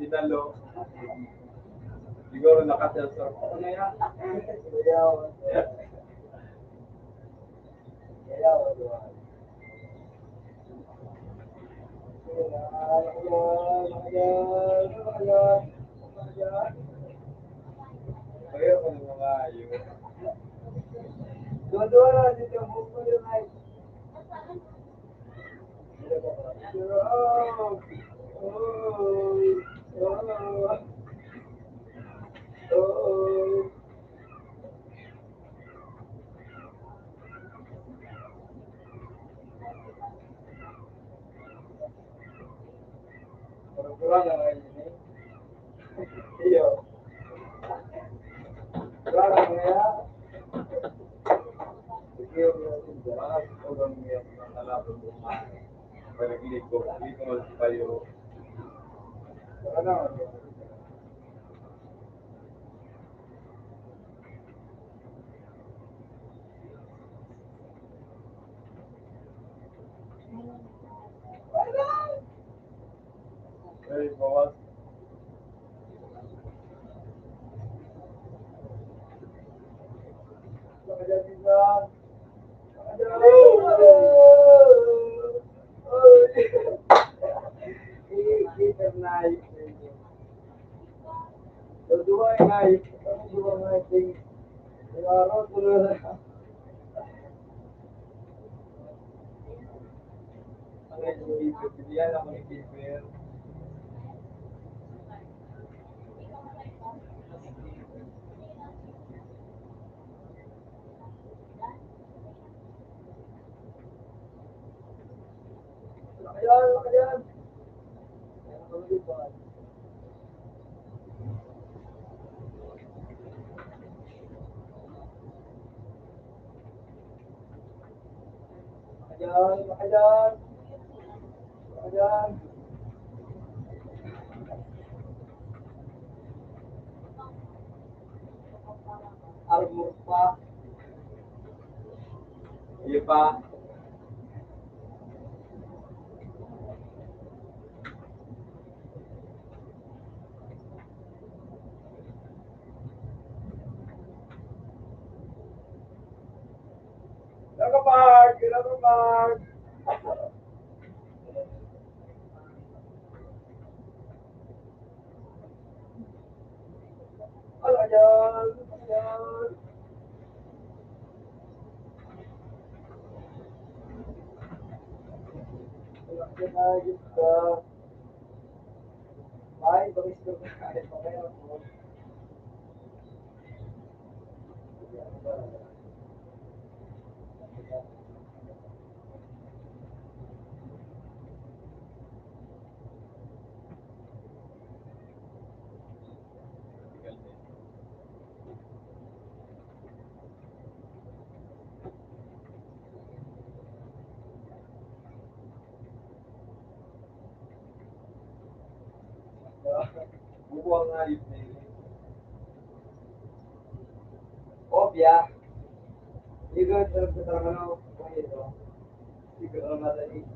B: Sinalo. Siguro nakaselsor. Ano yan? Ayaw. Ayaw. Ayaw ko ng mga ayaw. Doon na, dito ang buko yung ay. Kurang na ngayon ini. Iyo. Kurang na ngayon. Sige, bahas orang yang mengalami rumah. Balik liko kayo. Ano? Hey, bawas. Berdua yang naik, kamu dua naik, laro turun. Ang nag-iipit, hindi yan ako nag-iipit. Ayan, ayan. Ayan, ayan. Ayan. Armor pa. Iya pa. Nakapag. Ayan, ayan. Ayos ka. Ay, bagis ko na. Ay, pakayo mo. Bubuang nga yun. Obya. Ligat sa trabaho ko ito. Siguro madali.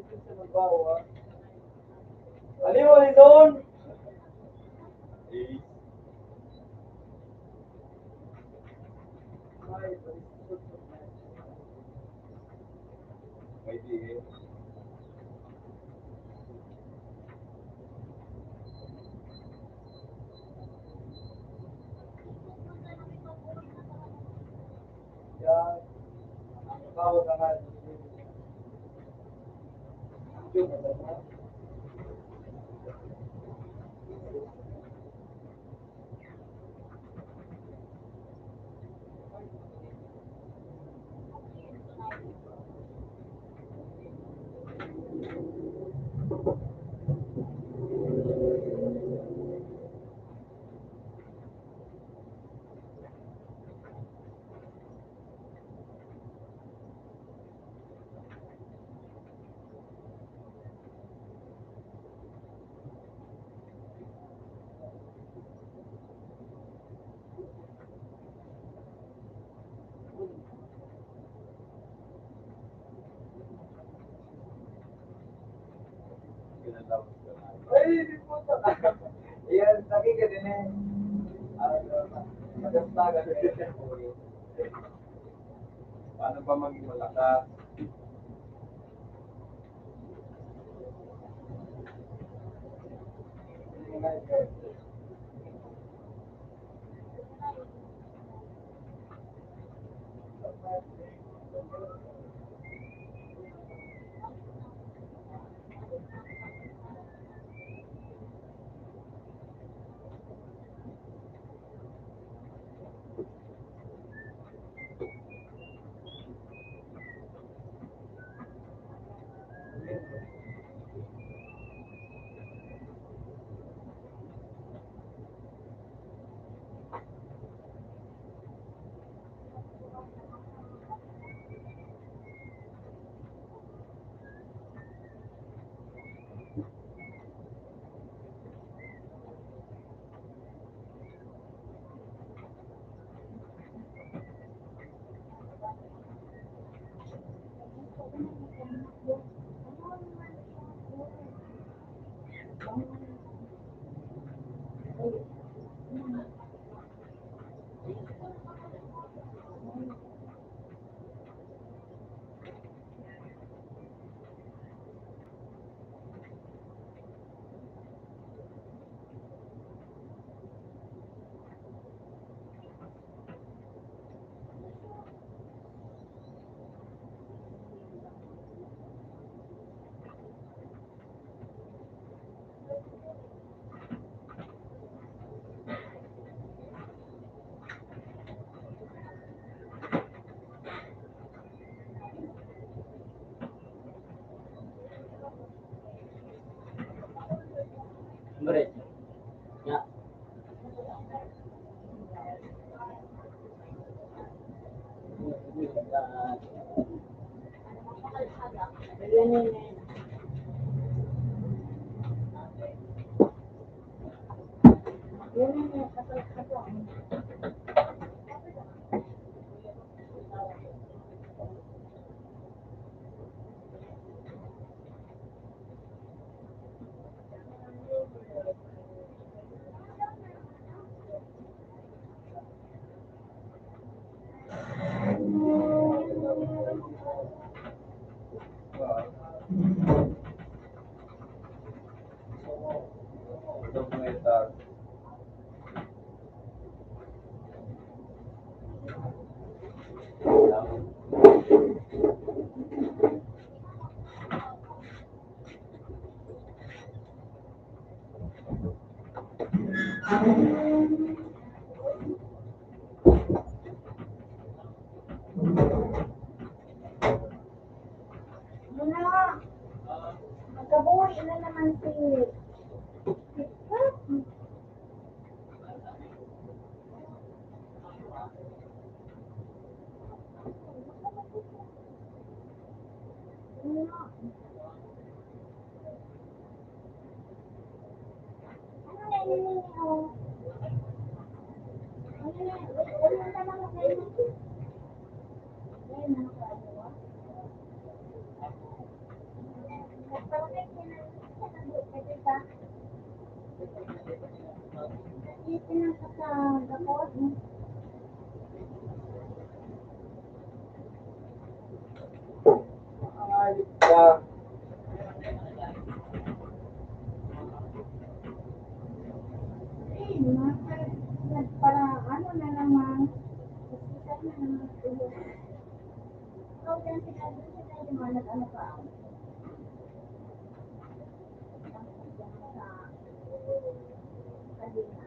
B: Dito sa magbawa. Ano yung horizon? Eh. May di eh. Yan. Tawag ka nga. Yung ano? Ay, di po ito. Ayan, lagi ka din eh. Magastagan eh. Paano ba maging malakas?
C: Beres. Ya.
B: Dokumentar.
A: Muna, magkabuhay na naman si... Muna. Ano na yun niyo? Ano na yun? Ano na naman ako ngayon? Ngayon, ano ka, ano? dapot.
B: Ayos ka.
A: Para ano na naman. Isa na naman ulo. Ikaw yan sinabi mo ano pa. Sa kanina.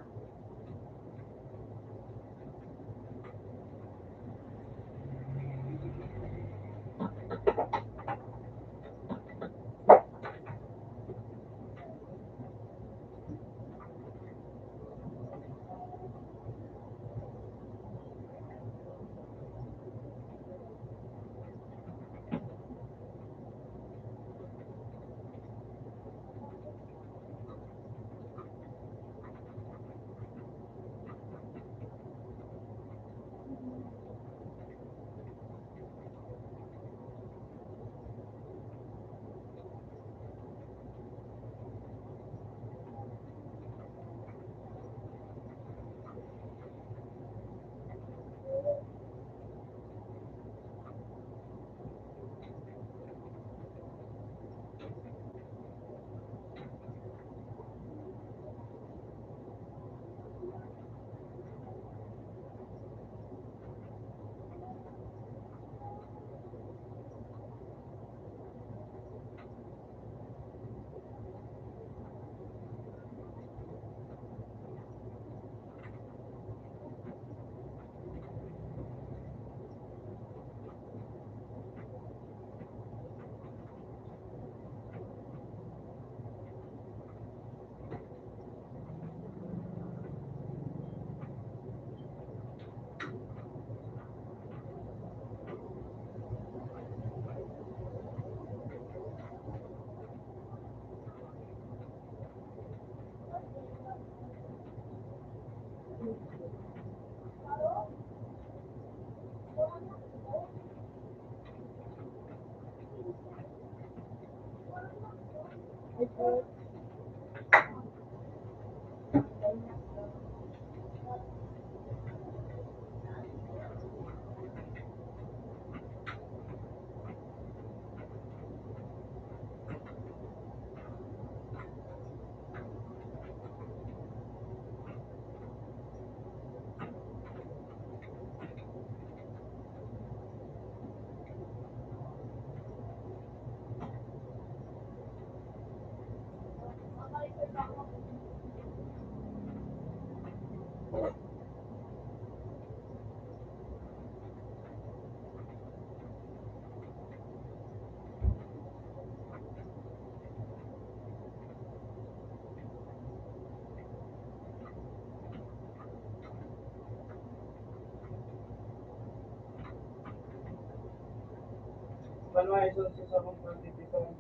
B: Paano ay sa kung dito?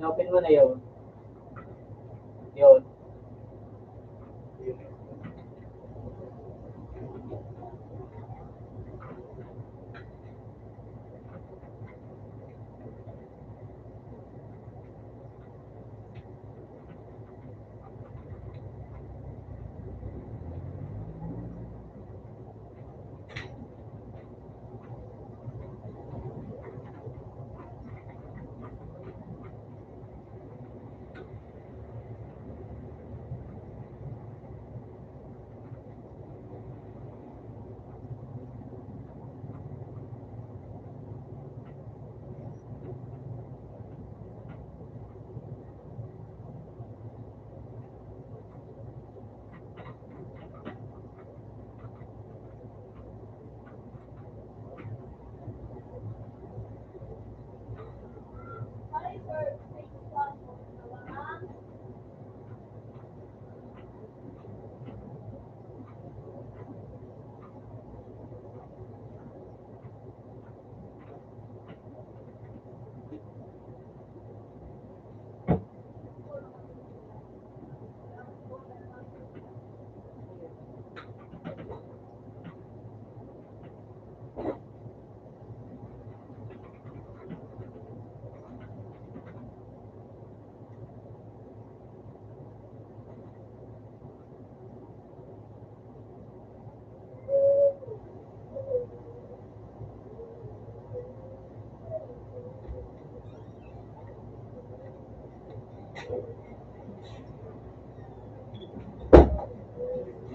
C: Na-open mo na yun. Yun.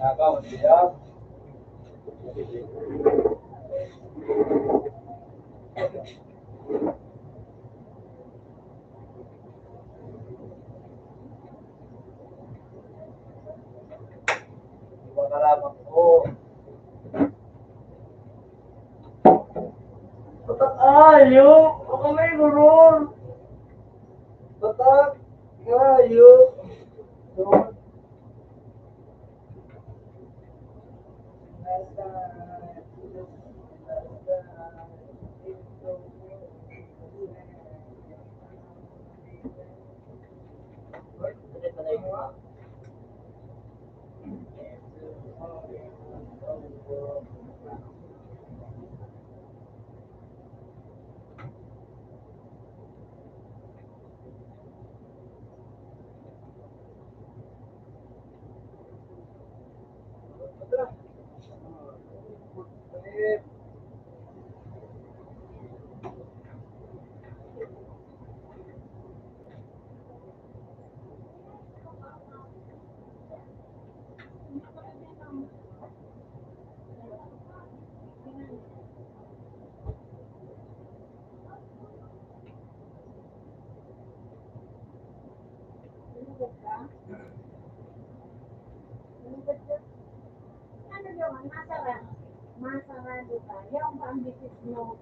B: Nakaw siya. Iba na lamang ko. Tatak ayo! Baka may gurol! Tatak ayo!
A: Ano yung masarap? Masarap ka. Yung pang-bisis mo.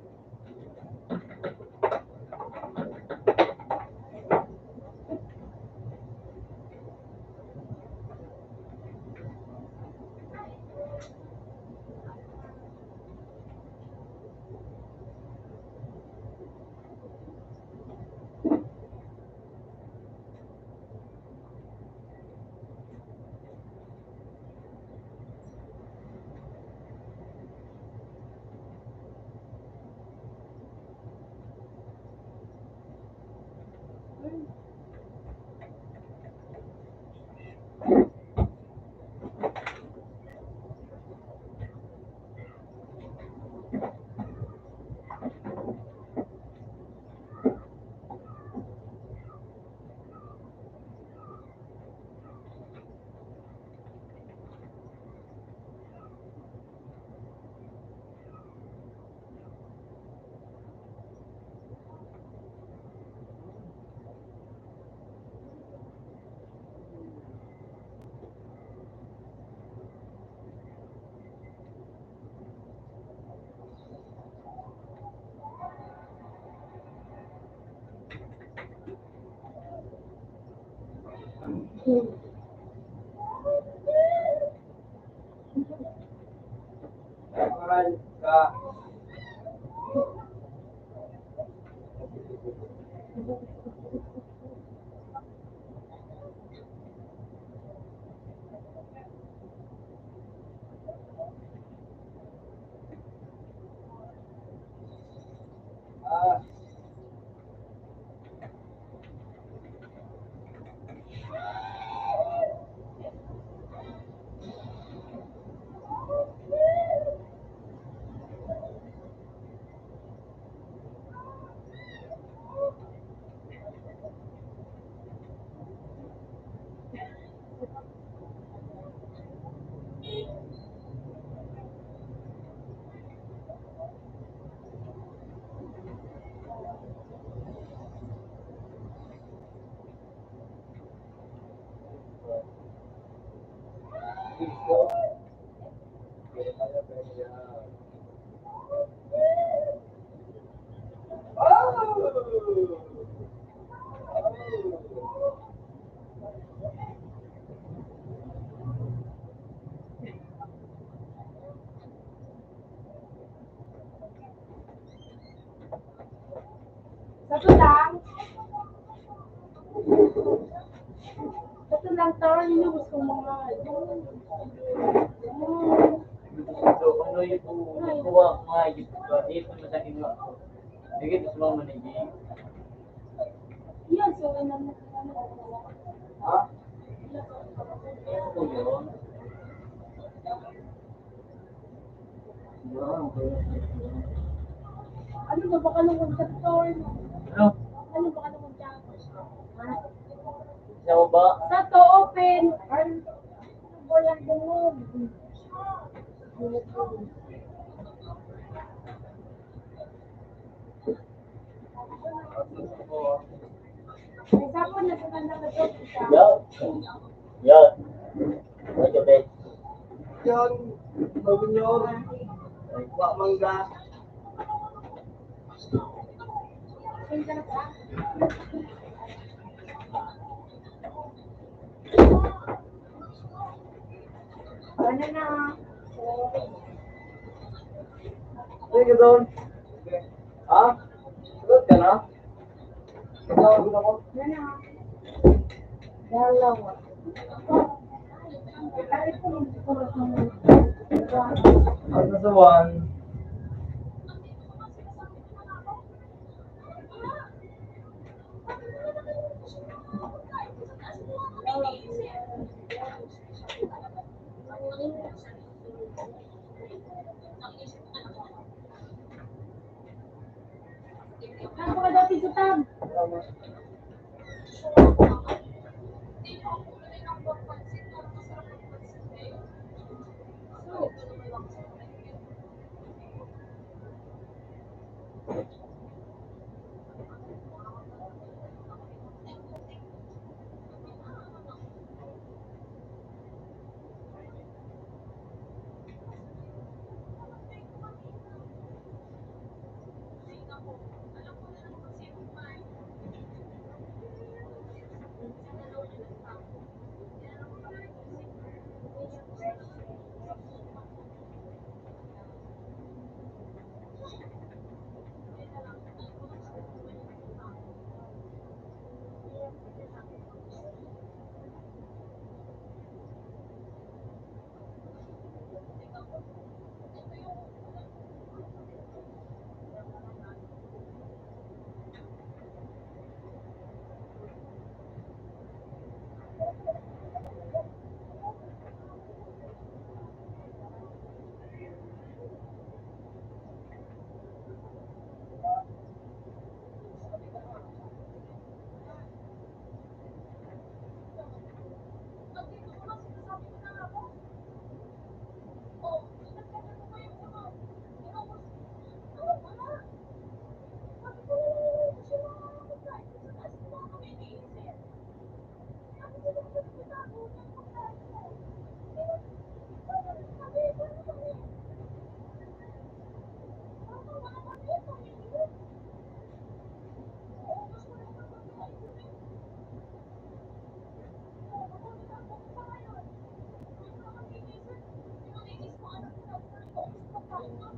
B: Mahal ka. Ah.
A: Sato lang. Sato lang to. Yun yung gusto mo nga.
C: So, ano yung kuha mga gitu ba? Dito na sa inyo ako. Sige, gusto mo maniging.
A: Yan, so ano mo.
B: Ha?
C: Ito yun.
A: Ano ba baka nung sa store?
C: Ano?
A: Ano baka nung sa
C: Sa ba?
A: Sa to open. Ano ba yan? Bungog. May sapon na sa kanya na to.
C: Yan. Yan. Medyo bet.
B: Yan, Junior. Wak mangga.
A: Ayun ka na pa. Ano na?
B: Sige doon. Ha? Sagot ka na? Tawag ako.
A: Ano na? Dalawa. Ay, ito yung surat ng
B: Ano sa one?
A: Ano ka daw tisutab?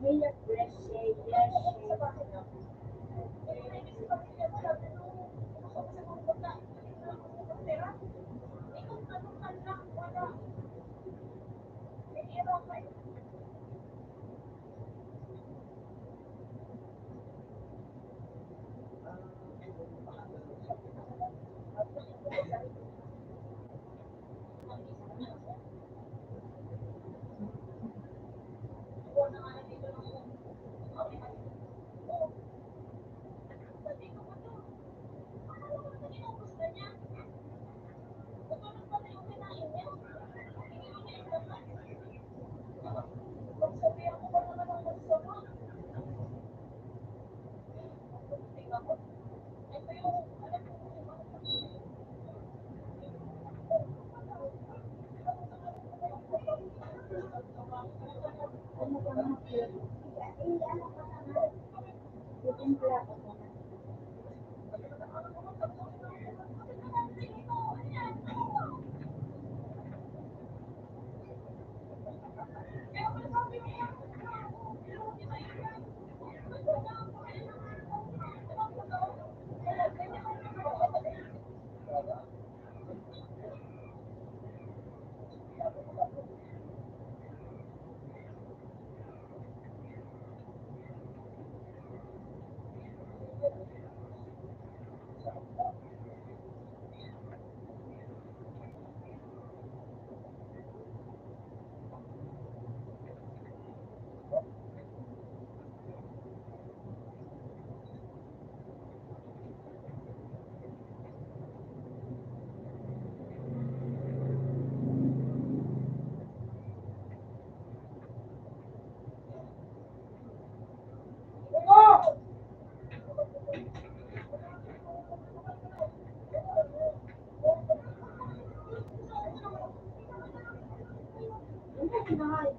A: May fresh shade, yes, shade. Ano ka mga cute? Ano ka mga Bitin pala ako. Lahat.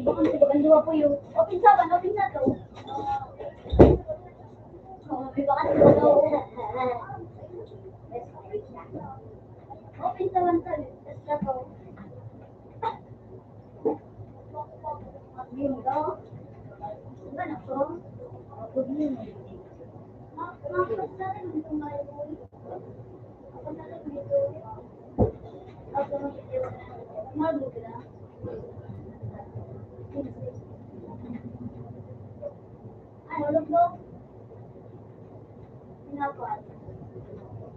A: Bakit sa pagkanduwa po yung open sa to. May baka sa to. Open sa man to. Sa to. Yun ko. Ba na ko? Ako din. Makapag sa rin dito ngayon. Ako na rin dito. Ako na dito. Mabugla. Ano po? Tinapay.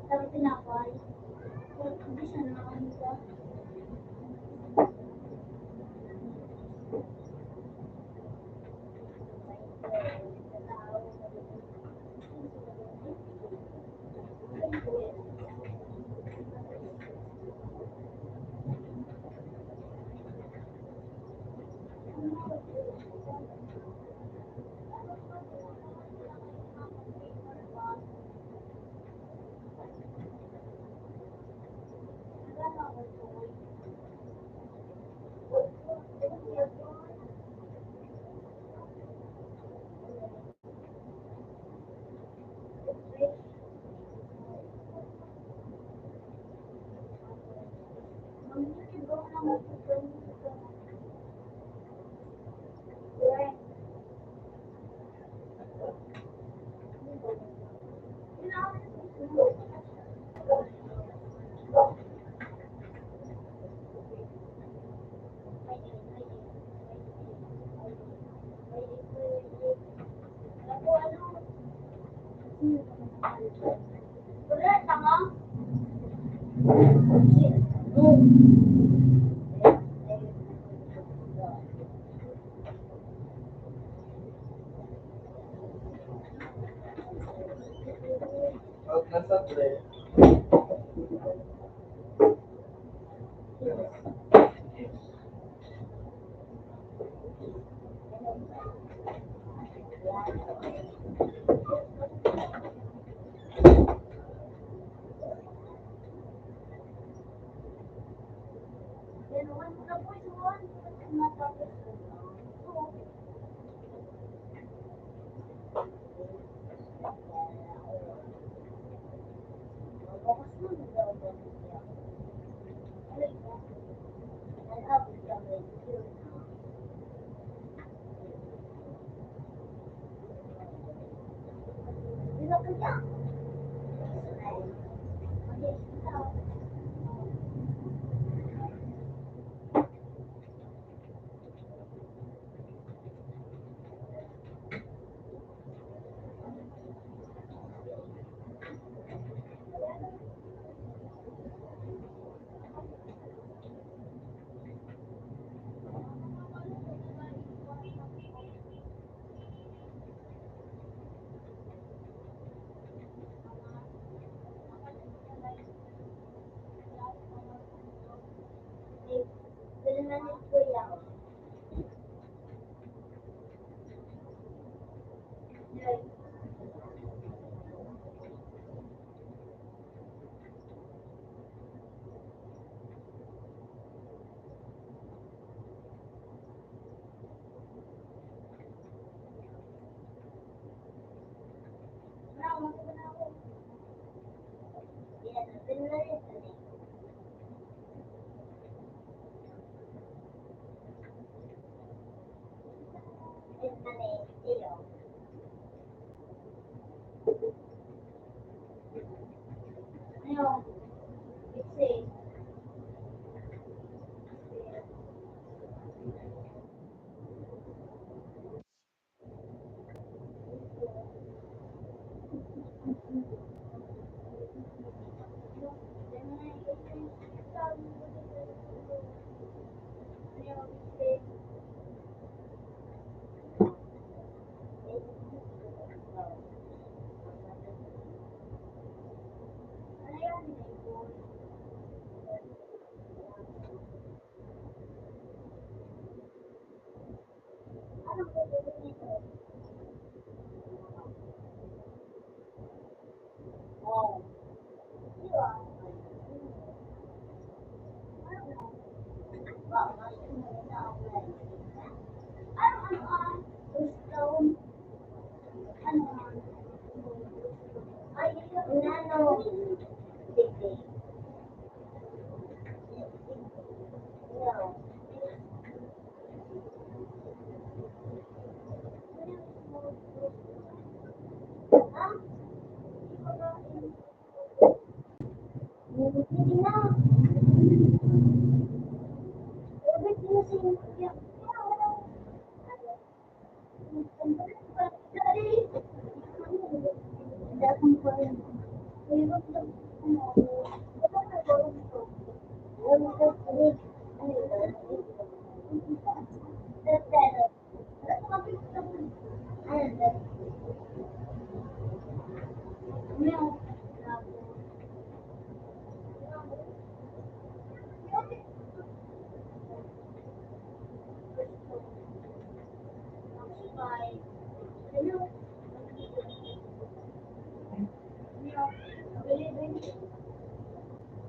A: Sabi tinapay. Hindi siya nakakanita.
B: Nasa pre.
A: Ano? Kasi,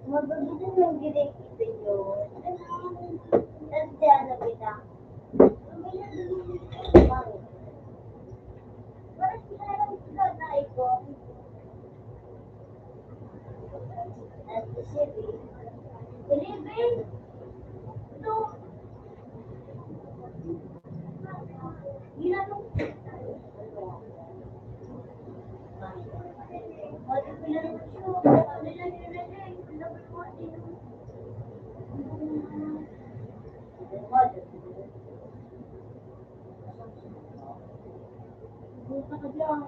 A: mabagitan ng direct yun. Tapos dyan na kita. Parang sila lang sila na icon. At the city. Believing. So, ginanong. Mati pila ng show. Sabi na nilagay. Number 14. Buka ka dyan.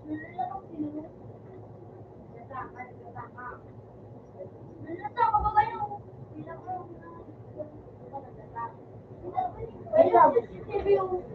A: Nalalakang sila. Nalalaka ba kayo? Sila ko. Wait lang. TV yung.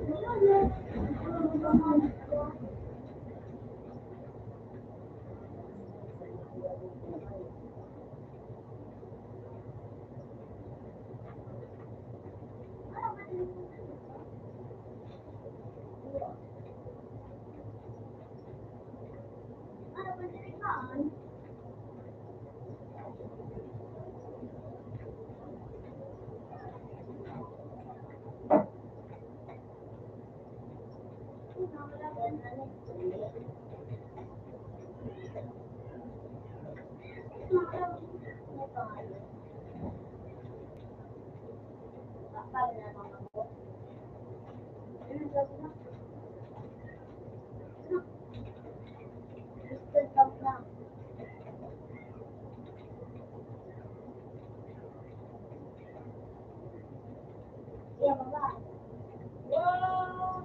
A: Yeah, bye-bye. Wow!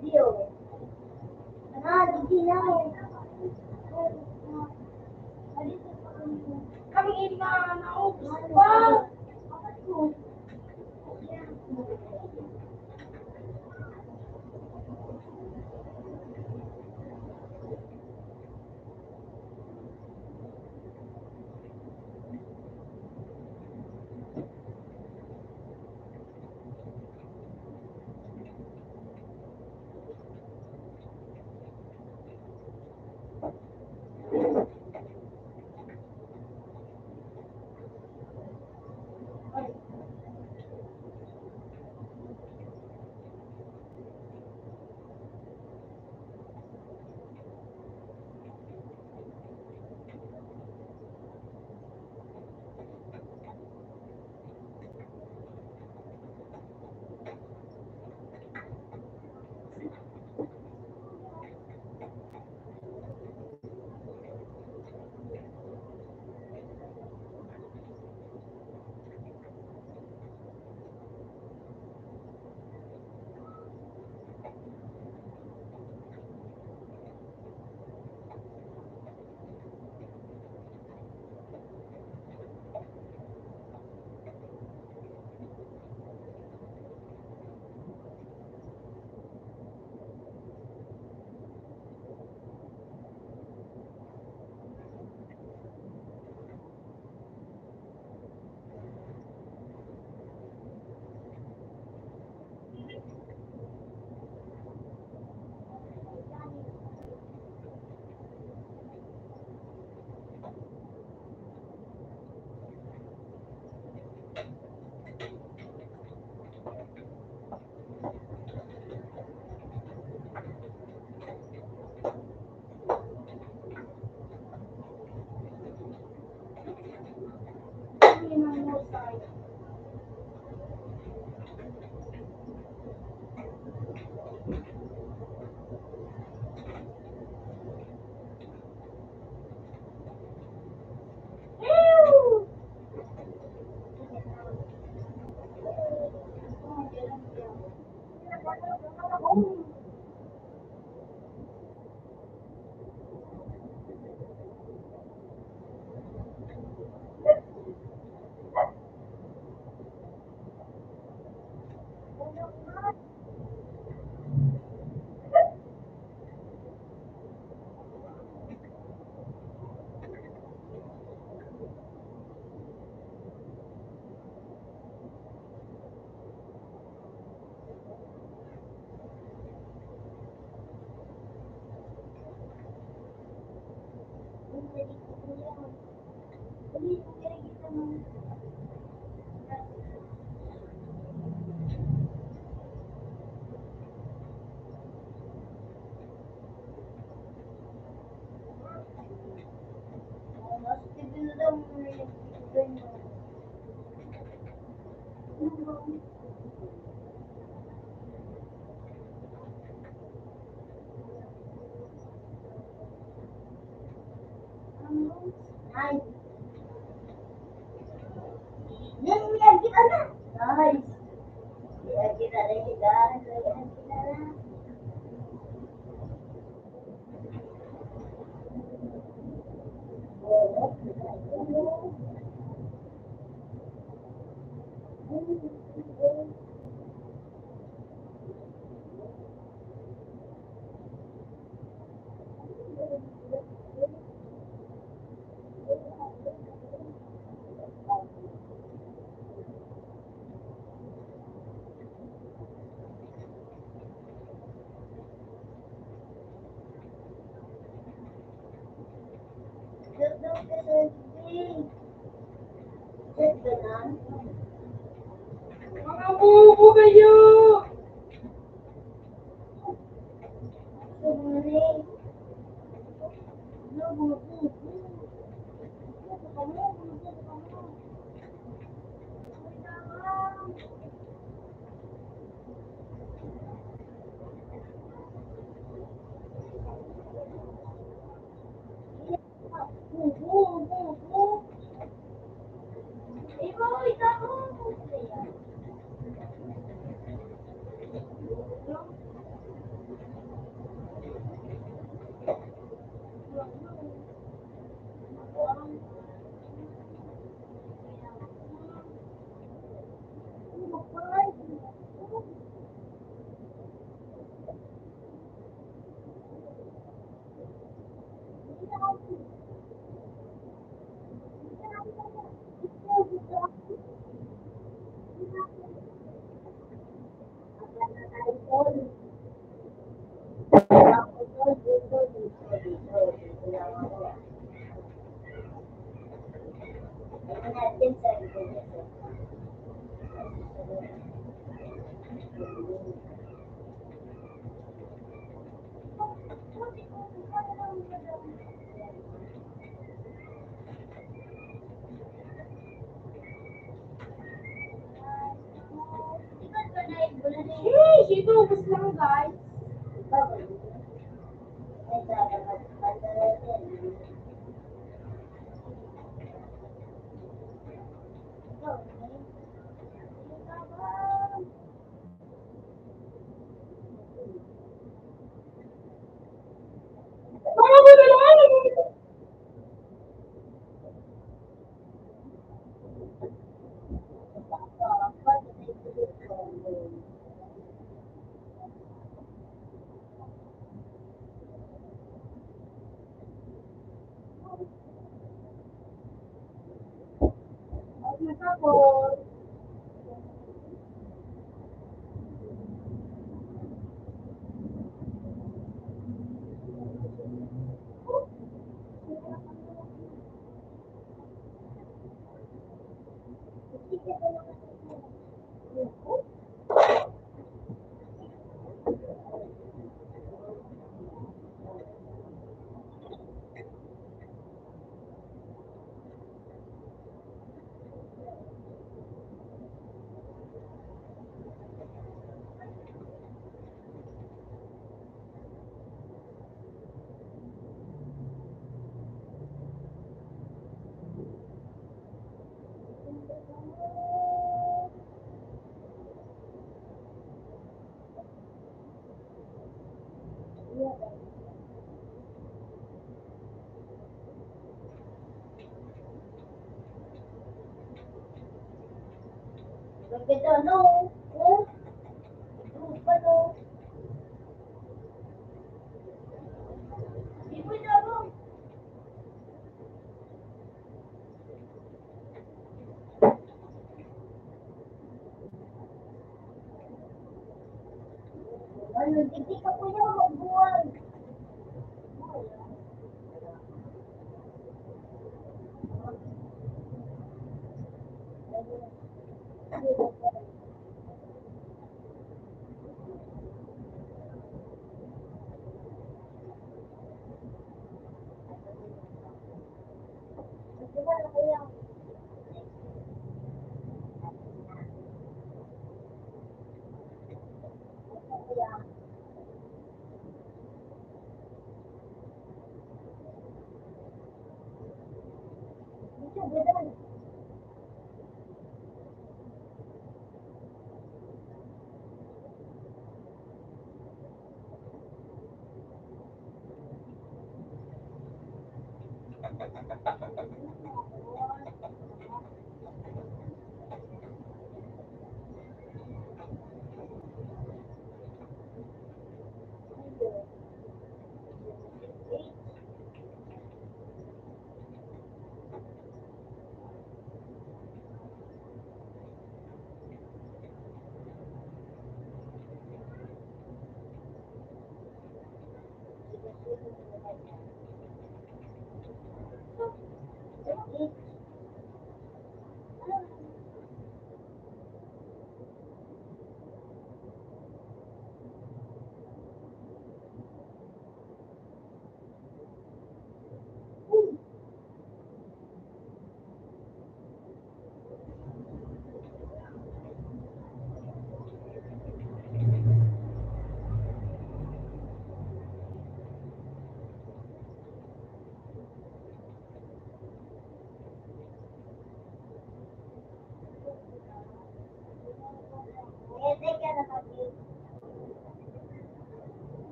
A: Video. Ah, di na. Kami ina, naubos pa. Nice. Yan, yan, kita na. Nice. Yan, kita na, kita na, kita na. Mga bubo kayo! Sheesh! Ito, ubus lang guys. Ganda, no? Oh, ano? Di mo na ako. Ano, hindi ka po niya magbuwan.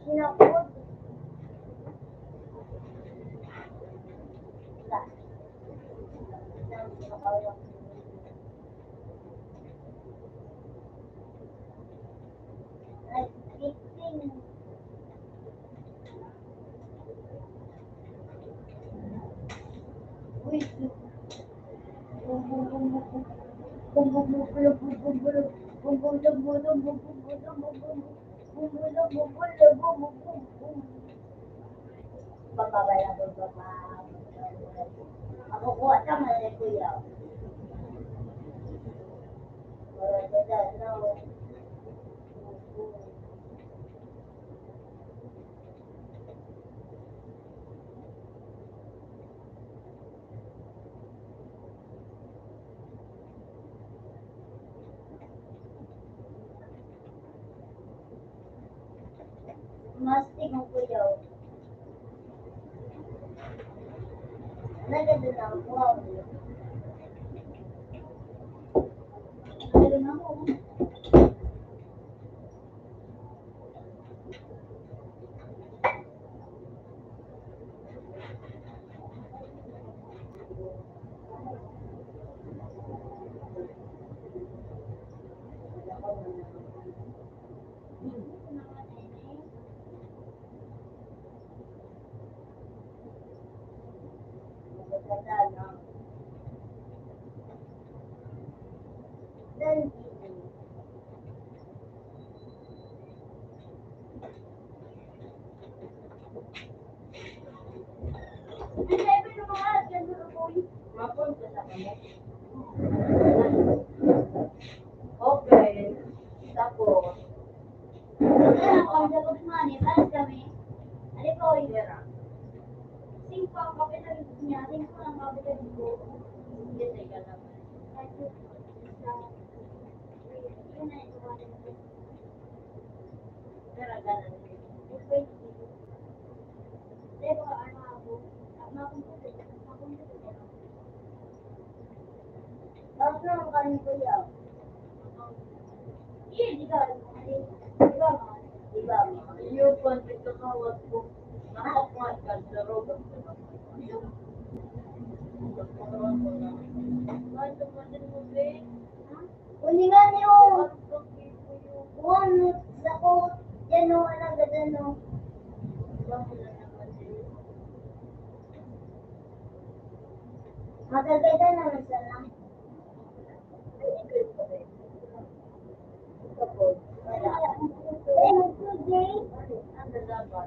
A: Sinakot. Ako kuha sama ni Kuya. Mastig ang Kuya. Naganda na ako. Naganda na ako. Okay. Tapos, kami sa Guzman, ibalas kami. Ano po, Ibera? Singko ang kapital niya, singko ang kapital ko. Hindi sa ika naman. Pero gano'n. Pero ano ako, mapunta. Tapos naman kami Kuya. Iya, di ba? Di ba? Di ba?
C: Yung konti sa kawat ko, nakakuha ka sa robot.
A: Kuninga niyo. One, dako, yan o, alam ganda no. Magaganda naman sana. Tapos, wala. Eh, today, ano ba?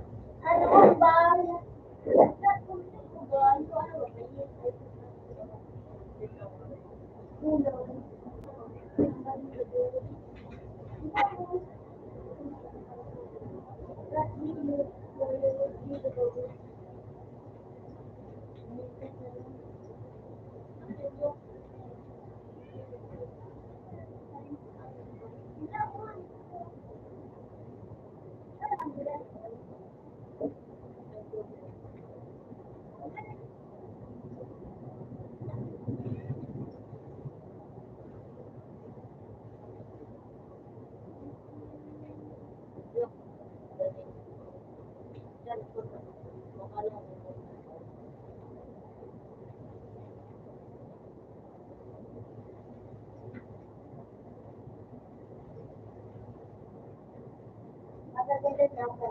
A: Magaganda na ako.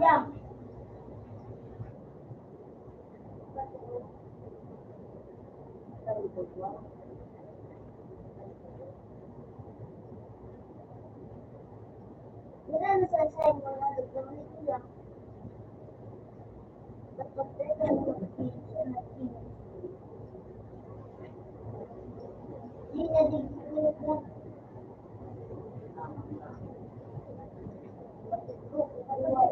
A: Yeah. Wala na sa sa'yo mga nagkamali ko lang. Pagpapagdala ng mga pizza na pizza. Hindi na digit na. Pagpapagdala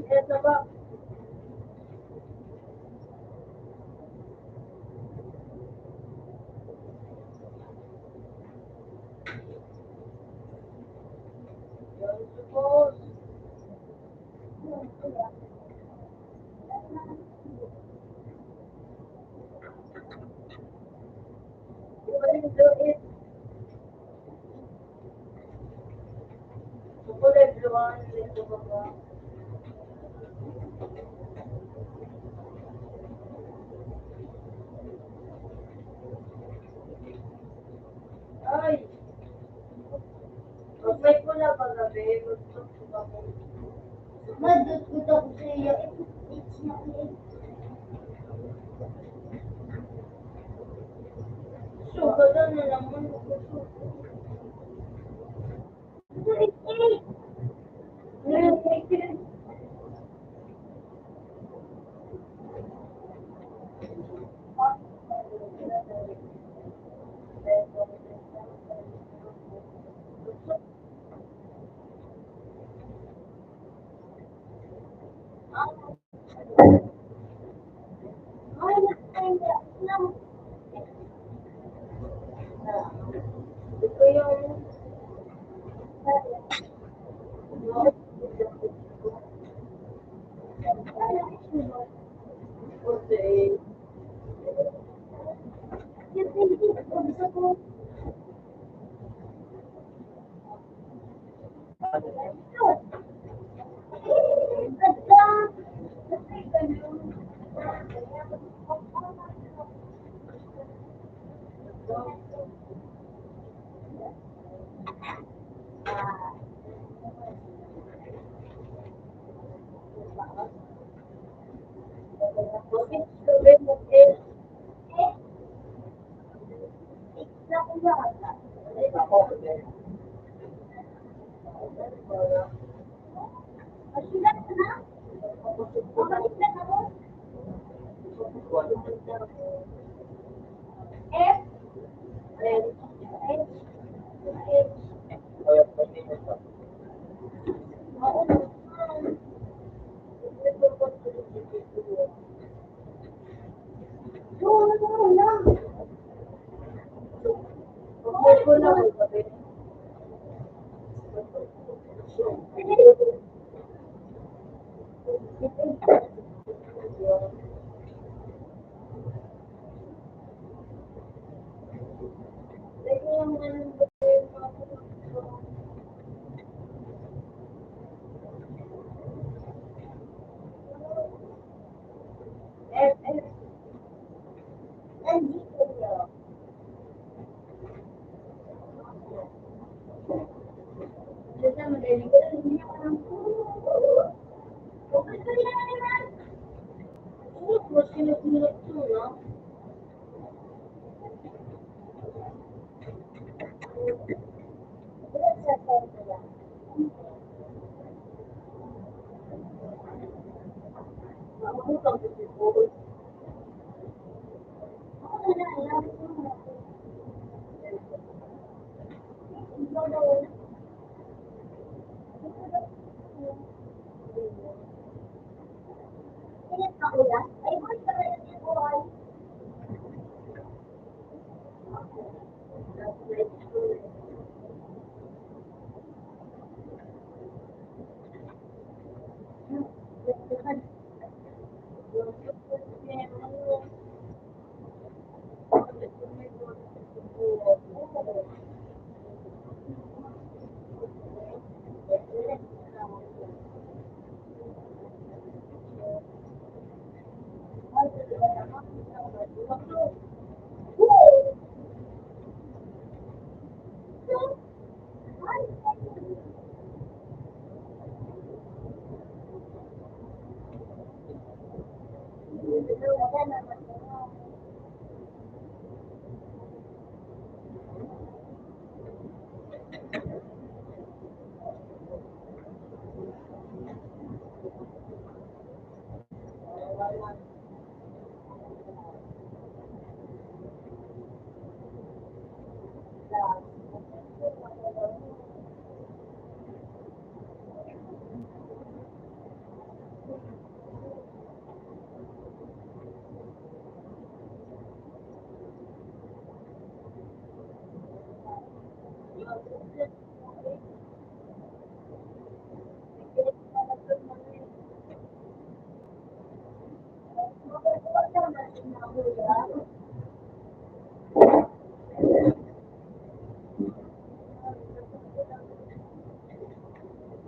A: Ito ba? Yun, suppose. You will do it. Suppose everyone will do it. Ay, may pula ba gabi? Gusto ko ba mo? Madut ko daw ko sa iyo. It's not it. Suga daw na naman. Ito yung kasi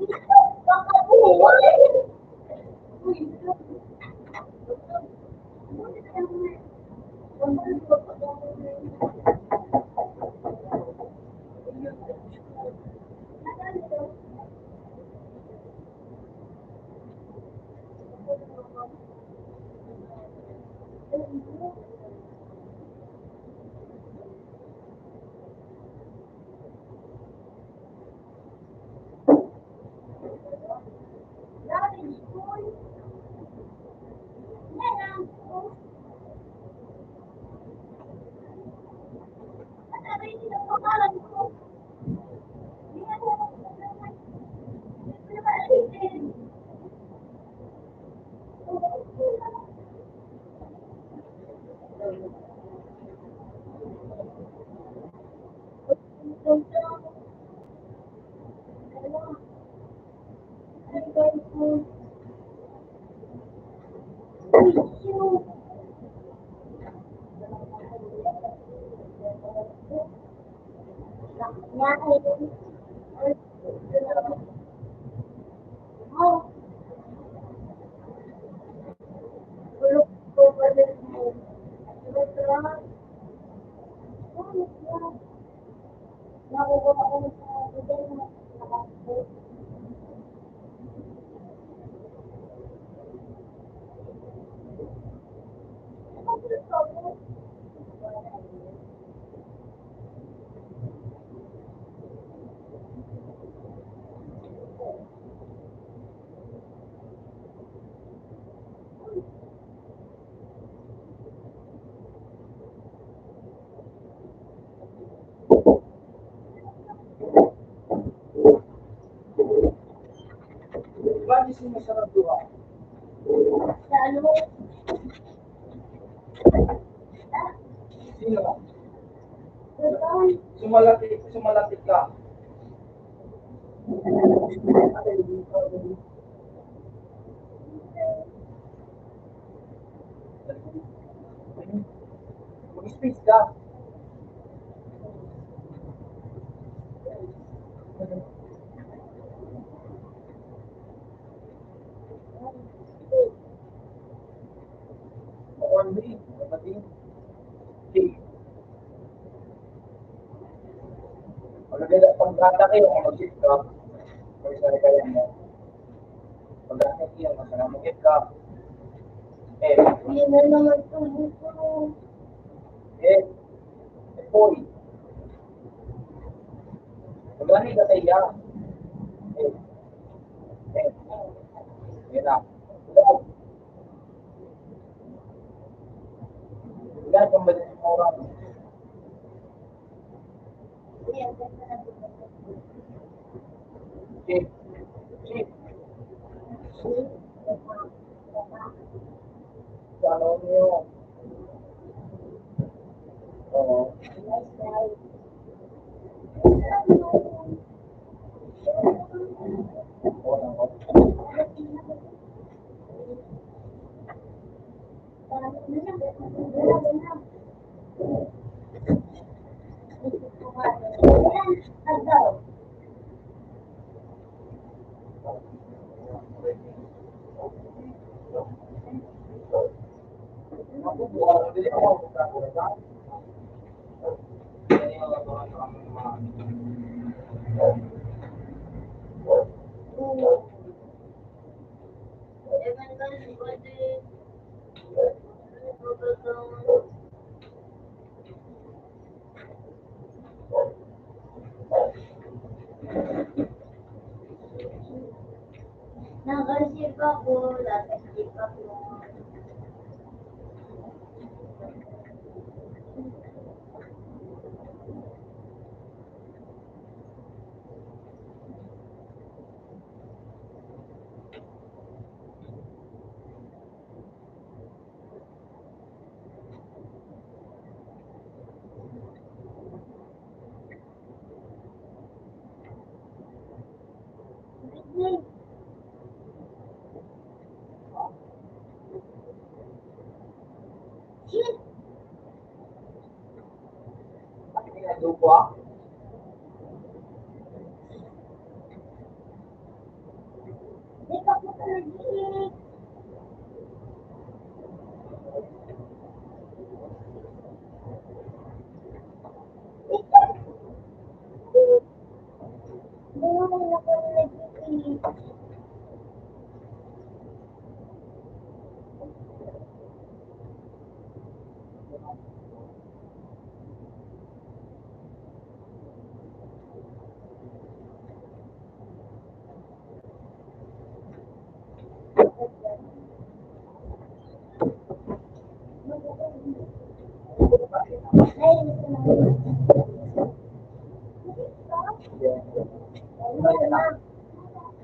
A: Baka buhay.
B: Bakit sumasarap doon? Sino? Sumalapit ka. Mag-space ka. One day, kapatid. Okay. Pag-gata kayo, mag-sit ka. Mag-sari ka yan mo. Pag-gata kayo, mag-sit ka. Eh,
A: Hindi na naman tumutulong.
B: boy. Pag-gani ka tayo. Eh, yun na. Yan, kung ba din mo oras. Chip. Chip. Ano niyo? Oo.
A: Nag-receive ako, nag-receive ako. Shit!
B: Lupa.
A: Allergic. Ngayon ako allergic. Ay, gusto na.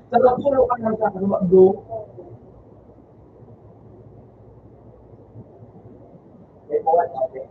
B: Sa kapulo ka lang sa do. May buwan natin.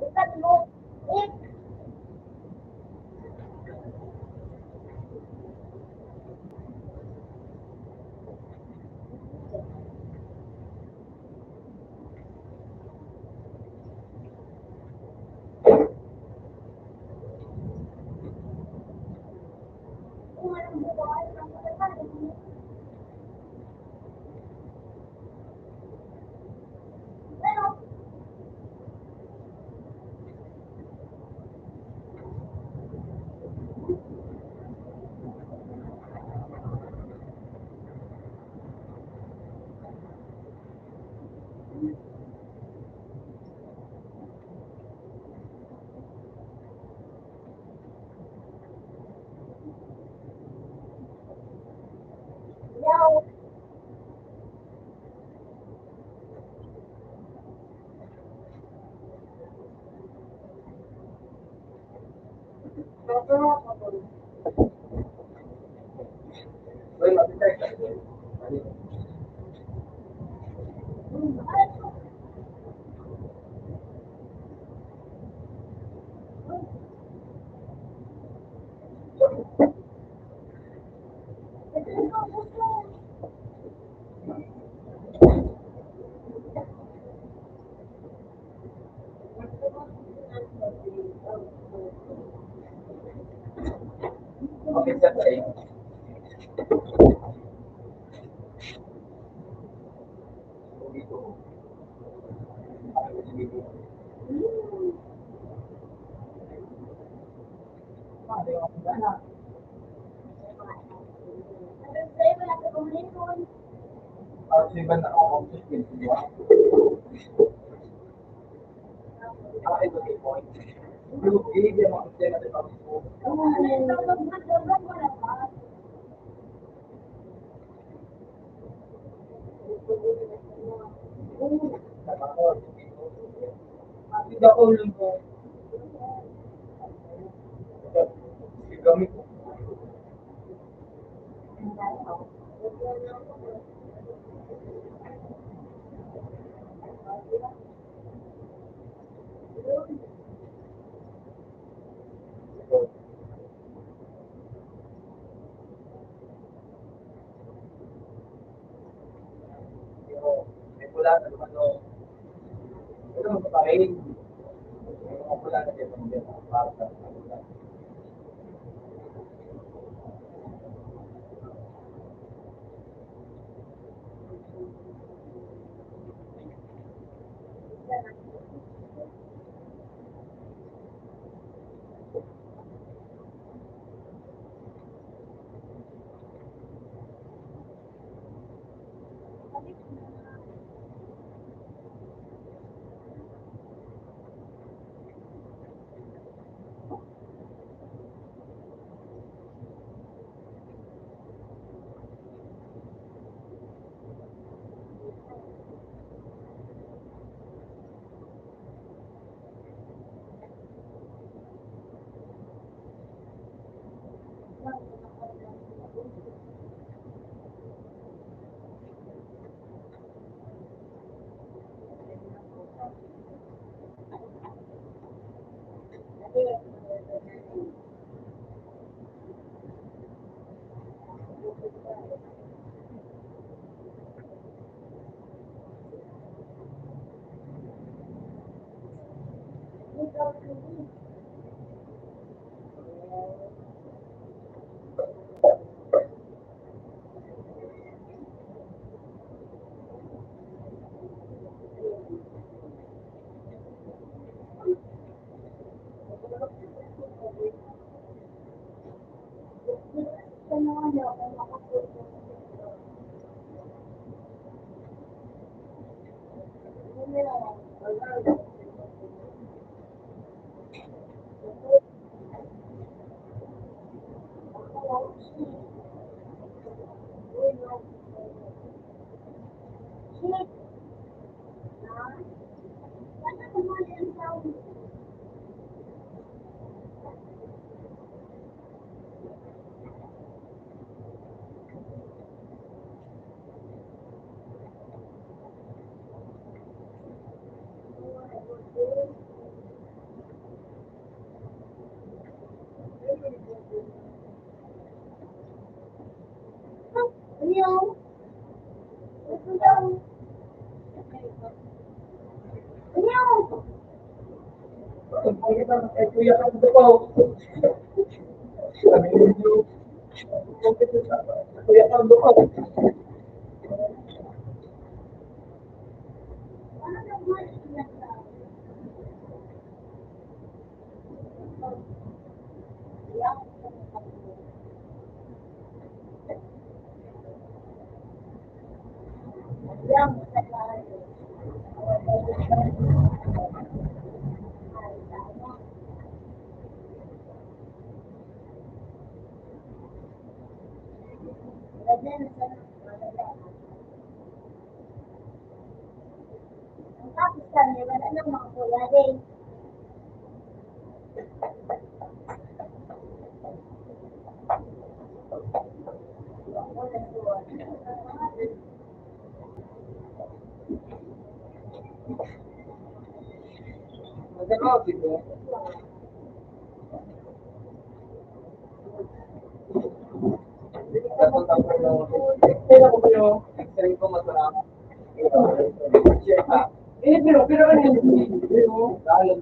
A: Ikat mo. Yaw.
B: Well, mabitay ka. Okay, sir, tayo. Siba na ako. Ito yung point. Hindi niya makasaya natin ang po. Hindi ako lang po. Gamit ko. May pula na naman o. Ito mo pa rin. May mga pula na dito. Para sa pula. Kuya ka po. Sabi niyo, kuya ka po.
A: Tapos kami, wala nang mga kuya din.
B: Magkano dito? Kaya ko kayo, x-ray ko masarap. Pero ano yun? Dahil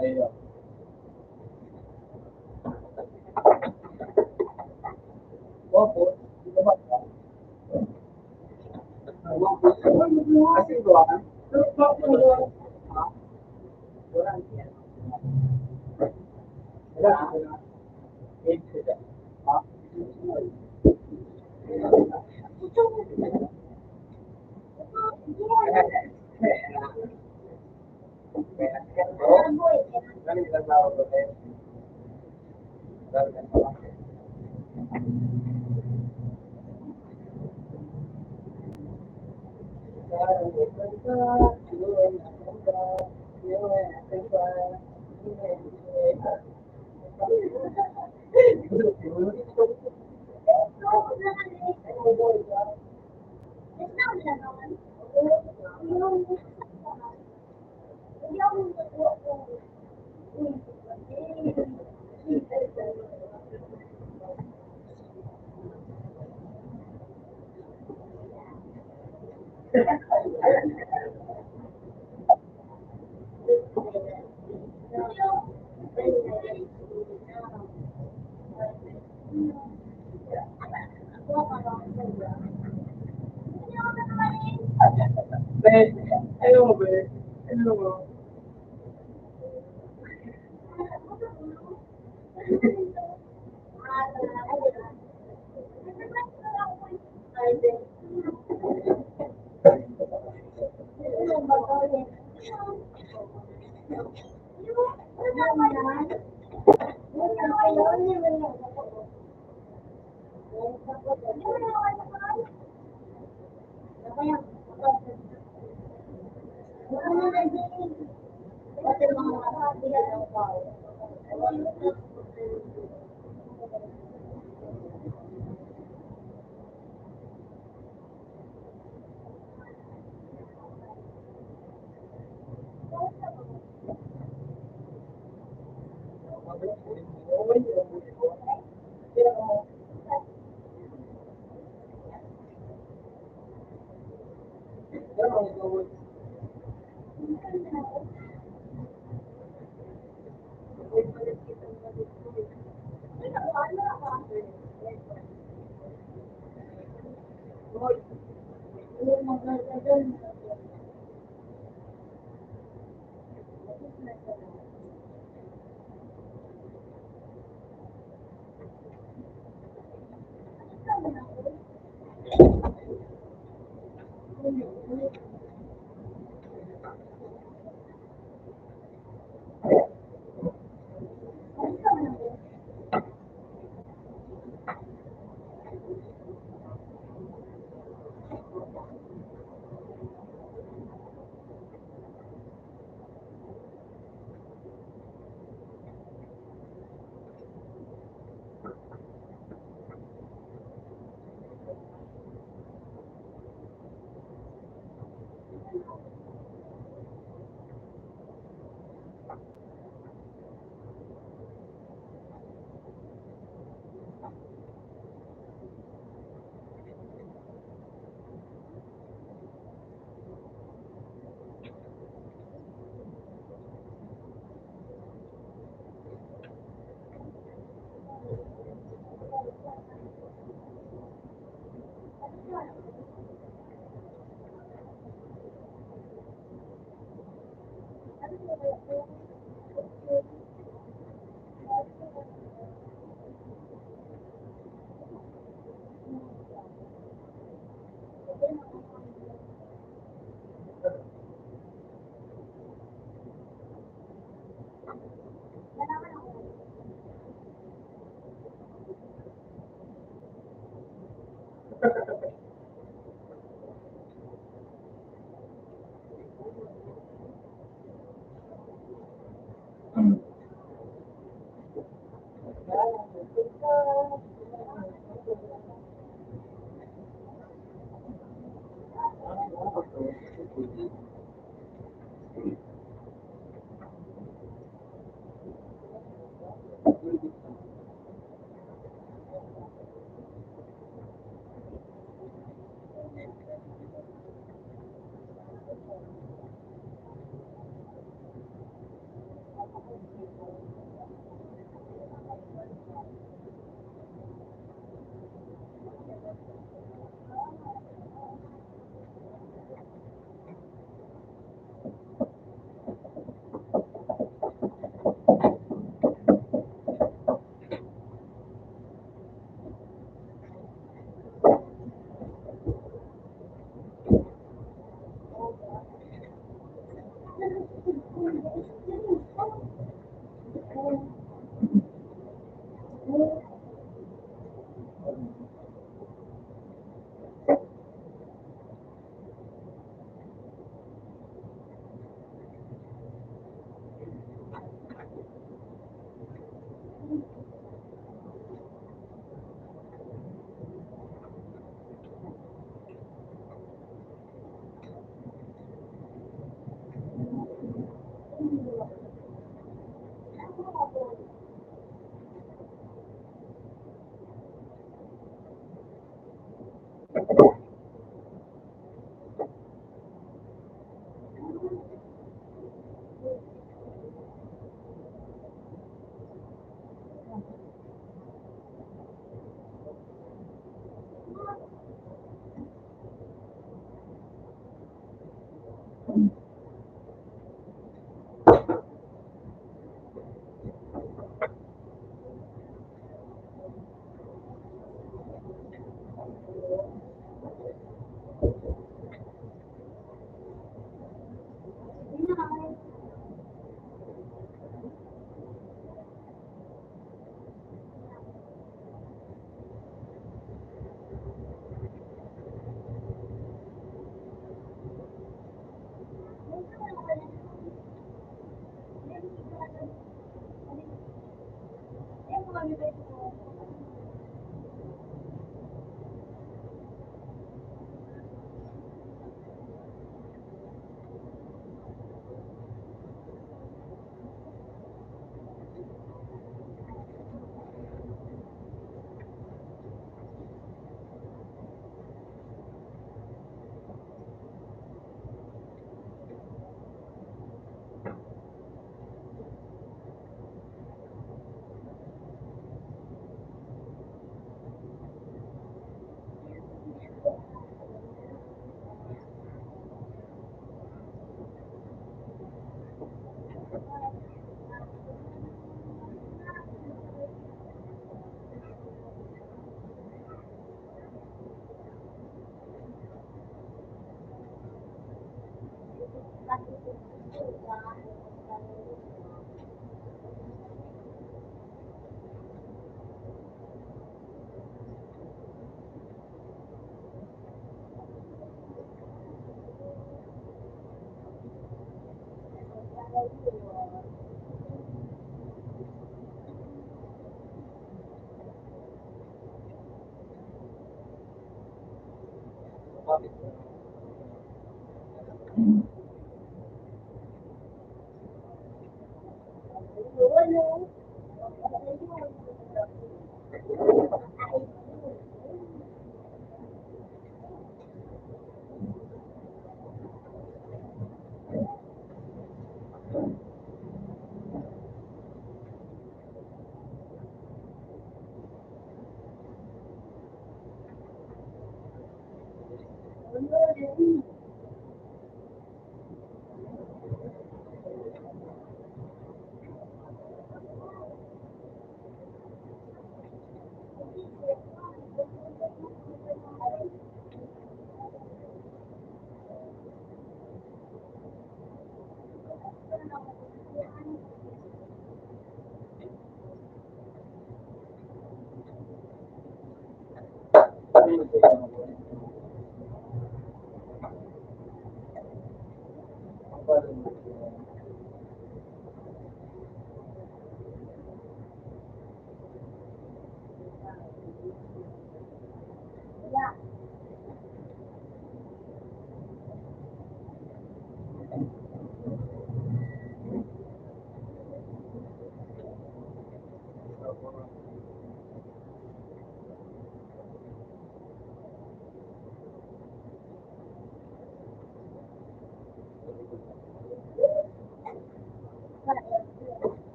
B: ayun. Opo, di ba ba? Kasi doon, wala. Ayaw mo ba? Ayaw mo.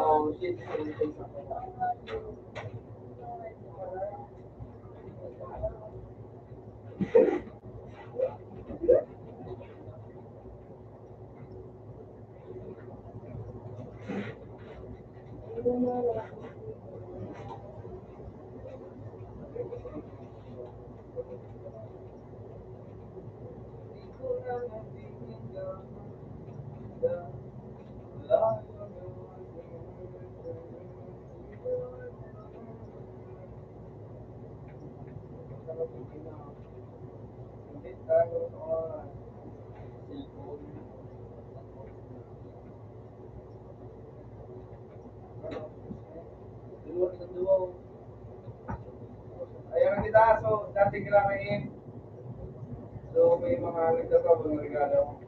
B: Oh, shit. Ayan kita, so dati kilamain. So may mga nagtatawag ng regalo.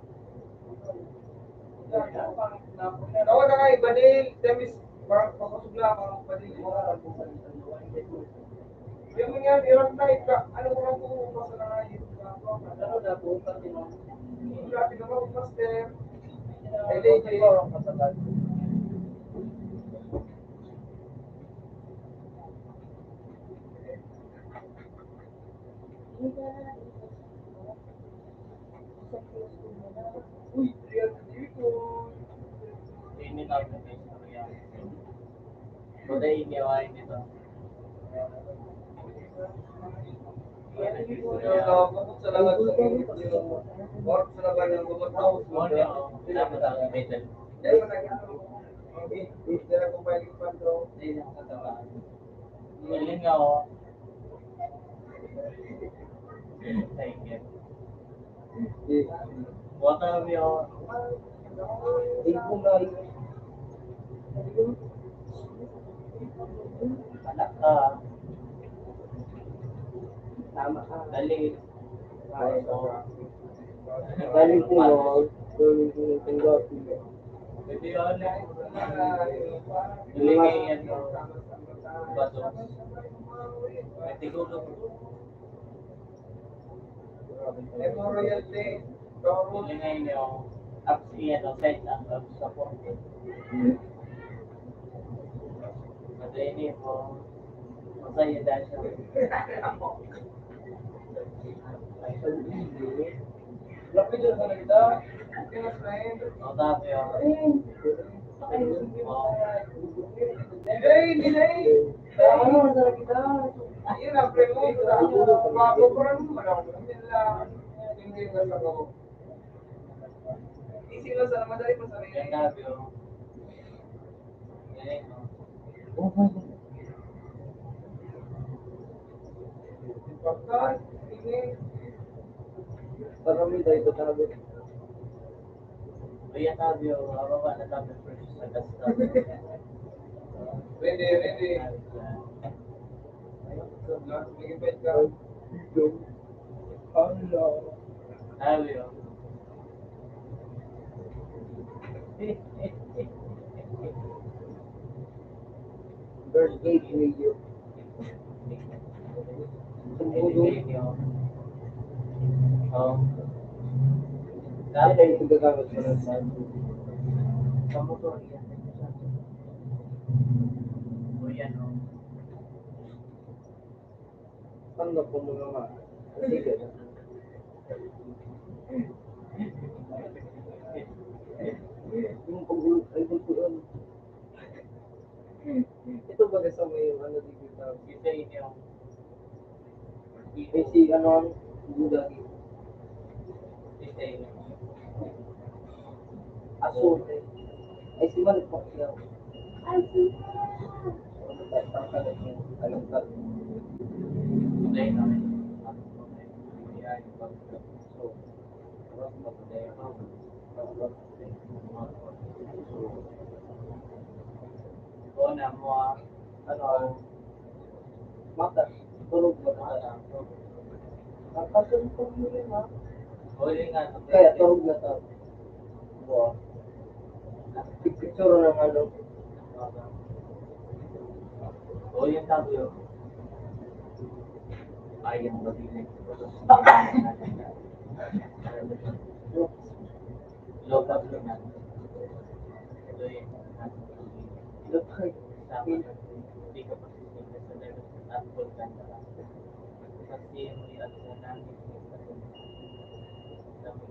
B: Ako na kay Banil, Demis, parang papasok lang ako ng Banil. Yung nga, hirap na ika. Ano ko lang kung basta na nga yun. Ano na po, pati mo. Grabe naman, master. LAJ. Uy, real dito.
C: Ini tahu nih ya. Udah ini awain itu.
B: Kapag sa lahat ng work sa laban ng bukod house.
C: Mau nih, kita tahu medan.
B: Dahil managano. Okay, dahil ko pa yung pantro.
C: Ini yang kata Ini nggak oh. Thank you. What are your anak
B: Tama ka.
C: dali
B: Galing po mo, galing po ng tanggap.
C: jadi oleh ilingay yan baso pati gulo
B: Memorial Day.
C: ilingay niyo apps yan o site ang support kasi ini po masaya dahil siya
B: Lapit dyan sa kita. Kinas na yun.
C: o sabi o
B: Delay! Ano sa kita? Yun ang premo. Bago ko rin mo lang. Hindi na sa ako. Easy lang sa madali pa sa rin.
C: yan sabi o yan o
B: Pagkat, ini. Parang may dahil sabi.
C: Kaya sabi o ababa na sabi first sa gasta
B: Ready, ready. Nagipit ka. Allah.
C: sabi o
B: First aid radio.
C: Oh.
B: Dahil
C: Dahil
B: ito gagamit ko ng sa
C: motor yan. O yan o.
B: tanggap ko muna nga. Sige. Yung pag-ulog ay pagpuan. Ito ba kasi may ano dito?
C: Isa inyo.
B: May si ano, Buddha.
C: Isa inyo.
B: Aso. Ay si Manok po siya.
A: Ay, sige.
C: Play namin. Yan yung pag- So, o na mo ano
B: Mata. Tulog ba ka? Nakatulog ko yun ha.
C: huli nga
B: Kaya tulog na tao. Wow. Picture ng ano.
C: o yung sabi yun ay yung mabilis local na ito yung
B: Lokay.
C: hindi ka pasisipin sa level at volcan na lang kasi may at na namin dami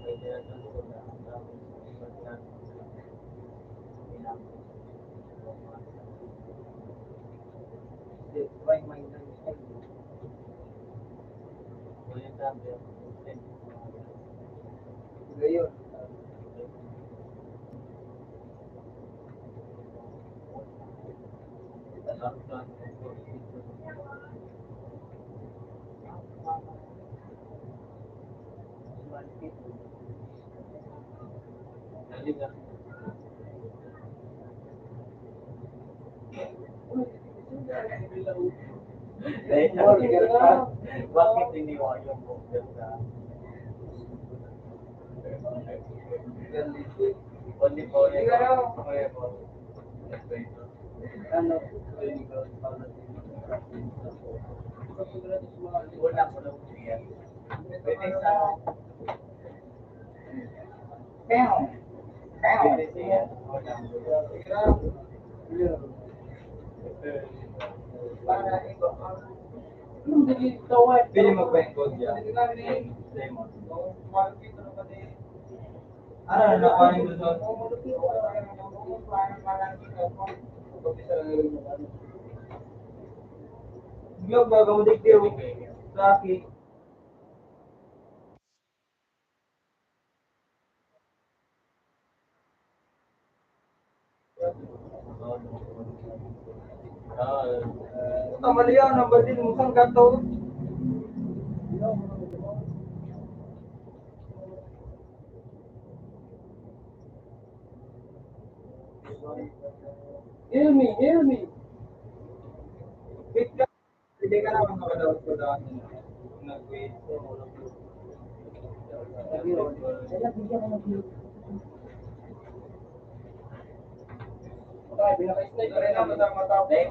C: may direkan ko na ang dami volcan
B: Right mind lang.
C: o yung sabi
B: Ngayon.
C: Bakit iniwan yung bukal sa only for
B: Ano?
C: wala ko lang siya. Pwede sa pwede siya.
B: Pili magpahingkod yan.
C: Lemon.
B: Ano na nakuha niyo doon? Yung gagawin din sa akin. Tama liya, number din mo sang gato. Hear me. Wait ka. Hindi ka naman makadawat ko daan. Nag-wait. Pinaka-snake ka rin na matapos.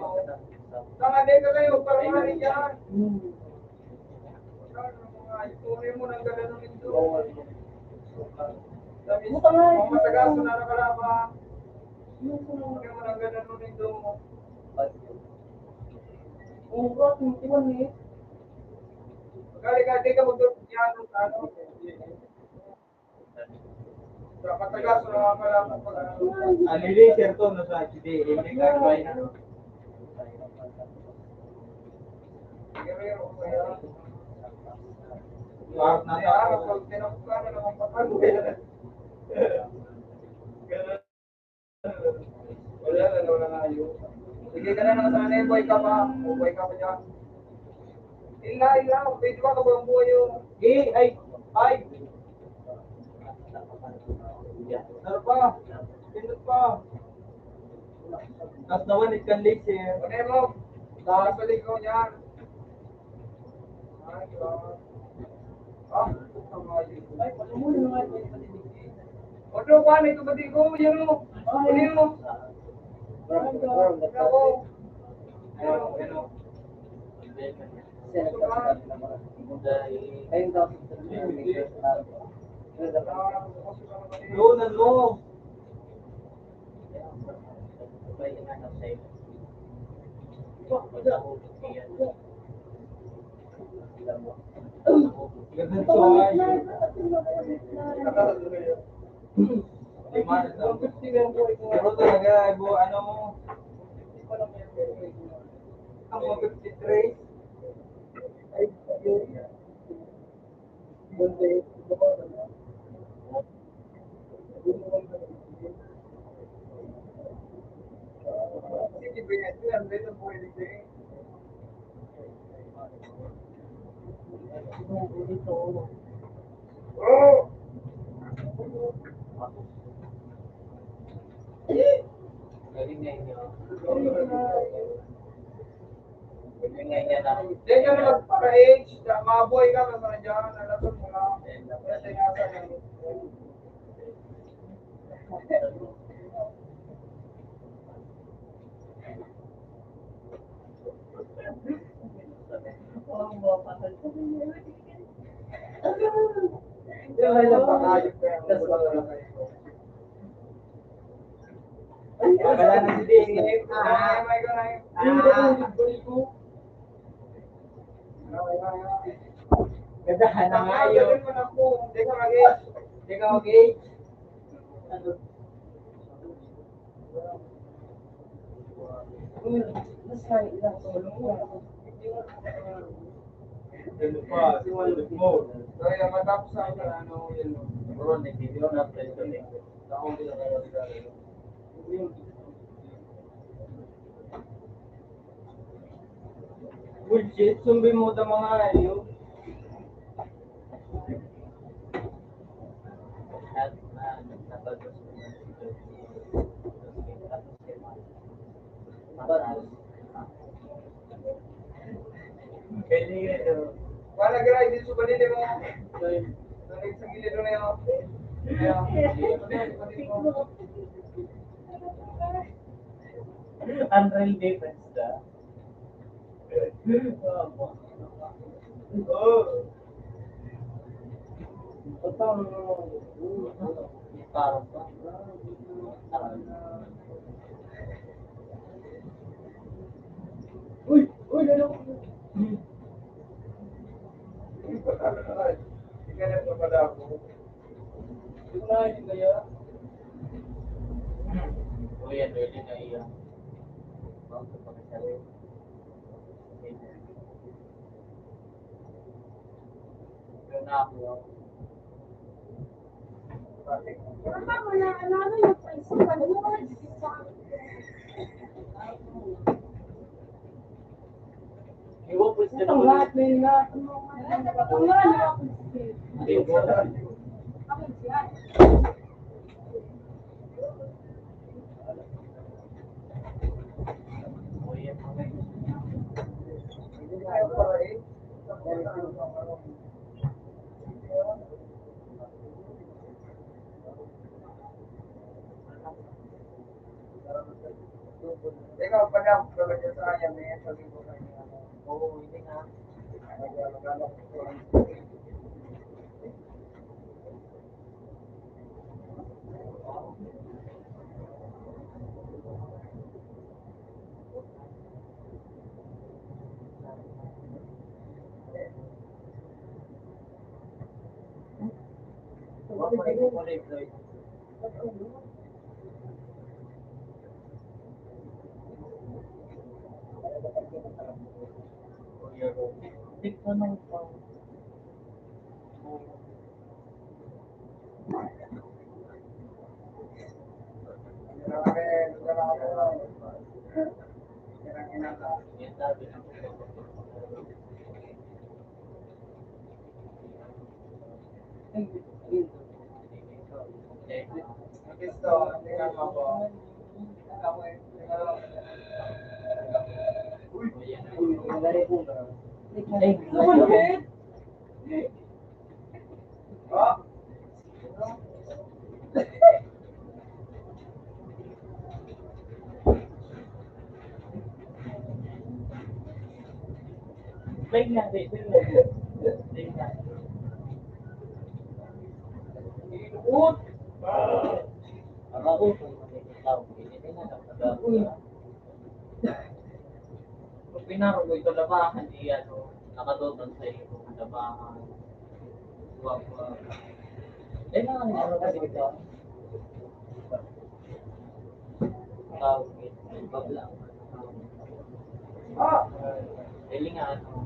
B: Tanga din ka kayo, para mahalin yan. Ituloy mo ng gano'n ito. Sabi, matagaso na nakalaba. Ituloy mo ng gano'n ito. Bro, tingnan eh. Kali-kali ka mag-yan sa ano. Matagaso na nakalaba. Alili, sir to, no sa HD. Hindi ka try na. Guerrero, kaya. Na araw pag tinapukano ng papago wala na yun. Sige ka na lang sana buhay ka pa. Buhay ka pa dyan. Ila. Pwede ba ka ba ang buhay yun? Ay. Ano pa? Pindot pa. Tapos naman, it can listen. Ano mo? Dahil balik ko niyan. Ay, God. Ay, palamunin mo nga ito. Odo, paano ito ba di ko? Yan mo. Ano mo? Lunan mo! Ganun so ay. Pero talaga, ano mo? Ang mga 53. Ay, yun. Oh!
C: Galing nga inyo. Galing nga inyo na.
B: Hindi ka na magpa-age, maboy ka, basta na dyan, alam mo na. Kasi nga sa Yung lang yung pakayot ko yan. Wala na si Dave. May ko na yun.
C: Gadahan na nga yun.
B: Hindi ka mag-age. Hindi ka mag-age. So, yung matapos ang ano, yun.
C: Bro, nag-video na friend ko eh.
B: Bullshit, sumbi mo da mga ayaw.
C: At napagos ko na pwede yun.
B: Wala ka rin, dito ba nila mo? Nalig sa gilid na yun.
C: Unreal defense ka.
B: Oo.
C: Parang pa.
B: Uy, ano? Ikanap na pala ako. Hindi ko na yun kaya.
C: Uy, yan, pwede na iya. Bakit pa kasi? Yun na ako. Iwan po siya naman.
B: Ikaw pa lang, talaga sa akin, may sabi ko kanya.
C: Oo, hindi nga.
B: Gusto, tingnan mo ako.
C: Play nga, play nga. Play nga.
B: Inuot!
C: Ako, kung makikitaw, hindi na nakagawa. Kung pinaro ko ito labahan, di ano, nakatuton sa iyo kung labahan. Wapa. Eh, ano kasi ito? Tawag ito, babla.
B: Ah!
C: Dili nga ano,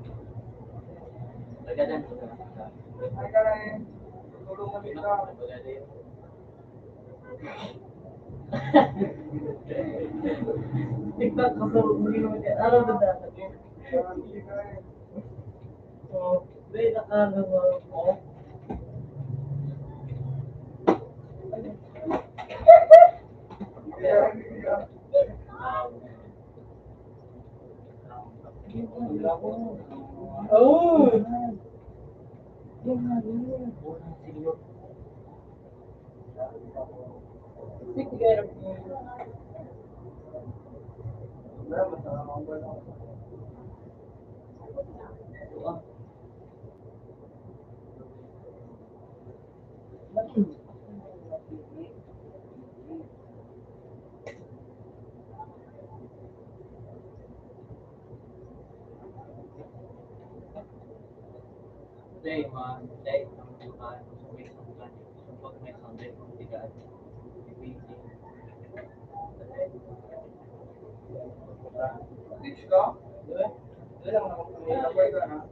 C: nagadan ko na.
B: Ay ka na eh. Tulungan kita.
C: TikTok ko sa mga ano ba dapat yun?
B: Hindi ka eh.
C: So, may nakagawa ko.
B: Hindi ka.
C: Oh! Day, man. Day, ang bukan. So, may sangkan. So, pag may sangkan, kung tigaan. Ibigin.
B: Teach ka? Hindi lang ako kumilabay ka na.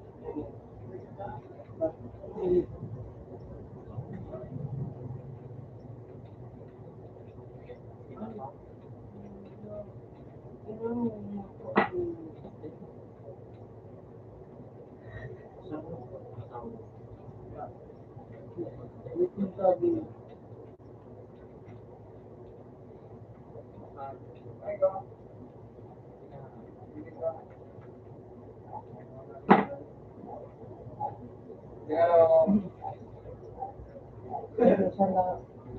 B: Ay ka. Hindi ka.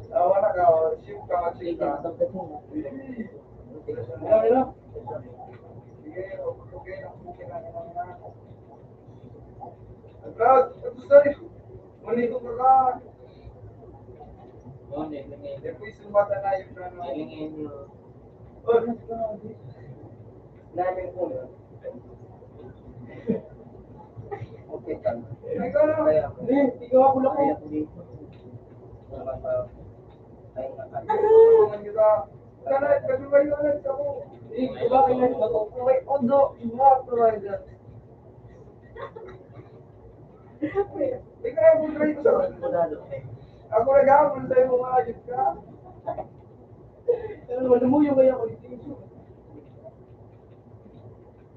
B: Wala ka. Ship ka nga ship ka. Wala. Sige, okay na. Okay na. Brad, ito sorry. Mali ko ka.
C: Oh, nilingin.
B: Hindi ko isumata na yung ano.
C: Nilingin nyo.
B: Oh, namin ko na. Okay ka. Ay, ikaw na. Hindi, ikaw ako lang.
C: Kaya ko dito.
B: Tulungan niyo ka. Sana, kasubay ka ulit ako. Iba kayo na ako. May odo. Iba, provider. Ikaw ang bulay ko sa
C: Mudado, eh.
B: ako nag-aapon sa'yo mga ayos ka. Pero malumuyo kaya ako dito.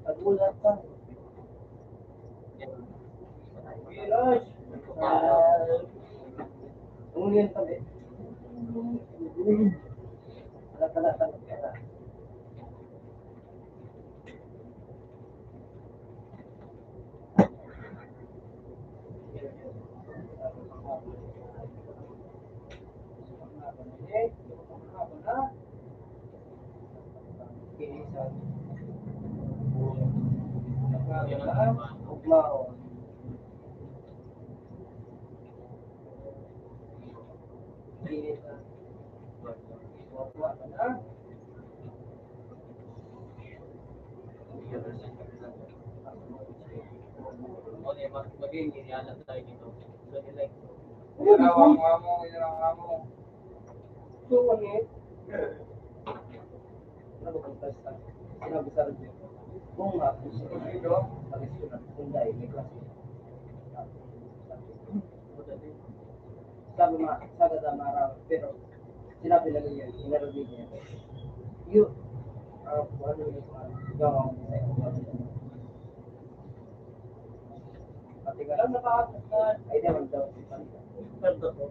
C: At ulat pa.
B: Pilas. Umulihan pa eh. Tala.
C: Okay, magiging inialat tayo dito. So, like,
B: Yan ang amo. So, ano eh? Ano ba basta? Sinabi sa rin dito. Kung nga, kung sino dito, mag-restaurant, kung dahil may klase. Sabi na marami, pero sinabi lang yun, inarabig niya. Yun, ano yung gawang pati ka lang nakaatas na, ay di man daw.
C: pardon.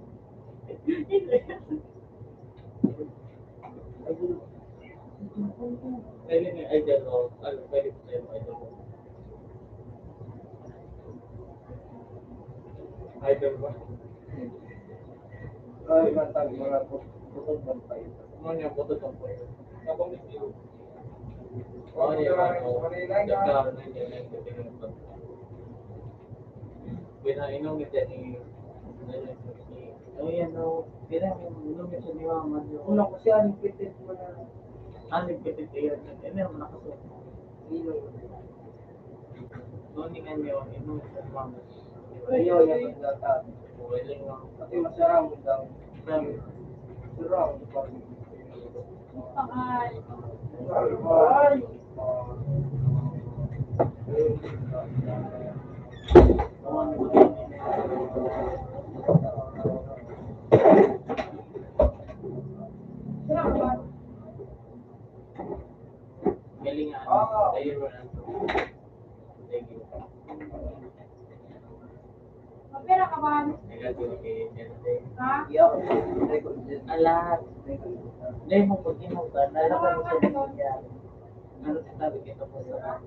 C: Pwede may idol o ano, pwede ko sa'yo idol mo. Idol mo.
B: Ay, matag mga putol ba pa ito?
C: Ano niya, buto ng po yun.
B: Kapag ito,
C: Ano niya, ano, nagkaroon na niya ng tingin ng pag. pinainom niya ni ay ano, pinainom niya siya ni Mama.
B: Una ko siya, nagpitit mo na.
C: Nagpitit yun. Ano naman nakasuot. Noon nga niyo, inom siya ni Mama.
B: Ayaw niya maglata.
C: Willing nga.
B: Kasi masarap mo daw.
C: Sabi,
B: Sarap.
A: Pakay.
B: Ay!
A: Sarap ba?
C: galing nga. Ayun mo na. Thank you.
A: Mapera ka ba?
C: Negative kay Nente.
A: Ha?
B: Iyak.
C: Alat. Dahil mo pag imo ka, nalaman mo sa niya. Ano sabi kita po sa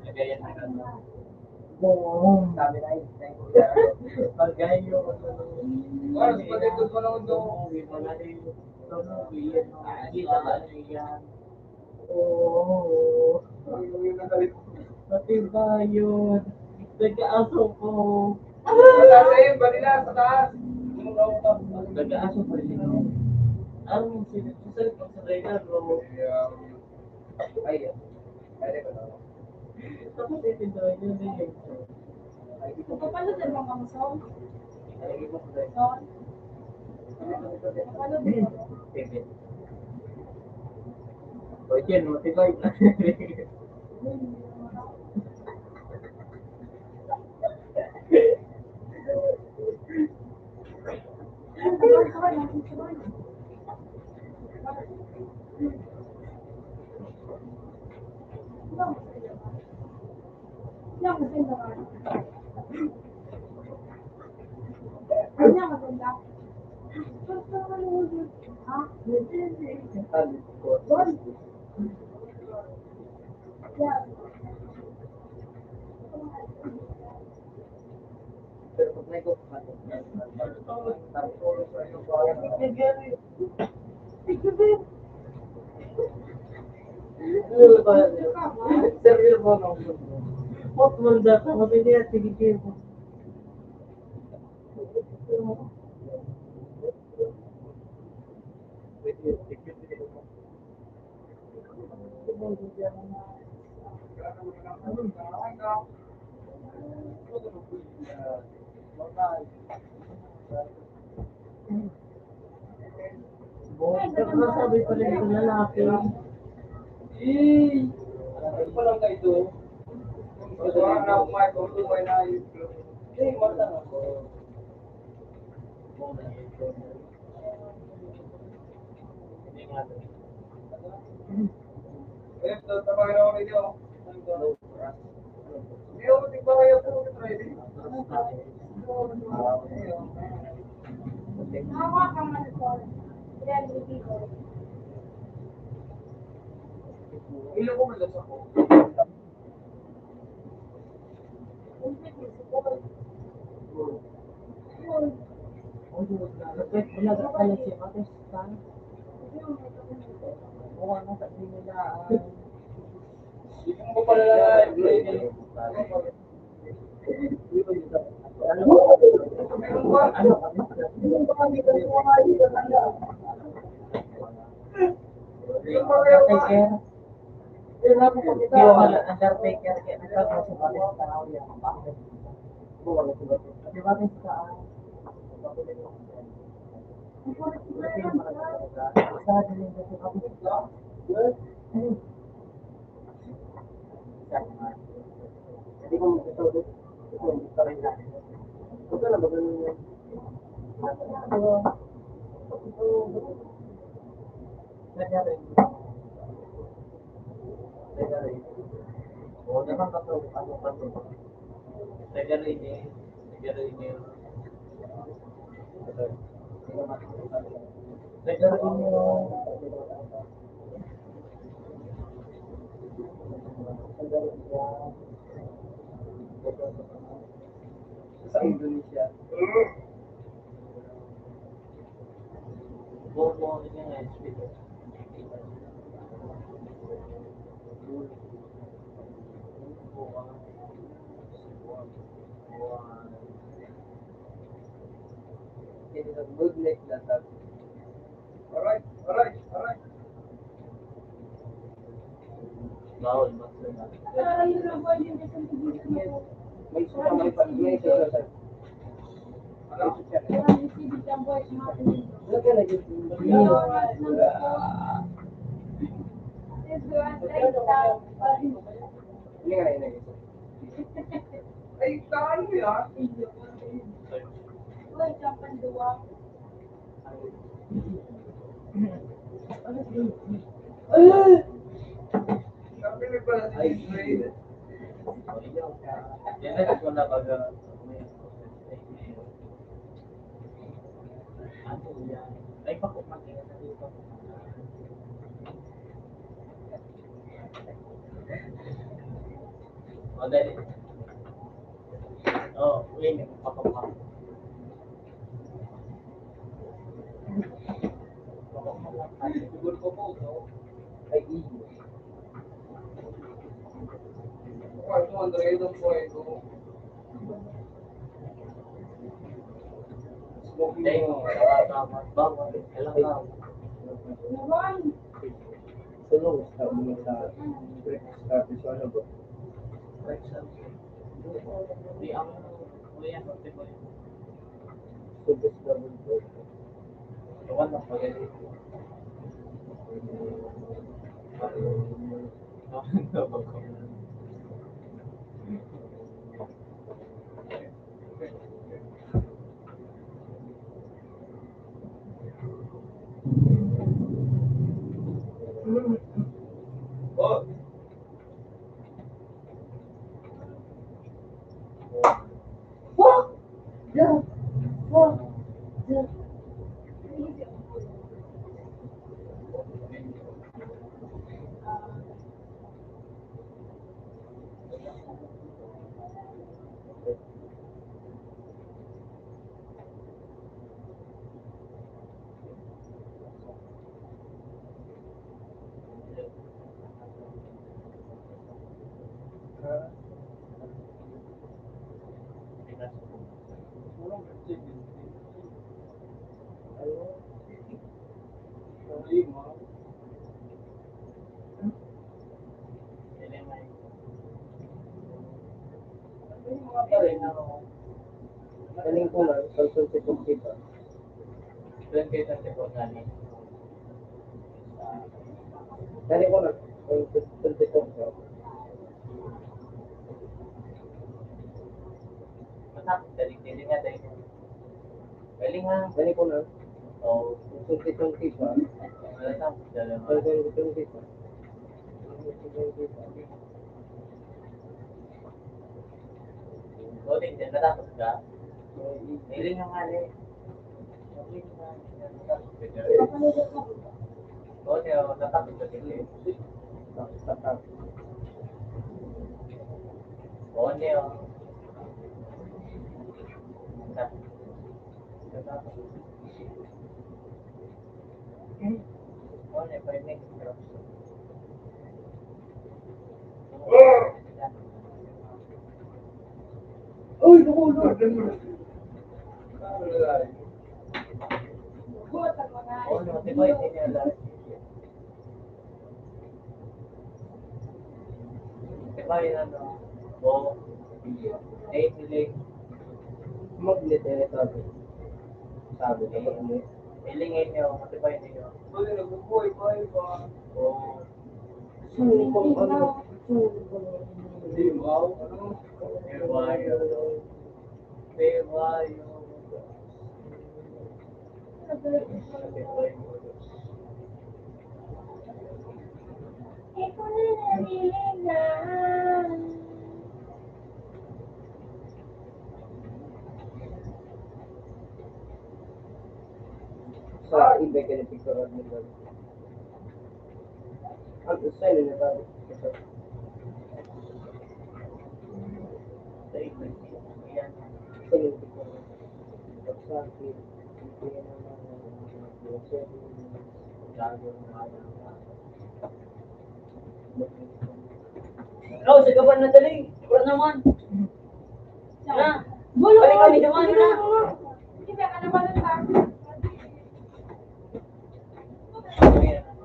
C: lagayan na ano. Boom!
B: Sabi na yun.
C: Pagayo.
B: Wala, pag-ikot mo lang doon.
C: Oo.
B: Yung nagalit.
C: Pati ba yun? Nag-aaso ko.
B: Sa sa'yo, balila, sa taas.
C: Nag-aaso ko rin. Ang sinasalit ko sa radar ko.
B: Ay, ay, ko na.
C: Tapos itindoy yun din yung
A: Kapalo din mo kang song?
B: Ay, ko na.
A: Son? Kapalo din mo?
C: pivot. O yun, motivate na.
A: Yang maganda ka. Yang maganda. Ha? Yeah.
B: Pero pag may ko, seryo mo nung
C: What man that? Ako din yan, sige mo. Sabi pa rin ito lalaki.
B: Ano pa lang kayo ito? Wala na umay, kung tumay na yun. Hindi, wala na. Eh, tatapagin ako ninyo. Hindi ako tigpakayo po.
A: Hawa ka man po. Yan, ko.
B: Ilo ko malas ako. Yung ko pala
C: Undertaker kaya nagkakaroon sa mga tao yan. Bakit? Di ba rin sa hindi ko magsasabi. Ito, gusto rin natin. Gusto na ba ganun yun? Nagyari. Nagyari. O, naman kaso, ano kaso? Nagyari niya. Nagyari niya. Nagyari niya.
B: sa Indonesia.
C: Bobo niya nga speed.
B: dito sa good neck latag. Alright, alright, alright.
C: Bawal ba sila?
B: May suka, may suka sir. Ano? Lagyan na dito. Hindi nga na yun. Ay, taan mo yan. Sabi pala si Israel.
C: Yan na ko na baga. Ano yan? Ay, pakumakin na dito. O, dali. Oh, wait, pakumakin.
B: Siguro po po, no? Ay, iyo. Kung ano, Andrea, po ito.
C: Hindi mo, nakakama. Bawal. Kailangan.
B: Sulong, sabi mo sa start is ano ba?
C: Hindi, ang kuya, pati ko yun.
B: Subis double board.
C: Iwan na pag
B: Oh! Galing ko lang, consultative kita.
C: Doon kayo sa tipo namin.
B: Galing ko lang, consultative kita.
C: Matapos, dali nga dahil. Galing nga.
B: Galing ko lang,
C: Oo.
B: consultative kita.
C: Matapos, dali nga.
B: Consultative kita.
C: O, din, natapos ka. Galing nga nga eh. O, natapos ka din. O, niyo. O, niyo, pa rin.
B: Uy, naku,
C: O, niyo, tipo, hindi niya alam. Diba yun ano? O, hiling.
B: Magnet eh, sabi. Sabi, dapat mo.
C: Hilingin nyo, diba yun nyo?
B: Uy, nagbubuhay pa ba?
C: O,
B: Sumbong ano? Hindi mo, ano?
C: diba yun? Diba yun? Diba yun?
B: Sa iba ka na picture nila. Ang style nila ba?
C: Sa ikot. Yan.
B: Style nila picture. Sa akin, hindi naman
C: Gago nga yan. Hello, sa gaban na dali. Wala naman. Na. Balik kami naman na. Ayan,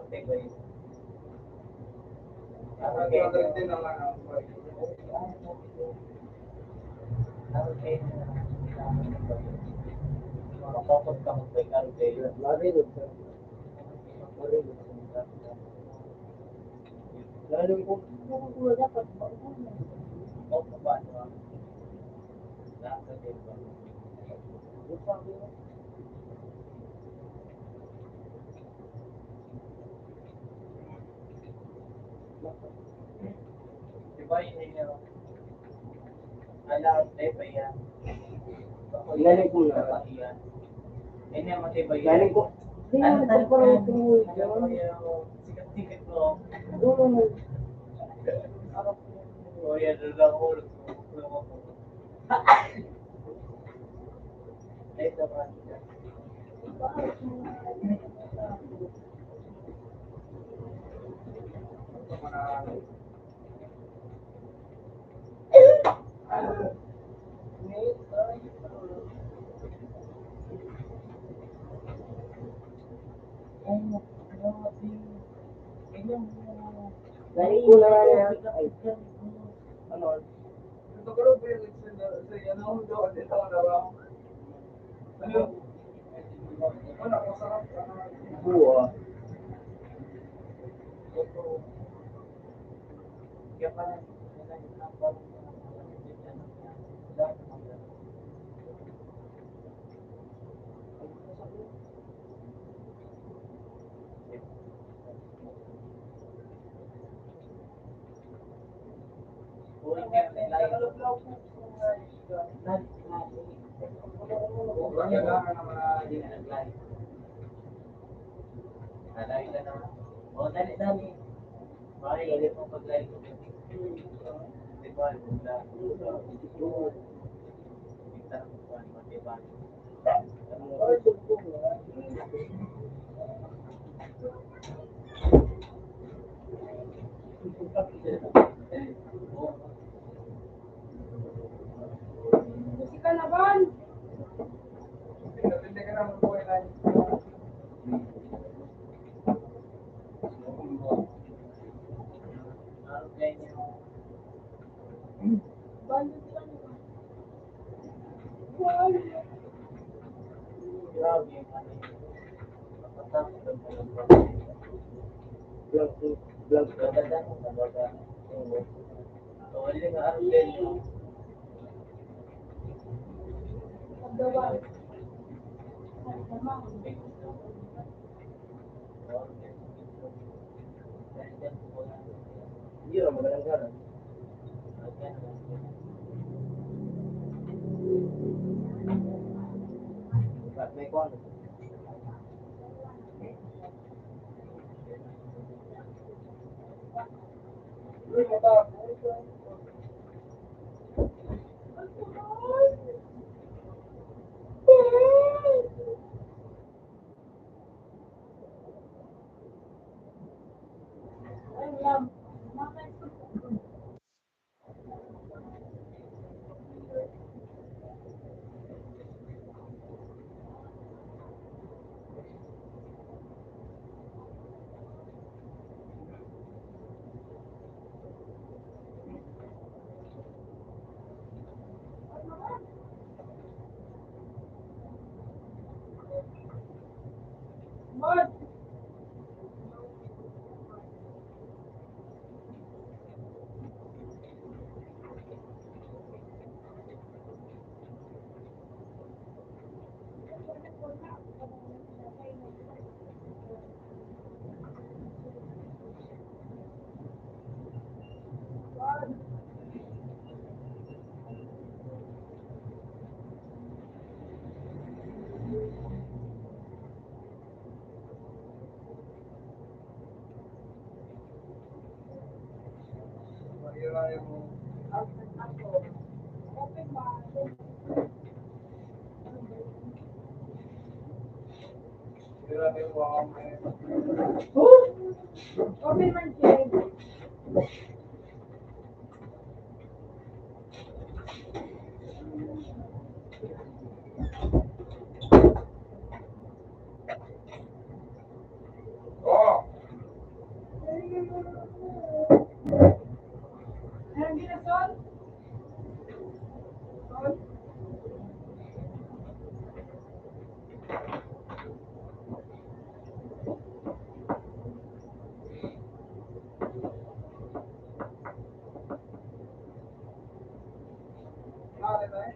C: okay, boy. Okay. Okay. Makafocus ka mo kay Carve.
B: Marilog sir. Marilog sir. Lalo kung
A: dapat ba?
C: o paano ah. Nasa din ba? Diba yun yung alam, tayo ba yan?
B: Galing ko na.
C: Yan. Yan yung matibay yan.
B: Galing ko.
C: Ano
B: Ano
C: talaga?
B: parang tumuloy
C: Alam ko
B: yan?
C: yung sikat-sikat mo.
B: Oo.
C: O yan, lang ako. Ay, ito ba?
B: Galing ko na yan. Ay, ano? Buwa.
C: Kaya pala, oh, dali-dali. Bakit ulit mo pag-live ko? Di ba? Kita mo pa, di ba?
A: Musika na ba? Bando sila na ba? Wow.
C: Grabe yung ano yun. Napatapos ang walang
B: Vlog ko. Vlog ko.
C: gaganda mo sa baga. So, hindi nga araw din yung
A: Pagdawa. Pagdawa.
B: Hindi rin magalang galang. Ba't may kwan?
A: Alam. Mod. Open ba? Open man, Jay. Ang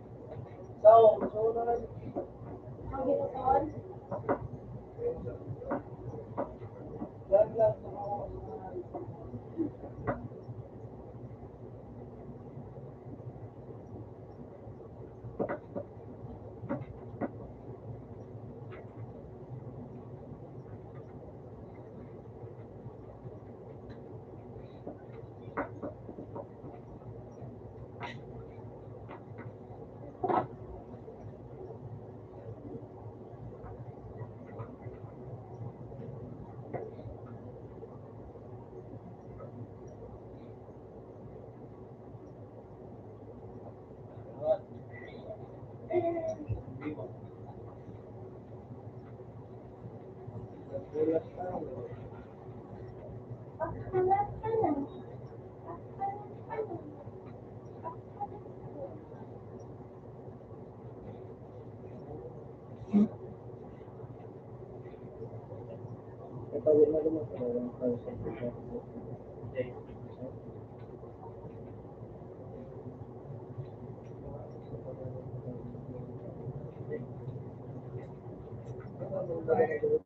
A: ginagawa.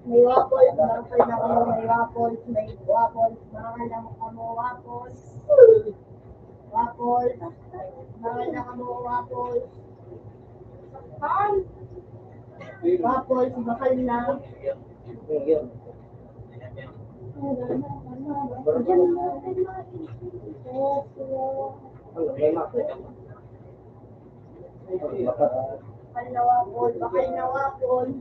A: May waffles, bakal na kamo may waffles, bakal na kamo waffles. Waffles, bakal na kamo waffles. Waffles, bakal na. Bakal na waffles, bakal na waffles.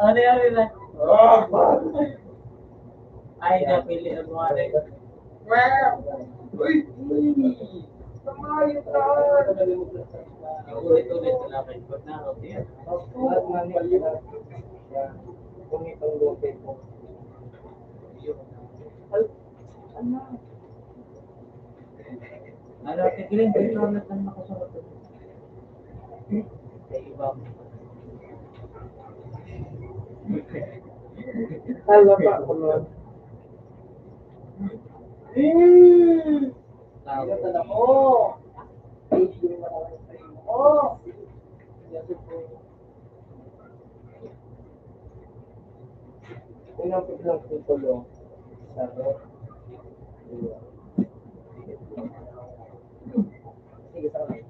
C: Ano yan? Ay, napili ang mga ulit-ulit na lang pag na ano, tigilin ko yung ulit na nakasunod sa iba.
B: Alam pa ako nun. Ingatan ako. Unang paglang tutulong sa rock. Sige, sa kamay.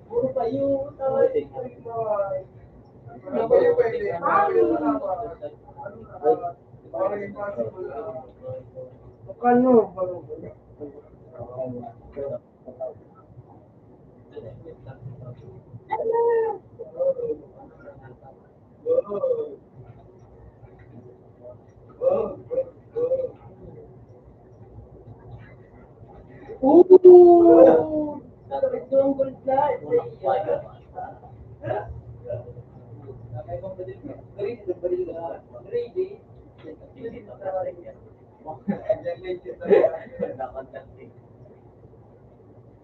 B: Puro pa yun. Parang impossible. Kano? Ooh! Jungle Flight!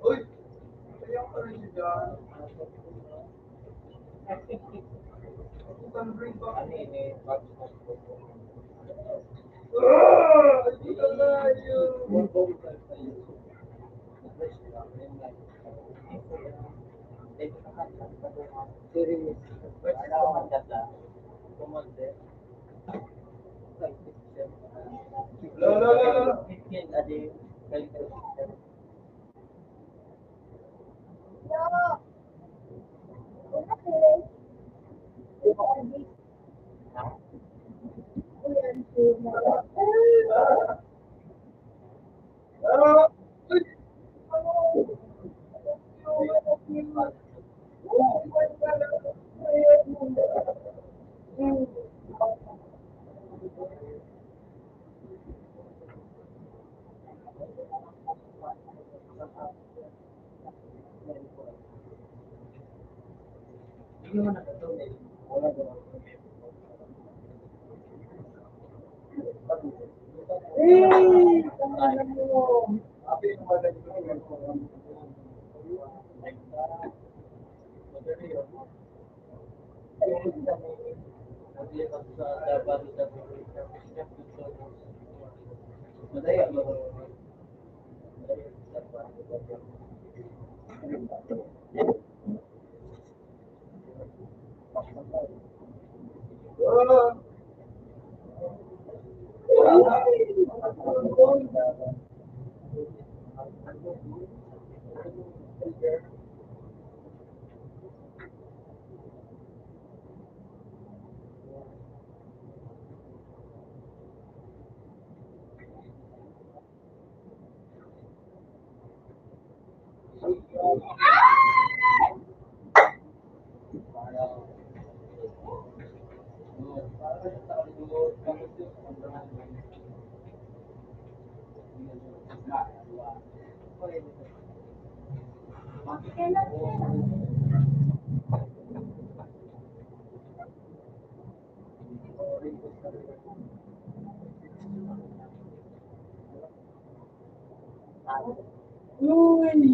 B: Uy! Kaya ka rin siya. Ito na yun! No.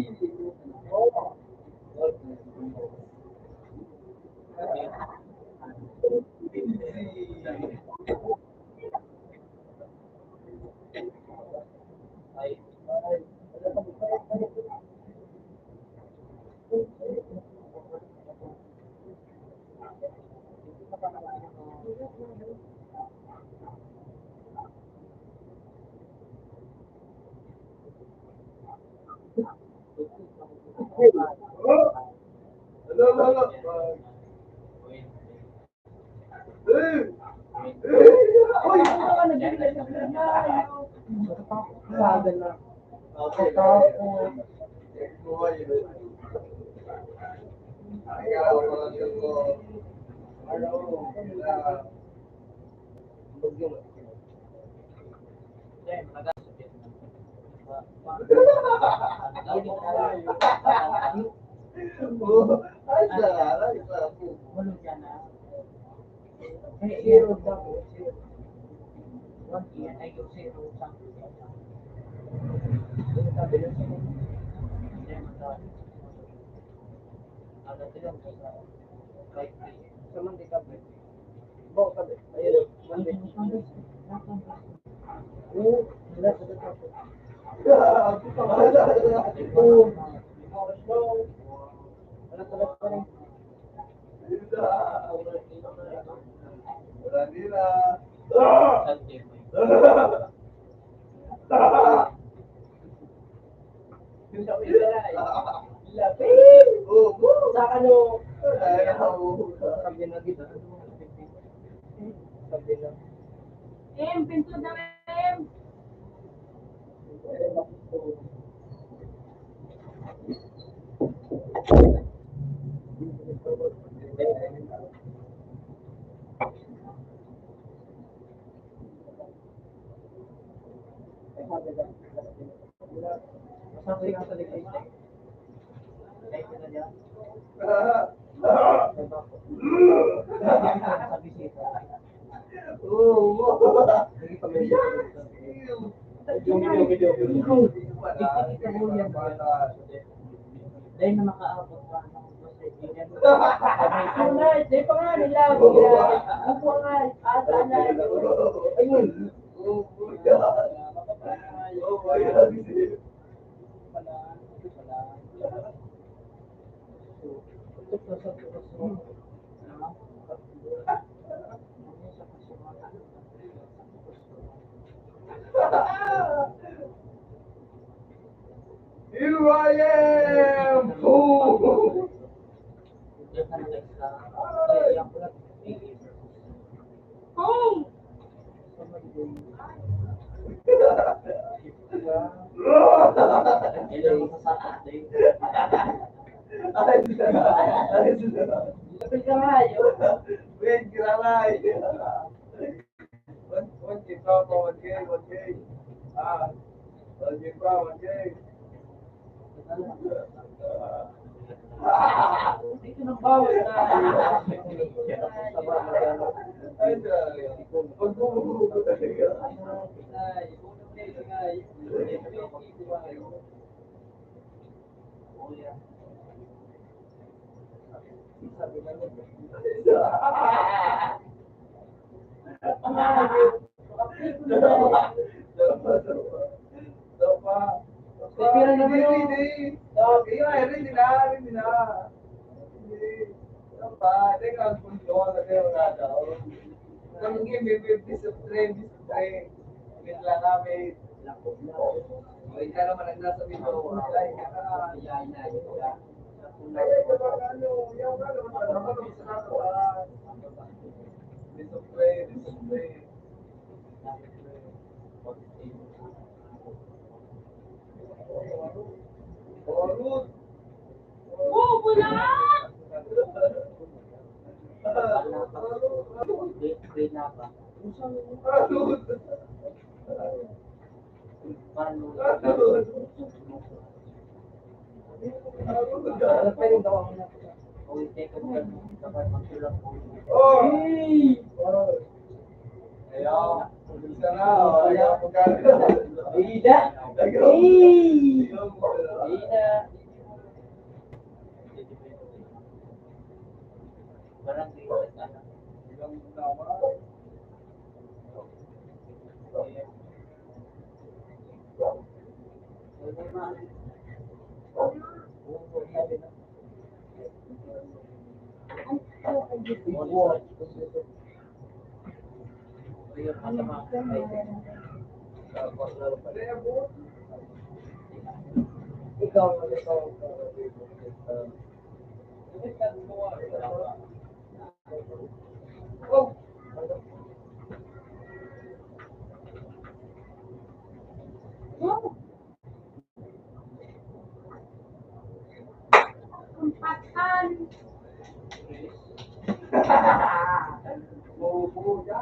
A: pinto na rin.
C: Masabi ka sa likay. Kahit na niya. Sa bisita. Hindi pa may dahil na makaabot pa ng
A: Di pa nga nila. Ako nga, asa na.
C: ayun.
B: Here I am! Oh!
A: Home! Lapit ka nga, yun.
B: Wait, kilalay! One K pa, 1K, 1K. Ah, 1K pa, 1K.
A: Dito ng bawal na.
B: Ay, pagbubuo ko talaga.
A: Pipira naman yun.
B: Hindi. Hindi na. Teka, punto na kayo na daw. Kung hindi, may discipline. Wait lang namin. Wait ka naman ang nasa video. Ay, discipline. Orut.
A: Wala!
C: Grade na pa.
B: Orut.
C: Paano?
B: Ano pa yung gawa mo na?
C: Kung take a break, dapat magsulat po.
B: Oh! Ayaw. Isa na. Ayaw mo ka.
C: Ida! Ida! Parang di ko sana.
B: Ilang nama? Oh!
A: Kumpatan.
B: Bobo, ya.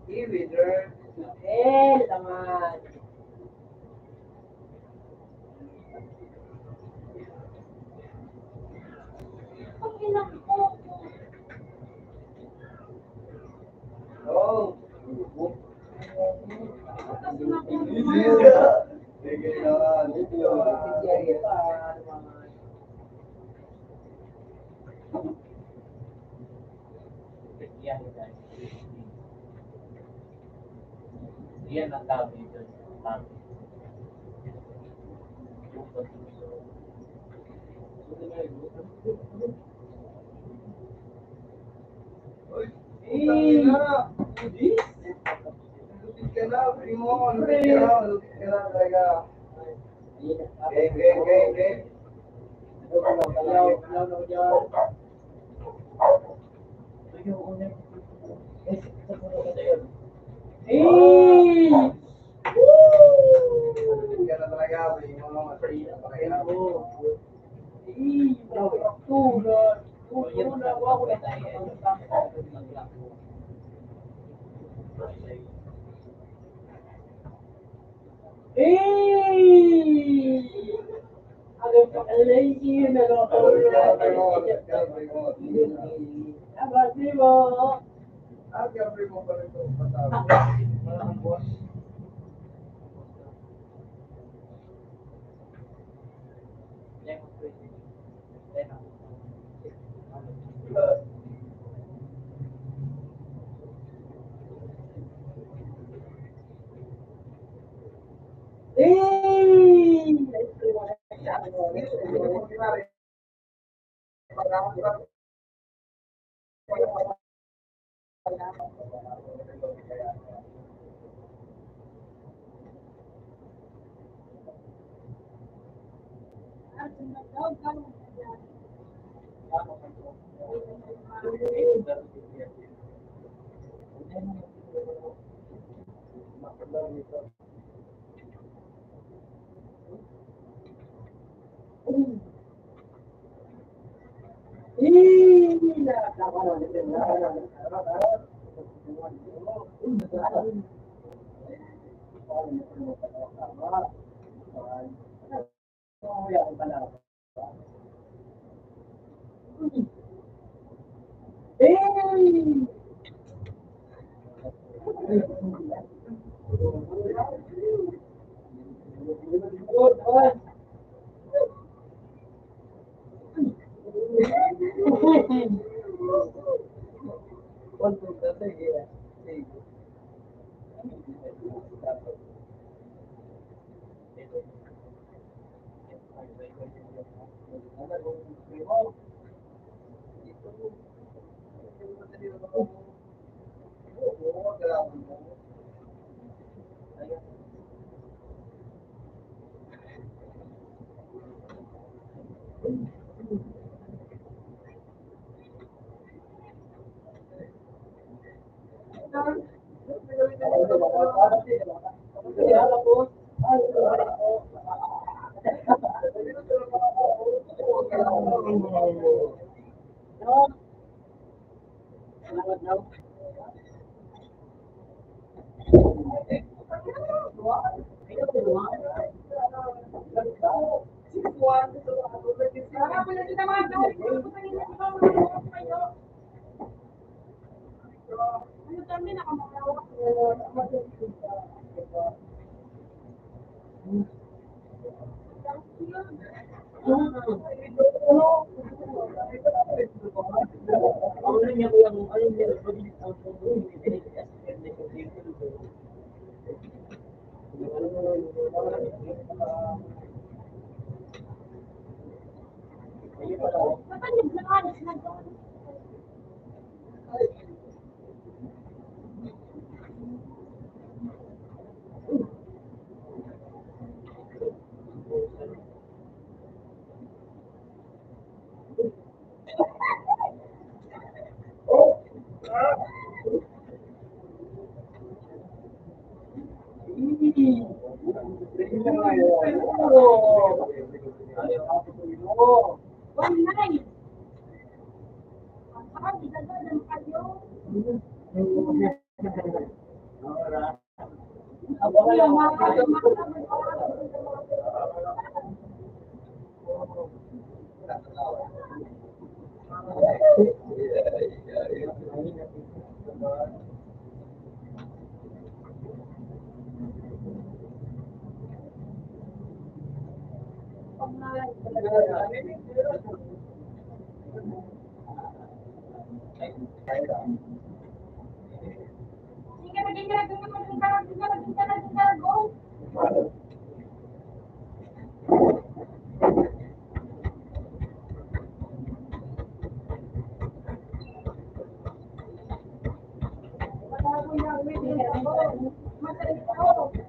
B: E-reader.
A: Laman. Ang inak ko.
B: Oh!
A: Kasi nakuha.
B: Sige na.
C: Yan ang tawag dito.
B: Lupit ka na, primo. Lupit ka na talaga. Game. Eh!
E: Kaya na talaga, may mga masaya na talaga. mo pa rin ito, maraming boss.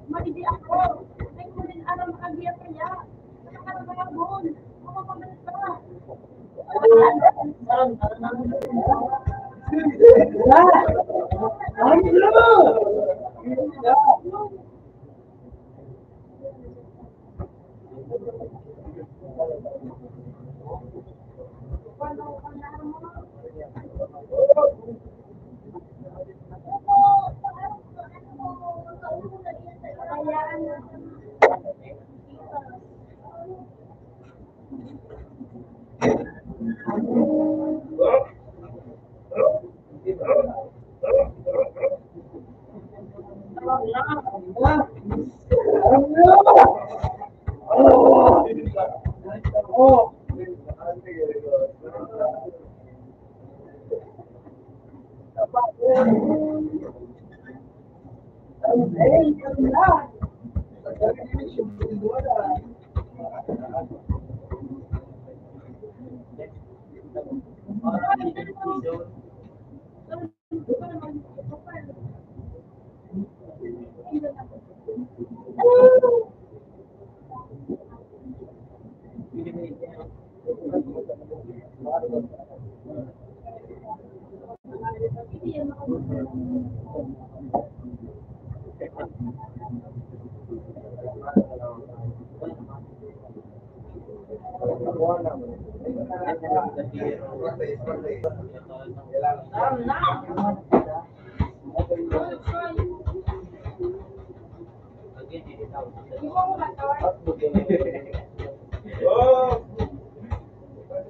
A: Malidi ako. Ay, kunin alam ang biya kaya. Nakakaraman ako. Mamapagal ka.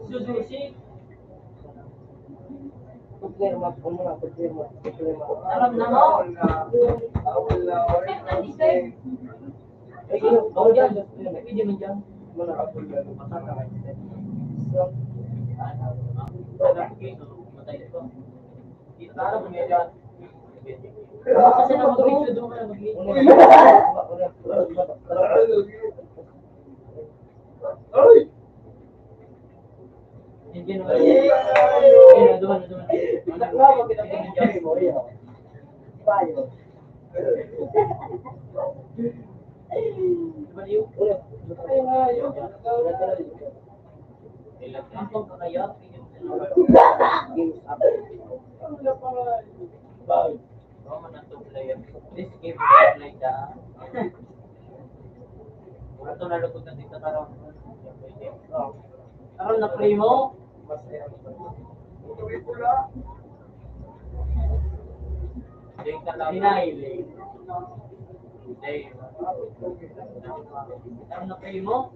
C: Sususi.
B: Problema, problema, problema.
C: Alam na mo. Ay, ako dyan. Hindi mo dyan. Kasi na mag-video doon ka na mag-video. Hindi naman. Doon. Lampang ka kaya? This game is like that. Ito nalukod na dito tarong. Tarong na play mo? Denial. Tarong na play mo?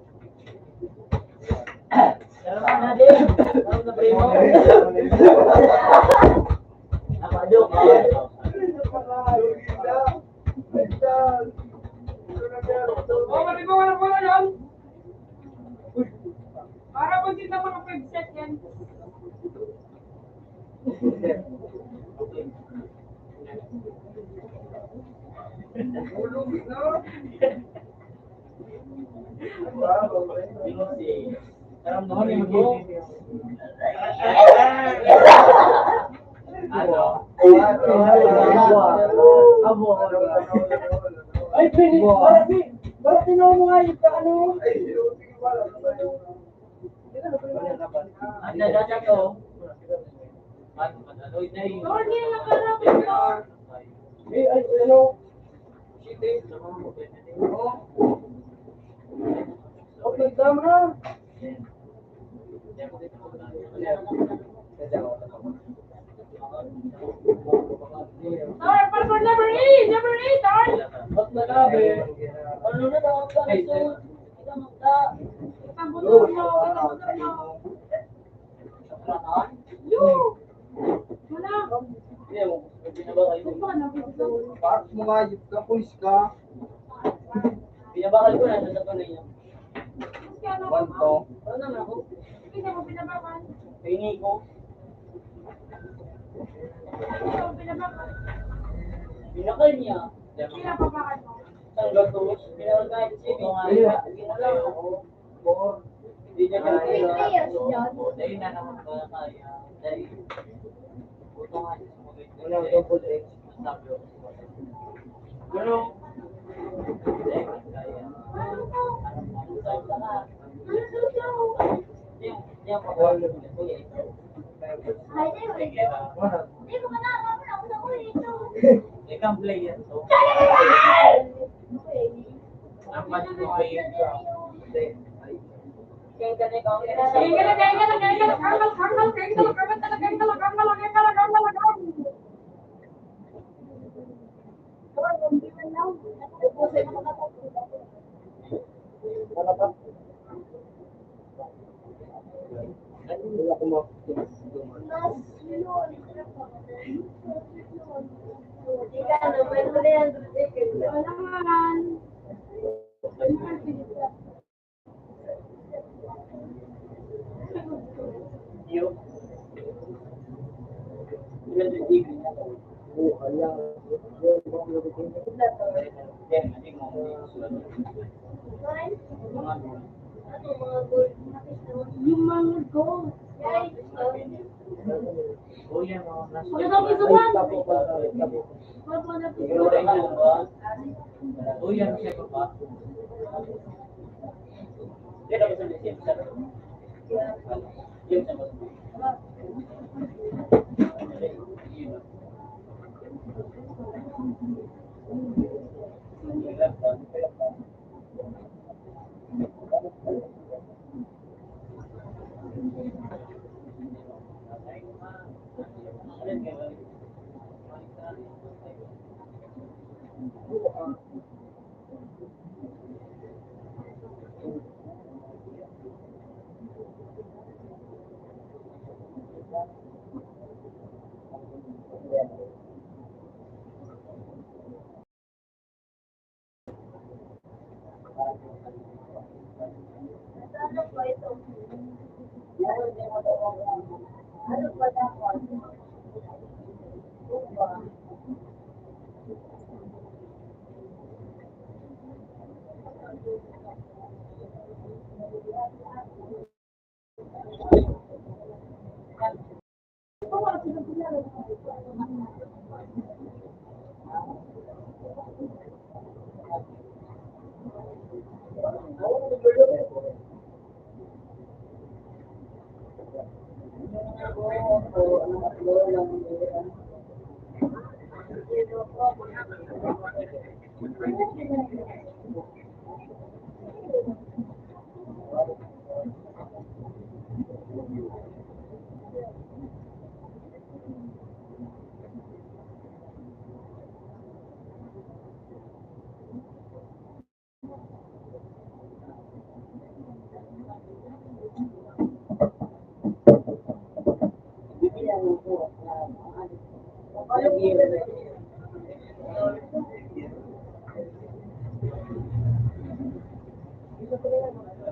C: Tarong na din. Tarong na play mo? Napadok.
F: Wala yan. Para pag hindi na makapag-set yan.
C: Tarong na kami mo.
B: Ay, pili! Para tinaw mo nga yung ano?
C: Ang dada to. Ano na yun?
F: Lord, yan lang karapin ko.
B: Ay, ano? Okay, tama.
F: Lord, passport number 8! Number 8, Lord!
B: At nalabi. Ano na daw ang ganito?
F: Ang buto mo, ang buto mo. Yo! Wala. Buto na, buto.
B: Parang mo nga, yung pulis ka.
C: Pinabakal ko na sa tuloy niya.
F: Kaya ano
B: One
F: ko?
B: to.
C: Ano naman ako?
F: Hindi mo pinabakal.
C: Pingi ko.
F: Hindi mo pinabakal.
C: Pinakal niya.
F: Pinapabakal mo.
C: Ang gatos. Pinakal kahit sino nga. Pinakal ako. Hindi niya kaya. Dahil na naman ba kaya. Dahil. Buto nga siya.
B: Ano, double X.
C: Sabi ko. Ano? Dahil kaya.
F: Ano to?
C: Ano sa ka?
F: Ano to?
C: Yung pagkakalo niya. Kuya, ito.
A: Ay, di ko ito.
B: Wala.
A: Di ko na ako na ito.
C: Teka kang player to. Ang mas mo ay
B: Wala ko mo.
C: iyo. Ilan yung degree niya to?
B: Wala.
C: Yan, hindi mo. Mga doon.
A: Yung mga gold.
C: O yan, mga nasa.
A: Siguro
C: rin yan ba? O yan, siya pa ba? Yan ako sa lisip. Yan sa mga.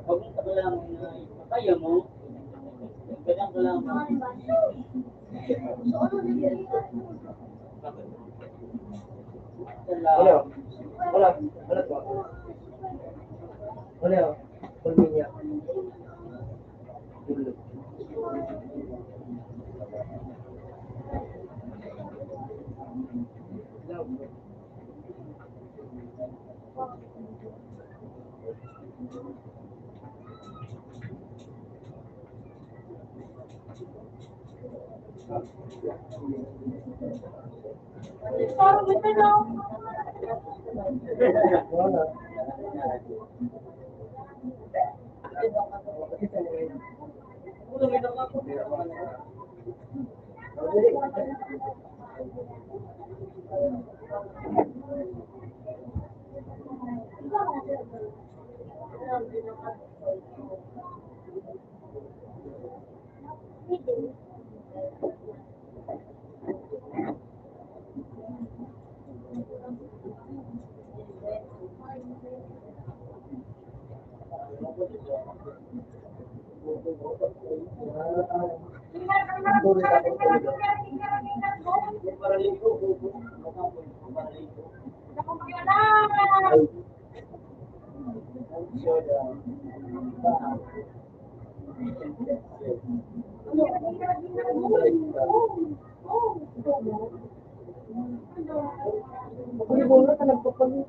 C: Pag ka lang na kaya mo, ganyan ka lang.
B: Wala. Wala. Wala to. Wala. Pulminya.
F: Parang ito lang.
B: Wala. Kung wala ka nagpapalit.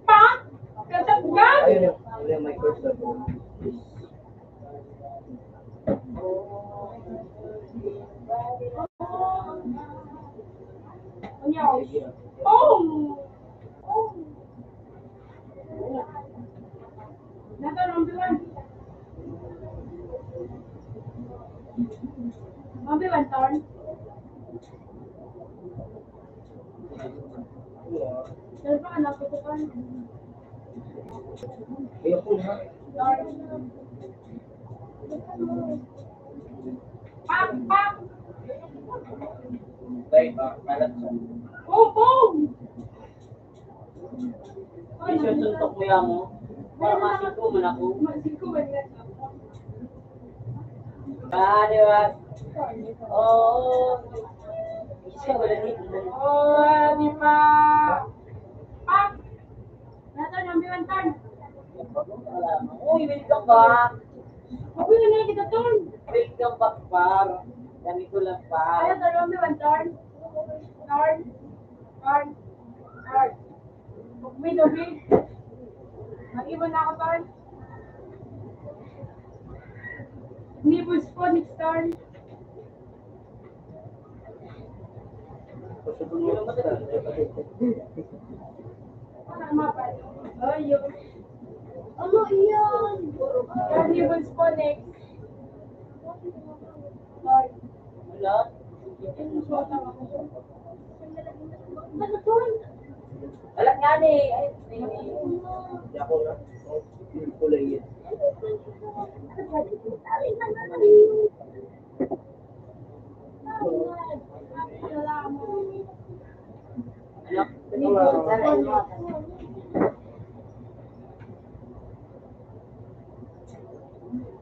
F: Pa? Kasagyan?
B: Ayun yung may first level.
F: Ano? Oh! Nasa number 1. Number 1 turn. Pero pa anak ko turn.
B: Ayoko na.
F: Pak! Pak!
B: Dahil kalat siya.
F: Boom! Boom!
C: Mission suntok mo yan mo. Para masiko mo na ko.
F: Masiko ba yan?
C: Di ba? Oo. Isa wala dito.
F: Oh, di ba? Pak! Nasa number 1 turn.
C: Uy, welcome back.
F: Ako yun na kita turn.
C: Welcome back, par. Dami ko lang,
F: Ayaw
C: par.
F: sa number 1 turn. Turn. Turn. Turn. Umi, umi. Mag-iwan na ako turn. Nibus po, next turn.
B: Pasunod mo sa
F: Tama pa. Ayun. Ano iyan? Nibus po, next. Turn.
C: Wala.
F: Ano turn?
C: Wala nga ni. Ay,
B: Hindi ako na. Kulay yan.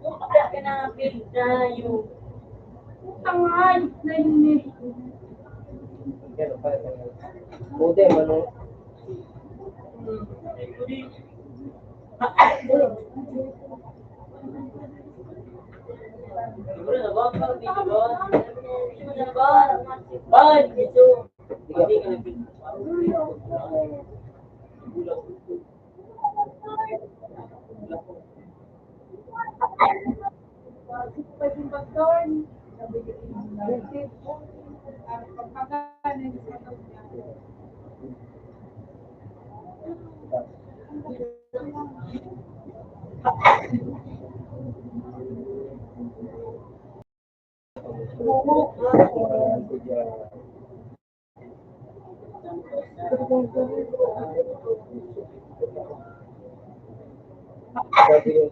C: wala ka na build tayo.
F: Tangay. Nainig.
B: Yan, modem, ano?
C: Siguro na ba? Parang dito ba? Siguro na ba? Ba, dito. Hindi ka nag-build.
F: Pwedeng pag-turn.
B: Sabi yung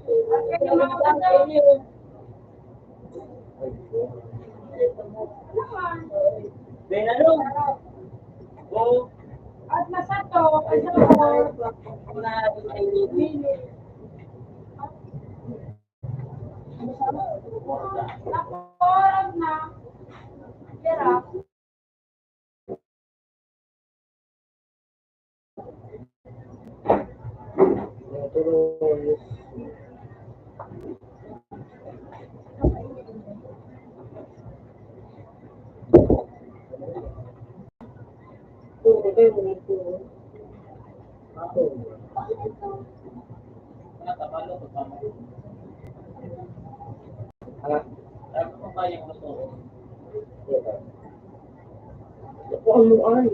C: Ben, ano? Oo.
F: At nasa to, ano
C: Na, ay,
F: naporag na. Kira.
B: tulong.
C: natabalo ko pa mo.
B: Ha?
C: Alam ko pa yung gusto ko.
B: Ako ano ay?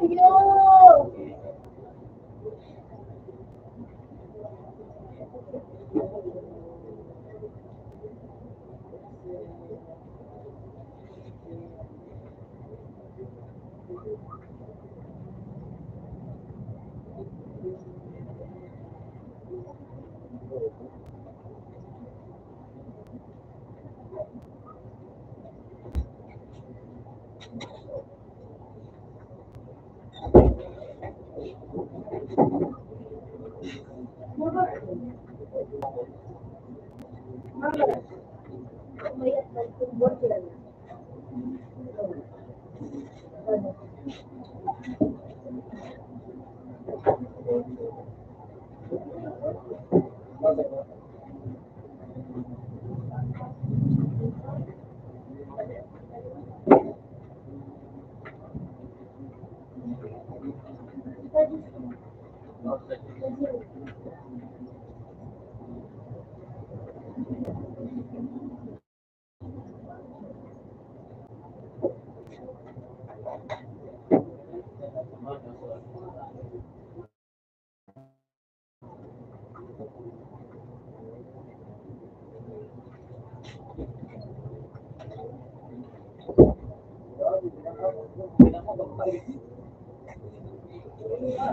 A: Kuya! May at nagtumbor sila na.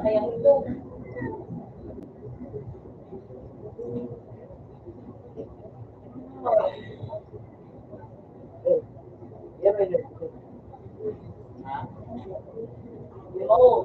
D: Kaya ito.
B: Yan ay yun.
C: Ha?
D: Oo.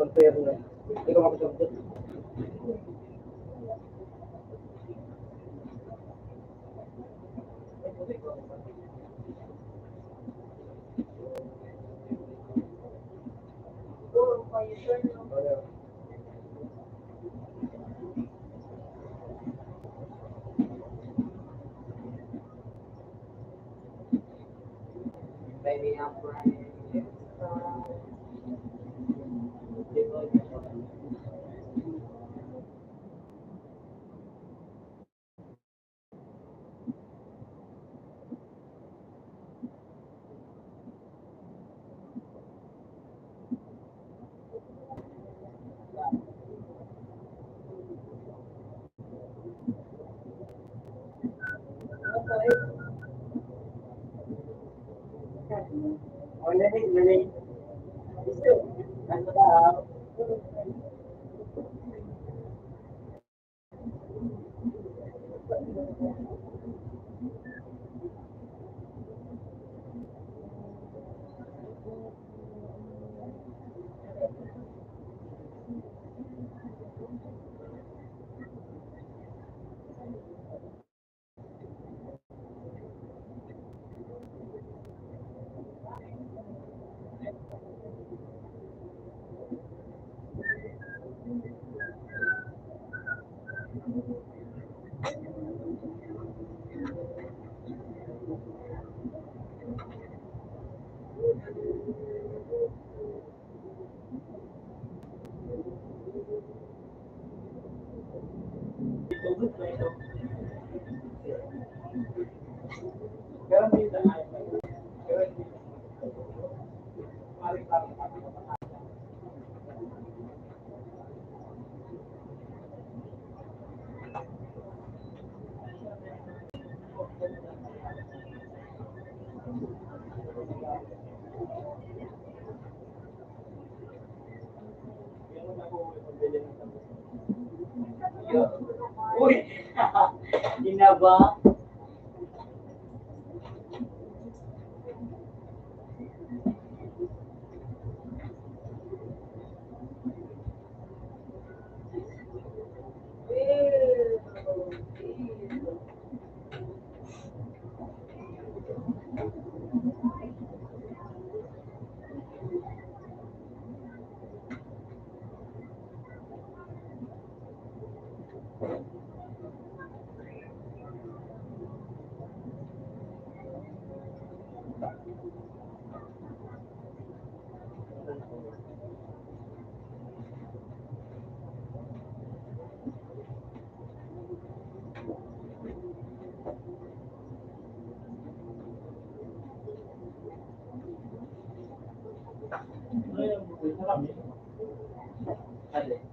B: Container na. Hindi ko makasagot.
C: Baby, I'm crying.
B: Oh, nani. Nasa tao. Pero hindi na ay. Pero hindi.
C: Uy! Ginaba?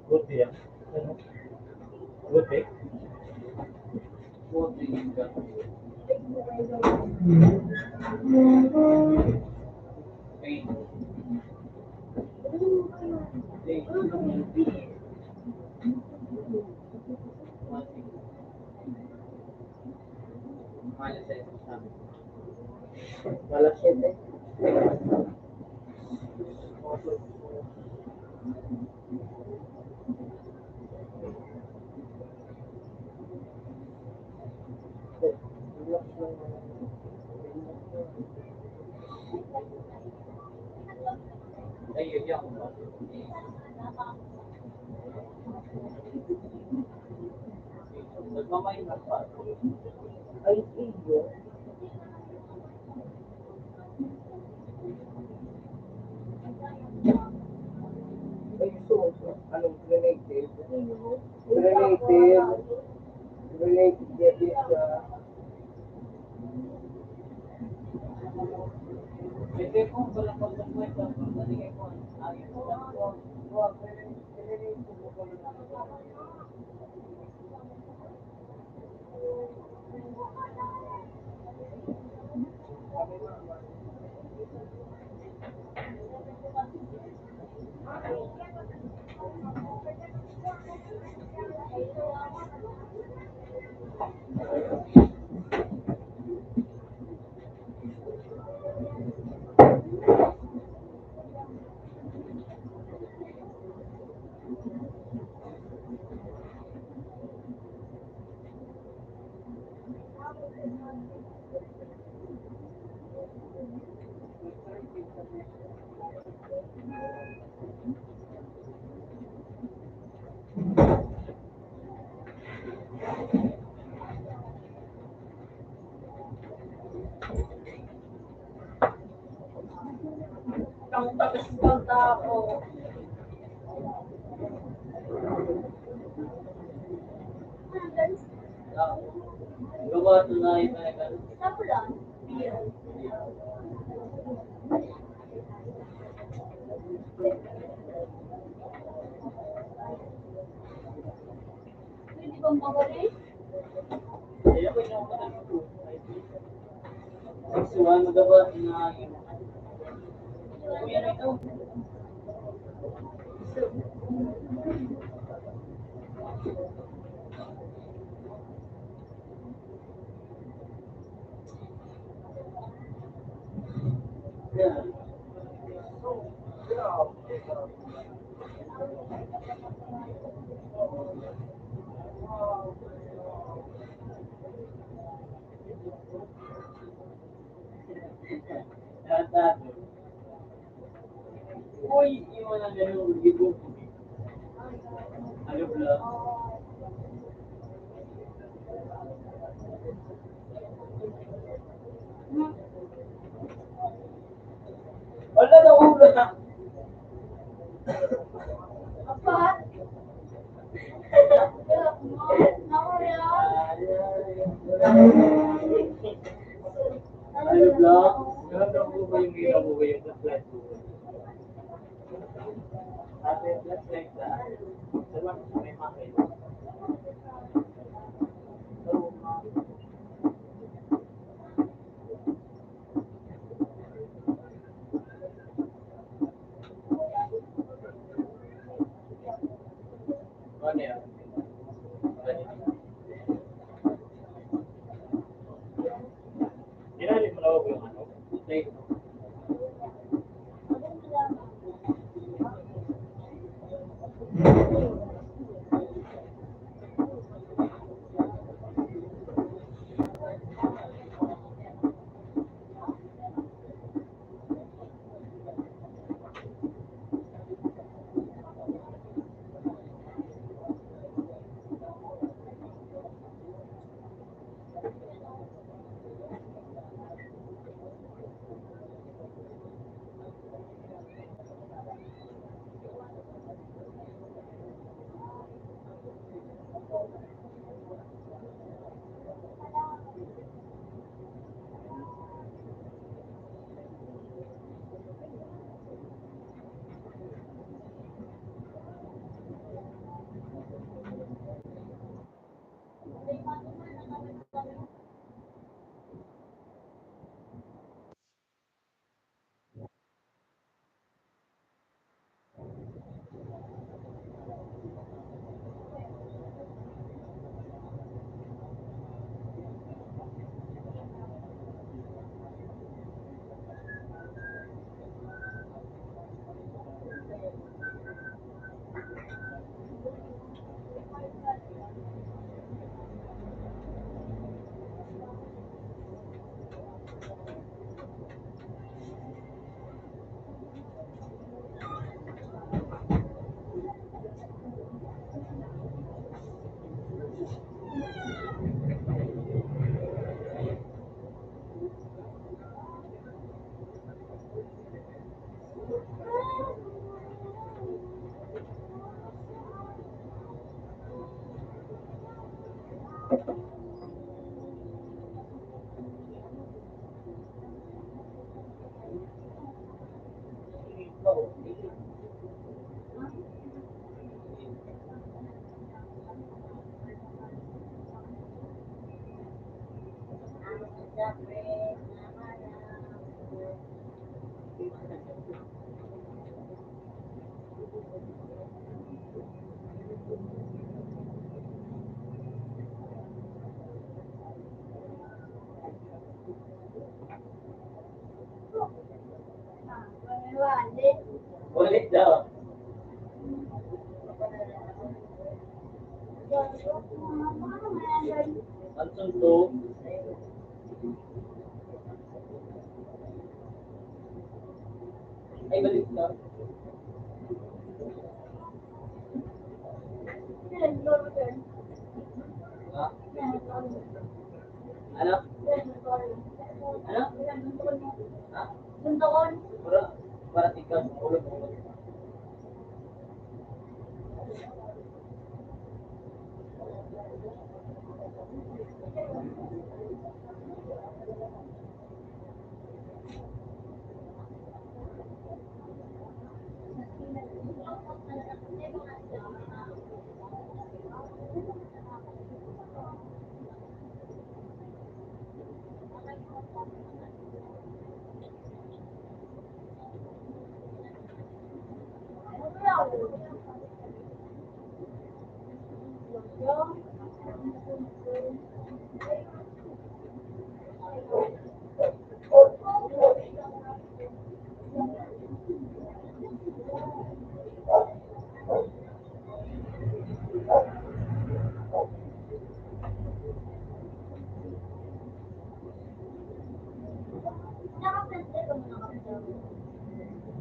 E: Buti yan. Buti.
C: Buti yung gano'n. Pain.
B: Malas yun eh.
C: Ay, yun yan. Nagmamayin na pa.
B: Ay, iyo. Ay, so, anong related? Related diabetes.
C: Pwede kong walang pagkakwenta. Pagkaligay ko. Ayun ko.
F: Ang tapos ng tao.
C: Gawa ito na yung mga gano'n.
A: Sapo lang. Beer. Pwede bang mawari?
C: Kaya ko yung mga ito. Sexual, magawa ito na yung kuya na ito. Yeah. Tata. Uy, iwan ang gano'n. Gibo. Ano pala? Wala na ulo na.
A: Apa? Nawari
C: Ano pala? Ganun po ba yung ginawa ko yung flat po? Ate, flat like that. Salang may makay. So, ano yan?
E: Ginali mo na ako yung ano?
C: Like, Ulit daw. Samsung 2. Ay, balik ka. Ha? Ano? Ano? Ha? Para ikaw, ulo mo.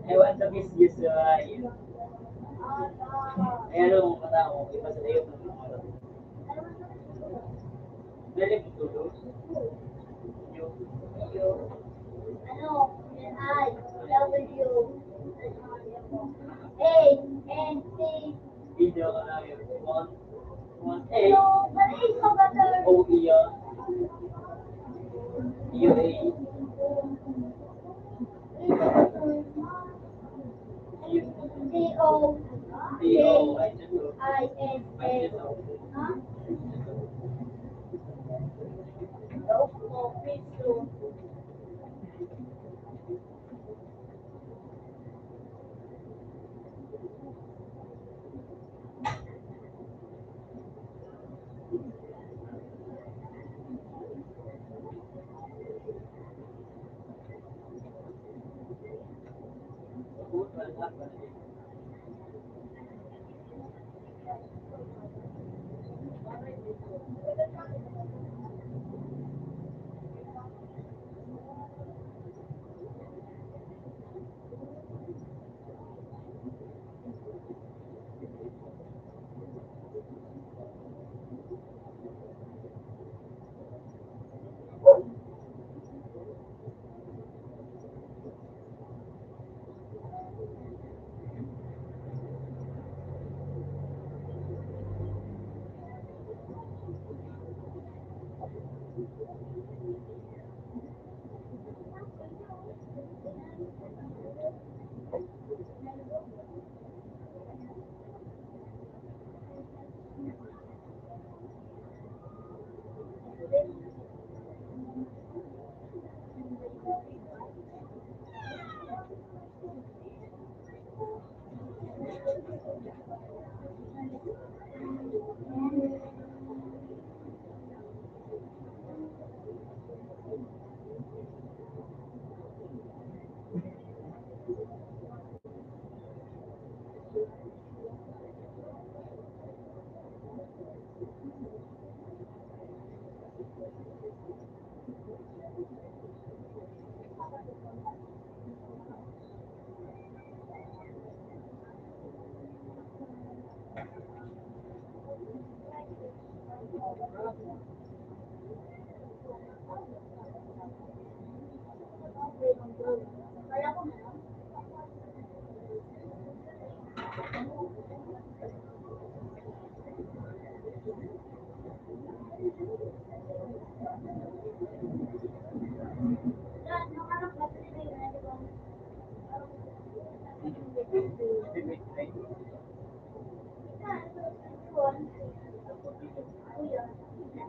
C: I want to miss you so ay ano mo kata ko iba sa iyo ng mga oras. Dali mo tulog. Video ka lang yun. One, O, iya. Iyo, A. D, O, I, just O. I, just O.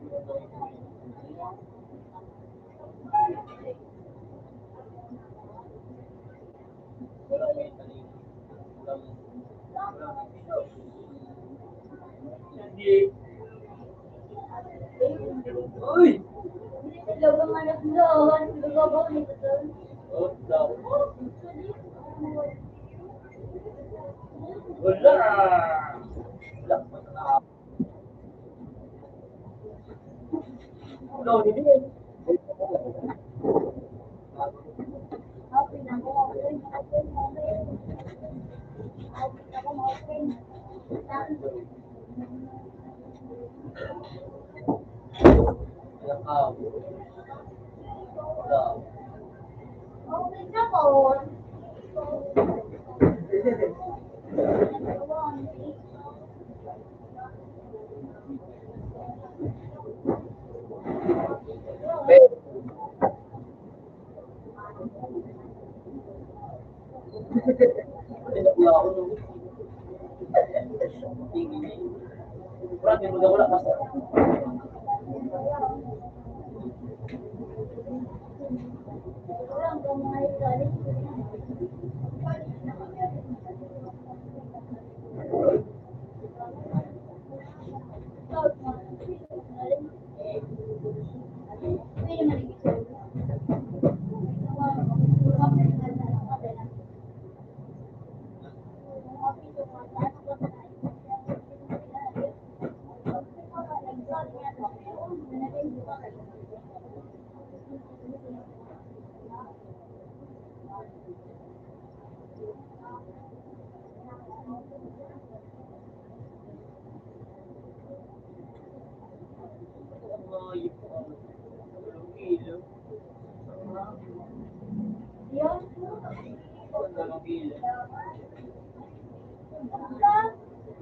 C: Hindi. Uy!
A: Logo man ang doon. Logo ba nito doon?
C: Oh, daw. Wala! Wala pa na. No, hindi.
A: Open ako. Open. Open ako. Open.
C: Wala ka. Wala.
A: Open ako.
C: Wala ako. Tingin. Kurang yung wala pa sa.
A: Orang kau mai galing.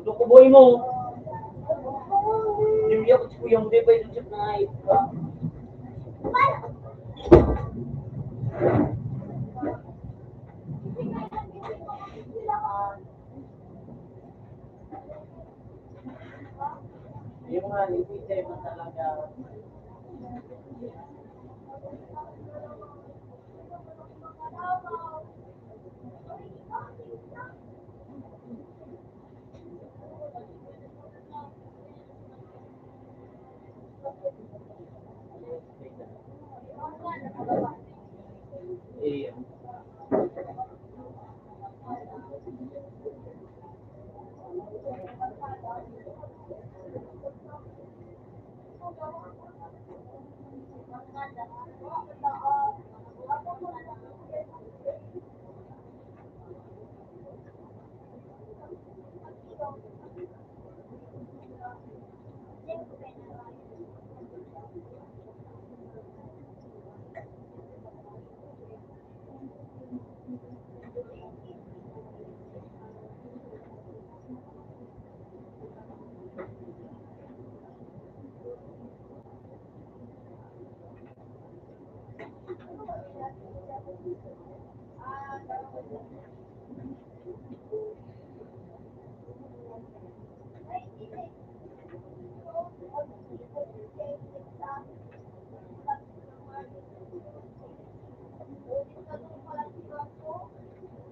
C: Udah ko boy mo. Hindi ako si Kuya mo, di ba yung chip na hype ka? Yung nga, hindi mo talaga. Iya.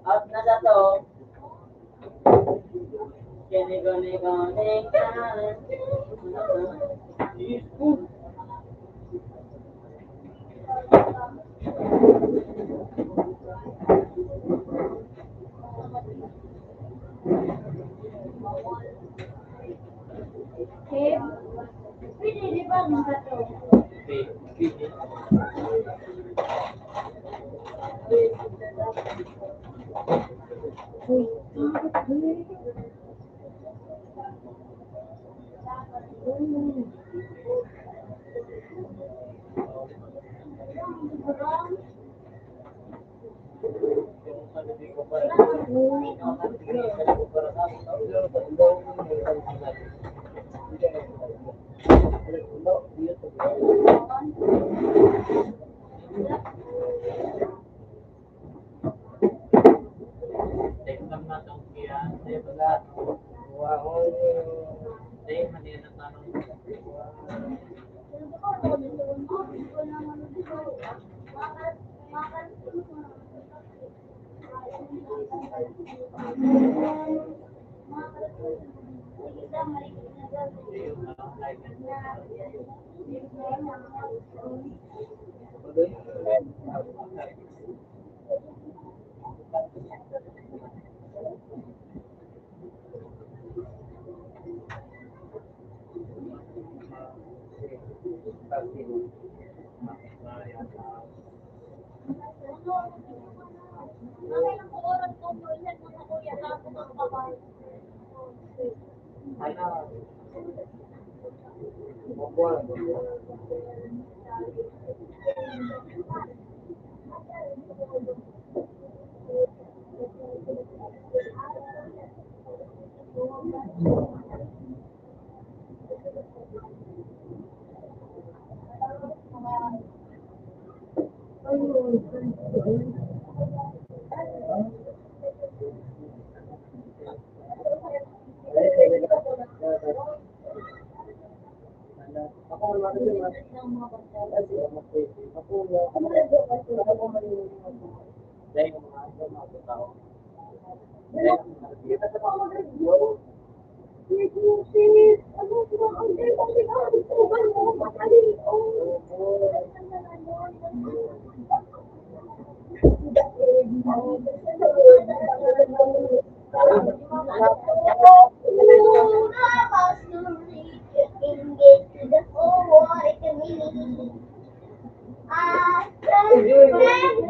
C: Out na sa to. Kene-kone-kone ka.
A: Eh, pwede di ba ng bato?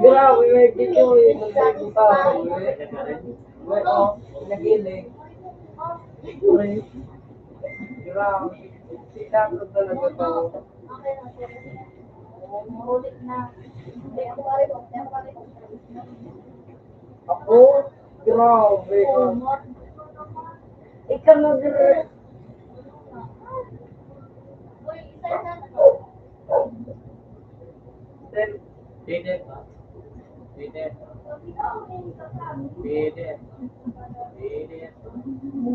B: Grabe, may dito yung nagsasabi. Naginig. Grabe. Sinabi ko talaga to.
A: Marulit na. Hindi, ako pare ko.
B: Ako? Grabe. Ikaw mag-
A: Uy, isa na.
C: Pwede pa. Pwede. Pwede. Pwede.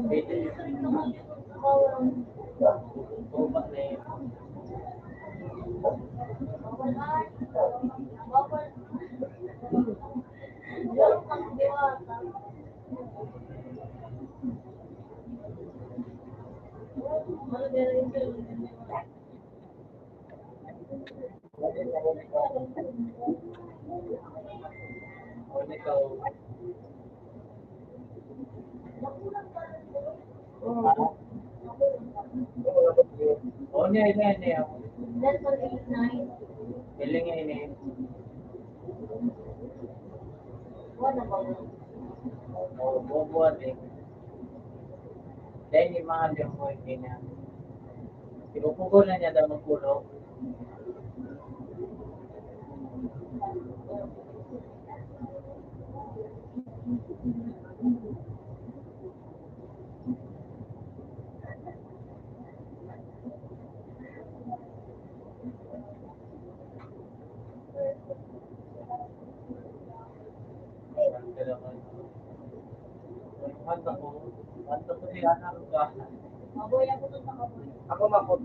C: Pwede. Tumak na yun. Kung ikaw, oh, niya. Piling nga ini. Oh, bubuhat eh. Dahil yung mga demo hindi na. Pinupugol na niya daw magpulong. Kanta ko siya na ba?
B: Ako makot.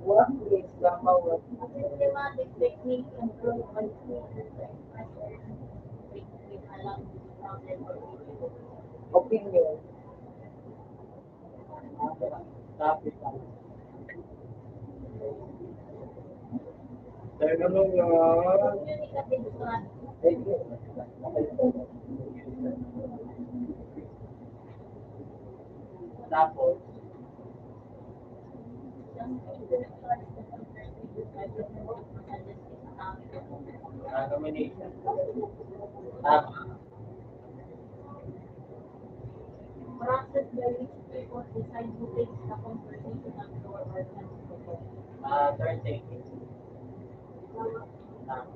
B: Wala ko yung isang bawat.
A: Systematic technique improve
B: Opinion.
C: Tapos lang.
B: Talaga nung
C: Tapos, nomination. Tama.
A: process by which people decide who takes the conversation and who are
C: Third taking. Tama.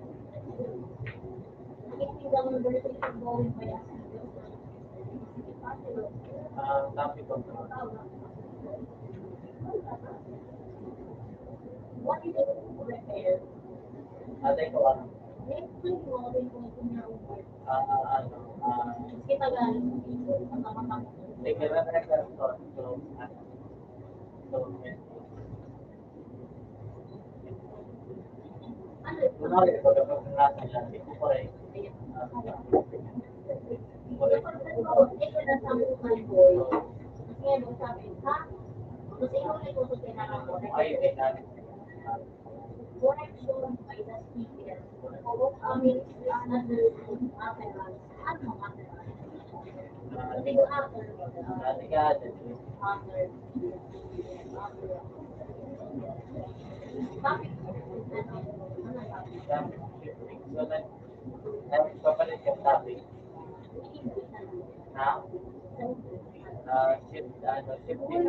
A: keeping the conversation going by asking questions.
C: Topic control.
A: What is it to repair?
C: Atay ko ano.
A: Next week, mga rin kung ito niya over. Kita galing sa people, matama-tama.
C: Sige, so, Kunwari, pagkakot ng lahat nila, hindi ko pa rin.
A: Ito na sa mga boy. Ngayon, sabi, ha? Kasi ikaw na ito sa tinanong mo.
C: Ay, hindi namin.
A: Correction by the speaker. O kami another after ano after hindi ko after
C: Dati ka, dati.
A: after topic
C: So, nagpapalit yung topic. Na, shift, shifting,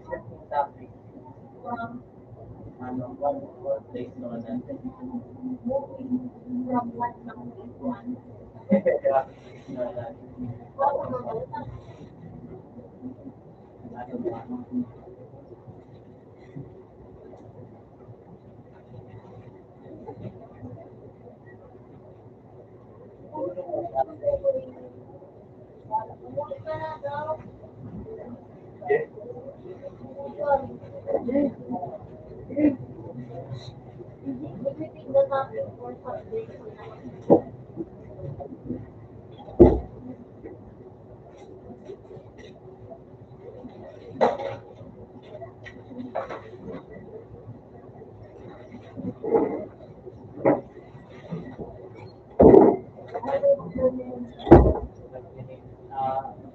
C: shifting topic. One place naman natin.
A: from one to one.
C: Ano ba?
A: Umuwi ka na daw.
C: Yes.
A: Repeating the topic for subject.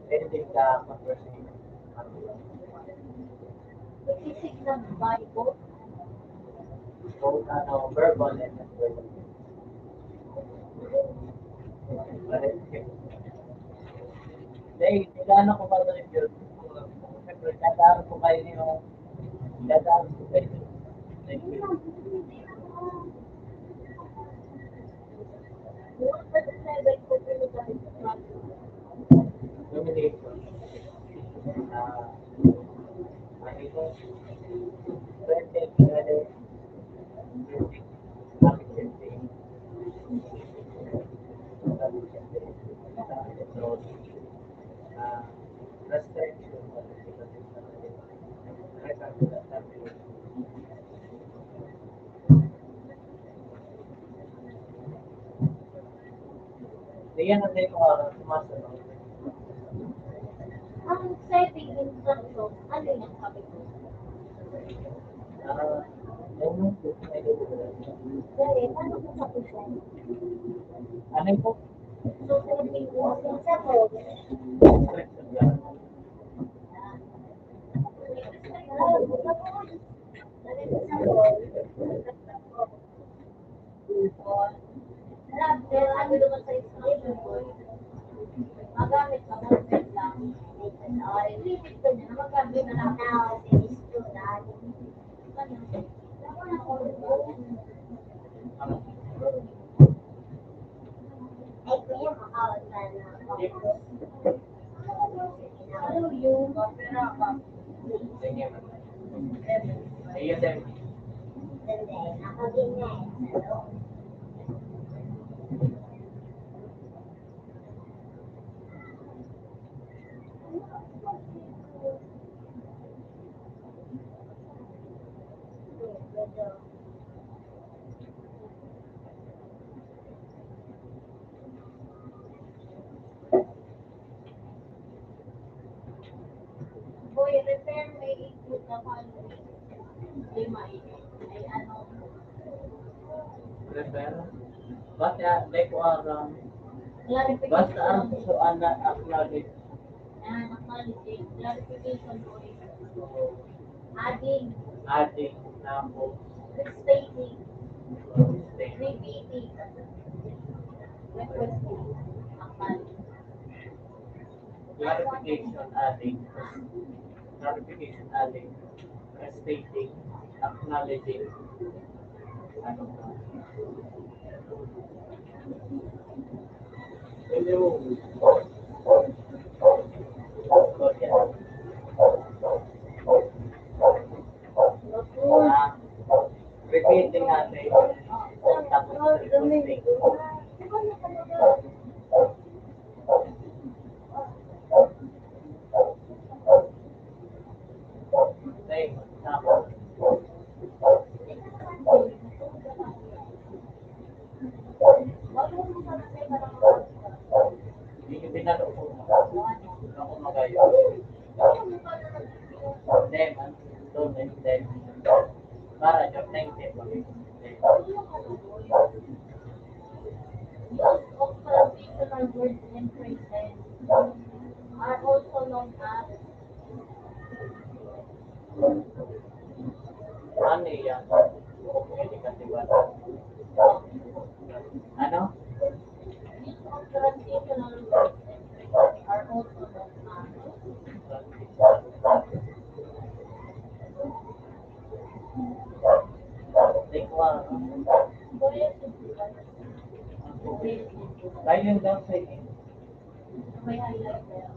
C: Anything ka conversation.
A: Nagsisig ng Bible.
C: Both verbal and non-verbal. Dahil, kailangan ko pa rin yun. Siyempre, dadaan ko kayo yung dadaan ko kayo. Domination. Ano ito? Present, present, music, activity, restriction, Diyan ang tayo sumasunod.
A: Ang setting in terms of ano yung sabi ko?
C: Yung
A: Dahil, paano kung sabi ko?
C: ano po?
A: So, setting ko sa phone.
C: Restriction yan.
A: Pero ano naman sa expression ko, magamit ka mo lang. Ay, limit ko na, magamit na lang now, finish to that. Ay, kuya, makawag ka na. Ano yung
C: Sige. Sige din.
A: nakaganyan? Boy, repair may include na following. Lima ay ano,
C: Refer. Basta, may ko
A: clarification.
C: basta ang suan na acknowledge.
A: Acknowledging, clarification boy. Adding,
C: Adding na po.
A: stating,
C: State.
A: repeating, requesting, acknowledging.
C: Clarification adding. Clarification adding. Stating. Acknowledging. Ano ba? So, yan. Repeating natin. Tapos requesting. Okay, tapos. Lemon, Tubig, then para joke na yung table.
A: Use of traditional words and phrases are also known as
C: Ano yan? Pwede kasi ba? Ano?
A: use of traditional words and phrases are also known as
C: Like, wow.
A: coercive.
C: Dahil yung daw sa inyo.
A: May highlighter.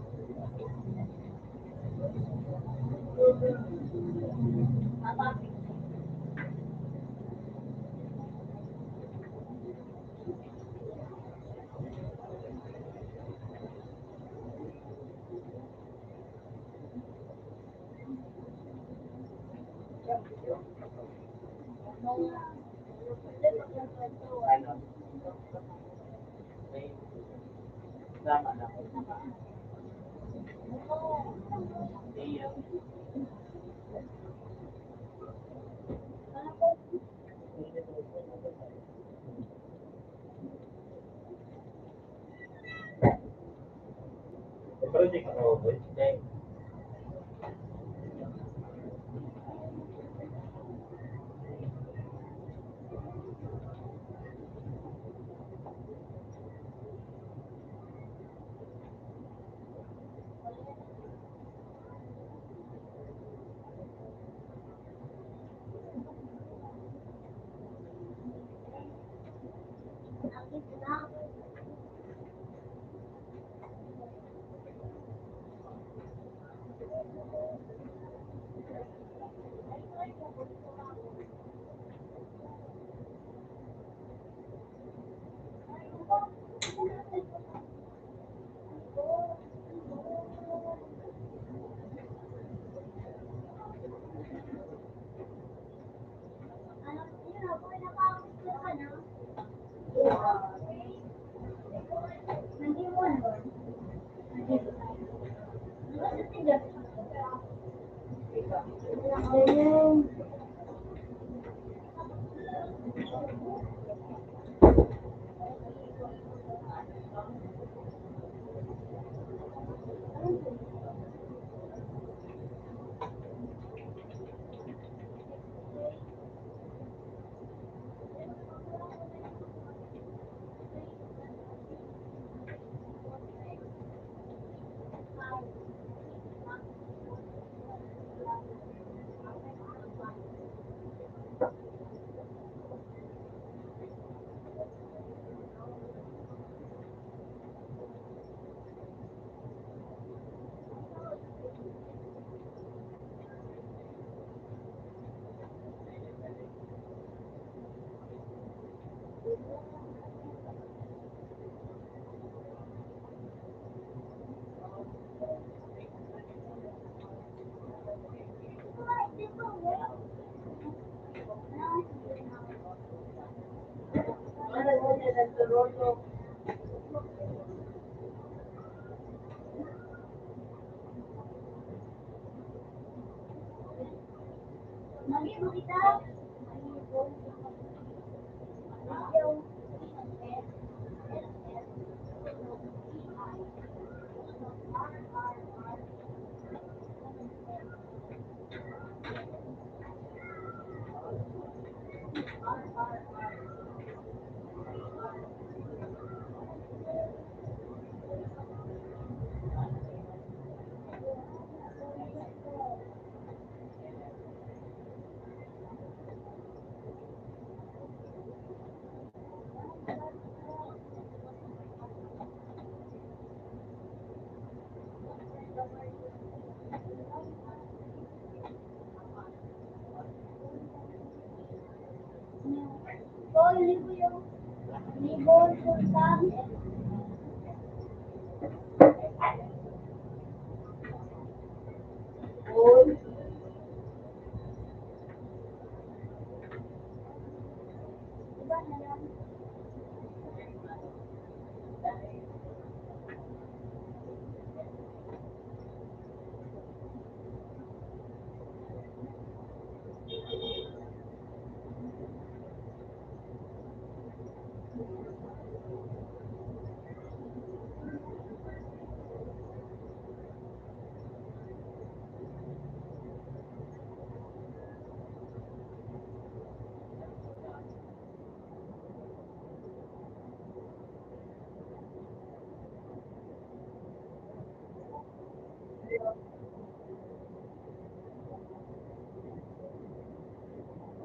A: Topic.
C: Ano? May sama na. Iya.
E: Pero hindi ka mauwi.
C: Hindi.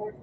A: Gusto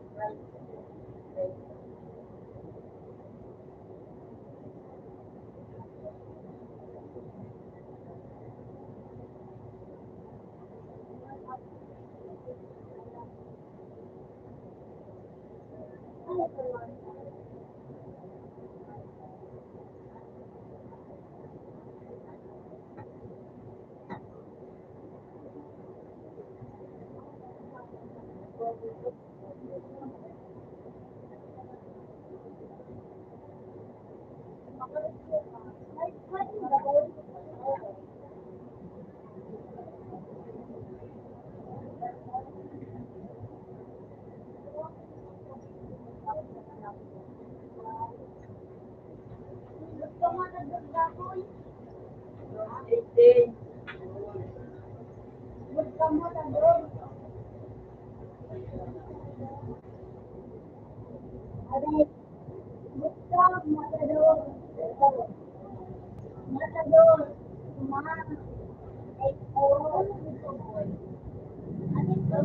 A: mo na dagdagoy? Gusto mo na doon? Aray, gusto matador. Matador. Ma. Ay, oo. Ano ito?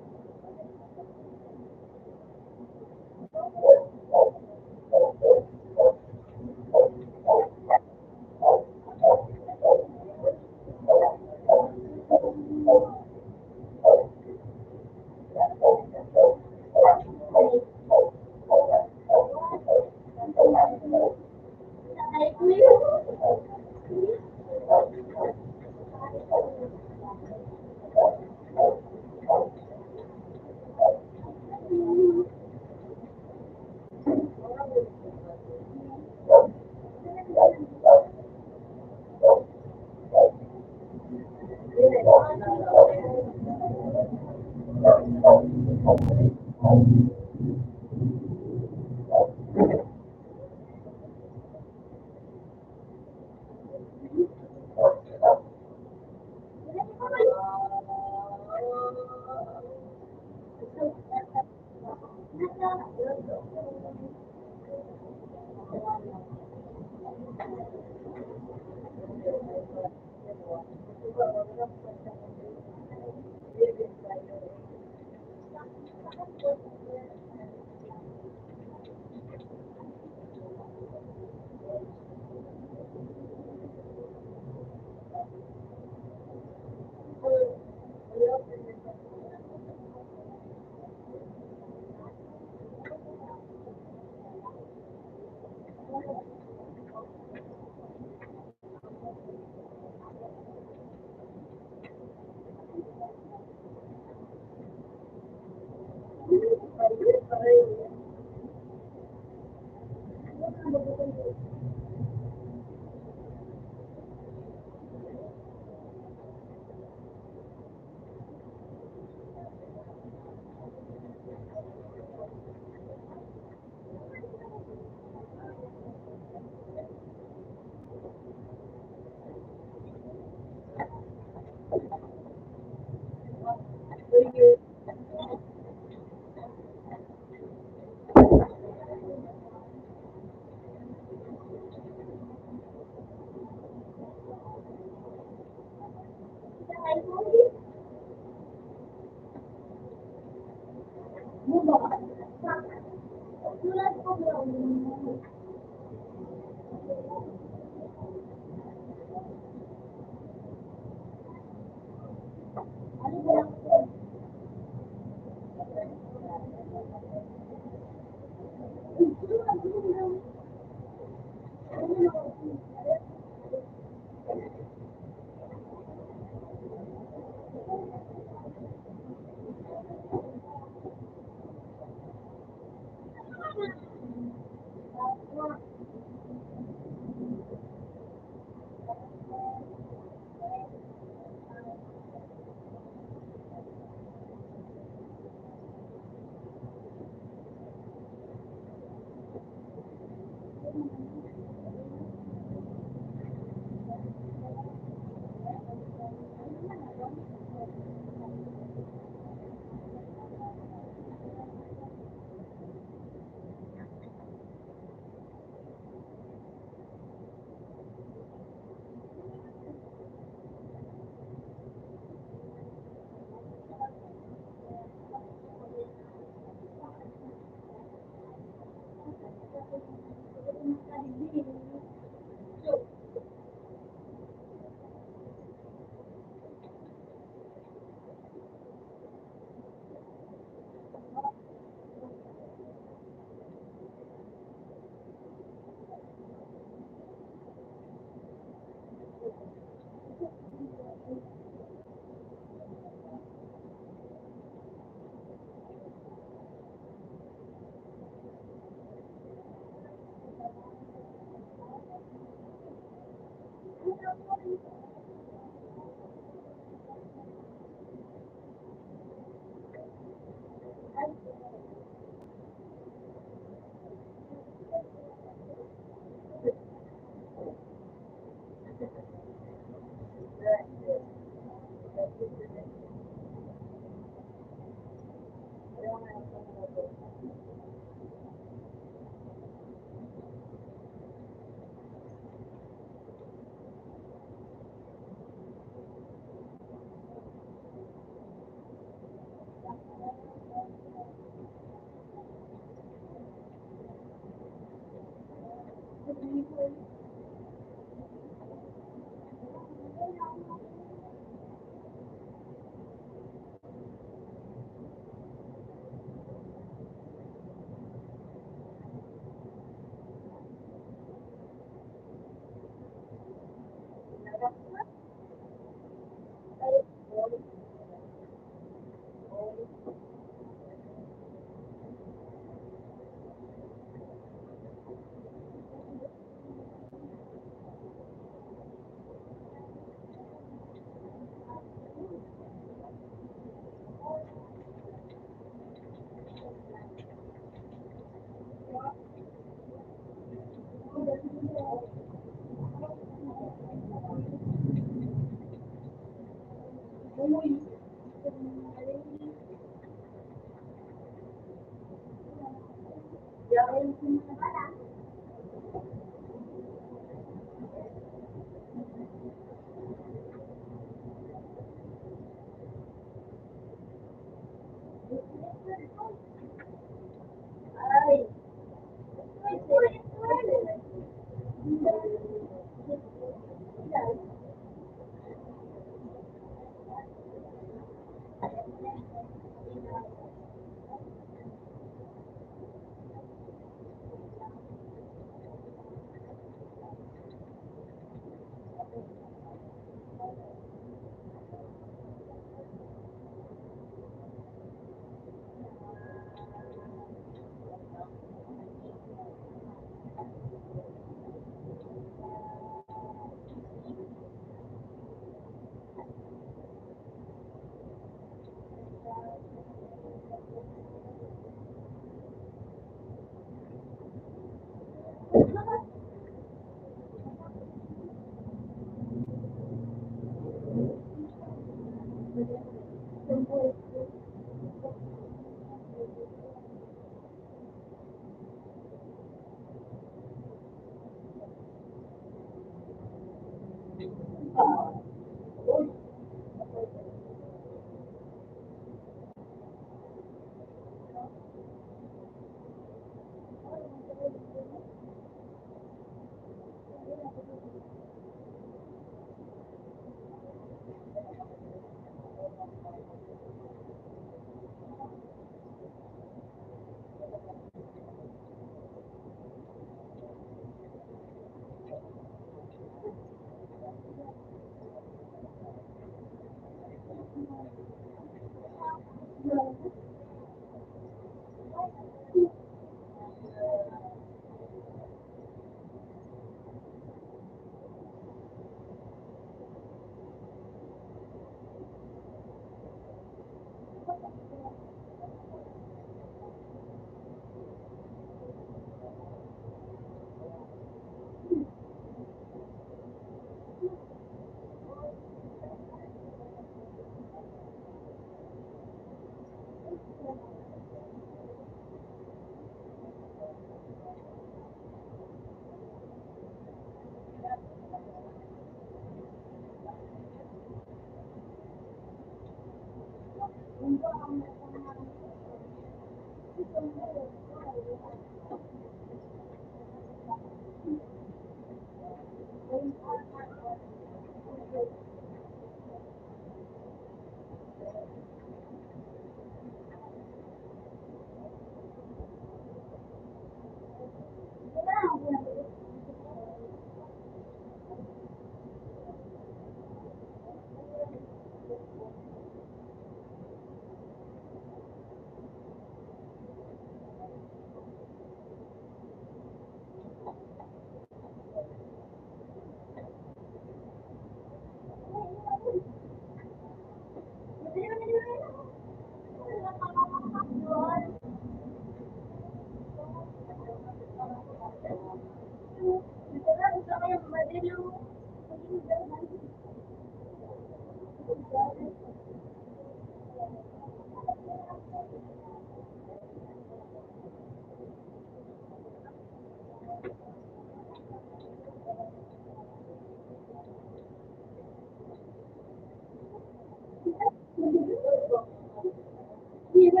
B: Uy, uy,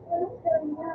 B: ano ka rin mo?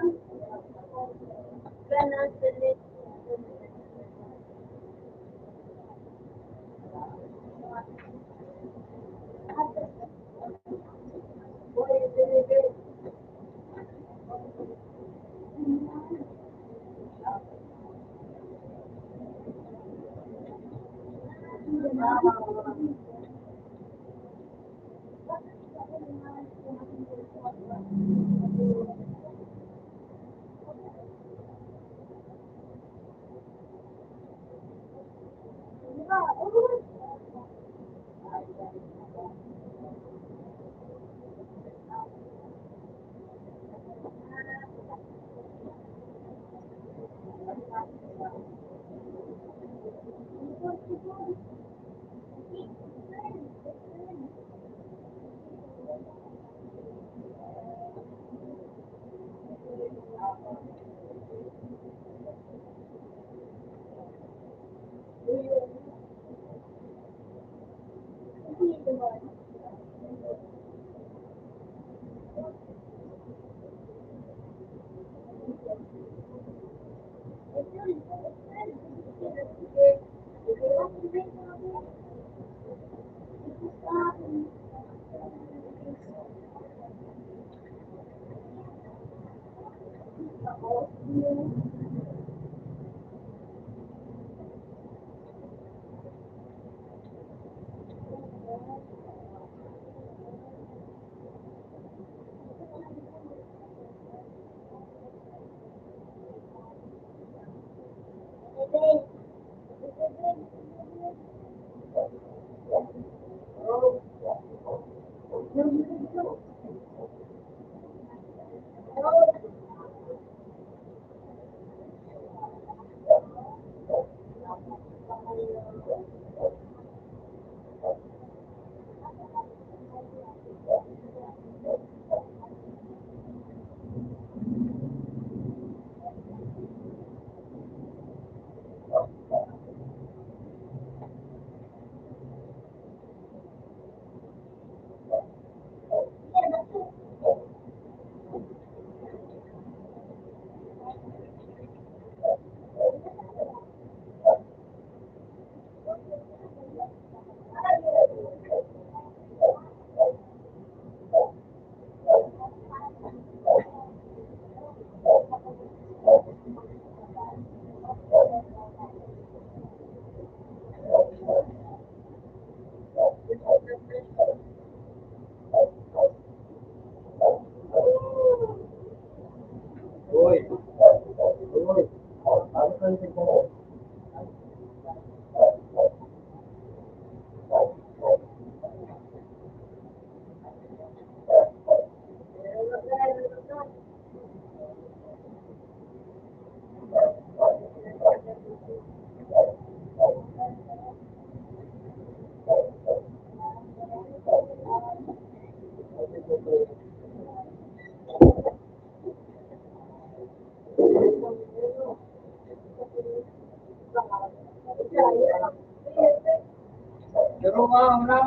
B: Pero na.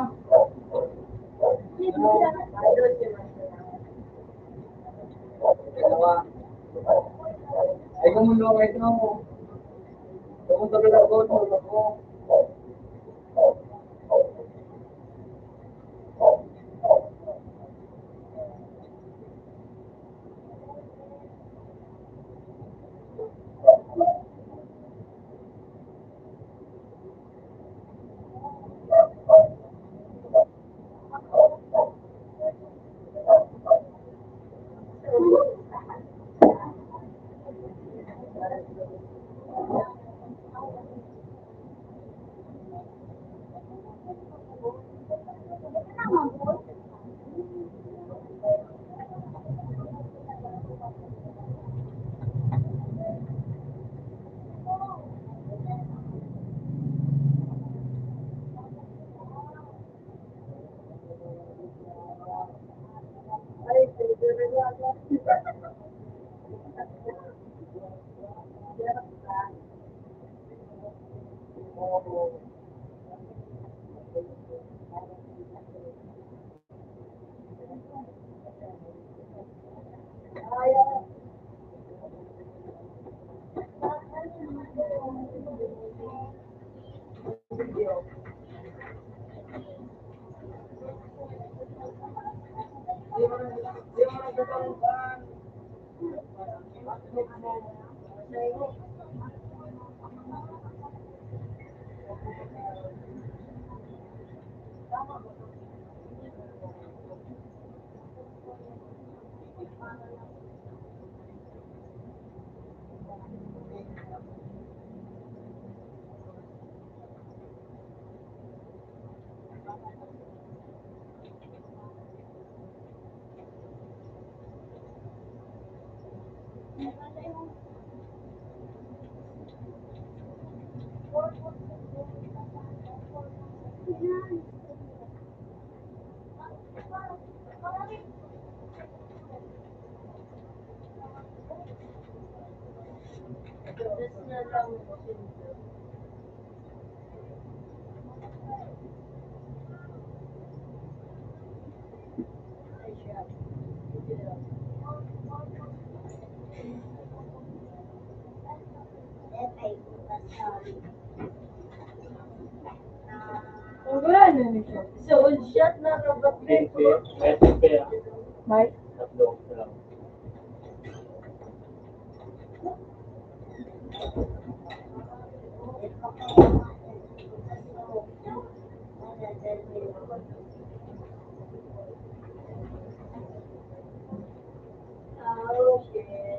B: Dalawa. Ay, kumulo ka ito. Pumunta ka lang ako.
F: Wala na siya.
D: So, shot na robot.
F: Mike?
D: Oh, shit.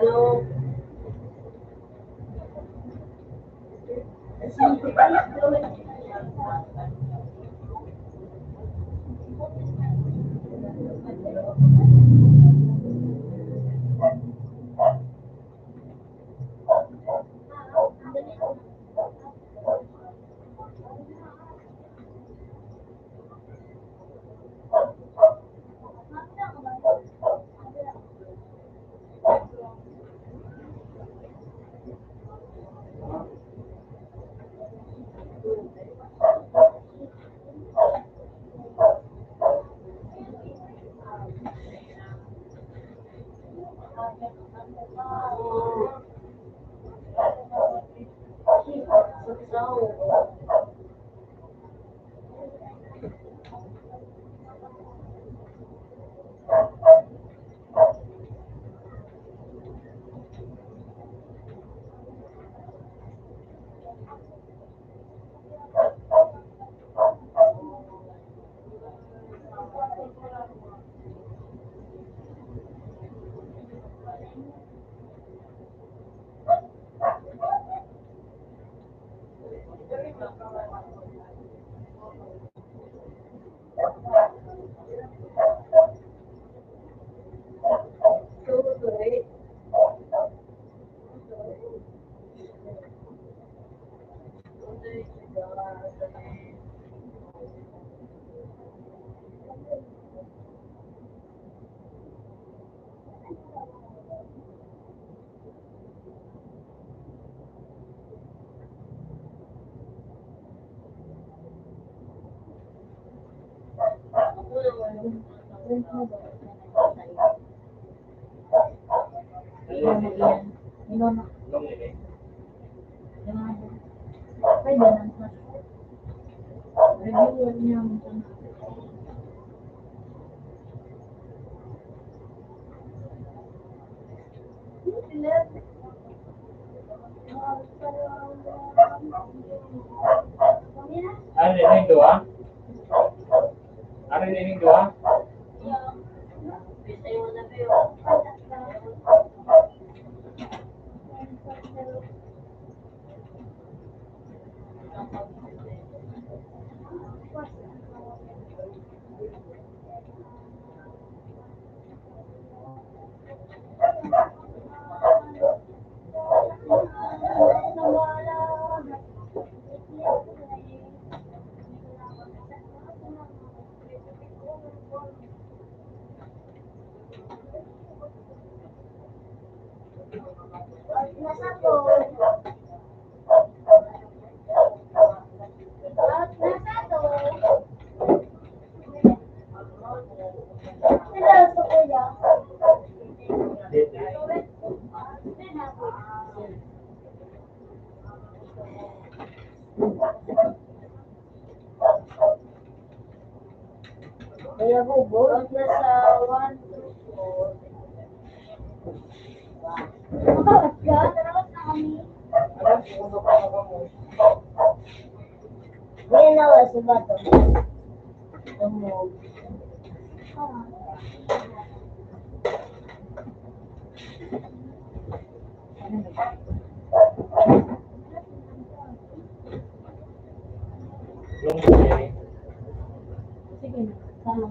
D: Ano?
A: Iyan na iyan. Inon na.
B: Long nila.
A: Yan. Pwede na. Review niya mo ito na.
E: Ano yung dua? Ano yung dua?
A: Nasa to. Nasa to. Sila sa kuya.
D: Kaya ko, boss.
A: Nasa 1, 2, 4. Makakas ka? Tarawas na kami.
D: Ngayon na ako sa bato. Tumog.
E: Long nila.
A: Sige na. Sama.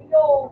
F: Iyo.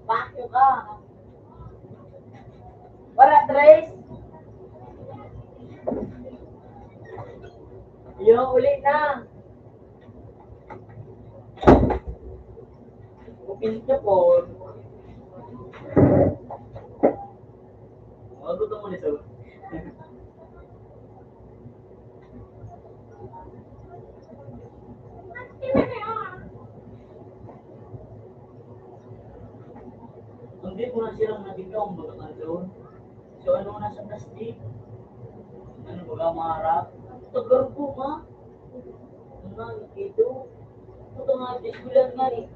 C: Bakyo ka. Wala, Trace. Yung uli na. Pilit niya po. Magutom mo ni Saul. Hindi ko na silang nabigyan ang baga nga doon. So ano na sa plastic? Ano baga maharap? Tagal ko ma. Ano ito? Ito nga ito iskulan nga eh.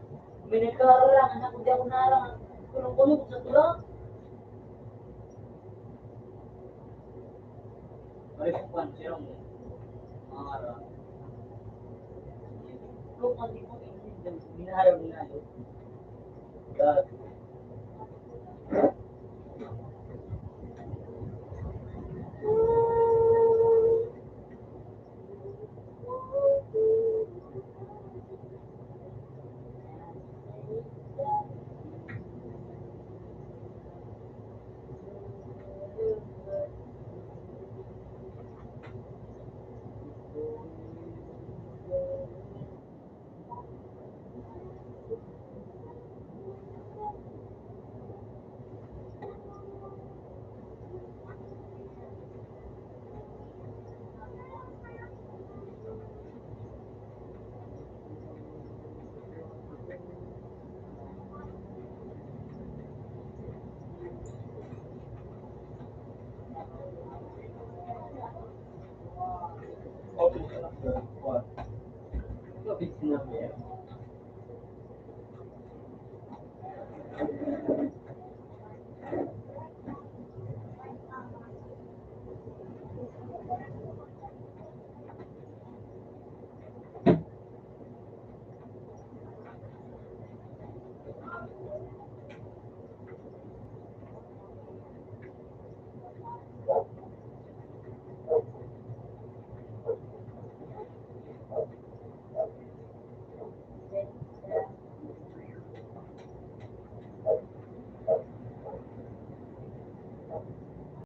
C: May nagkararang, anak ko di ako narang. Kulong-kulong sa tulak. Balik ko silang maharap. Kung hindi mo minaharap nila yun. God.
B: Okay. What?
C: Ito, sinabi yan.